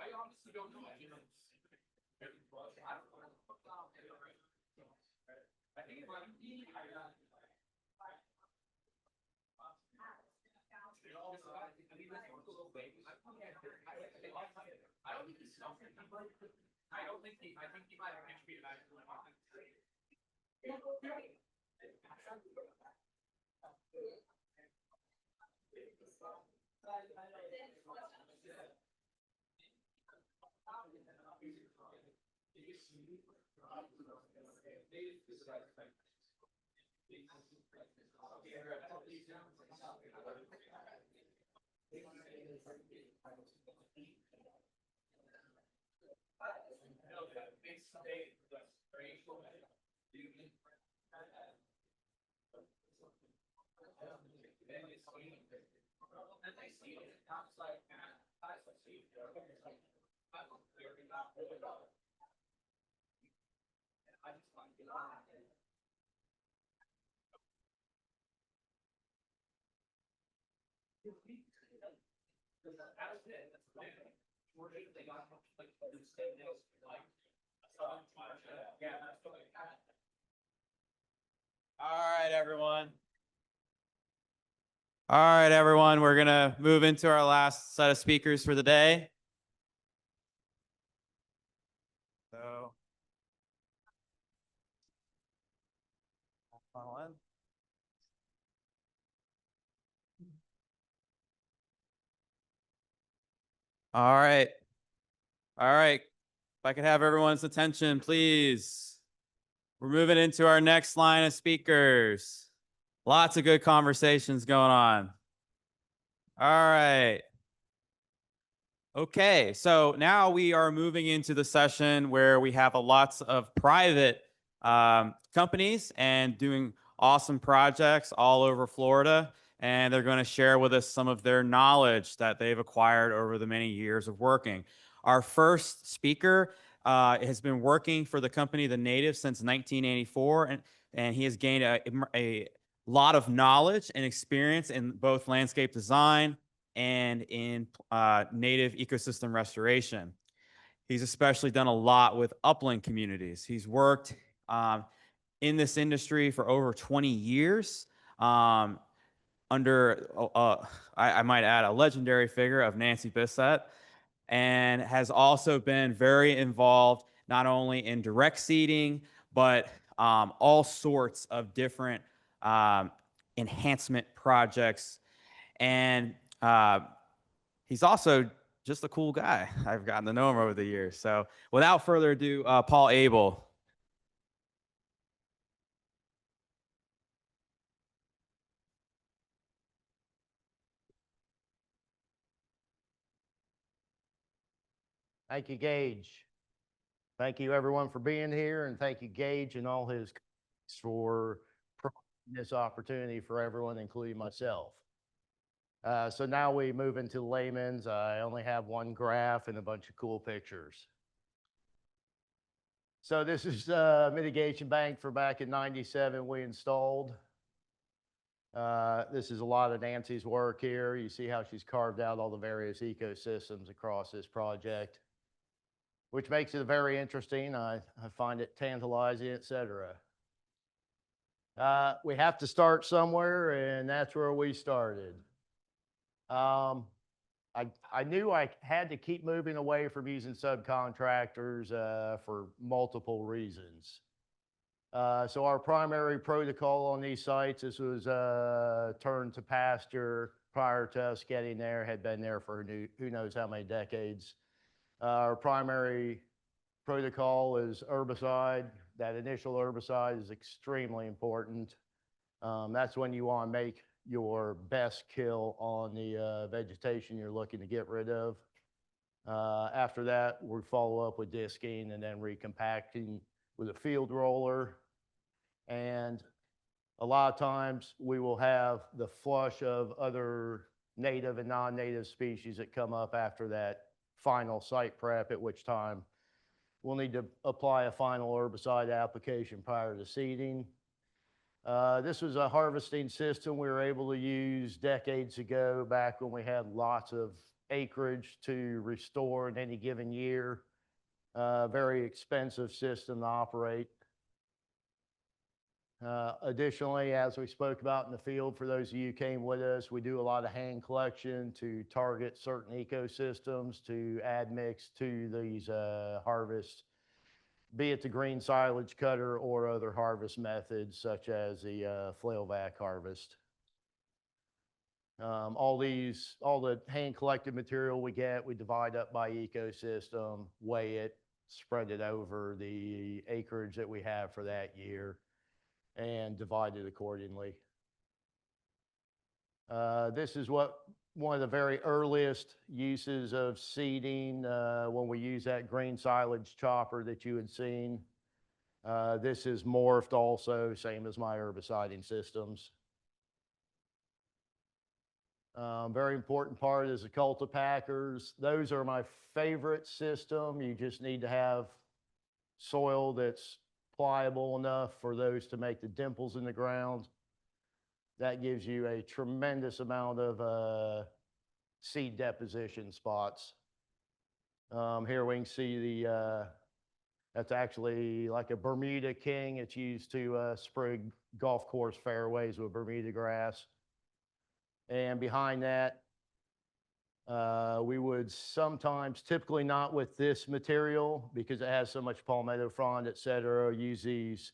I honestly don't know. I think if I'm eating, I got. I think he might have actually been All right, everyone. All right, everyone. We're going to move into our last set of speakers for the day. So, funnel in. All right. All right. If I could have everyone's attention, please. We're moving into our next line of speakers. Lots of good conversations going on. All right. Okay, so now we are moving into the session where we have lots of private companies and doing awesome projects all over Florida. And they're going to share with us some of their knowledge that they've acquired over the many years of working. Our first speaker has been working for the company The Native since 1984, and he has gained a lot of knowledge and experience in both landscape design and in native ecosystem restoration. He's especially done a lot with upland communities. He's worked in this industry for over 20 years under, I might add, a legendary figure of Nancy Bissett, and has also been very involved not only in direct seeding, but all sorts of different enhancement projects. And he's also just a cool guy. I've gotten to know him over the years. So without further ado, Paul Abel. Thank you, Gage. Thank you, everyone, for being here, and thank you, Gage, and all his for providing this opportunity for everyone, including myself. So now we move into layman's. I only have one graph and a bunch of cool pictures. So this is mitigation bank for back in '97 we installed. This is a lot of Nancy's work here. You see how she's carved out all the various ecosystems across this project, which makes it very interesting. I find it tantalizing, etc. We have to start somewhere, and that's where we started. I knew I had to keep moving away from using subcontractors for multiple reasons. So our primary protocol on these sites, this was turned to pasture prior to us getting there, had been there for who knows how many decades. Our primary protocol is herbicide. That initial herbicide is extremely important. That's when you want to make your best kill on the vegetation you're looking to get rid of. After that, we follow up with disking and then recompacting with a field roller. And a lot of times we will have the flush of other native and non-native species that come up after that final site prep, at which time we'll need to apply a final herbicide application prior to seeding. This was a harvesting system we were able to use decades ago, back when we had lots of acreage to restore in any given year. Very expensive system to operate. Additionally, as we spoke about in the field, for those of you who came with us, we do a lot of hand collection to target certain ecosystems to add mix to these harvests, be it the green silage cutter or other harvest methods such as the flail vac harvest. All the hand collected material we get, we divide up by ecosystem, weigh it, spread it over the acreage that we have for that year and divide it accordingly. This is one of the very earliest uses of seeding when we use that green silage chopper that you had seen. This is morphed also, same as my herbiciding systems. Very important part is the cultipackers. Those are my favorite system. You just need to have soil that's pliable enough for those to make the dimples in the ground. That gives you a tremendous amount of seed deposition spots. Here we can see that's actually like a Bermuda king. It's used to sprig golf course fairways with Bermuda grass. And behind that, we would sometimes, typically not with this material because it has so much palmetto frond, et cetera, use these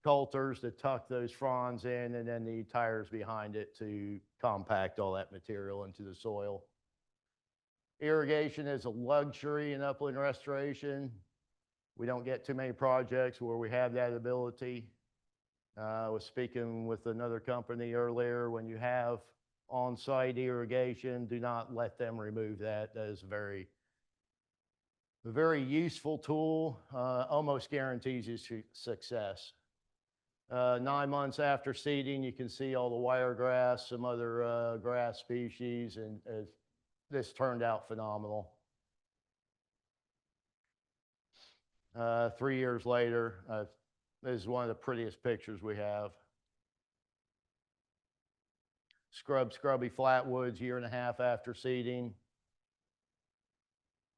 coulters to tuck those fronds in, and then the tires behind it to compact all that material into the soil. Irrigation is a luxury in upland restoration. We don't get too many projects where we have that ability. I was speaking with another company earlier. When you have on-site irrigation, do not let them remove that. That is a very useful tool, almost guarantees you success. 9 months after seeding, you can see all the wiregrass, some other grass species, and this turned out phenomenal. 3 years later, this is one of the prettiest pictures we have. Scrubby flatwoods, 1.5 years after seeding.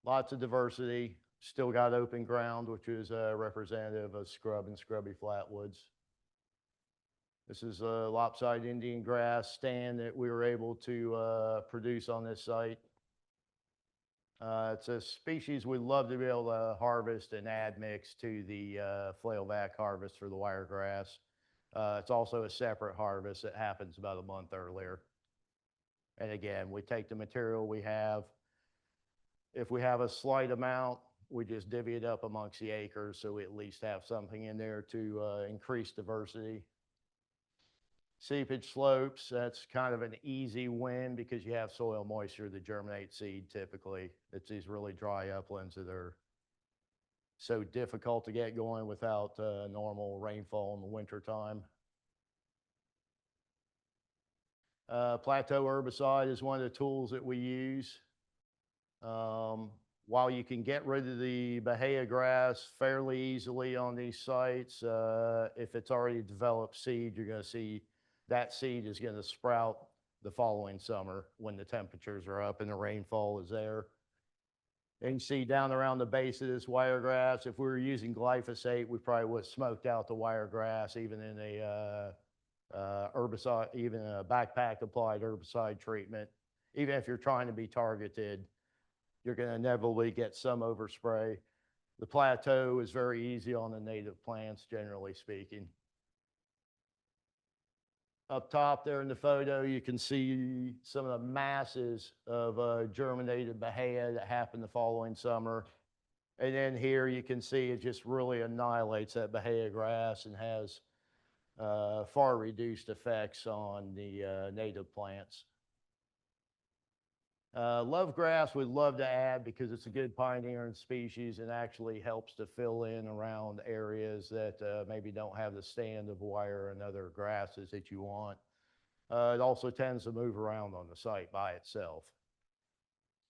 Lots of diversity. Still got open ground, which is representative of scrub and scrubby flatwoods. This is a lopsided Indian grass stand that we were able to produce on this site. It's a species we'd love to be able to harvest and add mix to the flail vac harvest for the wiregrass. It's also a separate harvest that happens about a month earlier. And again, we take the material we have. If we have a slight amount, we just divvy it up amongst the acres so we at least have something in there to increase diversity. Seepage slopes, that's kind of an easy win because you have soil moisture to germinate seed typically. It's these really dry uplands that are so difficult to get going without normal rainfall in the winter time. Plateau herbicide is one of the tools that we use. While you can get rid of the Bahia grass fairly easily on these sites, if it's already developed seed, you're going to see that seed is going to sprout the following summer when the temperatures are up and the rainfall is there. And you see down around the base of this wiregrass, if we were using glyphosate, we probably would have smoked out the wiregrass even in a herbicide, even a backpack applied herbicide treatment. Even if you're trying to be targeted, you're going to inevitably get some overspray. The plateau is very easy on the native plants, generally speaking. Up top there in the photo, you can see some of the masses of germinated Bahia that happened the following summer. And then here you can see it just really annihilates that Bahia grass and has far reduced effects on the native plants. Love grass we'd love to add because it's a good pioneering species and actually helps to fill in around areas that maybe don't have the stand of wire and other grasses that you want. It also tends to move around on the site by itself.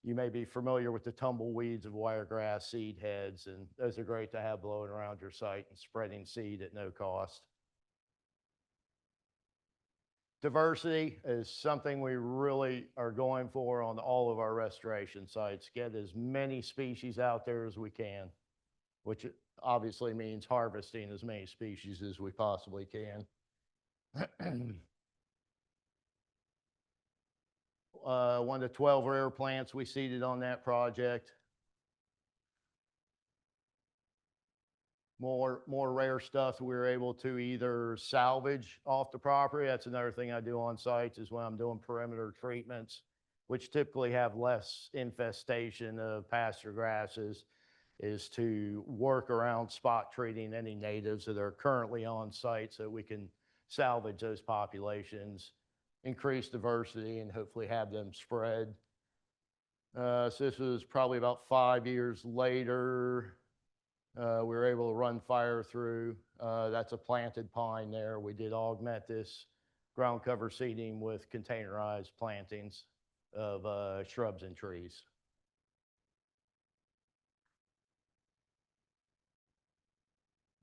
You may be familiar with the tumbleweeds of wiregrass seed heads, and those are great to have blowing around your site and spreading seed at no cost. Diversity is something we really are going for on all of our restoration sites. Get as many species out there as we can, which obviously means harvesting as many species as we possibly can. 1 to 12 rare plants we seeded on that project. More rare stuff we were able to either salvage off the property. That's another thing I do on sites is when I'm doing perimeter treatments, which typically have less infestation of pasture grasses. is to work around spot treating any natives that are currently on site so we can salvage those populations, increase diversity, and hopefully have them spread. So this was probably about 5 years later. We were able to run fire through. That's a planted pine there. We did augment this ground cover seeding with containerized plantings of shrubs and trees.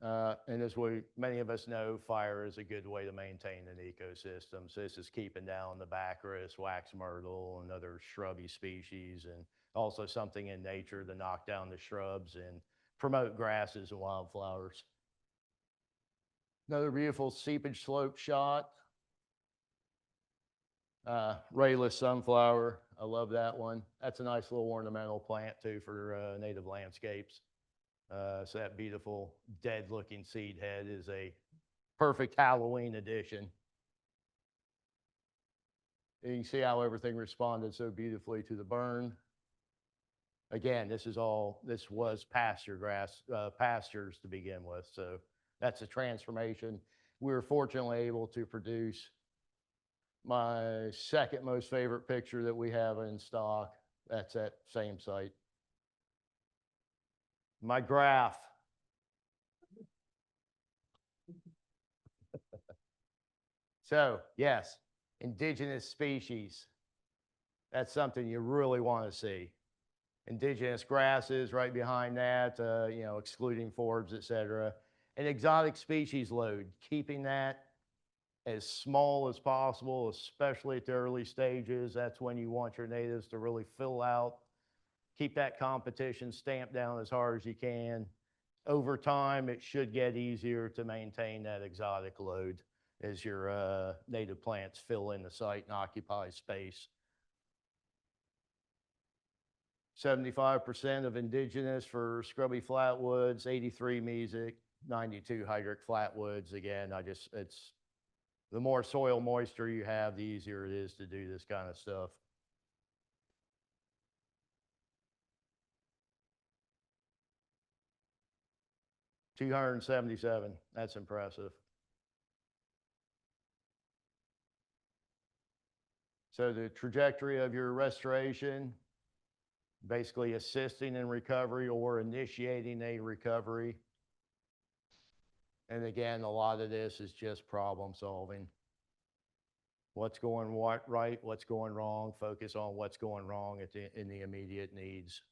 And as many of us know, fire is a good way to maintain an ecosystem. So this is keeping down the baccharis, wax myrtle, and other shrubby species, and also something in nature to knock down the shrubs and promote grasses and wildflowers. Another beautiful seepage slope shot. Rayless sunflower, I love that one. That's a nice little ornamental plant too for native landscapes. So that beautiful dead looking seed head is a perfect Halloween addition. You can see how everything responded so beautifully to the burn. Again, this was pasture grass, pastures to begin with. So that's a transformation. We were fortunately able to produce my second most favorite picture that we have in stock. That's that same site. My graph. So yes, indigenous species. That's something you really want to see. Indigenous grasses right behind that, excluding forbs, et cetera. An exotic species load, keeping that as small as possible, especially at the early stages. That's when you want your natives to really fill out. Keep that competition stamped down as hard as you can. Over time, it should get easier to maintain that exotic load as your native plants fill in the site and occupy space. 75% of indigenous for scrubby flatwoods, 83 mesic, 92 hydric flatwoods. Again, it's the more soil moisture you have, the easier it is to do this kind of stuff. $277, that's impressive. So the trajectory of your restoration, basically assisting in recovery or initiating a recovery. And again, a lot of this is just problem solving. What's going right, what's going wrong, focus on what's going wrong in the immediate needs.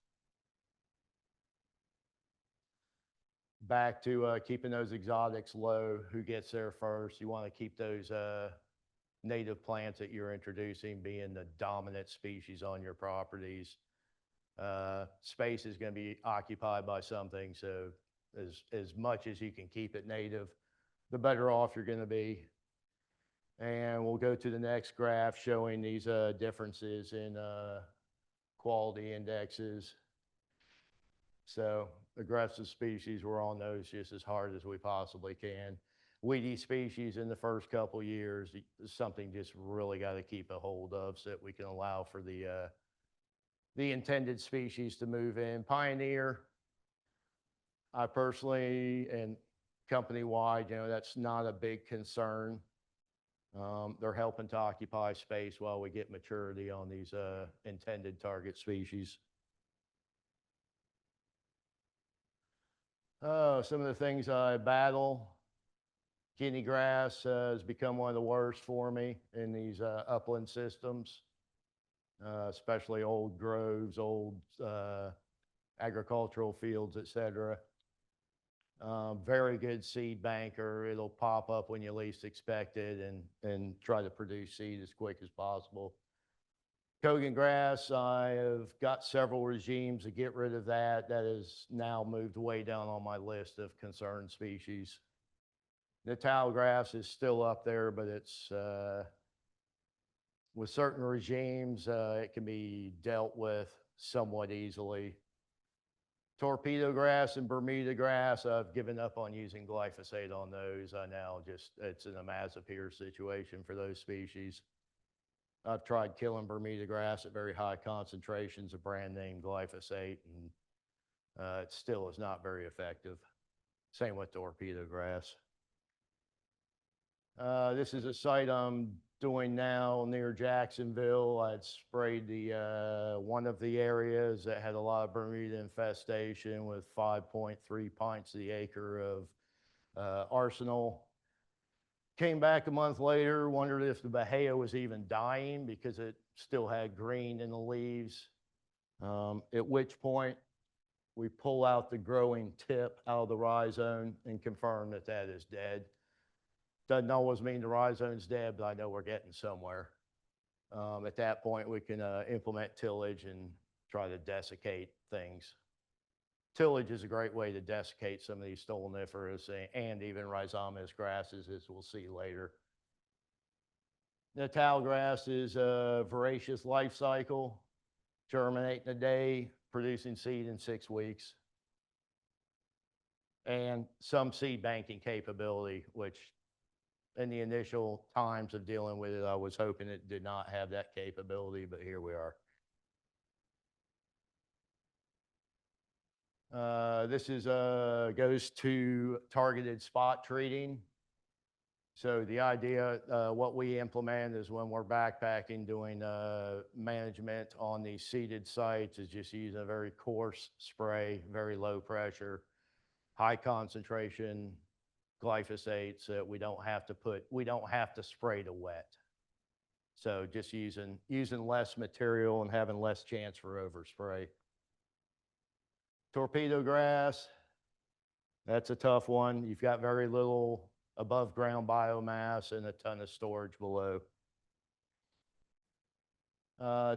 Back to keeping those exotics low, who gets there first. You want to keep those native plants that you're introducing being the dominant species on your properties. Space is going to be occupied by something, so as much as you can keep it native, the better off you're going to be. And we'll go to the next graph showing these differences in quality indexes. So aggressive species, we're on those just as hard as we possibly can. Weedy species in the first couple years is something just really got to keep a hold of so that we can allow for the intended species to move in. Pioneer, I personally and company-wide, that's not a big concern. They're helping to occupy space while we get maturity on these intended target species. Some of the things I battle. Guinea grass has become one of the worst for me in these upland systems, especially old groves, old agricultural fields, et cetera. Very good seed banker. It'll pop up when you least expect it and try to produce seed as quick as possible. Kogan grass, I have got several regimes to get rid of that. That has now moved way down on my list of concerned species. Natal grass is still up there, but it's, with certain regimes, it can be dealt with somewhat easily. Torpedo grass and Bermuda grass, I've given up on using glyphosate on those. It's an imazapyr situation for those species. I've tried killing Bermuda grass at very high concentrations of brand name glyphosate, and It still is not very effective. Same with torpedo grass. This is a site I'm doing now near Jacksonville. I'd sprayed the one of the areas that had a lot of Bermuda infestation with 5.3 pints to the acre of arsenal. Came back a month later, wondered if the Bahia was even dying because it still had green in the leaves. At which point we pull out the growing tip out of the rhizome and confirm that that is dead. Doesn't always mean the rhizome's dead, but I know we're getting somewhere. At that point, we can implement tillage and try to desiccate things. Tillage is a great way to desiccate some of these stoloniferous and even rhizomatous grasses, as we'll see later. Natal grass is a voracious life cycle, germinate in a day, producing seed in 6 weeks, and some seed banking capability, which in the initial times of dealing with it, I was hoping it did not have that capability, but here we are. This is goes to targeted spot treating. So the idea, what we implement is when we're backpacking, doing management on these seeded sites, is just using a very coarse spray, very low pressure, high concentration glyphosate, so that we don't have to spray to wet. So just using less material and having less chance for overspray. Torpedo grass, that's a tough one. You've got very little above ground biomass and a ton of storage below.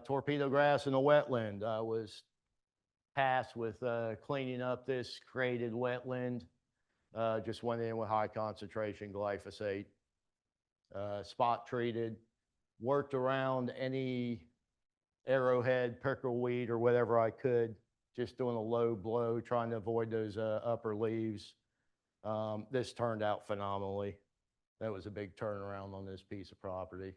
Torpedo grass in a wetland. I was tasked with cleaning up this created wetland. Just went in with high concentration glyphosate, spot treated, worked around any arrowhead, pickleweed, or whatever I could, just doing a low blow, trying to avoid those upper leaves. This turned out phenomenally. That was a big turnaround on this piece of property.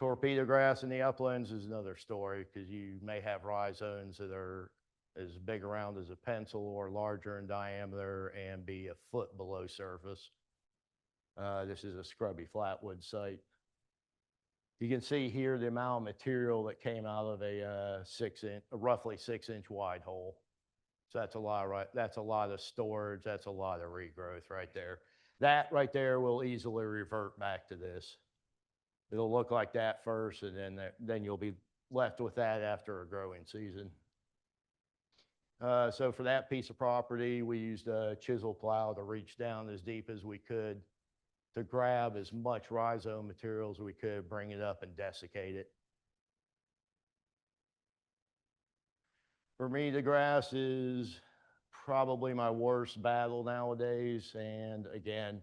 Torpedo grass in the uplands is another story, because you may have rhizomes that are as big around as a pencil or larger in diameter and be a foot below surface. This is a scrubby flatwood site. You can see here the amount of material that came out of a roughly 6-inch wide hole. So that's a lot, right? That's a lot of storage. That's a lot of regrowth right there. That right there will easily revert back to this. It'll look like that first, and then you'll be left with that after a growing season. So for that piece of property, we used a chisel plow to reach down as deep as we could to grab as much rhizome material as we could, bring it up and desiccate it. For me, the grass is probably my worst battle nowadays. And again,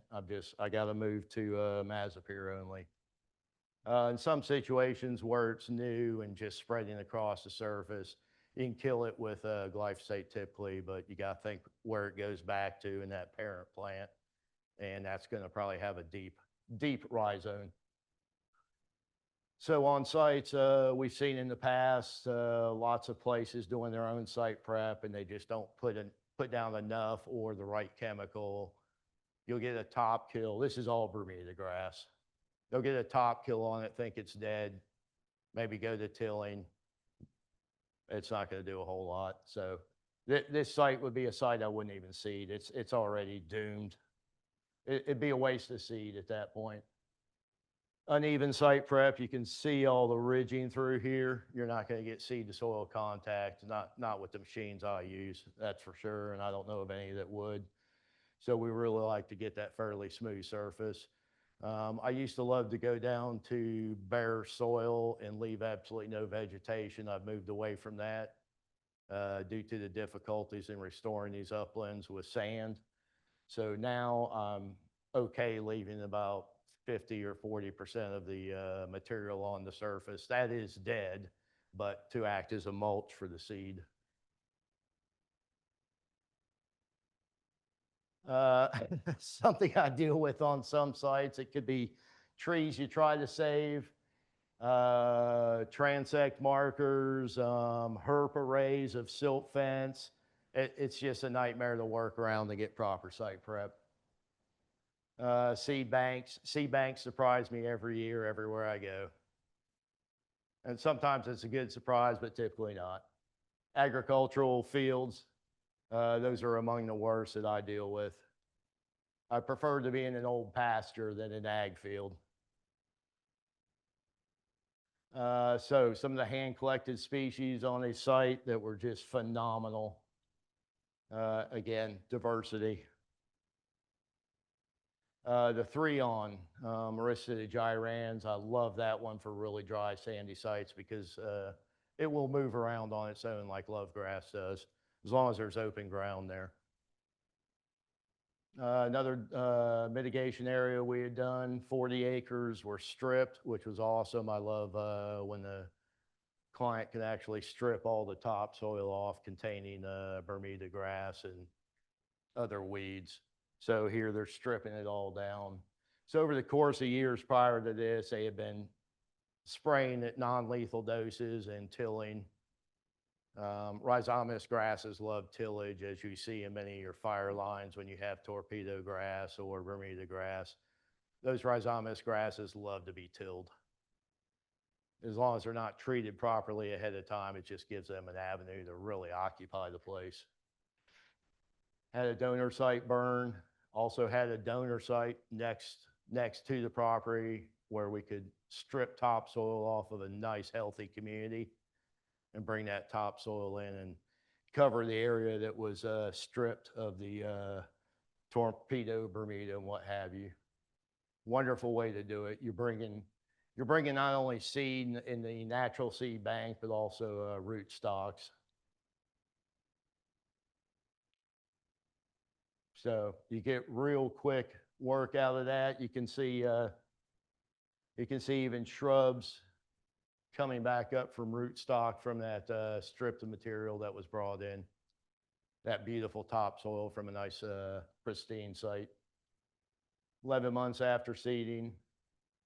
I got to move to Mazapir only. In some situations where it's new and just spreading across the surface, you can kill it with glyphosate typically, but you got to think where it goes back to in that parent plant. And that's going to probably have a deep rhizome. So on sites, we've seen in the past, lots of places doing their own site prep, and they just don't put down enough or the right chemical. You'll get a top kill. This is all Bermuda grass. They'll get a top kill on it, think it's dead, maybe go to tilling. It's not going to do a whole lot. So this site would be a site I wouldn't even seed. It's already doomed. It'd be a waste of seed at that point. Uneven site prep, you can see all the ridging through here. You're not going to get seed to soil contact, not with the machines I use, that's for sure, and I don't know of any that would. So we really like to get that fairly smooth surface. I used to love to go down to bare soil and leave absolutely no vegetation. I've moved away from that due to the difficulties in restoring these uplands with sand. So now I'm okay leaving about 50 or 40% of the material on the surface. That is dead, but to act as a mulch for the seed. Something I deal with on some sites, it could be trees you try to save. transect markers, herp arrays of silt fence. It's just a nightmare to work around to get proper site prep. Seed banks surprise me every year, everywhere I go. And sometimes it's a good surprise, but typically not. Agricultural fields, those are among the worst that I deal with. I prefer to be in an old pasture than an ag field. So some of the hand collected species on a site that were just phenomenal. Again, diversity. The 3-on, Marissa gyrans, I love that one for really dry sandy sites because it will move around on its own like love grass does, as long as there's open ground there. Another mitigation area we had done, 40 acres were stripped, which was awesome. I love when the client can actually strip all the topsoil off containing Bermuda grass and other weeds. So here they're stripping it all down. So over the course of years prior to this, they had been spraying at non-lethal doses and tilling. Rhizomatous grasses love tillage, as you see in many of your fire lines when you have torpedo grass or Bermuda grass. Those rhizomatous grasses love to be tilled. As long as they're not treated properly ahead of time, it just gives them an avenue to really occupy the place. Had a donor site burn, also had a donor site next to the property where we could strip topsoil off of a nice, healthy community and bring that topsoil in and cover the area that was stripped of the torpedo Bermuda and what have you. Wonderful way to do it. You're bringing not only seed in the natural seed bank, but also root stocks. So you get real quick work out of that. You can see even shrubs coming back up from rootstock from that stripped material that was brought in. That beautiful topsoil from a nice pristine site. 11 months after seeding.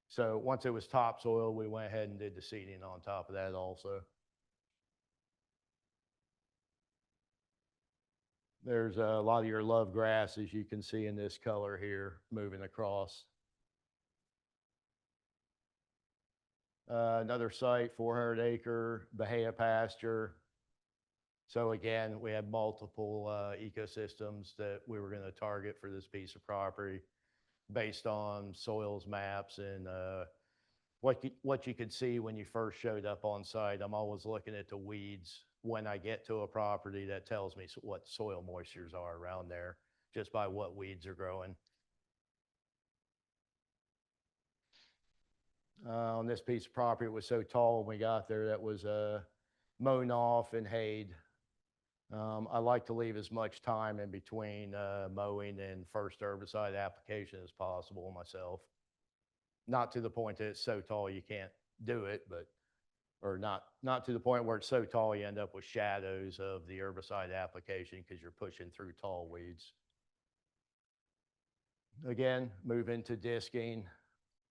So once it was topsoil, we went ahead and did the seeding on top of that also. There's a lot of your love grass, as you can see in this color here, moving across. Another site, 400-acre Bahia pasture. So again, we had multiple ecosystems that we were going to target for this piece of property based on soils maps and what you could see when you first showed up on site. I'm always looking at the weeds when I get to a property. That tells me what soil moistures are around there just by what weeds are growing. On this piece of property, it was so tall when we got there that was mown off and hayed. I like to leave as much time in between mowing and first herbicide application as possible myself. Not to the point that it's so tall you can't do it, but or not to the point where it's so tall you end up with shadows of the herbicide application because you're pushing through tall weeds. Again, move into disking.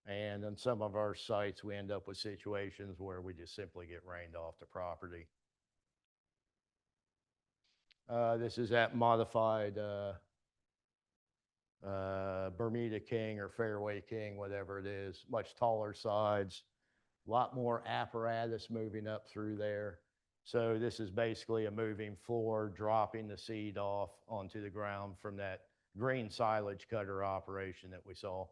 And on some of our sites, we end up with situations where we just simply get rained off the property. This is that modified Bermuda King or Fairway King, whatever it is, much taller sides, a lot more apparatus moving up through there. So this is basically a moving floor, dropping the seed off onto the ground from that green silage cutter operation that we saw.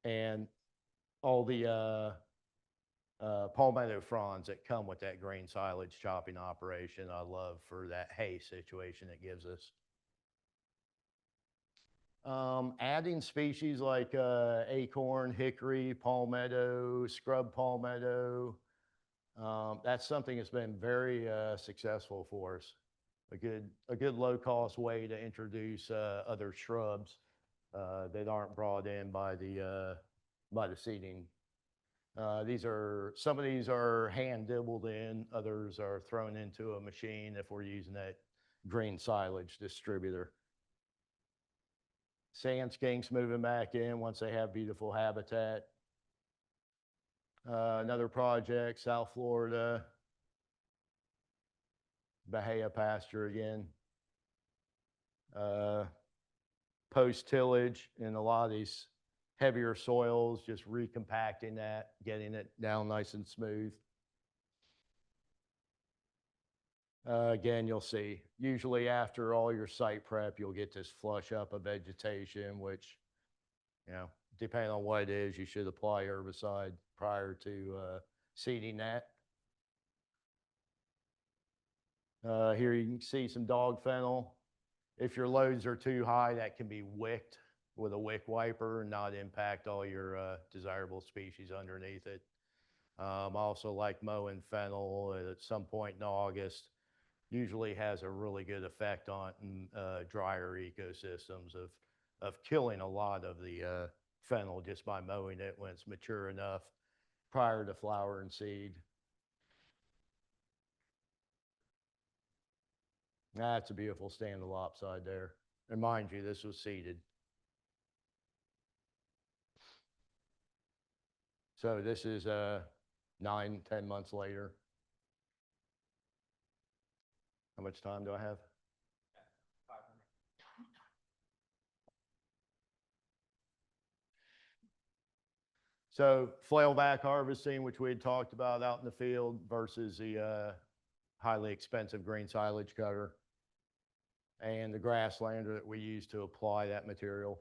And all the palmetto fronds that come with that green silage chopping operation, I love for that hay situation it gives us. Adding species like acorn, hickory, palmetto, scrub palmetto, that's something that's been very successful for us. A good low-cost way to introduce other shrubs that aren't brought in by the seeding. Some of these are hand dibbled in, others are thrown into a machine if we're using that green silage distributor. Sand skinks moving back in once they have beautiful habitat. Another project, South Florida, Bahia pasture again. Post tillage in a lot of these heavier soils, just recompacting that, getting it down nice and smooth. Again, you'll see, usually after all your site prep, you'll get this flush up of vegetation, which, you know, depending on what it is, you should apply herbicide prior to seeding that. Here you can see some dog fennel. If your loads are too high, that can be wicked with a wick wiper and not impact all your desirable species underneath it. I also like mowing fennel at some point in August. Usually has a really good effect on drier ecosystems of killing a lot of the fennel just by mowing it when it's mature enough prior to flower and seed. That's a beautiful stand of lopside there. And mind you, this was seeded. So this is 9-10 months later. How much time do I have? So flail back harvesting, which we had talked about out in the field versus the highly expensive green silage cutter and the grasslander that we use to apply that material.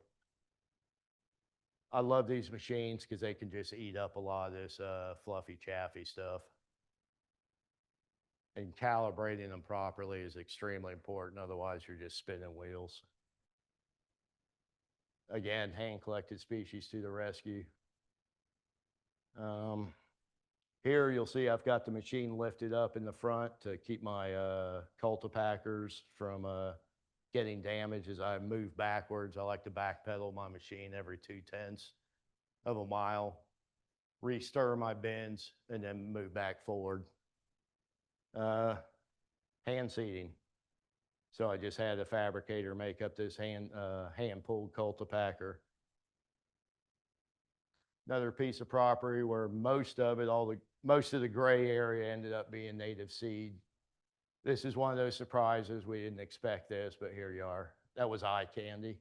I love these machines because they can just eat up a lot of this fluffy, chaffy stuff. And calibrating them properly is extremely important. Otherwise, you're just spinning wheels. Again, hand-collected species to the rescue. Here you'll see I've got the machine lifted up in the front to keep my cultipackers from getting damaged as I move backwards. I like to backpedal my machine every 0.2 of a mile, re-stir my bins, and then move back forward. Hand seeding. So I just had a fabricator make up this hand-pulled cultipacker. Another piece of property where most of the gray area ended up being native seed. This is one of those surprises. We didn't expect this, but here you are. That was eye candy.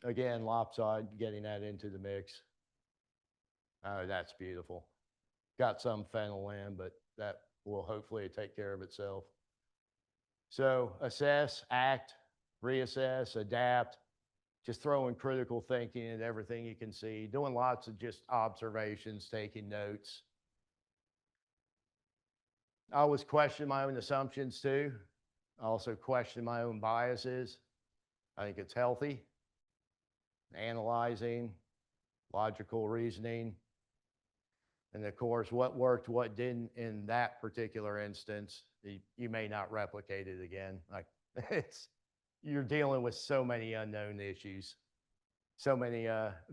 Again, lopside, getting that into the mix. Oh, that's beautiful. Got some fennel in, but that will hopefully take care of itself. So assess, act, reassess, adapt, just throwing critical thinking at everything you can see, doing lots of just observations, taking notes. I always question my own assumptions too. I also question my own biases. I think it's healthy. Analyzing, logical reasoning, and of course, what worked, what didn't in that particular instance, you may not replicate it again. Like you're dealing with so many unknown issues, so many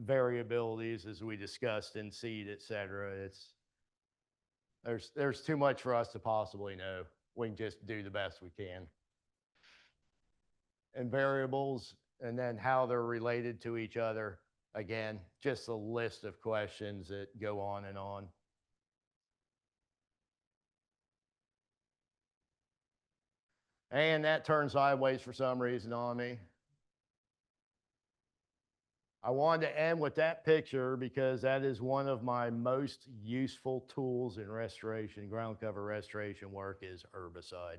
variabilities as we discussed in seed, et cetera. There's too much for us to possibly know. We can just do the best we can. And variables, and then how they're related to each other. Again, just a list of questions that go on and on. And that turned sideways for some reason on me. I wanted to end with that picture because that is one of my most useful tools in restoration, ground cover restoration work is herbicide.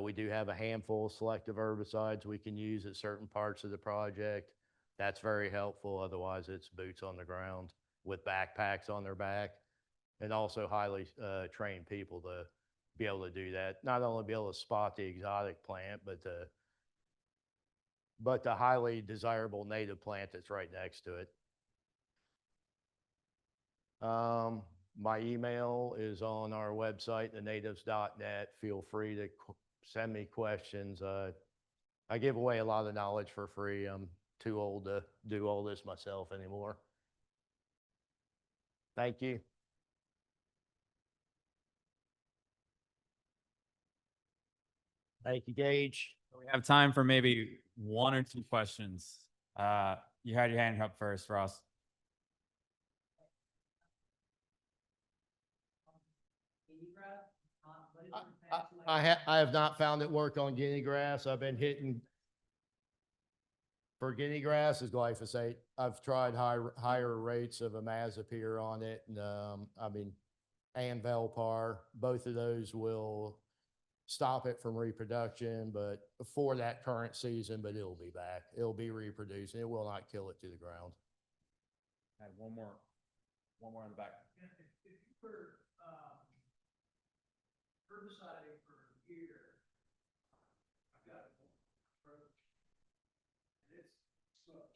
We do have a handful of selective herbicides we can use at certain parts of the project. That's very helpful. Otherwise, it's boots on the ground with backpacks on their back, and also highly trained people to be able to do that. Not only be able to spot the exotic plant, but the highly desirable native plant that's right next to it. My email is on our website, thenatives.net. Feel free to send me questions. I give away a lot of knowledge for free. I'm too old to do all this myself anymore. Thank you. Thank you, Gage. We have time for maybe 1 or 2 questions. You had your hand up first, Ross. I have not found it work on guinea grass. I've been hitting for guinea grass is glyphosate. I've tried higher rates of imazapyr on it, and and Velpar. Both of those will stop it from reproduction, but for that current season, but it'll be back. It'll be reproducing. It will not kill it to the ground. I had one more in the back. If you were, herbiciding for a year, I've got a approach, and it's slow.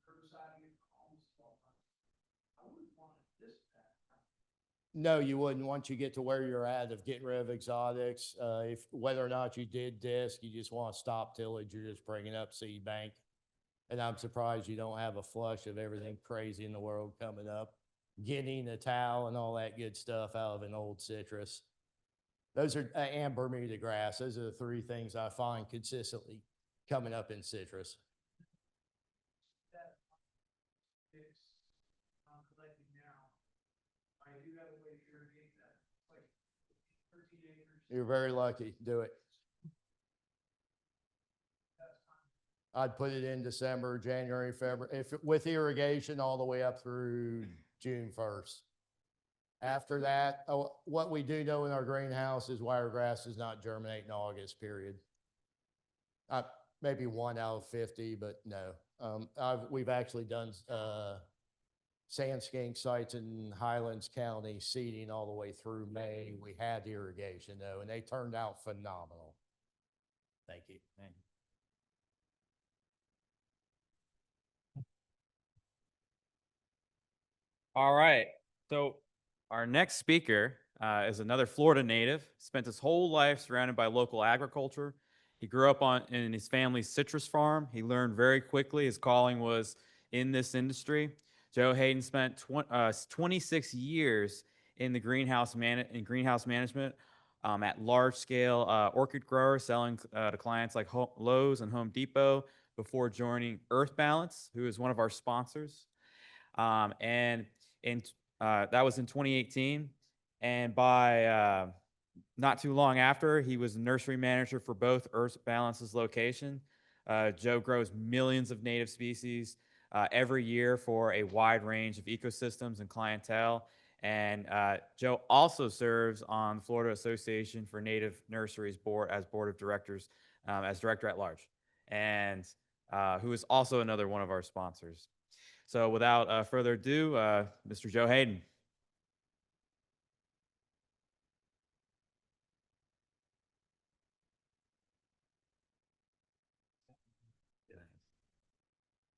Herbiciding for almost 12 months. I wouldn't want this bad. No, you wouldn't. Once you get to where you're at of getting rid of exotics, if whether or not you did disc, you just want to stop tillage. You're just bringing up seed bank. And I'm surprised you don't have a flush of everything crazy in the world coming up. Guinea, Natal, and all that good stuff out of an old citrus. Those are, and Bermuda grass. Those are the three things I find consistently coming up in citrus. I'm collecting now. I do have a way to irrigate that. It's like 13 acres. You're very lucky. Do it. I'd put it in December, January, February, with irrigation all the way up through June 1st. After that, what we do know in our greenhouse is wiregrass does not germinate in August, period. Maybe 1 out of 50, but no. We've actually done sand skink sites in Highlands County seeding all the way through May. We had irrigation though, and they turned out phenomenal. Thank you. Thank you. All right. So our next speaker is another Florida native. Spent his whole life surrounded by local agriculture. He grew up in his family's citrus farm. He learned very quickly his calling was in this industry. Joe Hayden spent 26 years in the greenhouse management at large scale orchid growers, selling to clients like Lowe's and Home Depot before joining Earth Balance, who is one of our sponsors. And that was in 2018. And by not too long after, he was nursery manager for both Earth Balance's location. Joe grows millions of native species every year for a wide range of ecosystems and clientele. And Joe also serves on the Florida Association for Native Nurseries board as board of directors, as director at large, and who is also another one of our sponsors. So without further ado, Mr. Joe Hayden.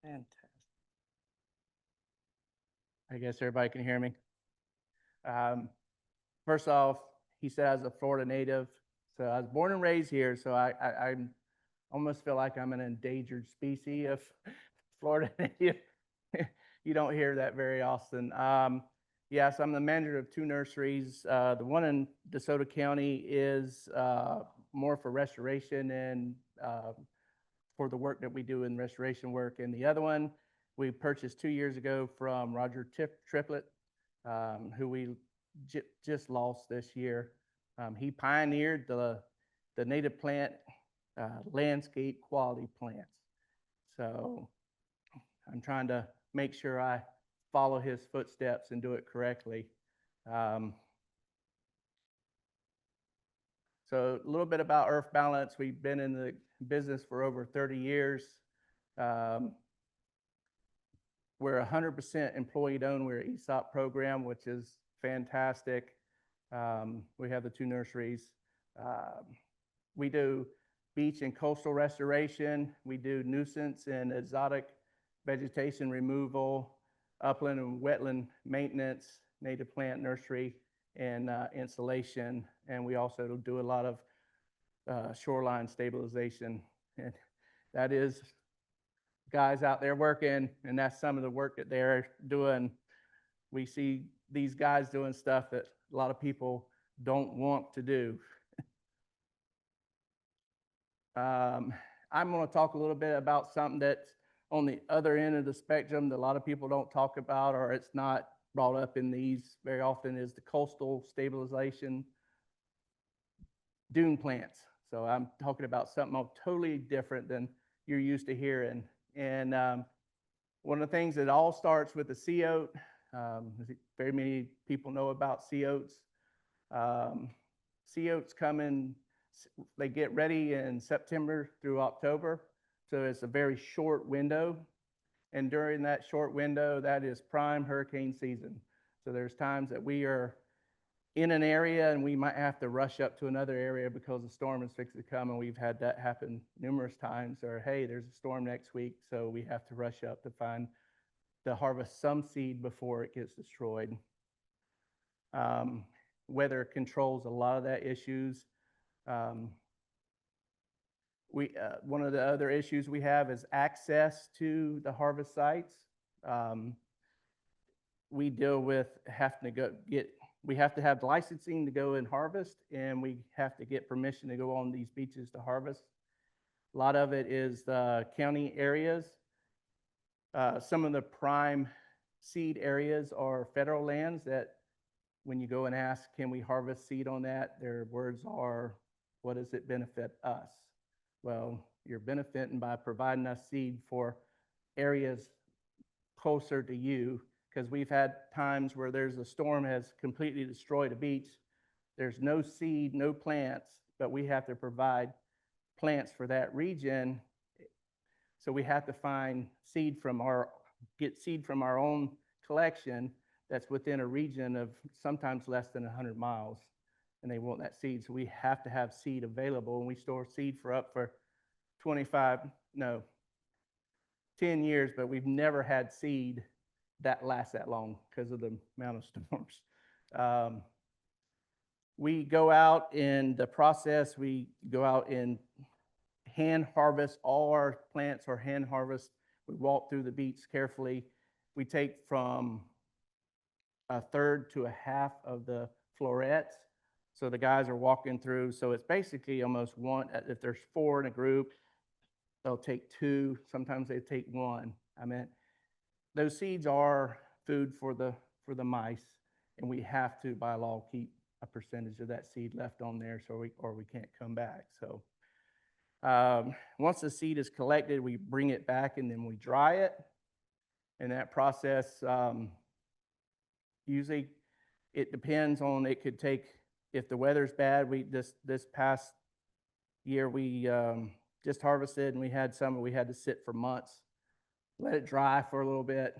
Fantastic. I guess everybody can hear me. First off, he said I was a Florida native. So I was born and raised here. So I almost feel like I'm an endangered species of Florida native. You don't hear that very often. Yes, I'm the manager of 2 nurseries. The one in DeSoto County is more for restoration and for the work that we do in restoration work. And the other one we purchased 2 years ago from Roger Triplett, who we just lost this year. He pioneered the native plant landscape quality plants. So I'm trying to make sure I follow his footsteps and do it correctly. So a little bit about Earth Balance. We've been in the business for over 30 years. We're 100% employee owned. We're an ESOP program, which is fantastic. We have the 2 nurseries. We do beach and coastal restoration. We do nuisance and exotic vegetation removal, upland and wetland maintenance, native plant nursery, and installation. And we also do a lot of shoreline stabilization. And that is guys out there working, and that's some of the work that they're doing. We see these guys doing stuff that a lot of people don't want to do. I'm going to talk a little bit about something that's on the other end of the spectrum that a lot of people don't talk about, or it's not brought up in these very often, is the coastal stabilization dune plants. So I'm talking about something totally different than you're used to hearing. And one of the things that all starts with the sea oat. Very many people know about sea oats. Sea oats come in, they get ready in September through October. So it's a very short window. And during that short window, that is prime hurricane season. So there's times that we are in an area and we might have to rush up to another area because a storm is fixing to come, and we've had that happen numerous times. Or, hey, there's a storm next week, so we have to rush up to harvest some seed before it gets destroyed. Weather controls a lot of that issues. One of the other issues we have is access to the harvest sites. We deal with having to we have to have licensing to go and harvest, and we have to get permission to go on these beaches to harvest. A lot of it is the county areas. Some of the prime seed areas are federal lands that when you go and ask, can we harvest seed on that? Their words are, what does it benefit us? Well, you're benefiting by providing us seed for areas closer to you, because we've had times where there's a storm has completely destroyed a beach. There's no seed, no plants, but we have to provide plants for that region. So we have to find seed get seed from our own collection that's within a region of sometimes less than 100 miles, and they want that seed. So we have to have seed available, and we store seed for 10 years, but we've never had seed that lasts that long because of the amount of storms. We go out in the process, we go out and hand harvest. All our plants are hand harvest. We walk through the beach carefully. We take from a third to a half of the florets. So the guys are walking through. So it's basically almost one. If there's 4 in a group, they'll take 2. Sometimes they take 1. I mean, those seeds are food for the mice, and we have to, by law, keep a percentage of that seed left on there, or we can't come back. So once the seed is collected, we bring it back and then we dry it. And that process, usually it depends on, it could take, if the weather's bad, this past year we just harvested, and we had to sit for months, let it dry for a little bit,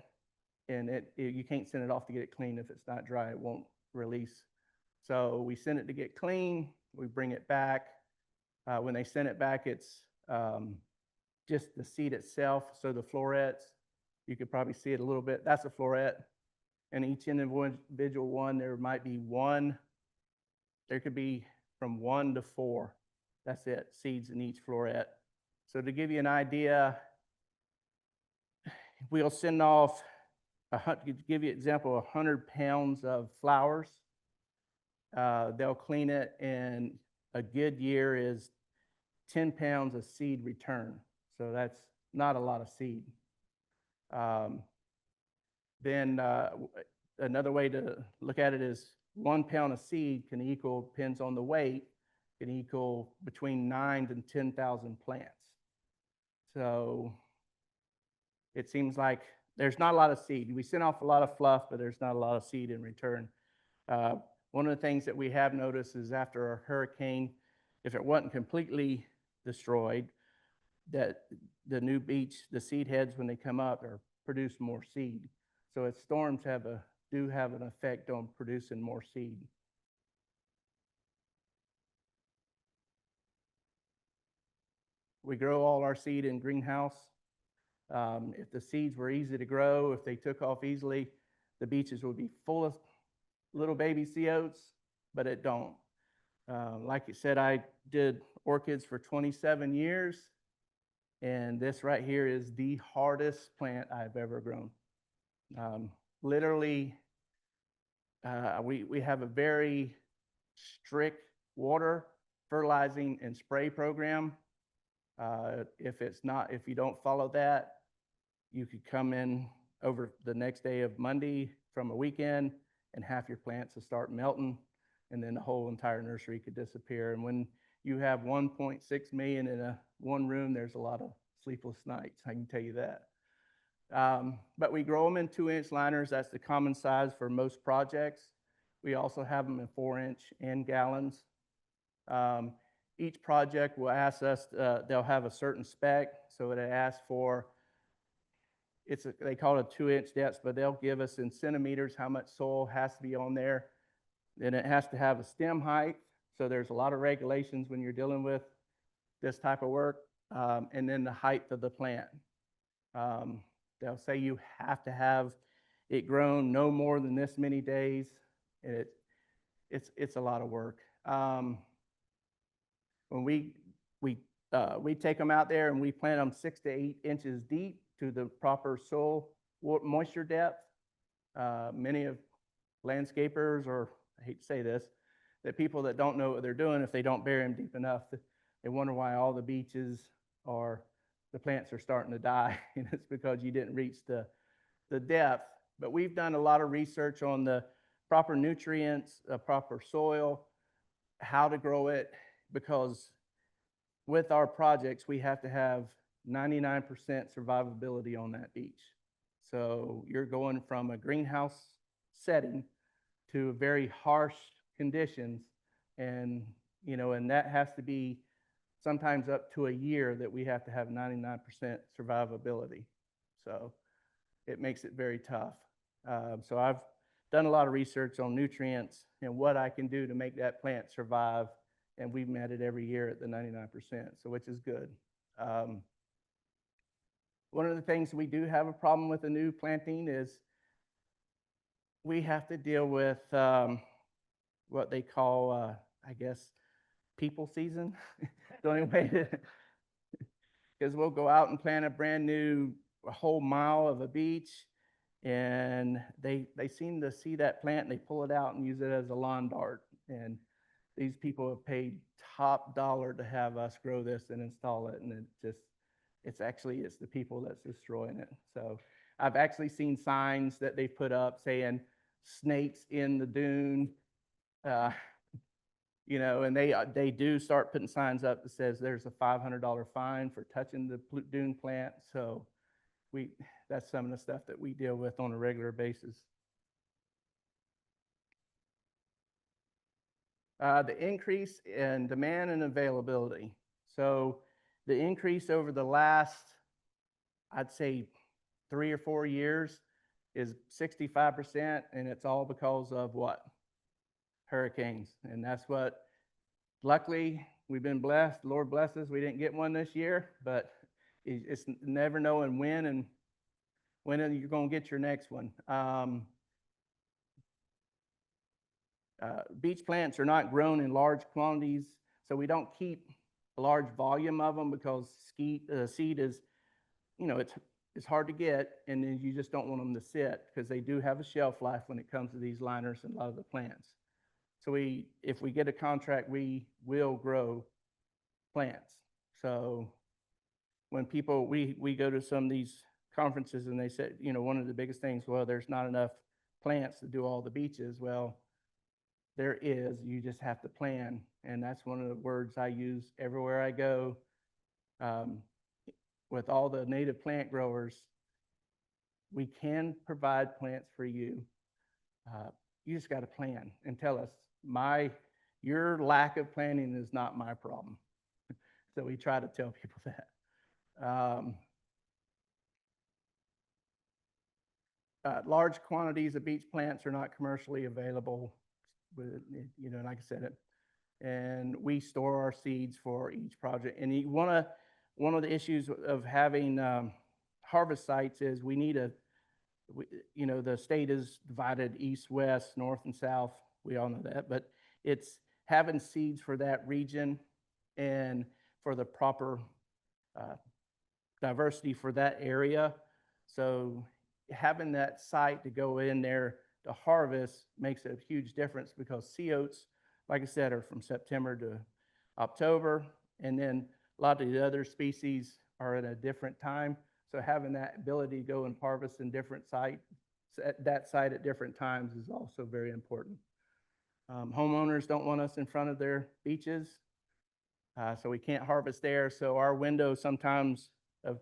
and you can't send it off to get it clean. If it's not dry, it won't release. So we send it to get clean, we bring it back. When they send it back, it's just the seed itself. So the florets, you could probably see it a little bit. That's a floret. And each individual one, there might be one, there could be from 1 to 4. That's it, seeds in each floret. So to give you an idea, we'll send off, to give you an example, 100 pounds of flowers. They'll clean it, and a good year is 10 pounds of seed return. So that's not a lot of seed. Then another way to look at it is 1 pound of seed can equal, depends on the weight, can equal between 9,000 and 10,000 plants. So it seems like there's not a lot of seed. We send off a lot of fluff, but there's not a lot of seed in return. One of the things that we have noticed is after a hurricane, if it wasn't completely destroyed, that the new beach, the seed heads, when they come up, produce more seed. So storms do have an effect on producing more seed. We grow all our seed in greenhouse. If the seeds were easy to grow, if they took off easily, the beaches would be full of little baby sea oats, but it don't. Like you said, I did orchids for 27 years, and this right here is the hardest plant I've ever grown. Literally, we have a very strict water, fertilizing, and spray program. If you don't follow that, you could come in over the next day of Monday from a weekend and half your plants will start melting, and then the whole entire nursery could disappear. And when you have 1.6 million in one room, there's a lot of sleepless nights, I can tell you that. But we grow them in 2-inch liners. That's the common size for most projects. We also have them in 4-inch and gallons. Each project will ask us, they'll have a certain spec. So it asks for, they call it a 2-inch depth, but they'll give us in centimeters how much soil has to be on there. Then it has to have a stem height. So there's a lot of regulations when you're dealing with this type of work. And then the height of the plant. They'll say you have to have it grown no more than this many days. And it's a lot of work. When we take them out there and we plant them 6 to 8 inches deep to the proper soil moisture depth. Many of landscapers, or I hate to say this, that people that don't know what they're doing, if they don't bury them deep enough, they wonder why all the beaches or the plants are starting to die. And it's because you didn't reach the depth. But we've done a lot of research on the proper nutrients, proper soil, how to grow it, because with our projects, we have to have 99% survivability on that beach. So you're going from a greenhouse setting to very harsh conditions, and and that has to be sometimes up to a year that we have to have 99% survivability. So it makes it very tough. So I've done a lot of research on nutrients and what I can do to make that plant survive, and we've met it every year at the 99%, so which is good. One of the things we do have a problem with the new planting is we have to deal with what they call, I guess, people season. The only way to, because we'll go out and plant a brand new whole mile of a beach, and they seem to see that plant and they pull it out and use it as a lawn dart. And these people have paid top dollar to have us grow this and install it, and it's the people that's destroying it. So I've actually seen signs that they put up saying snakes in the dune, and they do start putting signs up that says there's a $500 fine for touching the dune plant. So that's some of the stuff that we deal with on a regular basis. The increase in demand and availability. So the increase over the last, I'd say 3 or 4 years is 65%, and it's all because of what? Hurricanes. And that's what, luckily, we've been blessed. The Lord bless us. We didn't get one this year, but it's never knowing when you're going to get your next one. Beach plants are not grown in large quantities, so we don't keep a large volume of them because seed is, it's hard to get, and then you just don't want them to sit because they do have a shelf life when it comes to these liners and a lot of the plants. So if we get a contract, we will grow plants. So when people, we go to some of these conferences and they said, one of the biggest things, well, there's not enough plants to do all the beaches. Well, there is, you just have to plan. And that's one of the words I use everywhere I go. With all the native plant growers, we can provide plants for you. You just got to plan and tell us, your lack of planning is not my problem. So we try to tell people that. Large quantities of beach plants are not commercially available, like I said, and we store our seeds for each project. And one of the issues of having harvest sites is we need the state is divided east, west, north, and south. We all know that, but it's having seeds for that region and for the proper diversity for that area. So having that site to go in there to harvest makes a huge difference, because sea oats, like I said, are from September to October, and then a lot of the other species are at a different time. So having that ability to go and harvest in different sites, at that site at different times is also very important. Homeowners don't want us in front of their beaches, so we can't harvest there. So our window sometimes of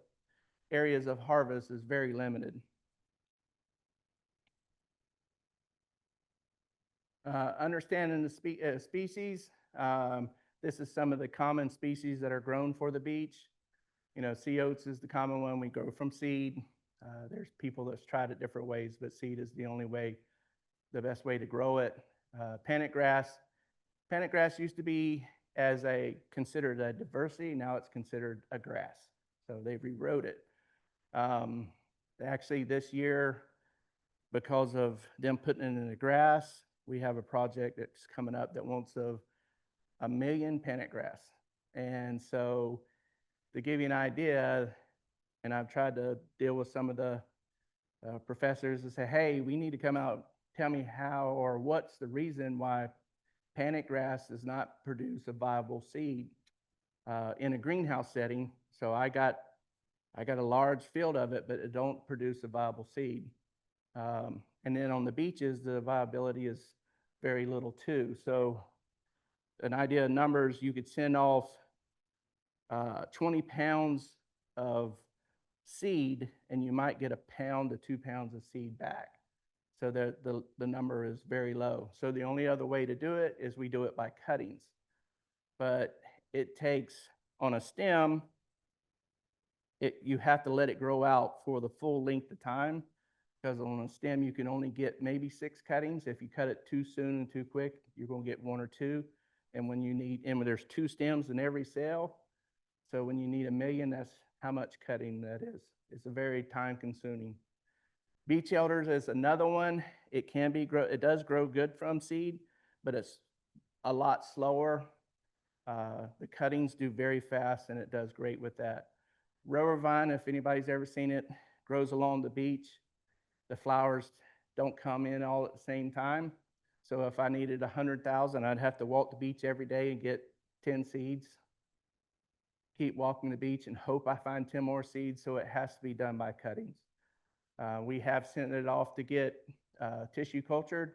areas of harvest is very limited. Understanding the species, this is some of the common species that are grown for the beach. You know, sea oats is the common one. We grow from seed. There's people that's tried it different ways, but seed is the only way, the best way to grow it. Panic grass. Panic grass used to be considered a diversity. Now it's considered a grass. So they rewrote it. Actually this year, because of them putting it in the grass, we have a project that's coming up that wants 1 million panic grass. And so to give you an idea, and I've tried to deal with some of the professors and say, hey, we need to come out, tell me how or what's the reason why panic grass does not produce a viable seed in a greenhouse setting. So I got a large field of it, but it don't produce a viable seed. And then on the beaches, the viability is very little too. So an idea of numbers, you could send off 20 pounds of seed and you might get 1 pound to 2 pounds of seed back. So the number is very low. So the only other way to do it is we do it by cuttings. But it takes, on a stem, you have to let it grow out for the full length of time, because on a stem you can only get maybe 6 cuttings. If you cut it too soon and too quick, you're going to get 1 or 2. And when there's 2 stems in every cell, so when you need 1 million, that's how much cutting that is. It's a very time consuming. Beach elders is another one. It does grow good from seed, but it's a lot slower. The cuttings do very fast and it does great with that. Rower vine, if anybody's ever seen it, grows along the beach. The flowers don't come in all at the same time. So if I needed 100,000, I'd have to walk the beach every day and get 10 seeds. Keep walking the beach and hope I find 10 more seeds, so it has to be done by cuttings. We have sent it off to get tissue cultured,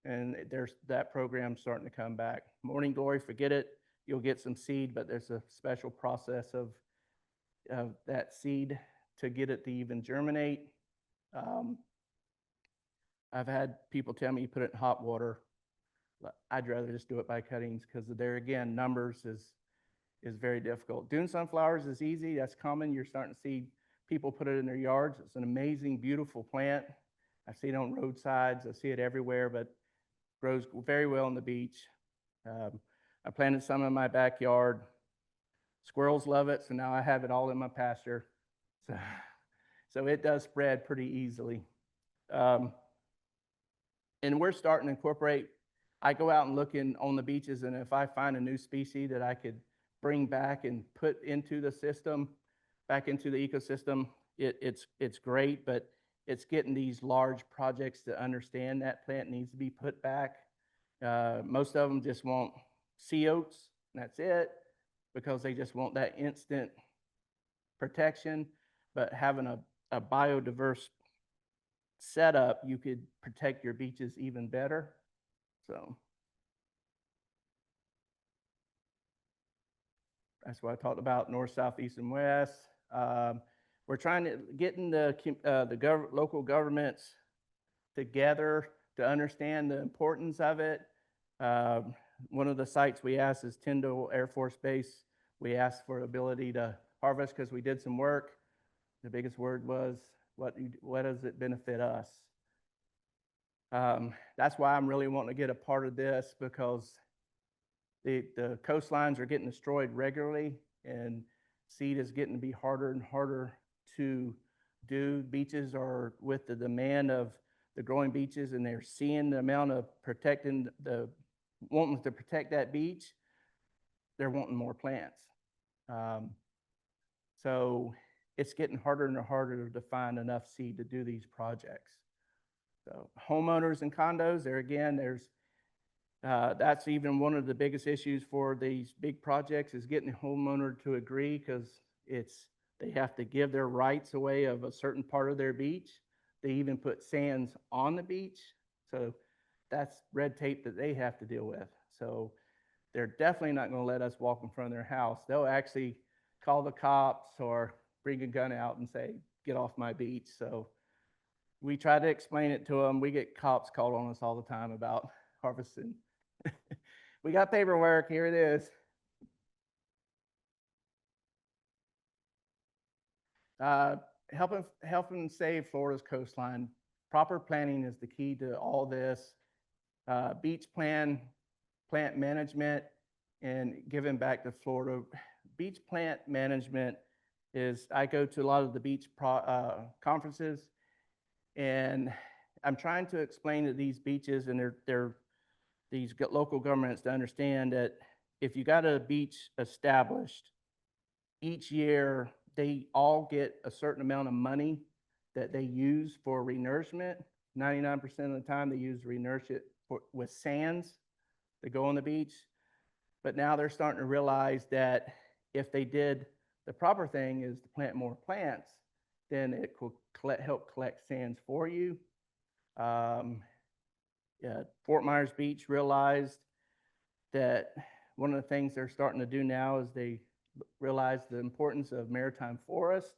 and there's that program starting to come back. Morning glory, forget it. You'll get some seed, but there's a special process of that seed to get it to even germinate. I've had people tell me you put it in hot water. I'd rather just do it by cuttings, because there again, numbers is very difficult. Dune sunflowers is easy. That's common. You're starting to see people put it in their yards. It's an amazing, beautiful plant. I see it on roadsides. I see it everywhere, but grows very well on the beach. I planted some in my backyard. Squirrels love it, so now I have it all in my pasture. So it does spread pretty easily. And we're starting to incorporate. I go out and look on the beaches, and if I find a new species that I could bring back and put into the system, back into the ecosystem, it's great, but it's getting these large projects to understand that plant needs to be put back. Most of them just want sea oats, and that's it, because they just want that instant protection. But having a biodiverse setup, you could protect your beaches even better. So that's what I talked about, north, south, east, and west. We're trying to get in the local governments together to understand the importance of it. One of the sites we asked is Tyndall Air Force Base. We asked for ability to harvest because we did some work. The biggest word was, what does it benefit us? That's why I'm really wanting to get a part of this, because the coastlines are getting destroyed regularly, and seed is getting to be harder and harder to do. Beaches are with the demand of the growing beaches, and they're seeing the amount of wanting to protect that beach. They're wanting more plants. So it's getting harder and harder to find enough seed to do these projects. So homeowners and condos, that's even one of the biggest issues for these big projects, is getting the homeowner to agree, because it's They have to give their rights away of a certain part of their beach. They even put sands on the beach. So that's red tape that they have to deal with. So they're definitely not going to let us walk in front of their house. They'll actually call the cops or bring a gun out and say, get off my beach. So we try to explain it to them. We get cops called on us all the time about harvesting. We got paperwork, here it is. Helping save Florida's coastline. Proper planning is the key to all this. Beach plan, plant management, and giving back to Florida. Beach plant management is, I go to a lot of the beach conferences, and I'm trying to explain to these beaches and these local governments to understand that if you got a beach established, each year they all get a certain amount of money that they use for renourishment. 99% of the time they use renourishment with sands that go on the beach. But now they're starting to realize that if they did the proper thing is to plant more plants, then it could help collect sands for you. Fort Myers Beach realized that one of the things they're starting to do now is they realize the importance of maritime forest.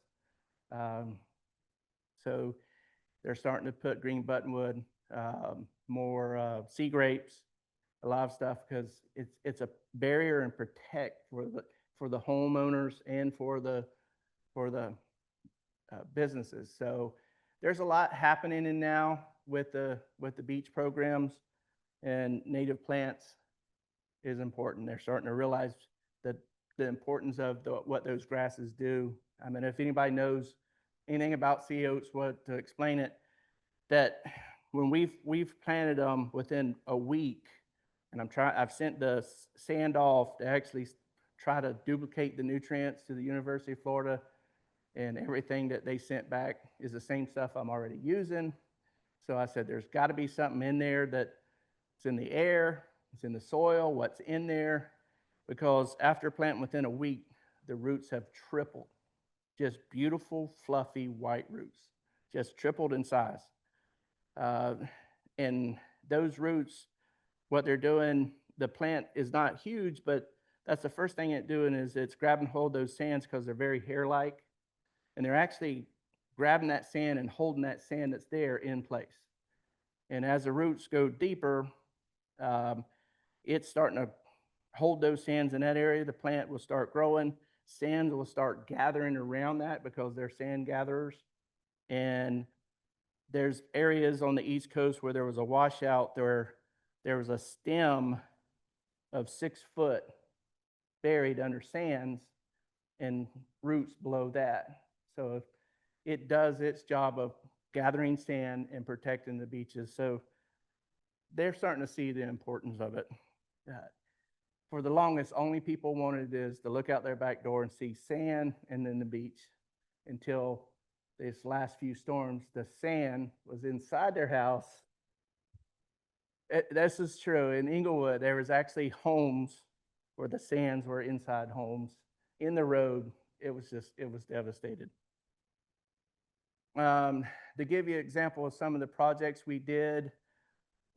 So they're starting to put green buttonwood, more sea grapes, a lot of stuff, because it's a barrier and protect for the homeowners and for the businesses. So there's a lot happening in now with the beach programs, and native plants is important. They're starting to realize that the importance of what those grasses do. I mean, if anybody knows anything about sea oats, what to explain it, that when we've planted them within a week, and I've sent the sand off to actually try to duplicate the nutrients to the University of Florida, and everything that they sent back is the same stuff I'm already using. So I said, there's got to be something in there that's in the air, it's in the soil, what's in there, because after planting within a week, the roots have tripled. Just beautiful, fluffy, white roots, just tripled in size. And those roots, what they're doing, the plant is not huge, but that's the first thing it's doing is it's grabbing hold of those sands because they're very hair-like. And they're actually grabbing that sand and holding that sand that's there in place. And as the roots go deeper, it's starting to hold those sands in that area. The plant will start growing. Sands will start gathering around that because they're sand gatherers. And there's areas on the East Coast where there was a washout, there was a stem of 6 foot buried under sands and roots below that. So it does its job of gathering sand and protecting the beaches. So they're starting to see the importance of it. For the longest, only people wanted is to look out their back door and see sand and then the beach, until this last few storms, the sand was inside their house. This is true. In Inglewood, there was actually homes where the sands were inside homes in the road. It was devastated. To give you an example of some of the projects we did,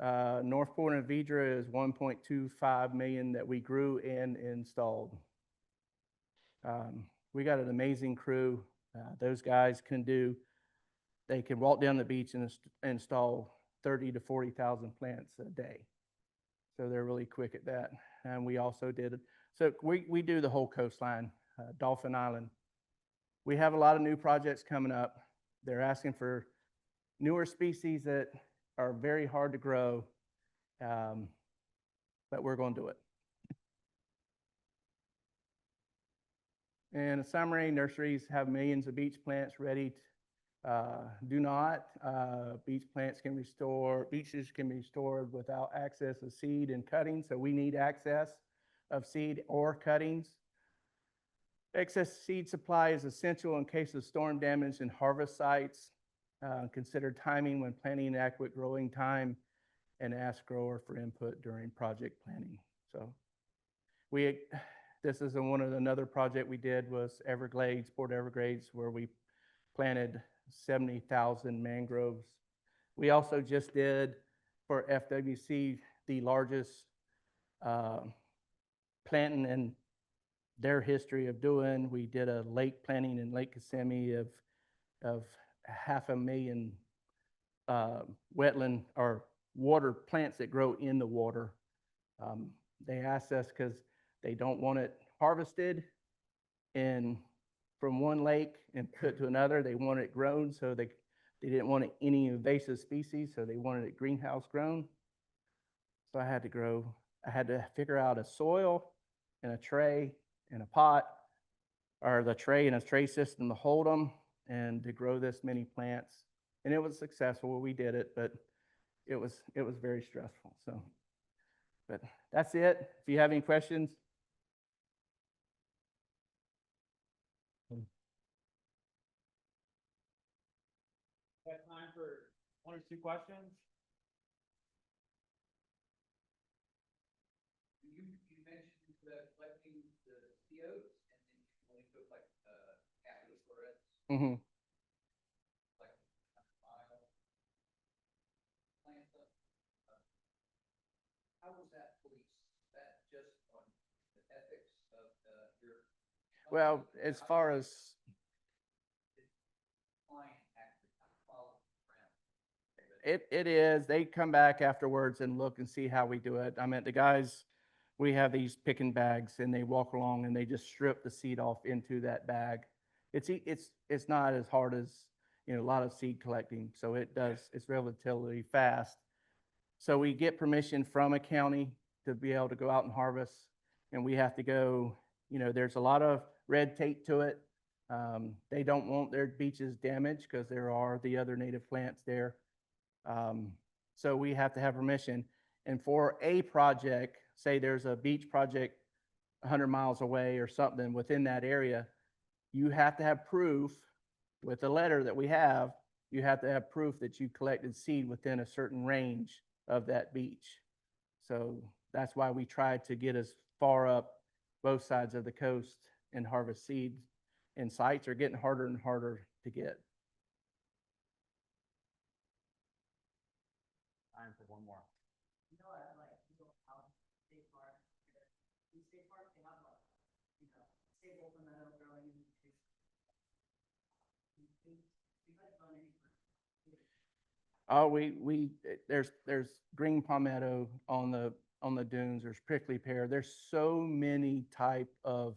Northport and Vidra is 1.25 million that we grew and installed. We got an amazing crew. Those guys they can walk down the beach and install 30 to 40,000 plants a day. So they're really quick at that. And we also so we do the whole coastline, Dolphin Island. We have a lot of new projects coming up. They're asking for newer species that are very hard to grow, but we're going to do it. In a summary, nurseries have millions of beach plants ready. Do not. Beaches can be restored without access of seed and cuttings, so we need access of seed or cuttings. Excess seed supply is essential in case of storm damage and harvest sites. Consider timing when planning adequate growing time, and ask grower for input during project planning. So This is another project we did was Everglades, Port Everglades, where we planted 70,000 mangroves. We also just did for FWC the largest planting in their history of doing. We did a lake planting in Lake Kissimmee of 500,000 wetland or water plants that grow in the water. They asked us because they don't want it harvested and from one lake and put to another. They want it grown, so they didn't want any invasive species, so they wanted it greenhouse grown. So I had to figure out a soil and a tray and a pot, or the tray and a tray system to hold them and to grow this many plants. And it was successful. We did it, but it was very stressful. So, but that's it. If you have any questions. Got time for one or two questions? You mentioned collecting the COs and then you only took like half of the florets. Mm-hmm. Like mile plant up. How was that policed? That just on the ethics of your Well, as far as client actually follow around? it is, they come back afterwards and look and see how we do it. I mean, the guys, we have these picking bags and they walk along and they just strip the seed off into that bag. It's not as hard as, a lot of seed collecting. So it's relatively fast. So we get permission from a county to be able to go out and harvest, and we have to go, there's a lot of red tape to it. They don't want their beaches damaged because there are the other native plants there. So we have to have permission. And for a project, say there's a beach project 100 miles away or something within that area, you have to have proof with the letter that we have, you have to have proof that you collected seed within a certain range of that beach. So that's why we try to get as far up both sides of the coast and harvest seed. And sites are getting harder and harder to get. Time for one more. State park, in state park, they have stable for meadow growing in There's green palmetto on the dunes. There's prickly pear. There's so many type of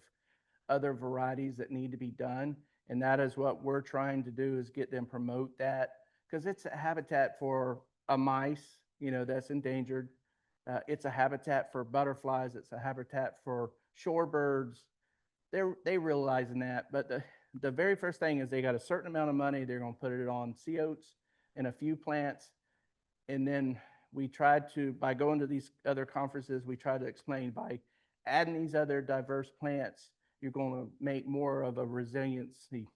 other varieties that need to be done, and that is what we're trying to do is get them promote that because it's a habitat for a mice, that's endangered. It's a habitat for butterflies. It's a habitat for shorebirds. They realizing that, but the very first thing is they got a certain amount of money. They're going to put it on sea oats and a few plants. And then we tried to, by going to these other conferences, we try to explain by adding these other diverse plants, you're going to make more of a resiliency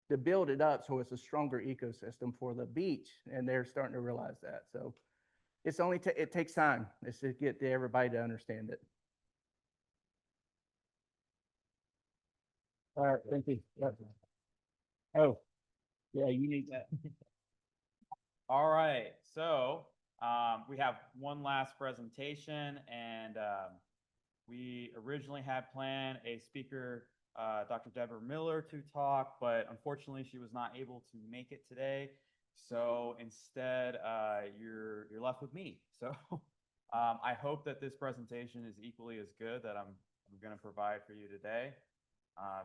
to build it up so it's a stronger ecosystem for the beach. And they're starting to realize that. So it's only, it takes time. It's to get to everybody to understand it. All right, thank you. Yep. Oh, yeah, you need that. All right, so we have one last presentation, and we originally had planned a speaker, Dr. Deborah Miller, to talk, but unfortunately she was not able to make it today. So instead, you're left with me. So I hope that this presentation is equally as good that I'm going to provide for you today,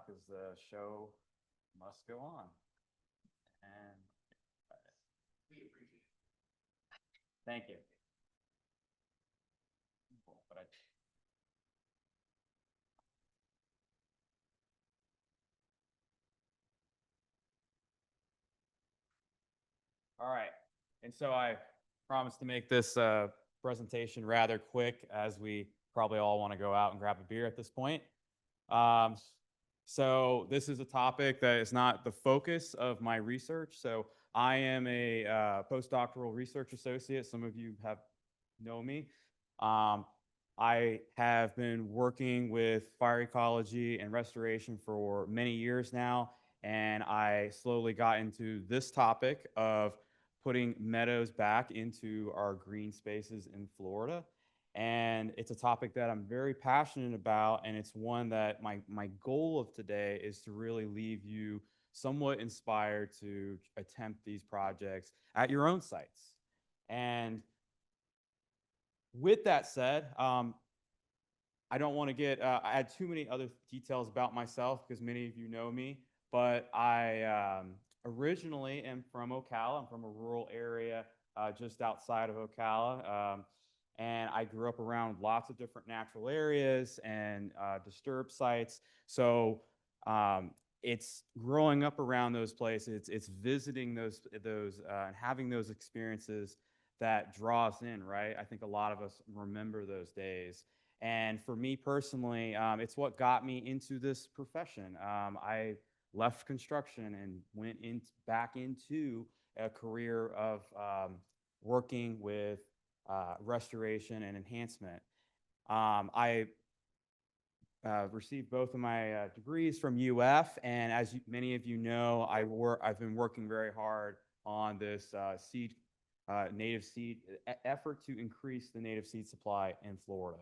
because the show must go on. And We appreciate it. thank you. But all right, and so I promised to make this presentation rather quick, as we probably all want to go out and grab a beer at this point. So this is a topic that is not the focus of my research. So I am a postdoctoral research associate. Some of you know me. I have been working with fire ecology and restoration for many years now, and I slowly got into this topic of putting meadows back into our green spaces in Florida. And it's a topic that I'm very passionate about, and it's one that my goal of today is to really leave you somewhat inspired to attempt these projects at your own sites. And with that said, I don't want to get add too many other details about myself because many of you know me, but I originally am from Ocala. I'm from a rural area just outside of Ocala. And I grew up around lots of different natural areas and disturbed sites. So it's growing up around those places. It's visiting those and having those experiences that draw us in, right? I think a lot of us remember those days. And for me personally, it's what got me into this profession. I left construction and went back into a career of working with restoration and enhancement. I received both of my degrees from UF, and as many of you know, I've been working very hard on this native seed effort to increase the native seed supply in Florida.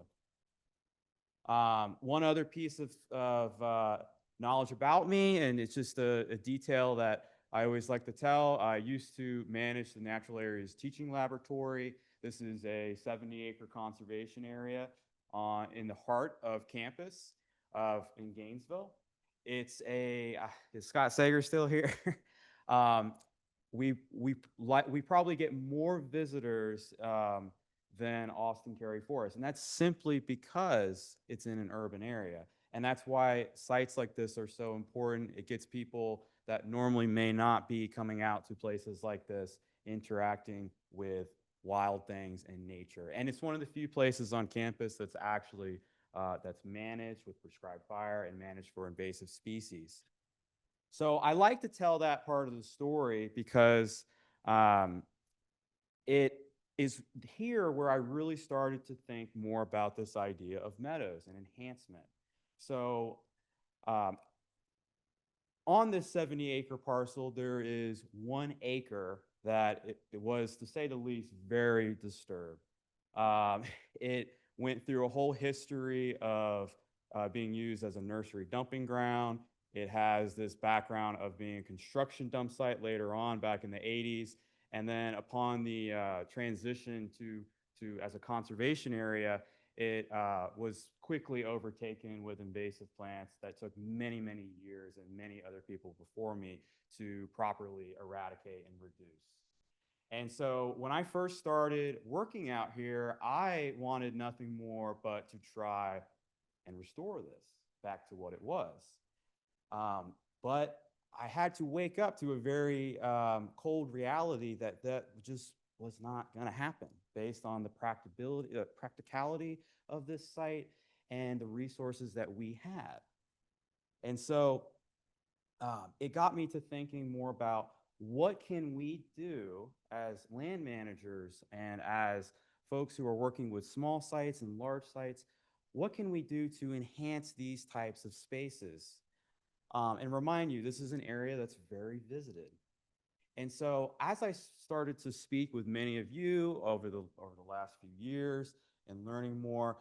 One other piece of knowledge about me, and it's just a detail that I always like to tell. I used to manage the Natural Areas Teaching Laboratory. This is a 70-acre conservation area in the heart of campus in Gainesville. It's is Scott Sager still here? We probably get more visitors than Austin Cary Forest, and that's simply because it's in an urban area. And that's why sites like this are so important. It gets people that normally may not be coming out to places like this, interacting with wild things and nature. And it's one of the few places on campus that's actually that's managed with prescribed fire and managed for invasive species. So I like to tell that part of the story because it is here where I really started to think more about this idea of meadows and enhancement. So on this 70-acre parcel, there is 1 acre that it was, to say the least, very disturbed. It went through a whole history of being used as a nursery dumping ground. It has this background of being a construction dump site later on back in the 80s. And then upon the transition to as a conservation area, it was quickly overtaken with invasive plants that took many, many years and many other people before me to properly eradicate and reduce. And so when I first started working out here, I wanted nothing more but to try and restore this back to what it was. But I had to wake up to a very cold reality that just was not going to happen based on the practicality of this site and the resources that we had. And so it got me to thinking more about what can we do as land managers and as folks who are working with small sites and large sites. What can we do to enhance these types of spaces? And remind you, this is an area that's very visited. And so as I started to speak with many of you over the last few years and learning more,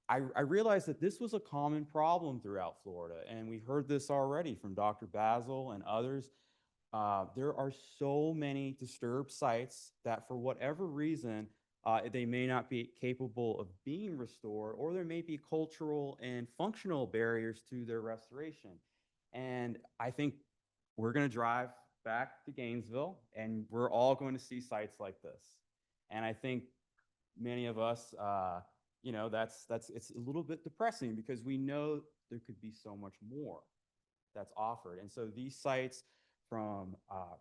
I realized that this was a common problem throughout Florida. And we heard this already from Dr. Basil and others. There are so many disturbed sites that for whatever reason, they may not be capable of being restored, or there may be cultural and functional barriers to their restoration. And I think we're going to drive back to Gainesville, and we're all going to see sites like this. And I think many of us, you know, it's a little bit depressing because we know there could be so much more that's offered. And so these sites from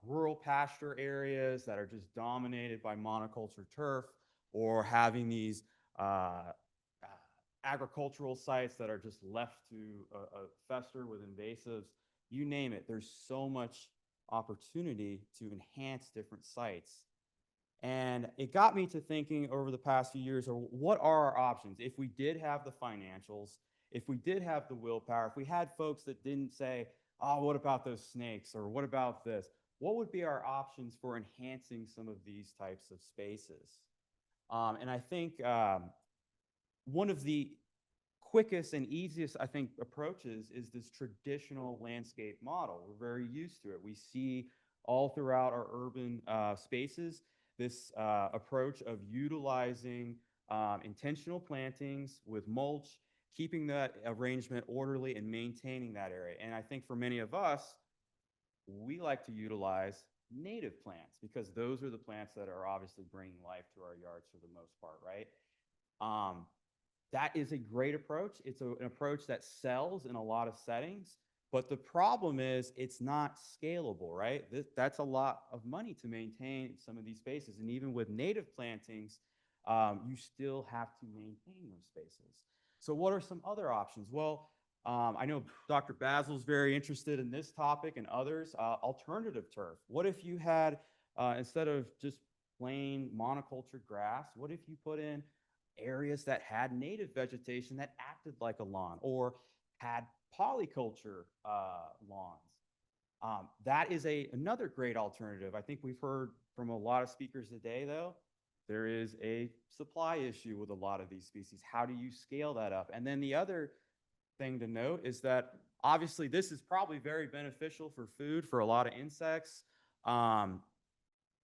rural pasture areas that are just dominated by monoculture turf, or having these agricultural sites that are just left to fester with invasives, you name it. There's so much opportunity to enhance different sites. And it got me to thinking over the past few years, or what are our options? If we did have the financials, if we did have the willpower, if we had folks that didn't say, oh, what about those snakes? Or what about this? What would be our options for enhancing some of these types of spaces? And I think one of the quickest and easiest, I think, approaches is this traditional landscape model. We're very used to it. We see all throughout our urban spaces this approach of utilizing intentional plantings with mulch, keeping that arrangement orderly and maintaining that area. And I think for many of us, we like to utilize native plants because those are the plants that are obviously bringing life to our yards for the most part, right? That is a great approach. It's an approach that sells in a lot of settings, but the problem is it's not scalable, right? That's a lot of money to maintain some of these spaces. And even with native plantings, you still have to maintain those spaces. So what are some other options? Well, I know Dr. Basil's very interested in this topic and others. Alternative turf. What if you had, instead of just plain monoculture grass, what if you put in areas that had native vegetation that acted like a lawn or had polyculture lawns? That is another great alternative. I think we've heard from a lot of speakers today, though, there is a supply issue with a lot of these species. How do you scale that up? And then the other thing to note is that obviously this is probably very beneficial for food for a lot of insects.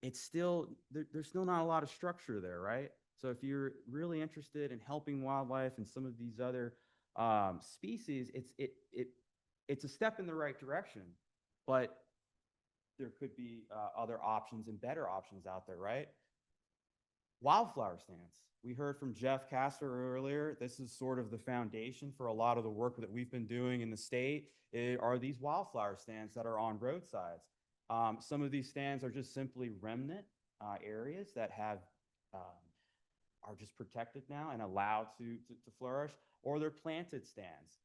It's still, there's still not a lot of structure there, right? So if you're really interested in helping wildlife and some of these other species, it's a step in the right direction, but there could be other options and better options out there, right? Wildflower stands. We heard from Jeff Kasser earlier. This is sort of the foundation for a lot of the work that we've been doing in the state are these wildflower stands that are on roadsides. Some of these stands are just simply remnant areas that have are just protected now and allowed to flourish, or they're planted stands.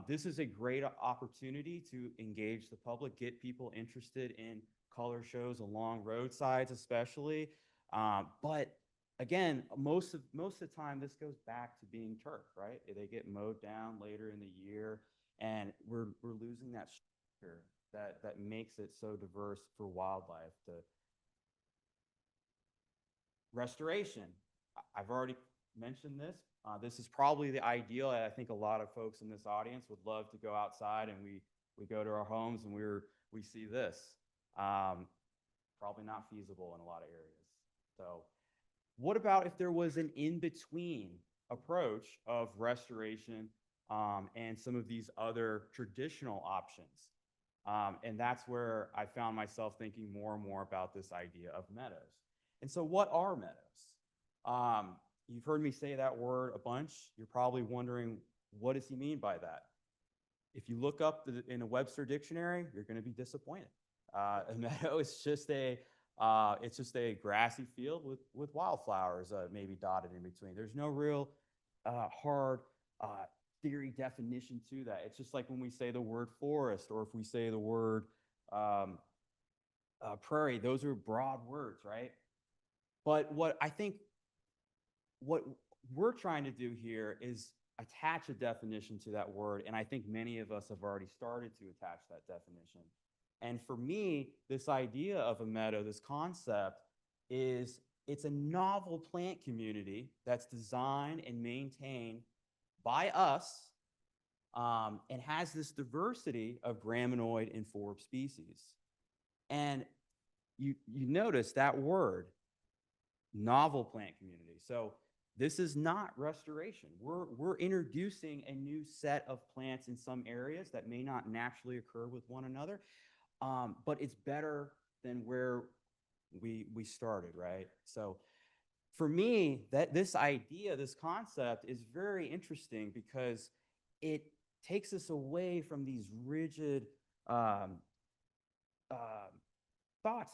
This is a great opportunity to engage the public, get people interested in color shows along roadsides especially. But again, most of the time, this goes back to being turf, right? They get mowed down later in the year, and we're losing that structure that makes it so diverse for wildlife. The restoration, I've already mentioned this. This is probably the ideal. I think a lot of folks in this audience would love to go outside, and we go to our homes and we see this. Probably not feasible in a lot of areas. So what about if there was an in-between approach of restoration and some of these other traditional options? And that's where I found myself thinking more and more about this idea of meadows. And so what are meadows? You've heard me say that word a bunch. You're probably wondering, what does he mean by that? If you look up in a Webster dictionary, you're going to be disappointed. A meadow is just it's just a grassy field with wildflowers maybe dotted in between. There's no real hard theory definition to that. It's just like when we say the word forest, or if we say the word prairie, those are broad words, right? But what I think what we're trying to do here is attach a definition to that word, and I think many of us have already started to attach that definition. And for me, this idea of a meadow, this concept, it's a novel plant community that's designed and maintained by us and has this diversity of graminoid and forb species. And you notice that word, novel plant community. So this is not restoration. We're introducing a new set of plants in some areas that may not naturally occur with one another. But it's better than where we started, right? So for me, this idea, this concept is very interesting because it takes us away from these rigid thoughts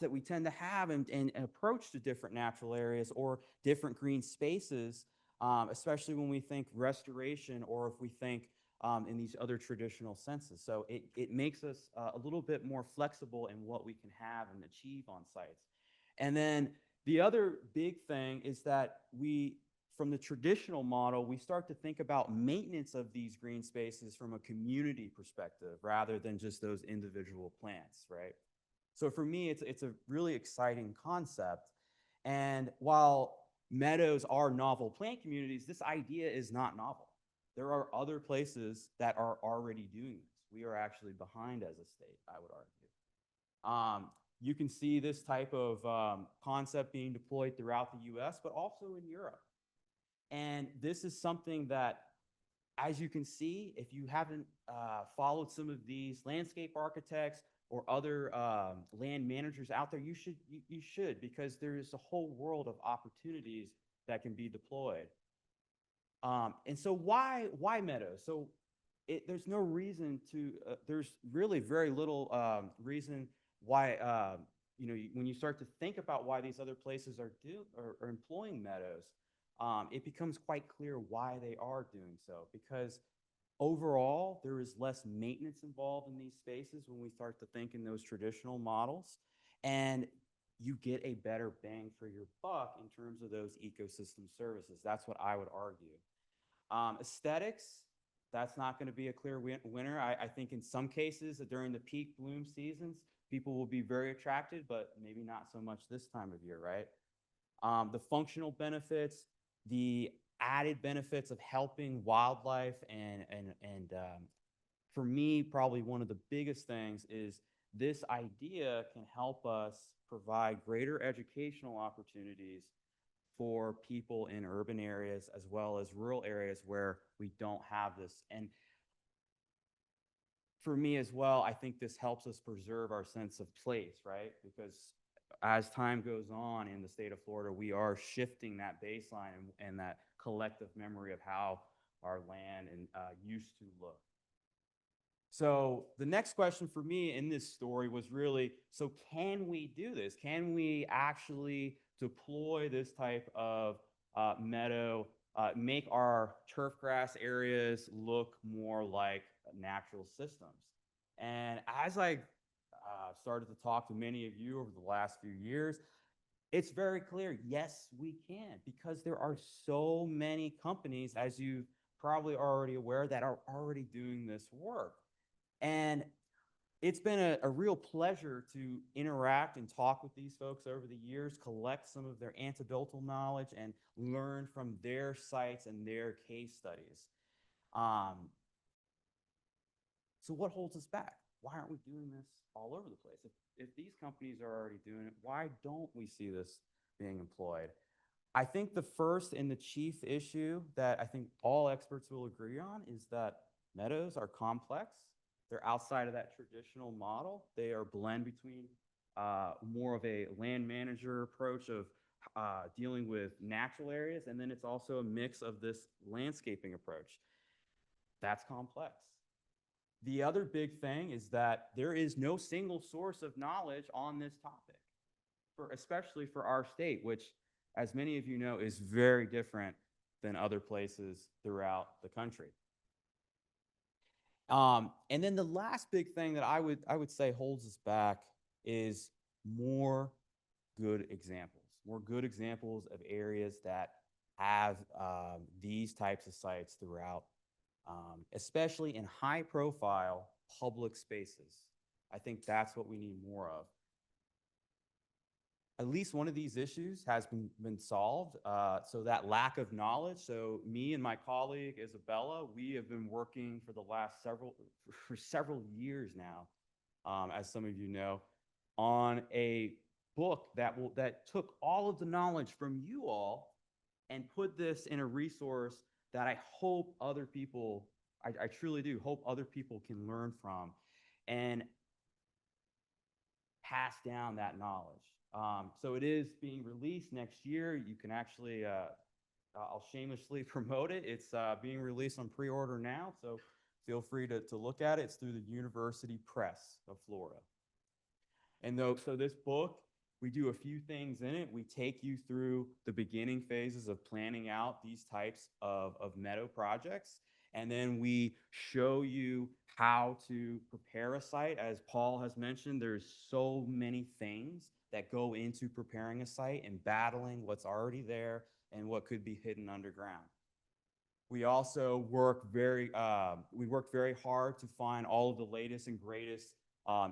that we tend to have and approach to different natural areas or different green spaces, especially when we think restoration or if we think in these other traditional senses. So it makes us a little bit more flexible in what we can have and achieve on sites. And then The other big thing is that from the traditional model, we start to think about maintenance of these green spaces from a community perspective rather than just those individual plants, right? So for me, it's a really exciting concept. And while meadows are novel plant communities, this idea is not novel. There are other places that are already doing this. We are actually behind as a state, I would argue. You can see this type of concept being deployed throughout the US, but also in Europe. And this is something that, as you can see, if you haven't followed some of these landscape architects or other land managers out there, you should, because there is a whole world of opportunities that can be deployed. And so why meadows? So there's no reason to, there's really very little reason why, when you start to think about why these other places are employing meadows, it becomes quite clear why they are doing so. Because overall, there is less maintenance involved in these spaces when we start to think in those traditional models. And you get a better bang for your buck in terms of those ecosystem services. That's what I would argue. Aesthetics, that's not going to be a clear winner. I think in some cases during the peak bloom seasons, people will be very attracted, but maybe not so much this time of year, right? The functional benefits, the added benefits of helping wildlife, and for me, probably one of the biggest things is this idea can help us provide greater educational opportunities for people in urban areas as well as rural areas where we don't have this. And for me as well, I think this helps us preserve our sense of place, right? Because as time goes on in the state of Florida, we are shifting that baseline and that collective memory of how our land used to look. So the next question for me in this story was really, so can we do this? Can we actually deploy this type of meadow, make our turf grass areas look more like natural systems? And as I started to talk to many of you over the last few years, it's very clear, yes, we can, because there are so many companies, as you probably already aware, that are already doing this work. And it's been a real pleasure to interact and talk with these folks over the years, collect some of their anecdotal knowledge, and learn from their sites and their case studies. So what holds us back? Why aren't we doing this all over the place? If these companies are already doing it, why don't we see this being employed? I think the first and the chief issue that I think all experts will agree on is that meadows are complex. They're outside of that traditional model. They are a blend between more of a land manager approach of dealing with natural areas, and then it's also a mix of this landscaping approach. That's complex. The other big thing is that there is no single source of knowledge on this topic, especially for our state, which, as many of you know, is very different than other places throughout the country. And then the last big thing that I would say holds us back is more good examples of areas that have these types of sites throughout, especially in high-profile public spaces. I think that's what we need more of. At least one of these issues has been solved. So that lack of knowledge. So me and my colleague Isabella, we have been working for the last several years now, as some of you know, on a book that took all of the knowledge from you all and put this in a resource that I hope other people, I truly do hope other people can learn from and pass down that knowledge. So it is being released next year. You can actually, I'll shamelessly promote it. It's being released on pre-order now, so feel free to look at it. It's through the University Press of Florida. And so this book, we do a few things in it. We take you through the beginning phases of planning out these types of meadow projects. And then we show you how to prepare a site. As Paul has mentioned, there's so many things that go into preparing a site and battling what's already there and what could be hidden underground. We also work very hard to find all of the latest and greatest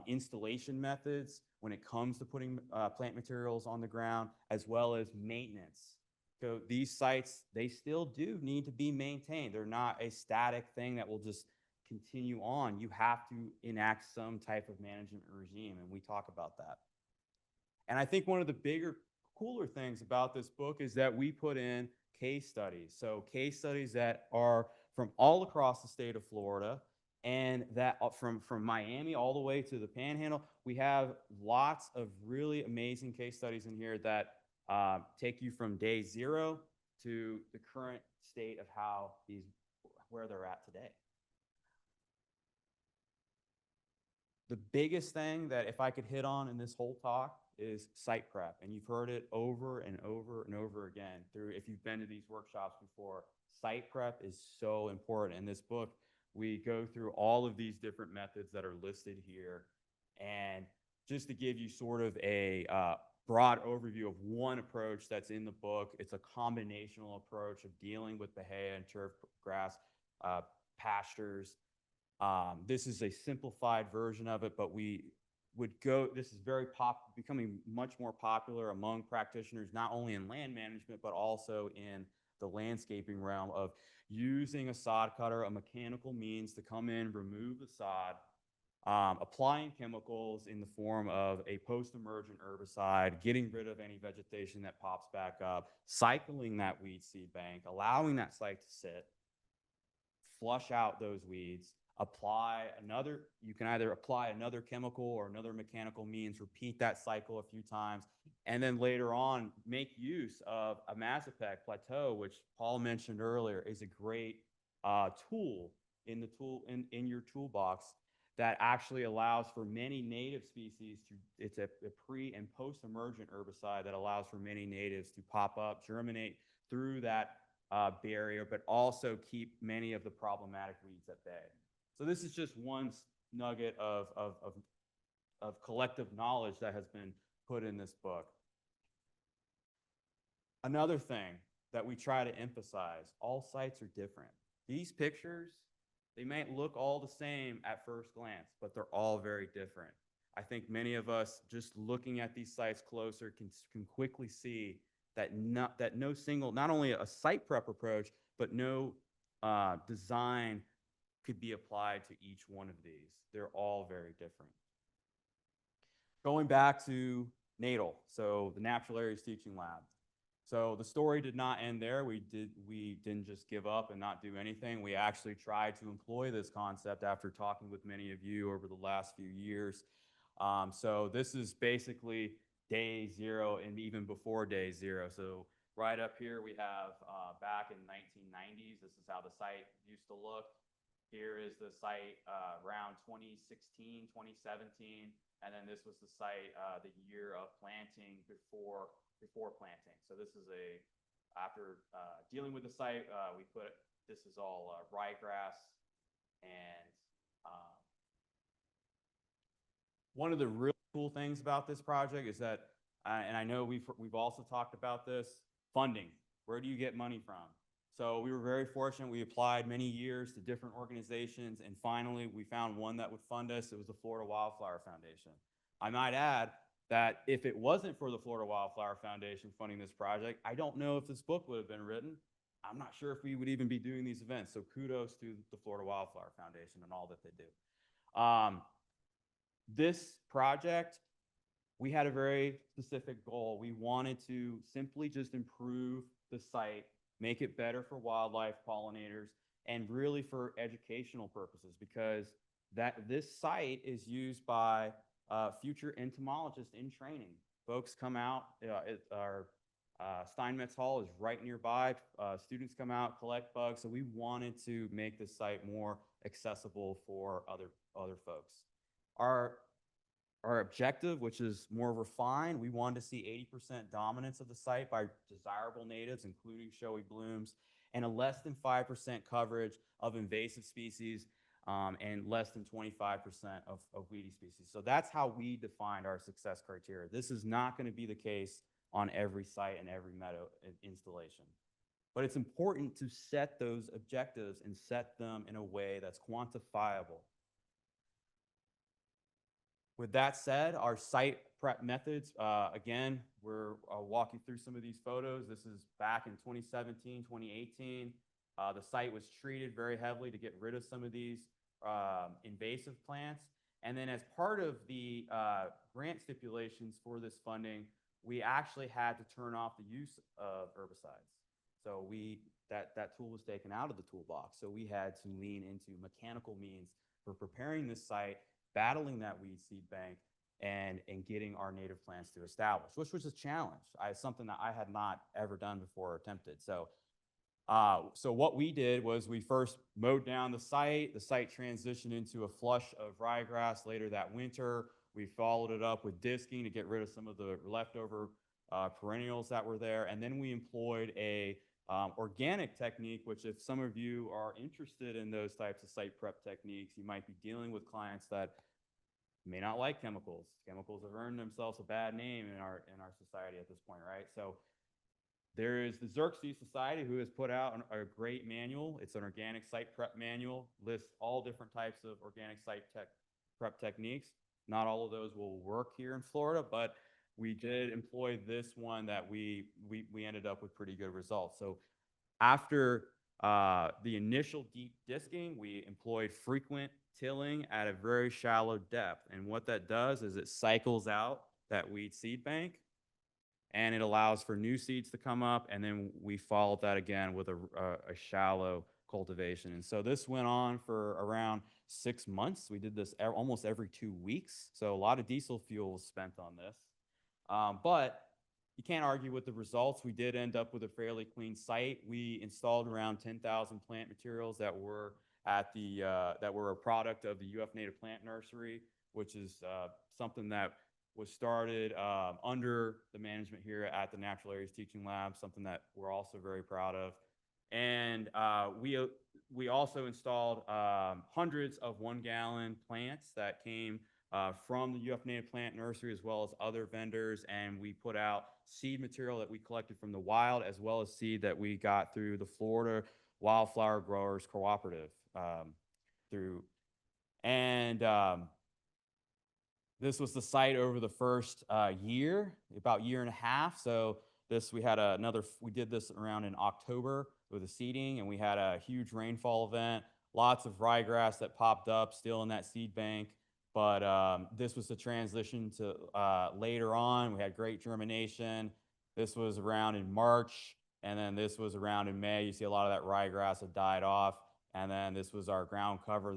installation methods when it comes to putting plant materials on the ground, as well as maintenance. So these sites, they still do need to be maintained. They're not a static thing that will just continue on. You have to enact some type of management regime, and we talk about that. And I think one of the bigger, cooler things about this book is that we put in case studies. So case studies that are from all across the state of Florida, and that from Miami all the way to the Panhandle. We have lots of really amazing case studies in here that take you from day 0 to the current state of where they're at today. The biggest thing that if I could hit on in this whole talk is site prep. And you've heard it over and over and over again if you've been to these workshops before. Site prep is so important. In this book, we go through all of these different methods that are listed here. And just to give you sort of a broad overview of one approach that's in the book, it's a combinational approach of dealing with bahia and turf grass pastures. This is a simplified version of it, but this is becoming much more popular among practitioners, not only in land management, but also in the landscaping realm of using a sod cutter, a mechanical means to come in, remove the sod, applying chemicals in the form of a post-emergent herbicide, getting rid of any vegetation that pops back up, cycling that weed seed bank, allowing that site to sit, flush out those weeds, you can either apply another chemical or another mechanical means, repeat that cycle a few times, and then later on make use of a Mazepec plateau, which Paul mentioned earlier is a great tool in your toolbox that actually allows for many native species it's a pre and post emergent herbicide that allows for many natives to pop up, germinate through that barrier, but also keep many of the problematic weeds at bay. So this is just one nugget of collective knowledge that has been put in this book. Another thing that we try to emphasize, all sites are different. These pictures, they might look all the same at first glance, but they're all very different. I think many of us, just looking at these sites closer, can quickly see that not only a site prep approach, but no design could be applied to each one of these. They're all very different. Going back to NATL, so the Natural Areas Teaching Lab. So the story did not end there. We didn't just give up and not do anything. We actually tried to employ this concept after talking with many of you over the last few years. So this is basically day 0 and even before day 0. So right up here we have back in the 1990s, this is how the site used to look. Here is the site around 2016, 2017, and then this was the site the year of planting before planting. So this is after dealing with the site, this is all ryegrass, and one of the real cool things about this project is that, and I know we've also talked about this, funding. Where do you get money from? So we were very fortunate. We applied many years to different organizations, and finally we found one that would fund us. It was the Florida Wildflower Foundation. I might add that if it wasn't for the Florida Wildflower Foundation funding this project, I don't know if this book would have been written. I'm not sure if we would even be doing these events. So kudos to the Florida Wildflower Foundation and all that they do. This project, we had a very specific goal. We wanted to simply just improve the site, make it better for wildlife, pollinators, and really for educational purposes, because this site is used by future entomologists in training. Folks come out, our Steinmetz Hall is right nearby. Students come out, collect bugs. So we wanted to make this site more accessible for other folks. Our objective, which is more refined, we wanted to see 80% dominance of the site by desirable natives, including showy blooms, and a less than 5% coverage of invasive species and less than 25% of weedy species. So that's how we defined our success criteria. This is not going to be the case on every site and every meadow installation. But it's important to set those objectives and set them in a way that's quantifiable. With that said, our site prep methods, again, we're walking through some of these photos. This is back in 2017, 2018. The site was treated very heavily to get rid of some of these invasive plants. And then as part of the grant stipulations for this funding, we actually had to turn off the use of herbicides. So that tool was taken out of the toolbox. So we had to lean into mechanical means for preparing this site, battling that weed seed bank, and getting our native plants to establish, which was a challenge. Something that I had not ever done before or attempted. So what we did was we first mowed down the site. The site transitioned into a flush of ryegrass later that winter. We followed it up with disking to get rid of some of the leftover perennials that were there. And then we employed a organic technique, which if some of you are interested in those types of site prep techniques, you might be dealing with clients that may not like chemicals. Chemicals have earned themselves a bad name in our society at this point, right? So there is the Xerxes Society, who has put out a great manual. It's an organic site prep manual, lists all different types of organic site prep techniques. Not all of those will work here in Florida, but we did employ this one that we ended up with pretty good results. So after the initial deep disking, we employed frequent tilling at a very shallow depth. And what that does is it cycles out that weed seed bank, and it allows for new seeds to come up. And then we followed that again with a shallow cultivation. And so this went on for around 6 months. We did this almost every 2 weeks. So a lot of diesel fuel was spent on this. But you can't argue with the results. We did end up with a fairly clean site. We installed around 10,000 plant materials that were at the that were a product of the UF Native Plant Nursery, which is something that was started under the management here at the Natural Areas Teaching Lab, something that we're also very proud of. And we also installed hundreds of 1-gallon plants that came from the UF Native Plant Nursery, as well as other vendors. And we put out seed material that we collected from the wild, as well as seed that we got through the Florida Wildflower Growers Cooperative this was the site over the first year, about year and a half. So we did this around in October with the seeding, and we had a huge rainfall event, lots of ryegrass that popped up still in that seed bank. But this was the transition to later on. We had great germination. This was around in March, and then this was around in May. You see a lot of that ryegrass had died off. And then this was our ground cover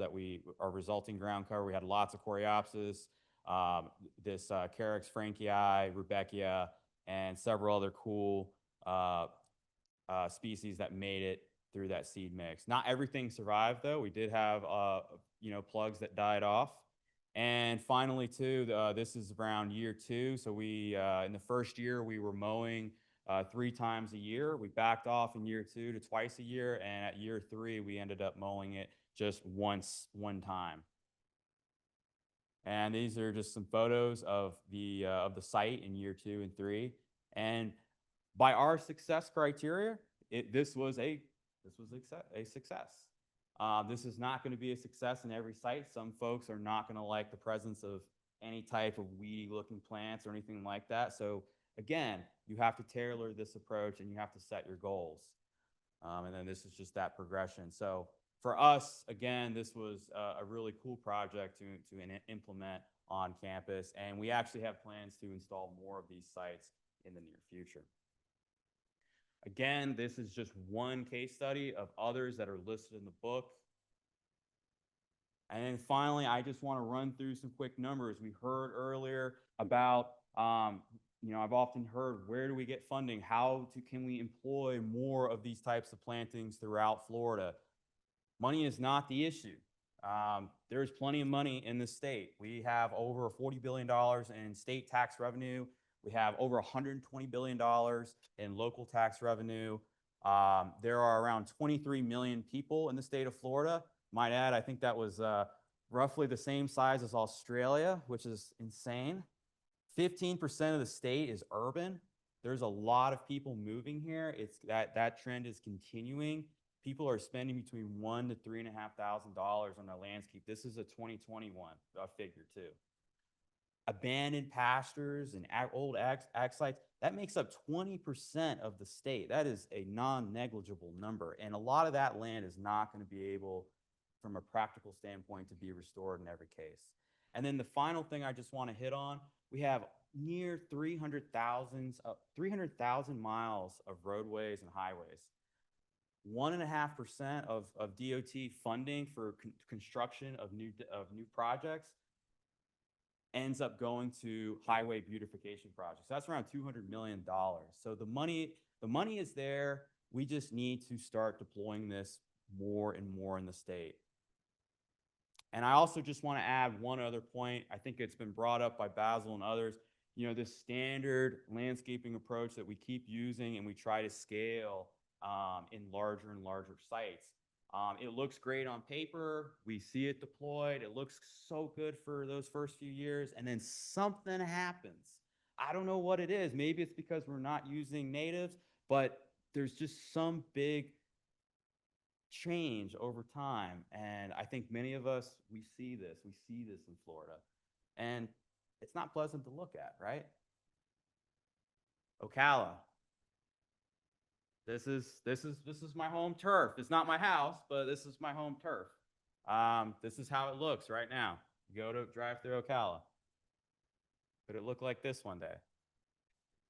our resulting ground cover. We had lots of Coreopsis, this Carex frankii, Rudbeckia, and several other cool species that made it through that seed mix. Not everything survived, though. We did have plugs that died off. And finally, too, this is around year 2. So we in the first year we were mowing 3 times a year. We backed off in year 2 to twice a year, and at year 3 we ended up mowing it just one time. And these are just some photos of the site in year 2 and 3. And by our success criteria, this was a success. This is not going to be a success in every site. Some folks are not going to like the presence of any type of weedy-looking plants or anything like that. So again, you have to tailor this approach, and you have to set your goals. And then this is just that progression. So for us, again, this was a really cool project to implement on campus, and we actually have plans to install more of these sites in the near future. Again, this is just one case study of others that are listed in the book. And then finally, I just want to run through some quick numbers. We heard earlier about, I've often heard, where do we get funding? Can we employ more of these types of plantings throughout Florida? Money is not the issue. There's plenty of money in the state. We have over $40 billion in state tax revenue. We have over $120 billion in local tax revenue. There are around 23 million people in the state of Florida. Might add, I think that was roughly the same size as Australia, which is insane. 15% of the state is urban. There's a lot of people moving here. It's that trend is continuing. People are spending between $1,000 to $3,500 on their landscape. This is a 2021 figure too. Abandoned pastures and old ag sites, that makes up 20% of the state. That is a non-negligible number. And a lot of that land is not going to be able, from a practical standpoint, to be restored in every case. And then the final thing I just want to hit on, we have near 300,000 miles of roadways and highways. 1.5% of DOT funding for construction of new projects ends up going to highway beautification projects. That's around $200 million. So the money is there. We just need to start deploying this more and more in the state. And I also just want to add one other point. I think it's been brought up by Basil and others. You know, this standard landscaping approach that we keep using and we try to scale in larger and larger sites. It looks great on paper. We see it deployed. It looks so good for those first few years. And then something happens. I don't know what it is. Maybe it's because we're not using natives, but there's just some big change over time. And I think many of us, we see this in Florida, and it's not pleasant to look at, right? Ocala. This is my home turf. It's not my house, but this is my home turf. This is how it looks right now. You drive through Ocala. Could it look like this one day?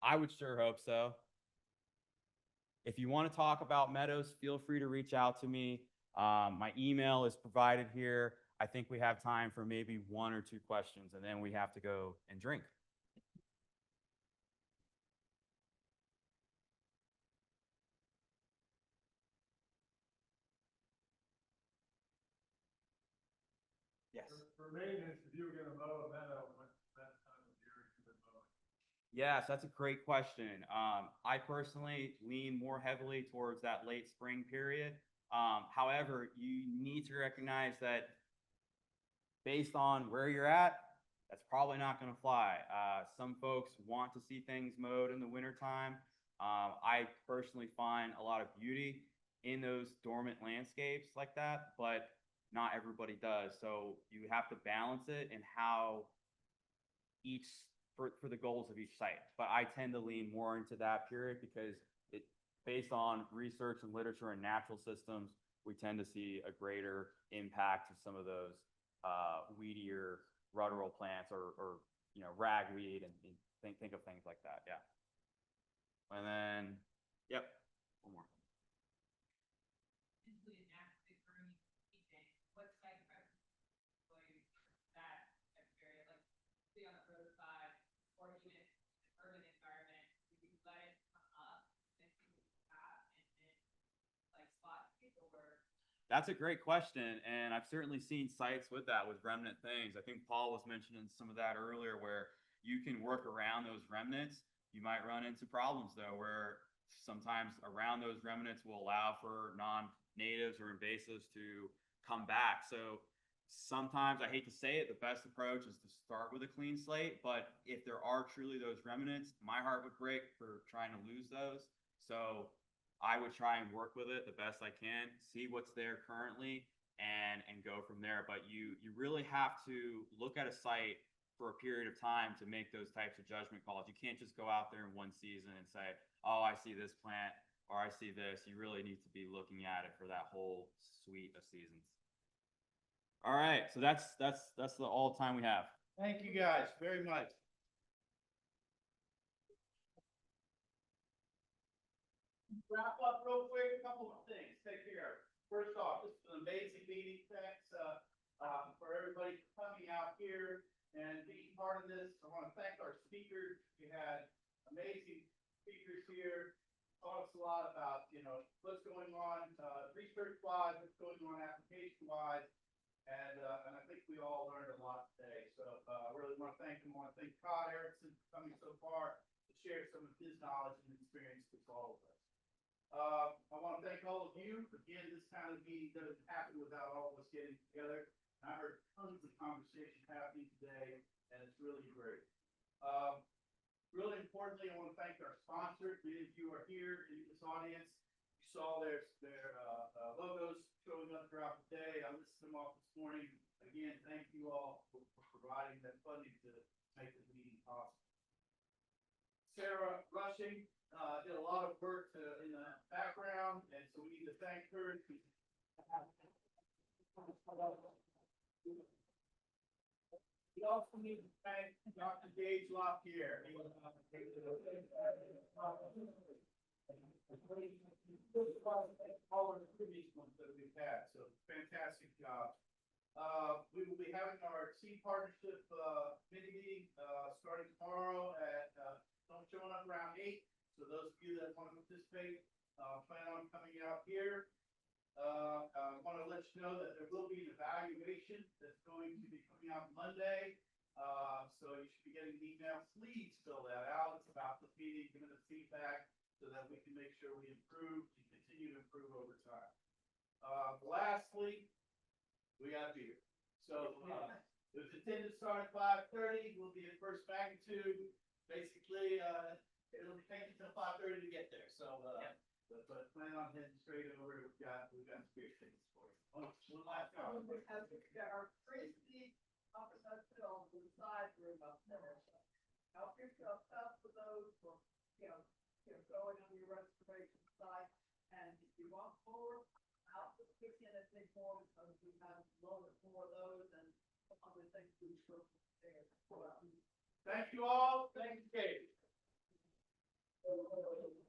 I would sure hope so. If you want to talk about meadows, feel free to reach out to me. My email is provided here. I think we have time for maybe 1 or 2 questions, and then we have to go and drink. Yes. For maintenance, if you were going to mow a meadow, what's the best time of year you would mow it? Yes, that's a great question. I personally lean more heavily towards that late spring period. However, you need to recognize that based on where you're at, that's probably not going to fly. Some folks want to see things mowed in the wintertime. I personally find a lot of beauty in those dormant landscapes like that, but not everybody does. So you have to balance it and how for the goals of each site. But I tend to lean more into that period because based on research and literature and natural systems, we tend to see a greater impact of some of those weedier ruderal plants or ragweed and think of things like that. Yeah. And then, yep, one more. That's a great question, and I've certainly seen sites with that, with remnant things. I think Paul was mentioning some of that earlier, where you can work around those remnants. You might run into problems though, where sometimes around those remnants will allow for non-natives or invasives to come back. So sometimes, I hate to say it, the best approach is to start with a clean slate, but if there are truly those remnants, my heart would break for trying to lose those. So I would try and work with it the best I can, see what's there currently, and go from there. But you really have to look at a site for a period of time to make those types of judgment calls. You can't just go out there in one season and say, oh, I see this plant or I see this. You really need to be looking at it for that whole suite of seasons. All right, so that's all the time we have. Thank you guys very much. Wrap up real quick, a couple of things. Take care. First off, this is an amazing meeting. Thanks for everybody coming out here and being part of this. I want to thank our speakers. We had amazing speakers here. Taught us a lot about what's going on research-wise, what's going on application-wise, and I think we all learned a lot today. So I really want to thank them. I want to thank Todd Erickson for coming so far to share some of his knowledge and experience with all of us. I want to thank all of you. Again, this kind of meeting doesn't happen without all of us getting together. I heard tons of conversation happening today, and it's really great. Really importantly, I want to thank our sponsors. Many of you are here in this audience. You saw their logos showing up throughout the day. I listed them off this morning. Again, thank you all for providing that funding to make this meeting possible. Sarah Rushing did a lot of work in the background, and so we need to thank her. We also need to thank Dr. Gage Lafayette. All of the previous ones that we've had, so fantastic job. We will be having our seed partnership committee meeting starting tomorrow at showing up around 8. So those of you that want to participate, plan on coming out here. I want to let you know that there will be an evaluation that's going to be coming out Monday. So you should be getting an email. Please fill that out. It's about the meeting, giving us feedback so that we can make sure we improve and continue to improve over time. Lastly, we got beer. So if attendance starts at 5:30, we'll be at first magnitude. Basically, it'll be taking until 5:30 to get there. So, but plan on heading straight over. We've got beer tickets for you. One last comment. Our crazy opposite film to the side room up there. Help yourself up for those for, going on your reservation site. And if you want more, I'll just kick in a big form because we have loaded more of those and other things we should there. Thank you all. Thank you, Kate.